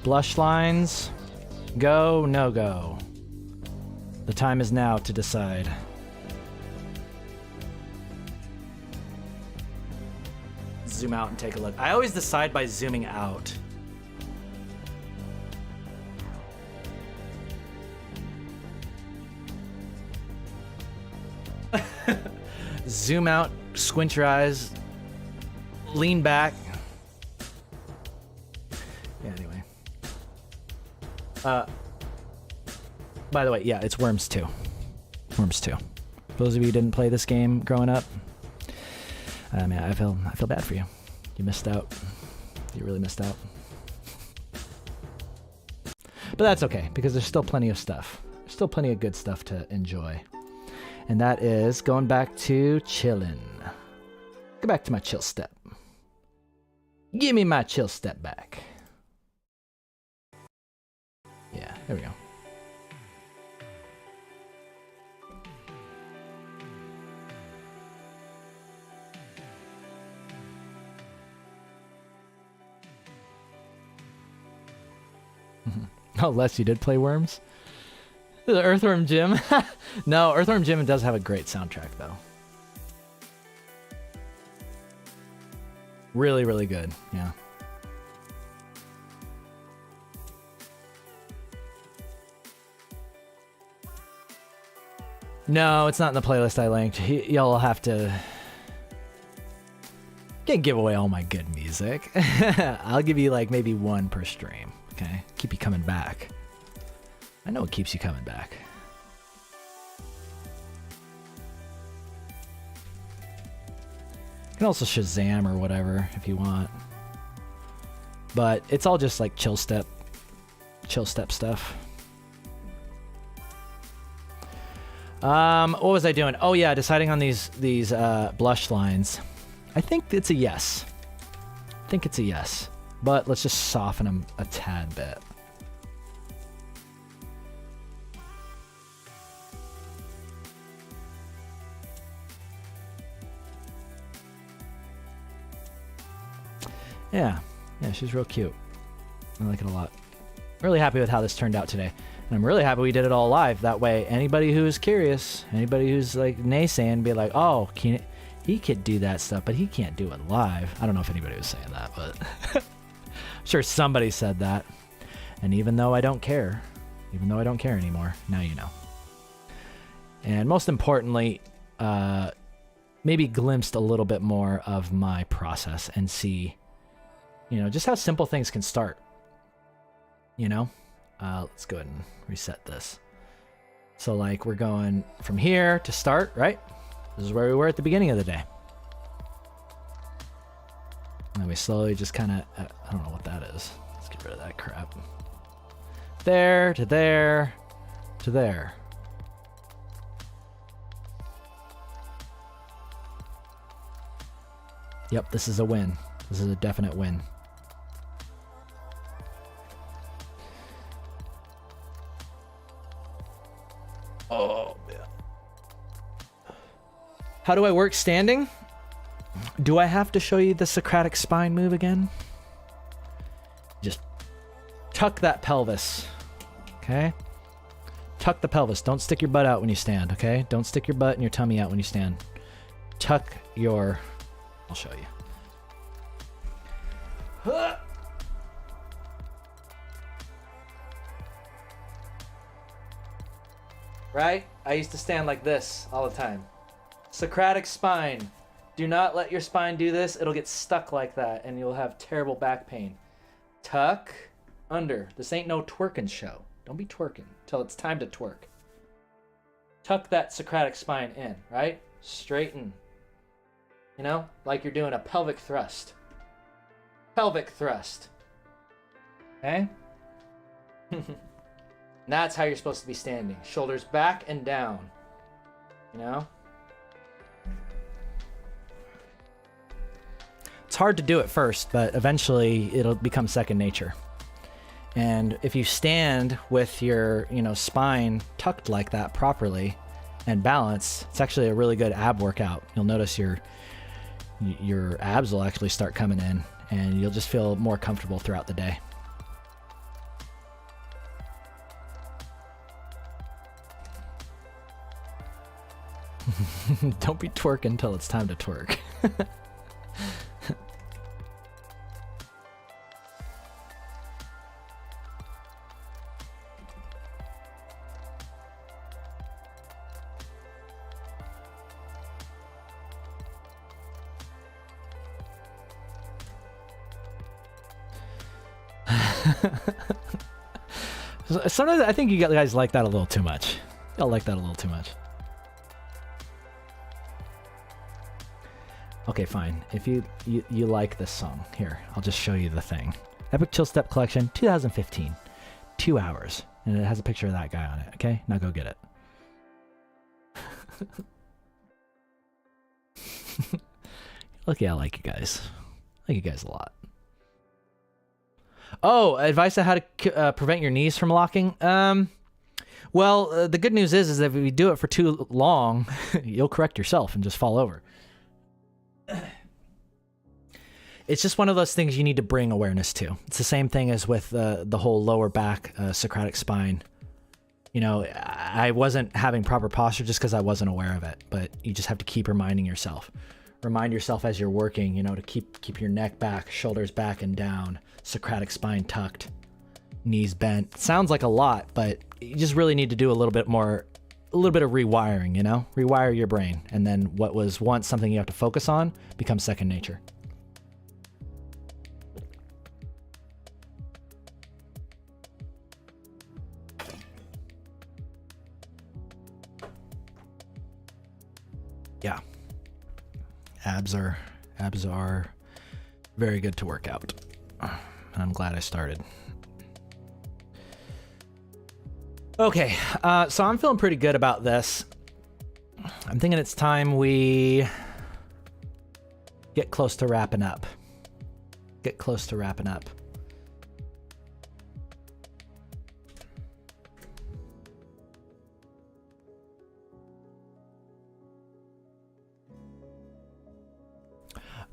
Blush lines, go, no go. The time is now to decide. Zoom out and take a look. I always decide by zooming out. Zoom out, squint your eyes, lean back. Yeah, anyway. By the way, yeah, it's Worms 2. Worms 2. For those of you who didn't play this game growing up, man, I feel bad for you. You missed out. You really missed out. But that's okay, because there's still plenty of stuff. There's still plenty of good stuff to enjoy. And that is going back to chillin'. Go back to my chill step. Give me my chill step back. Yeah, there we go. Oh, Les, you did play Worms? The Earthworm Jim? No, Earthworm Jim does have a great soundtrack, though. Really, really good, yeah. No, it's not in the playlist I linked. Y'all have to... Can't give away all my good music. I'll give you like maybe one per stream, okay? Keep you coming back. I know it keeps you coming back. You can also Shazam or whatever if you want. But it's all just like chill step stuff. What was I doing? Oh yeah, deciding on these blush lines. I think it's a yes. But let's just soften them a tad bit. Yeah, she's real cute. I like it a lot. Really happy with how this turned out today. And I'm really happy we did it all live. That way, anybody who's curious, anybody who's like naysaying, be like, oh, he could do that stuff, but he can't do it live. I don't know if anybody was saying that, but I'm sure somebody said that. And even though I don't care anymore, now you know. And most importantly, maybe glimpsed a little bit more of my process and see, just how simple things can start. Let's go ahead and reset this. So like we're going from here to start, right? This is where we were at the beginning of the day. And we slowly just kind of, I don't know what that is. Let's get rid of that crap. There to there to there. Yep, this is a win. This is a definite win. Oh, man. How do I work standing? Do I have to show you the Socratic spine move again? Just tuck that pelvis, okay? Tuck the pelvis. Don't stick your butt out when you stand, okay? Don't stick your butt and your tummy out when you stand. Tuck your... I'll show you. Right? I used to stand like this all the time. Socratic spine. Do not let your spine do this. It'll get stuck like that and you'll have terrible back pain. Tuck under. This ain't no twerking show. Don't be twerking till it's time to twerk. Tuck that Socratic spine in, right? Straighten. Like you're doing a pelvic thrust. Pelvic thrust. Okay? That's how you're supposed to be standing. Shoulders back and down. It's hard to do at first, but eventually it'll become second nature. And if you stand with your, spine tucked like that properly and balanced, it's actually a really good ab workout. You'll notice your abs will actually start coming in and you'll just feel more comfortable throughout the day. Don't be twerking until it's time to twerk. Sometimes I think you guys like that a little too much. Y'all like that a little too much. Okay, fine. If you like this song, here, I'll just show you the thing. Epic Chill Step Collection, 2015. 2 hours. And it has a picture of that guy on it, okay? Now go get it. Okay, I like you guys. I like you guys a lot. Oh, advice on how to prevent your knees from locking? Well, the good news is that if you do it for too long, you'll correct yourself and just fall over. It's just one of those things you need to bring awareness to. It's the same thing as with the whole lower back, Socratic spine. You know, I wasn't having proper posture just because I wasn't aware of it, but you just have to keep reminding yourself. Remind yourself as you're working, you know, to keep your neck back, shoulders back and down, Socratic spine tucked, knees bent. Sounds like a lot, but you just really need to do a little bit of rewiring, you know? Rewire your brain, and then what was once something you have to focus on becomes second nature. Yeah. Abs are very good to work out. And I'm glad I started. Okay, so I'm feeling pretty good about this. I'm thinking it's time we get close to wrapping up.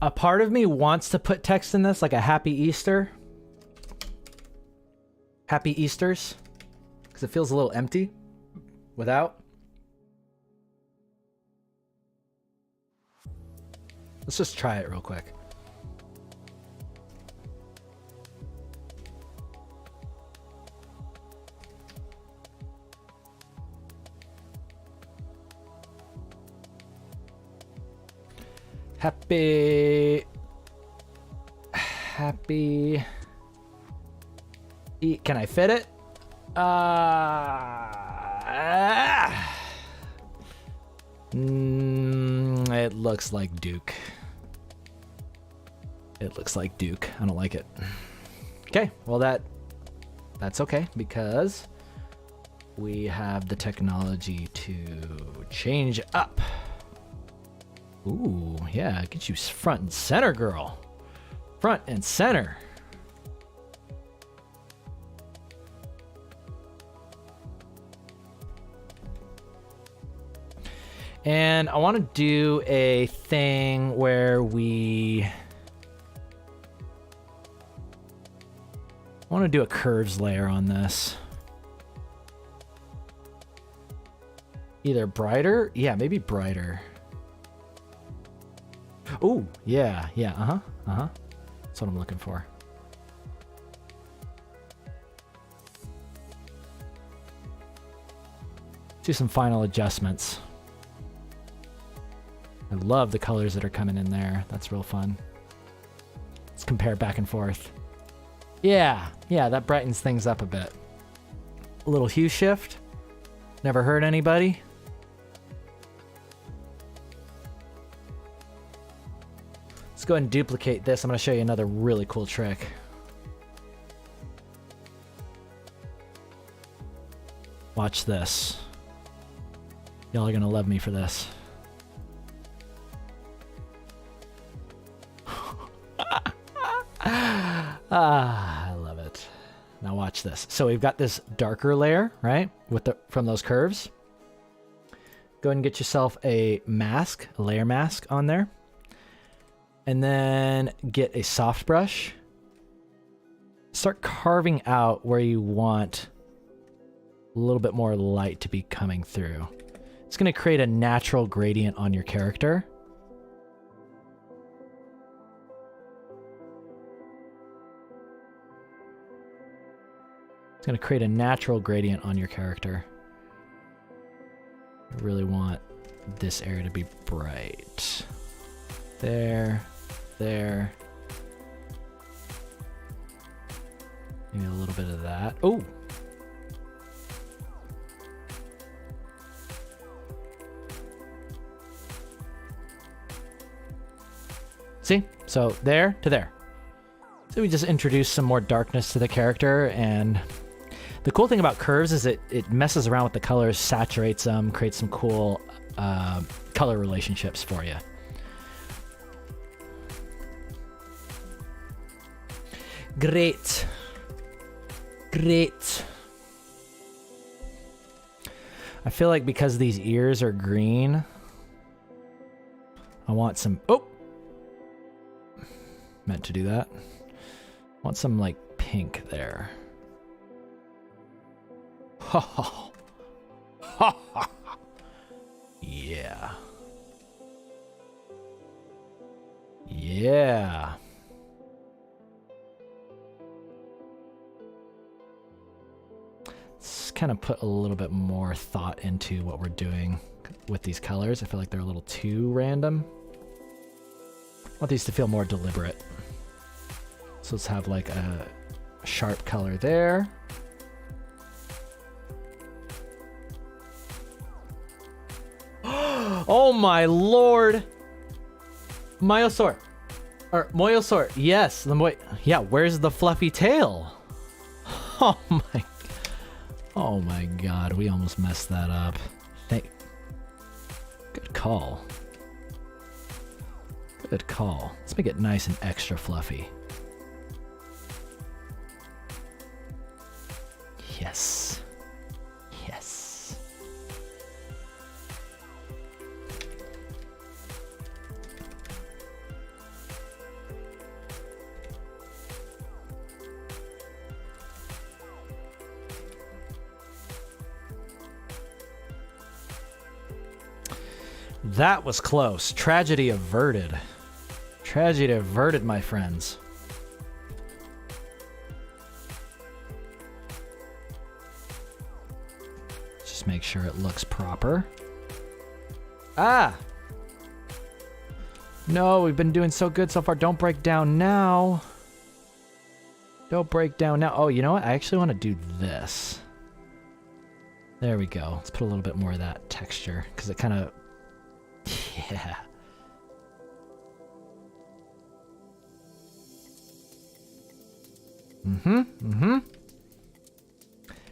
A part of me wants to put text in this, like a Happy Easter. Happy Easters. Because it feels a little empty without. Let's just try it real quick. Happy. Can I fit it? It looks like Duke. I don't like it. Okay, well that's okay because we have the technology to change up. Ooh, yeah, get you front and center, girl. Front and center. And I want to do a thing where I want to do a curves layer on this. Either brighter? Yeah, maybe brighter. Oh, yeah, That's what I'm looking for. Do some final adjustments. I love the colors that are coming in there. That's real fun. Let's compare back and forth. Yeah, that brightens things up a bit. A little hue shift. Never hurt anybody. Let's go ahead and duplicate this. I'm going to show you another really cool trick. Watch this. Y'all are going to love me for this. I love it. Now watch this. So we've got this darker layer, right? From those curves. Go ahead and get yourself a mask, a layer mask on there. And then get a soft brush. Start carving out where you want a little bit more light to be coming through. It's going to create a natural gradient on your character. It's going to create a natural gradient on your character. I really want this area to be bright. There. Maybe a little bit of that. Oh! So there to there. So we just introduce some more darkness to the character, and the cool thing about curves is it messes around with the colors, saturates them, creates some cool color relationships for you. Great. Great. I feel like because these ears are green, I want some... Oh! Meant to do that. I want some, like, pink there. Ha ha. Ha ha. Yeah. Yeah. Let's kind of put a little bit more thought into what we're doing with these colors. I feel like they're a little too random. I want these to feel more deliberate. So let's have like a sharp color there. Oh my lord! Myosaur. Or Moyosaur. Yes, yeah, where's the fluffy tail? Oh my god, we almost messed that up. Good call. Good call. Let's make it nice and extra fluffy. Yes. Yes. That was close. Tragedy averted. Tragedy averted, my friends. Just make sure it looks proper. Ah! No, we've been doing so good so far. Don't break down now. Don't break down now. Oh, you know what? I actually want to do this. There we go. Let's put a little bit more of that texture, because it kind of... Yeah.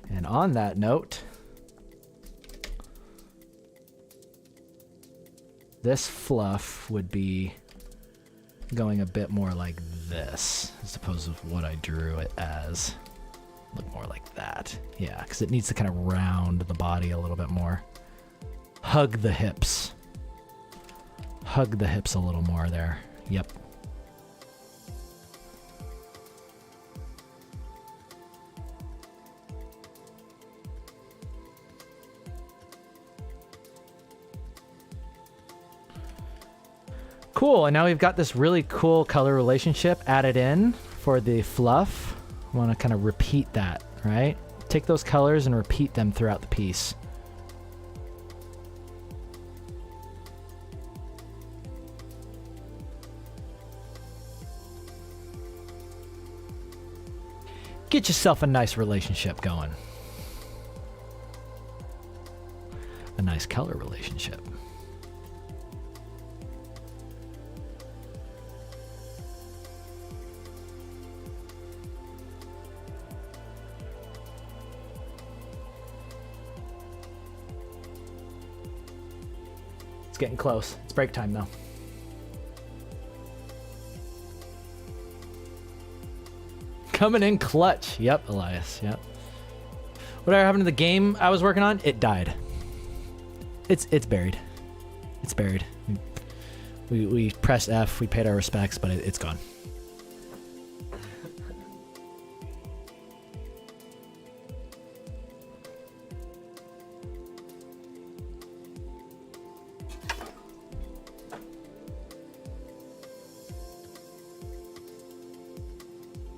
And on that note, this fluff would be going a bit more like this, as opposed to what I drew it as. Look more like that. Yeah, because it needs to kind of round the body a little bit more. Hug the hips. Hug the hips a little more there. Yep. Cool, and now we've got this really cool color relationship added in for the fluff. I want to kind of repeat that, right? Take those colors and repeat them throughout the piece. Get yourself a nice relationship going. A nice color relationship. It's getting close. It's break time though. Coming in clutch. Yep, Elias. Yep. Whatever happened to the game I was working on? It died. It's buried. It's buried. We pressed F. We paid our respects, but it's gone.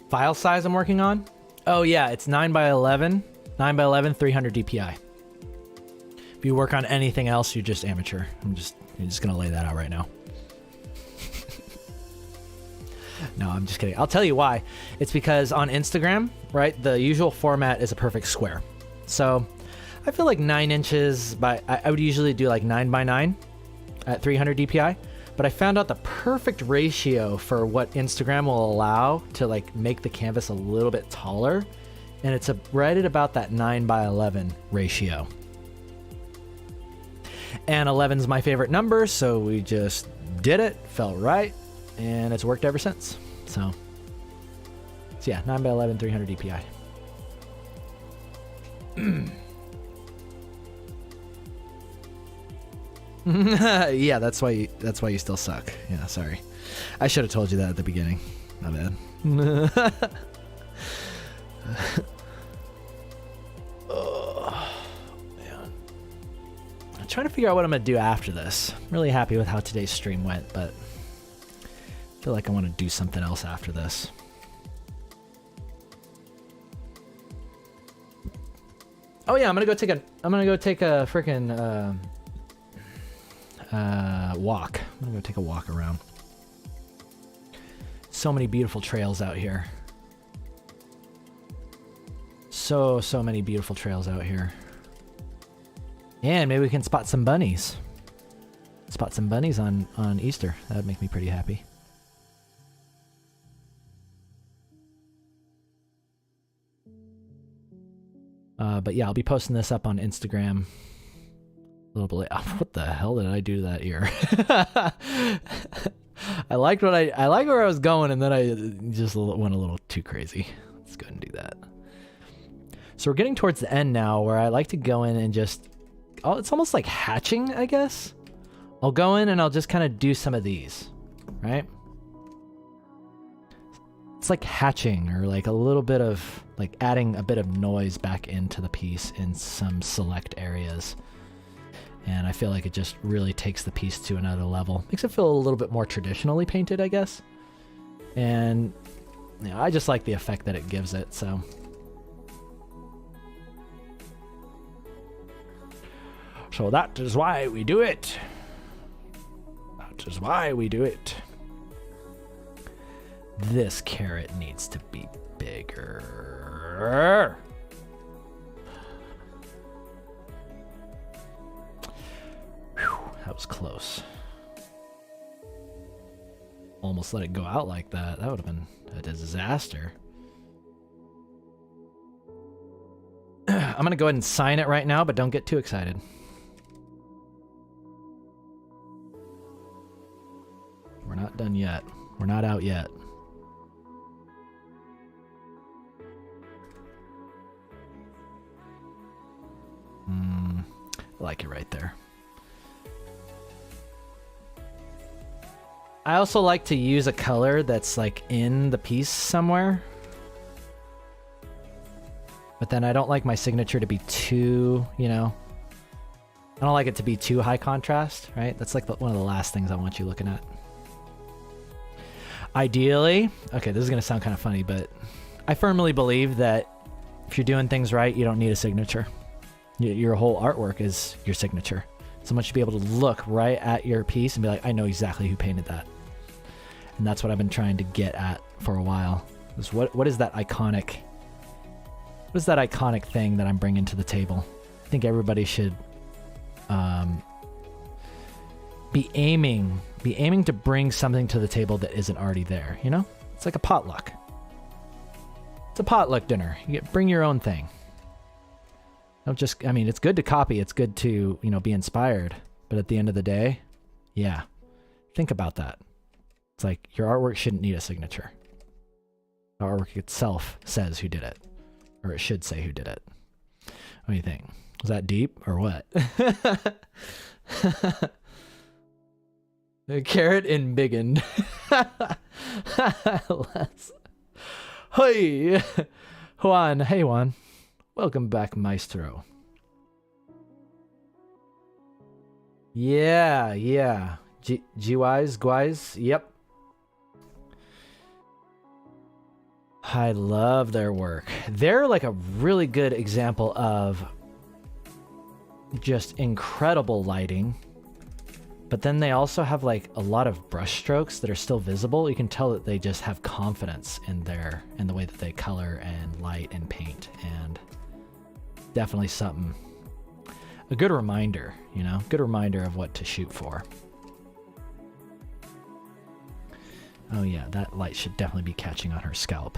File size I'm working on? Oh yeah, it's 9x11. 9x11, 300 DPI. If you work on anything else, you're just amateur. I'm just gonna lay that out right now. No, I'm just kidding. I'll tell you why. It's because on Instagram, right, the usual format is a perfect square. So I feel like 9 inches by, I would usually do like 9x9 at 300 DPI. but I found out the perfect ratio for what Instagram will allow to like make the canvas a little bit taller. And it's right at about that 9:11 ratio. And 11's my favorite number, so we just did it, felt right, and it's worked ever since. So yeah, 9:11, 300 DPI. Yeah, that's why you still suck. Yeah, sorry. I should have told you that at the beginning. My bad. Oh, man. I'm trying to figure out what I'm gonna do after this. I'm really happy with how today's stream went, but I feel like I want to do something else after this. Oh yeah, I'm gonna go take a freaking walk. I'm gonna go take a walk around. So many beautiful trails out here. So many beautiful trails out here. And maybe we can spot some bunnies. Spot some bunnies on Easter. That would make me pretty happy. But yeah, I'll be posting this up on Instagram a little bit later. Oh, what the hell did I do to that ear? I liked where I was going, and then I just went a little too crazy. Let's go ahead and do that. So we're getting towards the end now, where I like to go in and just, it's almost like hatching, I guess. I'll go in and I'll just kind of do some of these, right? It's like hatching, or like a little bit of like adding a bit of noise back into the piece in some select areas. And I feel like it just really takes the piece to another level. Makes it feel a little bit more traditionally painted, I guess. And you know, I just like the effect that it gives it, so. So that is why we do it. That is why we do it. This carrot needs to be bigger. Whew, that was close. Almost let it go out like that. That would have been a disaster. I'm going to go ahead and sign it right now, but don't get too excited. We're not done yet. We're not out yet. I like it right there. I also like to use a color that's like in the piece somewhere. But then I don't like my signature to be too, you know, I don't like it to be too high contrast, right? That's like one of the last things I want you looking at. Ideally, okay, this is going to sound kind of funny, but I firmly believe that if you're doing things right, you don't need a signature. Your whole artwork is your signature. Someone should be able to look right at your piece and be like, I know exactly who painted that. And that's what I've been trying to get at for a while. Is what is that iconic? What is that iconic thing that I'm bringing to the table? I think everybody should be aiming to bring something to the table that isn't already there. You know, it's like a potluck. It's a potluck dinner. Bring your own thing. Don't just, I mean, it's good to copy. It's good to, you know, be inspired. But at the end of the day, yeah, think about that. It's like your artwork shouldn't need a signature. The artwork itself says who did it, or it should say who did it. What do you think? Was that deep or what? The carrot in biggin. Hey, Juan. Hey, Juan. Welcome back, Maestro. Yeah. G-wise, Guys, yep. I love their work. They're like a really good example of just incredible lighting. But then they also have like a lot of brush strokes that are still visible. You can tell that they just have confidence in the way that they color and light and paint, and definitely something, a good reminder, you know, good reminder of what to shoot for. Oh yeah, that light should definitely be catching on her scalp.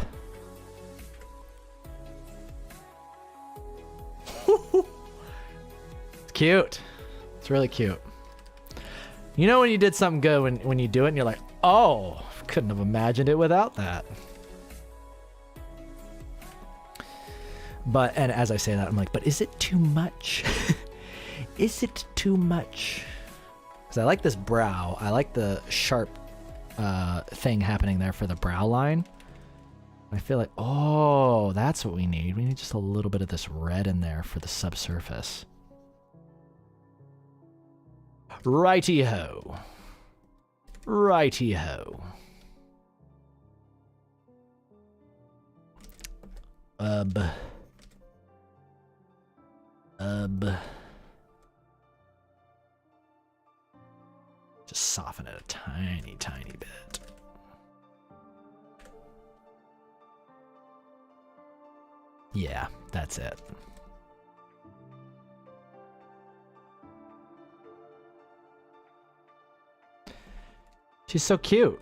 It's cute. It's really cute. You know when you did something good when you do it and you're like, oh, couldn't have imagined it without that. But, and as I say that, I'm like, but is it too much? Is it too much? Because I like this brow. I like the sharp thing happening there for the brow line. I feel like, oh, that's what we need. We need just a little bit of this red in there for the subsurface. Righty-ho. Righty-ho. Just soften it a tiny, tiny bit. Yeah, that's it. She's so cute.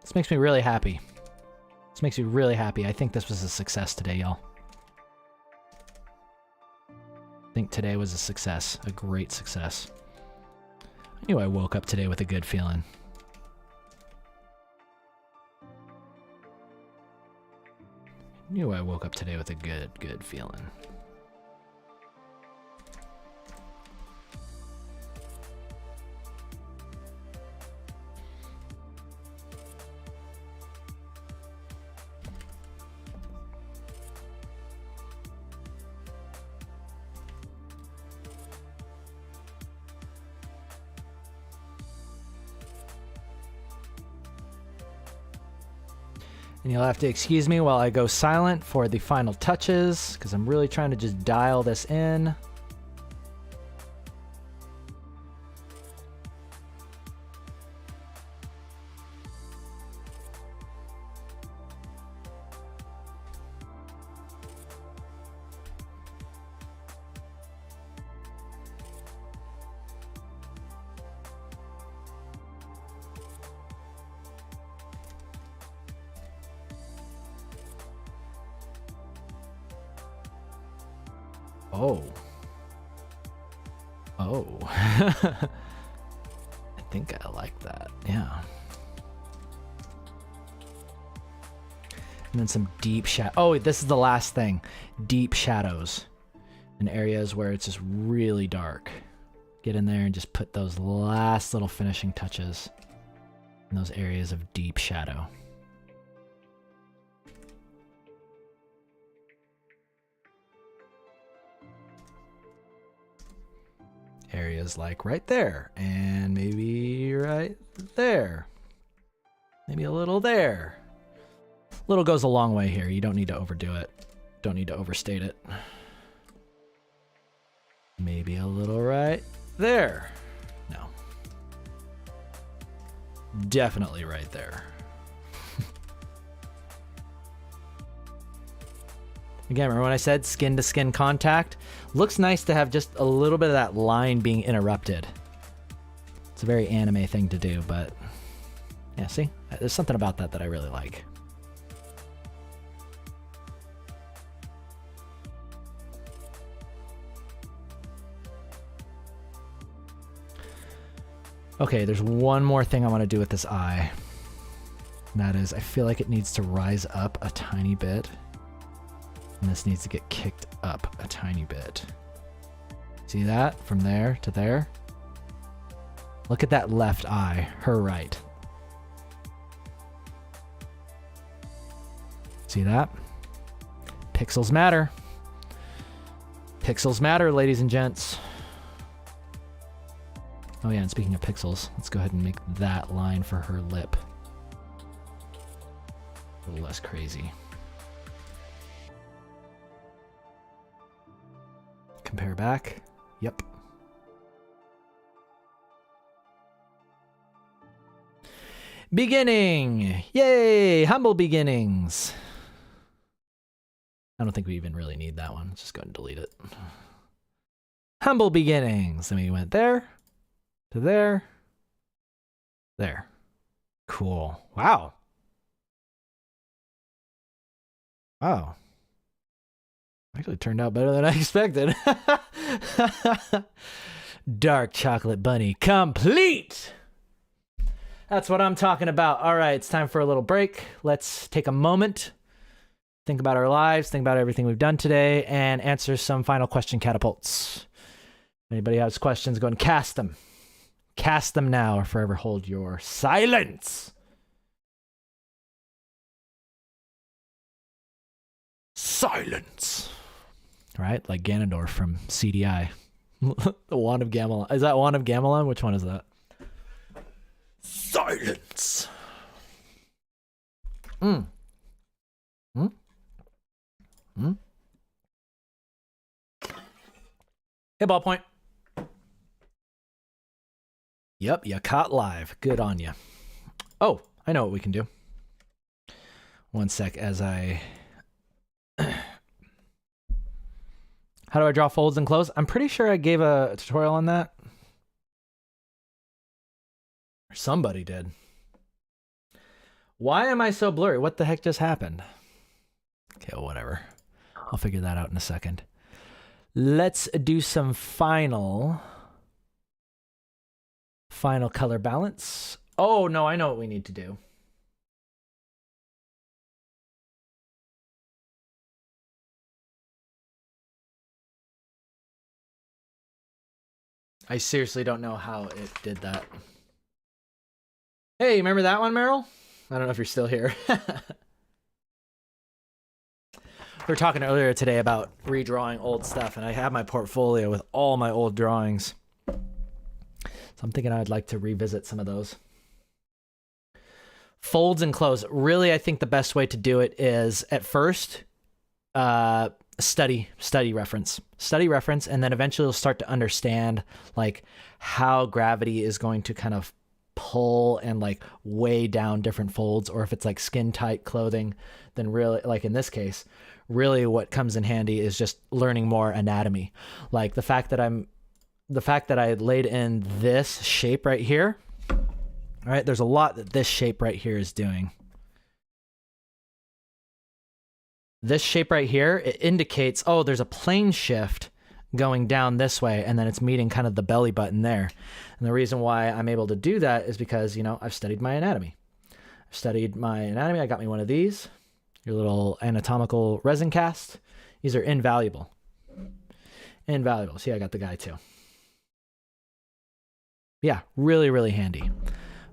This makes me really happy. This makes me really happy. I think this was a success today, y'all. I think today was a success, a great success. I knew I woke up today with a good feeling. I knew I woke up today with a good feeling. And you'll have to excuse me while I go silent for the final touches, because I'm really trying to just dial this in. Oh. Oh. I think I like that. Yeah. And then some deep shadow. Oh, this is the last thing. Deep shadows in areas where it's just really dark. Get in there and just put those last little finishing touches in those areas of deep shadow. Areas like right there, and maybe right there. Maybe a little there. Little goes a long way here. You don't need to overdo it. Don't need to overstate it. Maybe a little right there. No. Definitely right there. Again, remember when I said skin-to-skin contact? Looks nice to have just a little bit of that line being interrupted. It's a very anime thing to do, but yeah, see? There's something about that that I really like. Okay, there's one more thing I want to do with this eye. And that is, I feel like it needs to rise up a tiny bit. And this needs to get kicked up a tiny bit. See that? From there to there. Look at that left eye, her right. See that? Pixels matter. Pixels matter, ladies and gents. Oh yeah, and speaking of pixels, let's go ahead and make that line for her lip a little less crazy. Compare back. Yep. Beginning! Yay! Humble beginnings! I don't think we even really need that one. Let's just go ahead and delete it. Humble beginnings. And we went there, to there, there. Cool. Wow. Wow. Actually turned out better than I expected. Dark chocolate bunny complete. That's what I'm talking about. All right, it's time for a little break. Let's take a moment, think about our lives, think about everything we've done today, and answer some final question catapults. If anybody has questions, go and cast them. Cast them now or forever hold your silence. Silence. Right? Like Ganondorf from CDI. The Wand of Gamelon. Is that Wand of Gamelon? Which one is that? Silence. Hey, ballpoint. Yep, you caught live. Good on you. Oh, I know what we can do. One sec as I... How do I draw folds and close? I'm pretty sure I gave a tutorial on that. Or somebody did. Why am I so blurry? What the heck just happened? Okay, well, whatever. I'll figure that out in a second. Let's do some final color balance. Oh, no, I know what we need to do. I seriously don't know how it did that. Hey, remember that one, Meryl? I don't know if you're still here. We were talking earlier today about redrawing old stuff, and I have my portfolio with all my old drawings. So I'm thinking I'd like to revisit some of those. Folds and close. Really, I think the best way to do it is, at first, study reference, and then eventually you'll start to understand like how gravity is going to kind of pull and like weigh down different folds, or if it's like skin tight clothing, then really, like in this case, really what comes in handy is just learning more anatomy. Like the fact that I laid in this shape right here. All right, there's a lot that this shape right here is doing. This shape right here, it indicates, oh, there's a plane shift going down this way, and then it's meeting kind of the belly button there. And the reason why I'm able to do that is because, you know, I've studied my anatomy. I got me one of these, your little anatomical resin cast. These are invaluable. Invaluable. See, I got the guy too. Yeah, really, really handy.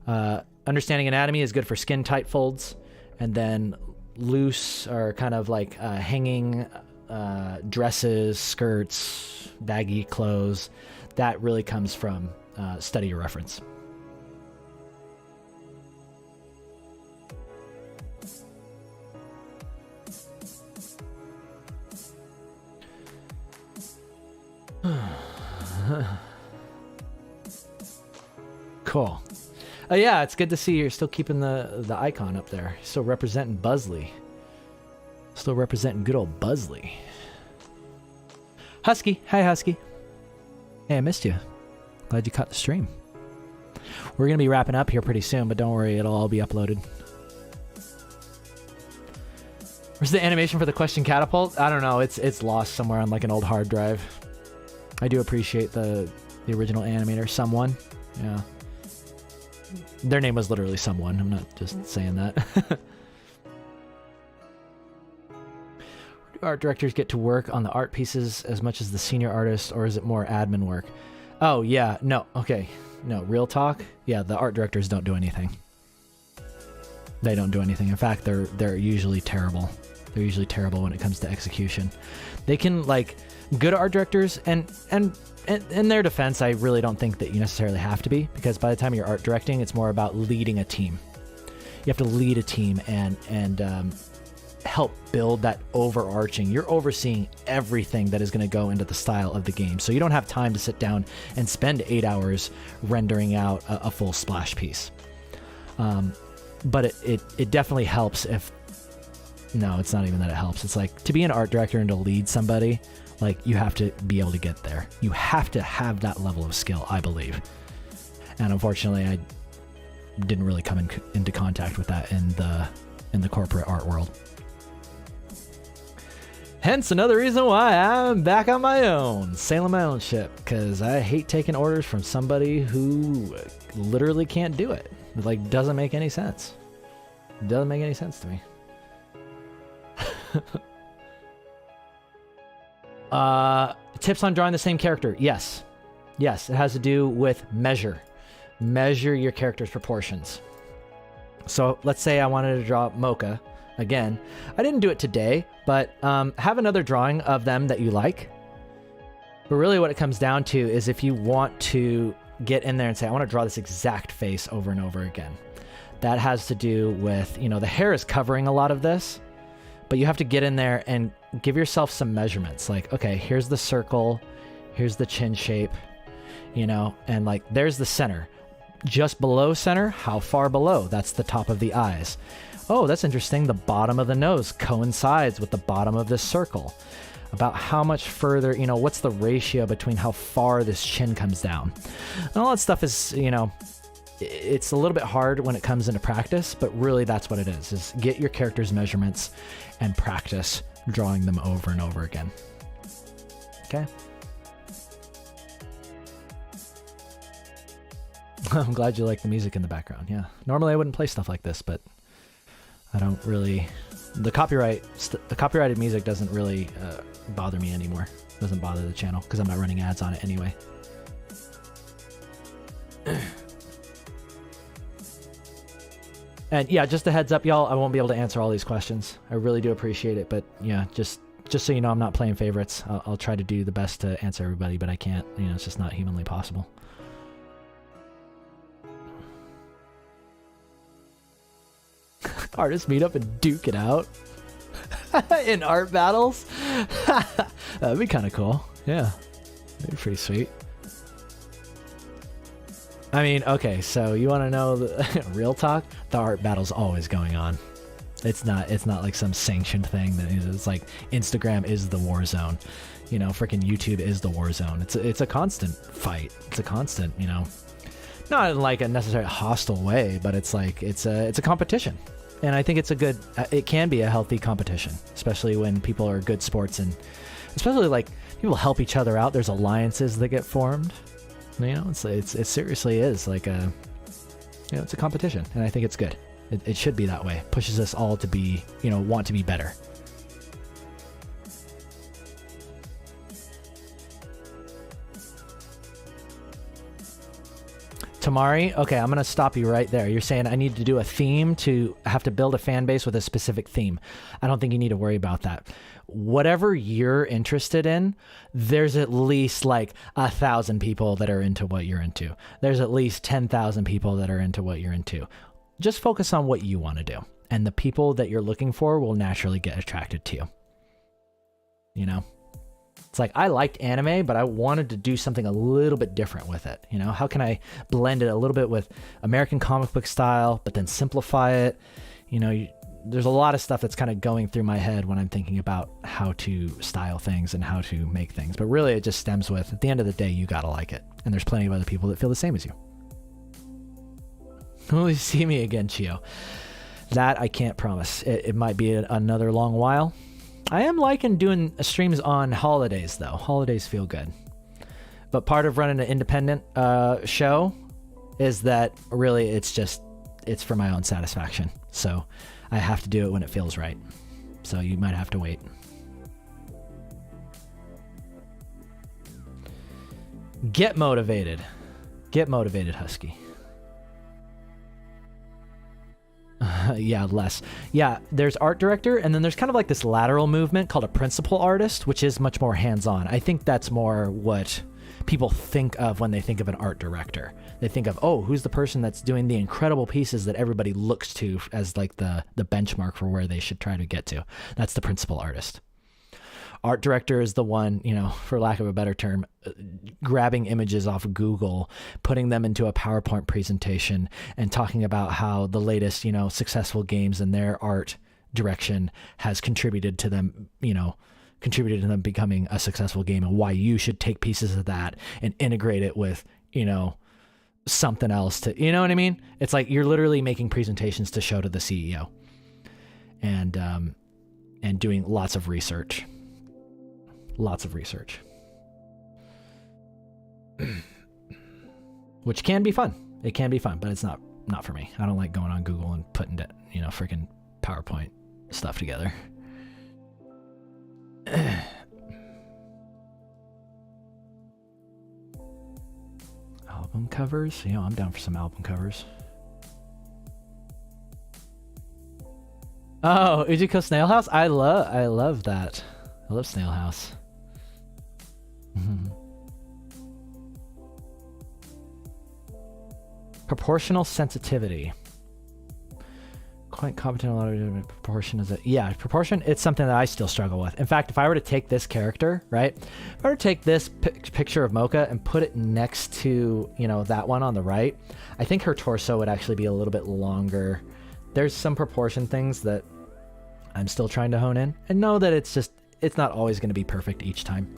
Understanding anatomy is good for skin tight folds, and then loose or kind of like hanging dresses, skirts, baggy clothes. That really comes from study your reference. Cool. Yeah, it's good to see you're still keeping the icon up there. Still representing Buzzley. Still representing good old Buzzley. Husky. Hi, Husky. Hey, I missed you. Glad you caught the stream. We're going to be wrapping up here pretty soon, but don't worry, it'll all be uploaded. Where's the animation for the question catapult? I don't know. It's lost somewhere on like an old hard drive. I do appreciate the original animator, someone. Yeah. Their name was literally someone. I'm not just saying that. Where do art directors get to work on the art pieces as much as the senior artist, or is it more admin work? Oh, yeah. No. Okay. No, real talk. Yeah, the art directors don't do anything. They don't do anything. In fact, they're usually terrible. They're usually terrible when it comes to execution. They can, like, good art directors, and in their defense, I really don't think that you necessarily have to be, because by the time you're art directing, it's more about leading a team. You have to lead a team and help build that overarching. You're overseeing everything that is going to go into the style of the game. So you don't have time to sit down and spend 8 hours rendering out a full splash piece. But it definitely helps if... No, it's not even that it helps. It's like, to be an art director and to lead somebody, like, you have to be able to get there. You have to have that level of skill, I believe. And unfortunately, didn't really come into contact with that in the corporate art world. Hence another reason why I'm back on my own, sailing my own ship, because I hate taking orders from somebody who literally can't do it. It like doesn't make any sense. It doesn't make any sense to me. Tips on drawing the same character. Yes, it has to do with measure your character's proportions. So let's say I wanted to draw Moka. Again, I didn't do it today, but have another drawing of them that you like. But really what it comes down to is if you want to get in there and say, I want to draw this exact face over and over again. That has to do with, the hair is covering a lot of this, but you have to get in there and give yourself some measurements. Like, okay, here's the circle, here's the chin shape, and like, there's the center. Just below center, how far below? That's the top of the eyes. Oh, that's interesting. The bottom of the nose coincides with the bottom of this circle. About how much further, what's the ratio between how far this chin comes down? And all that stuff is, it's a little bit hard when it comes into practice, but really that's what it is get your character's measurements and practice drawing them over and over again. Okay? I'm glad you like the music in the background. Yeah. Normally I wouldn't play stuff like this, but I don't really... The copyrighted music doesn't really bother me anymore. It doesn't bother the channel because I'm not running ads on it anyway. And yeah, just a heads up, y'all, I won't be able to answer all these questions. I really do appreciate it, but yeah, just so you know, I'm not playing favorites. I'll try to do the best to answer everybody, but I can't. It's just not humanly possible. Artists meet up and duke it out in art battles. That'd be kind of cool. Yeah, that'd be pretty sweet. I mean, okay, so you want to know the real talk? The art battle's always going on. It's not like some sanctioned thing that it's like Instagram is the war zone. Freaking YouTube is the war zone. It's a constant fight. It's a constant, not in like a necessarily hostile way, but it's like it's a competition. And I think it can be a healthy competition, especially when people are good sports and especially like people help each other out. There's alliances that get formed. It seriously is like it's a competition, and I think it's good. It should be that way. It pushes us all to be, want to be better. Tamari, okay, I'm going to stop you right there. You're saying I need to do a theme to have to build a fan base with a specific theme. I don't think you need to worry about that. Whatever you're interested in, there's at least like 1,000 people that are into what you're into. There's at least 10,000 people that are into what you're into. Just focus on what you want to do. And the people that you're looking for will naturally get attracted to you. It's like, I liked anime, but I wanted to do something a little bit different with it. How can I blend it a little bit with American comic book style, but then simplify it? There's a lot of stuff that's kind of going through my head when I'm thinking about how to style things and how to make things. But really, it just stems with, at the end of the day, you got to like it. And there's plenty of other people that feel the same as you. Will you see me again, Chio? That I can't promise. It might be another long while. I am liking doing streams on holidays, though. Holidays feel good. But part of running an independent show is that really it's for my own satisfaction. So I have to do it when it feels right. So you might have to wait. Get motivated. Get motivated, Husky. Yeah, less. Yeah, there's art director, and then there's kind of like this lateral movement called a principal artist, which is much more hands-on. I think that's more what people think of when they think of an art director. They think of, oh, who's the person that's doing the incredible pieces that everybody looks to as like the benchmark for where they should try to get to. That's the principal artist. Art director is the one, for lack of a better term, grabbing images off of Google, putting them into a PowerPoint presentation, and talking about how the latest, successful games in their art direction has contributed to them, becoming a successful game, and why you should take pieces of that and integrate it with, something else to, you know what I mean? It's like you're literally making presentations to show to the CEO and doing lots of research. Which can be fun. It can be fun, but it's not for me. I don't like going on Google and putting that, freaking PowerPoint stuff together. Album covers? I'm down for some album covers. Oh, Ujiko Snail House? I love that. I love Snail House. Proportional sensitivity. Quite competent in a lot of different proportion. Proportion, it's something that I still struggle with. In fact, if I were to take this character, right? If I were to take this picture of Moka and put it next to, that one on the right, I think her torso would actually be a little bit longer. There's some proportion things that I'm still trying to hone in, and know that it's not always going to be perfect each time.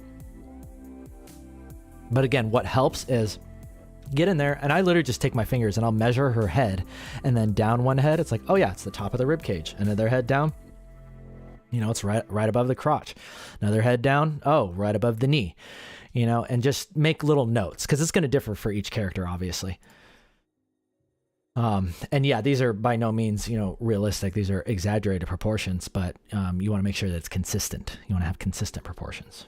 But again, what helps is get in there, and I literally just take my fingers and I'll measure her head, and then down one head, it's like, oh yeah, it's the top of the rib cage. Another head down, it's right above the crotch. Another head down, oh, right above the knee, and just make little notes, because it's going to differ for each character, obviously. And yeah, these are by no means, realistic. These are exaggerated proportions, but you want to make sure that it's consistent. You want to have consistent proportions.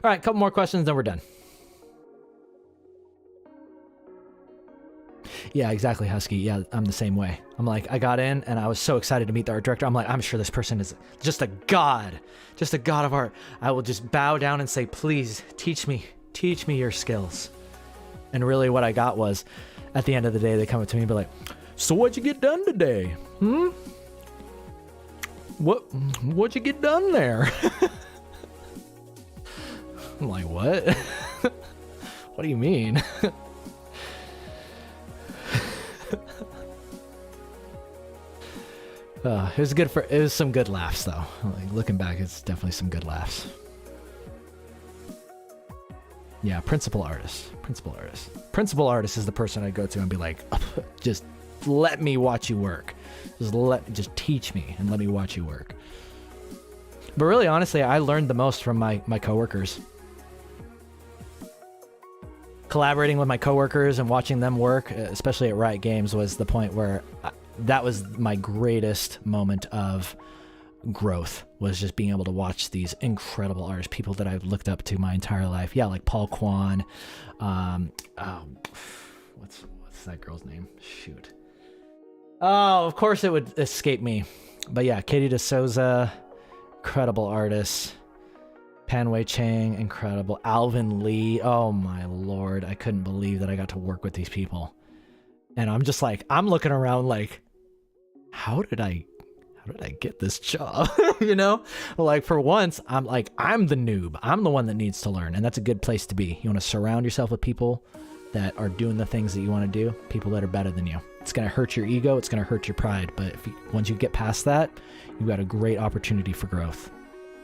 All right, a couple more questions, then we're done. Yeah, exactly, Husky. Yeah, I'm the same way. I'm like, I got in and I was so excited to meet the art director. I'm like, I'm sure this person is just a god of art. I will just bow down and say, please teach me your skills. And really what I got was, at the end of the day, they come up to me and be like, so what'd you get done today? What'd you get done there? I'm like, what? What do you mean? It was some good laughs though. Like, looking back, it's definitely some good laughs. Yeah, principal artist. Principal artist is the person I go to and be like, just let me watch you work. Just teach me and let me watch you work. But really, honestly, I learned the most from my coworkers. Collaborating with my coworkers and watching them work, especially at Riot Games, was the point where that was my greatest moment of growth, was just being able to watch these incredible artists, people that I've looked up to my entire life. Yeah, like Paul Kwan. What's that girl's name? Shoot. Oh, of course it would escape me. But yeah, Katie DeSouza, incredible artist. Panwei Chang, incredible. Alvin Lee, oh my lord, I couldn't believe that I got to work with these people. And I'm just like, I'm looking around like, how did I get this job? Like, for once, I'm like, I'm the noob. I'm the one that needs to learn, and that's a good place to be. You want to surround yourself with people that are doing the things that you want to do, people that are better than you. It's going to hurt your ego, it's going to hurt your pride, but once you get past that, you've got a great opportunity for growth,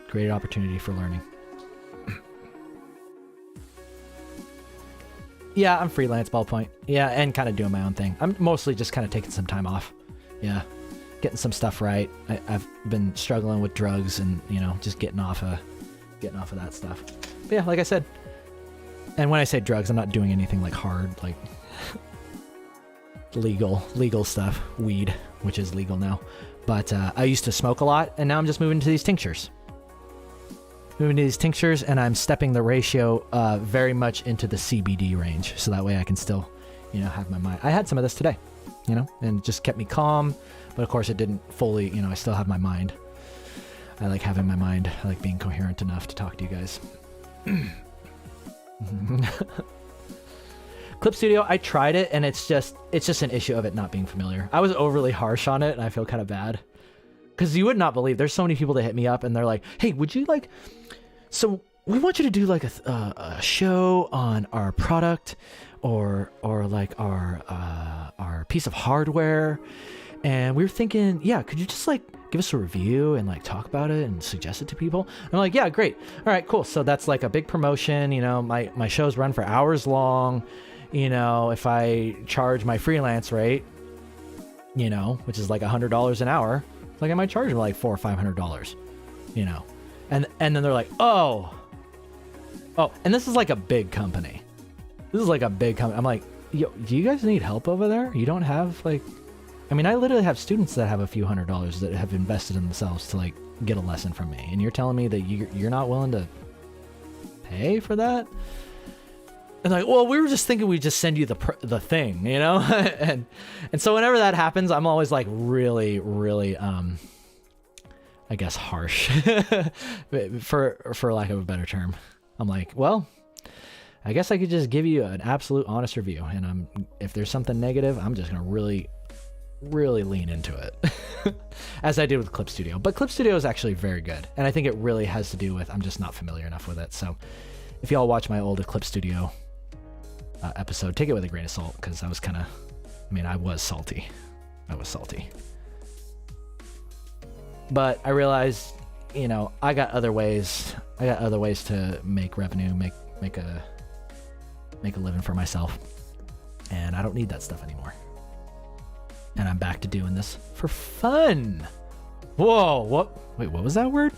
great opportunity for learning. Yeah, I'm freelance, ballpoint. Yeah, and kind of doing my own thing. I'm mostly just kind of taking some time off. Yeah, getting some stuff right. I've been struggling with drugs and, just getting off of that stuff. But yeah, like I said, and when I say drugs, I'm not doing anything like hard, like legal stuff, weed, which is legal now. But I used to smoke a lot, and now I'm just moving to these tinctures. And I'm stepping the ratio very much into the CBD range, so that way I can still, have my mind. I had some of this today, and it just kept me calm, but of course it didn't fully, I still have my mind. I like having my mind. I like being coherent enough to talk to you guys. Clip Studio, I tried it, and it's just an issue of it not being familiar. I was overly harsh on it, and I feel kind of bad. Because you would not believe, there's so many people that hit me up and they're like, hey, would you like, so we want you to do like a show on our product or like our piece of hardware. And we were thinking, yeah, could you just like give us a review and like talk about it and suggest it to people? I'm like, yeah, great. All right, cool. So that's like a big promotion. You know, my shows run for hours long. You know, if I charge my freelance rate, you know, which is like $100 an hour, like I might charge them like $400 or $500, you know, and then they're like, oh, and this is like a big company. This is like a big company. I'm like, yo, do you guys need help over there? You don't have like, I mean, I literally have students that have a few $100s that have invested in themselves to like get a lesson from me, and you're telling me that you're not willing to pay for that? And like, well, we were just thinking we'd just send you the thing, you know? and so whenever that happens, I'm always like really, really, I guess harsh for lack of a better term. I'm like, well, I guess I could just give you an absolute honest review. And if there's something negative, I'm just going to really, really lean into it as I did with Clip Studio. But Clip Studio is actually very good. And I think it really has to do with, I'm just not familiar enough with it. So if y'all watch my old Clip Studio episode, take it with a grain of salt, because I was salty. But I realized, you know, I got other ways to make revenue, make a living for myself, and I don't need that stuff anymore. And I'm back to doing this for fun. Whoa, what was that word?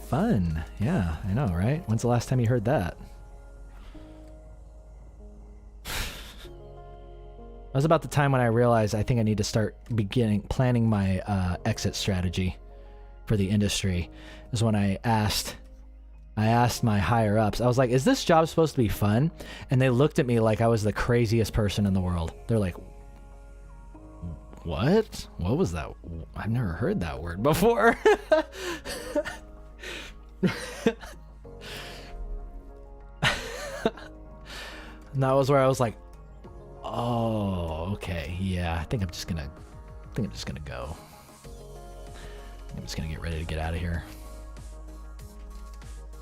Fun. Yeah, I know, right? When's the last time you heard that? That was about the time when I realized I think I need to start planning my exit strategy for the industry. Is when I asked my higher ups, I was like, is this job supposed to be fun? And they looked at me like I was the craziest person in the world. They're like, what was that? I've never heard that word before. And that was where I was like, oh, okay, yeah, I think I'm just gonna go. I'm just gonna get ready to get out of here,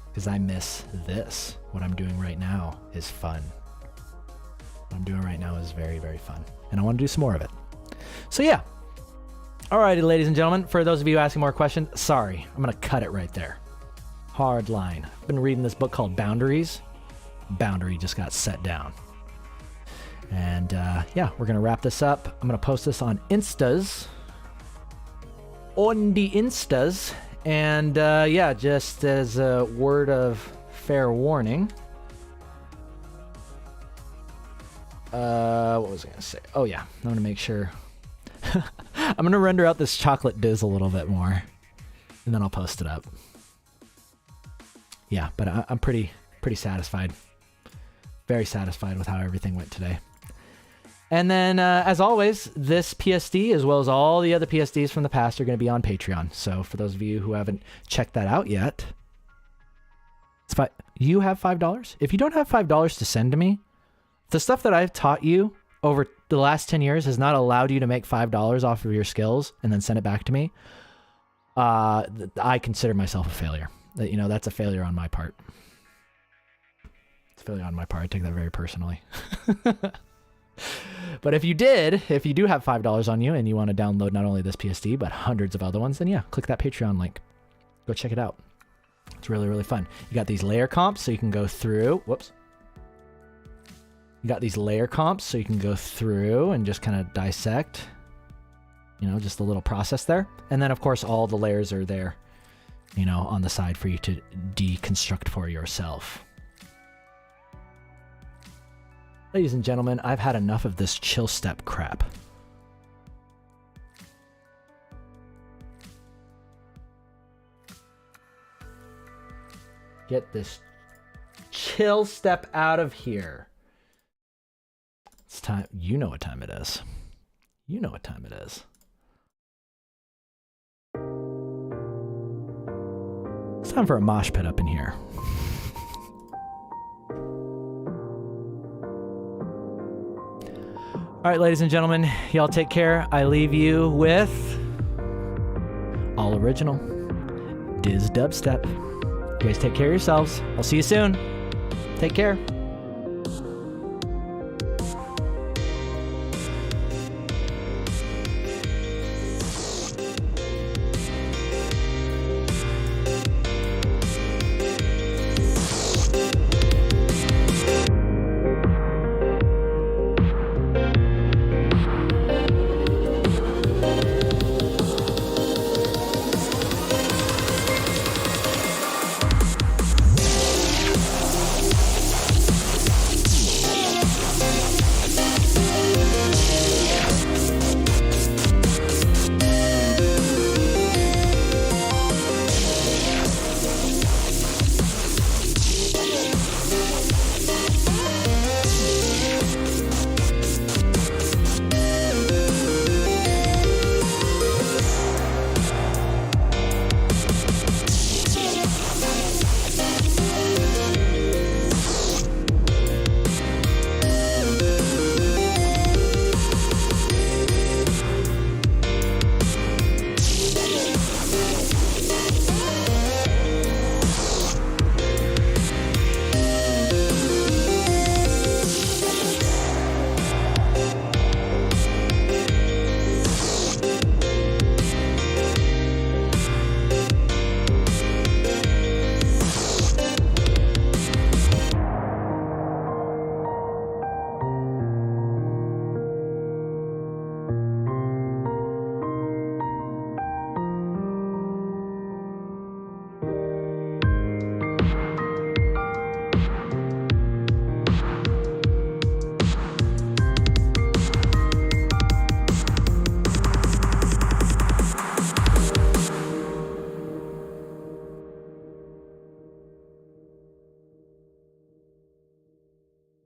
because I miss this. What I'm doing right now is fun. What I'm doing right now is very, very fun, and I want to do some more of it. So yeah. Alrighty, ladies and gentlemen, for those of you asking more questions, sorry, I'm gonna cut it right there. Hard line. I've been reading this book called Boundaries. Boundary just got set down. And yeah, we're going to wrap this up. I'm going to post this on Instas. On the Instas. And yeah, just as a word of fair warning. What was I going to say? Oh yeah, I'm going to make sure. I'm going to render out this chocolate diz a little bit more. And then I'll post it up. Yeah, but I'm pretty satisfied. Very satisfied with how everything went today. And then, as always, this PSD, as well as all the other PSDs from the past, are going to be on Patreon. So for those of you who haven't checked that out yet, you have $5? If you don't have $5 to send to me, the stuff that I've taught you over the last 10 years has not allowed you to make $5 off of your skills and then send it back to me. I consider myself a failure. You know, that's a failure on my part. It's a failure on my part. I take that very personally. But if you do have $5 on you and you want to download not only this PSD, but hundreds of other ones, then yeah, click that Patreon link. Go check it out. It's really, really fun. You got these layer comps, so you can go through. Whoops. You got these layer comps, so you can go through and just kind of dissect, you know, just a little process there. And then, of course, all the layers are there, you know, on the side for you to deconstruct for yourself. Ladies and gentlemen, I've had enough of this chill step crap. Get this chill step out of here. It's time. You know what time it is. You know what time it is. It's time for a mosh pit up in here. All right, ladies and gentlemen, y'all take care. I leave you with all original Diz Dubstep. You guys take care of yourselves. I'll see you soon. Take care.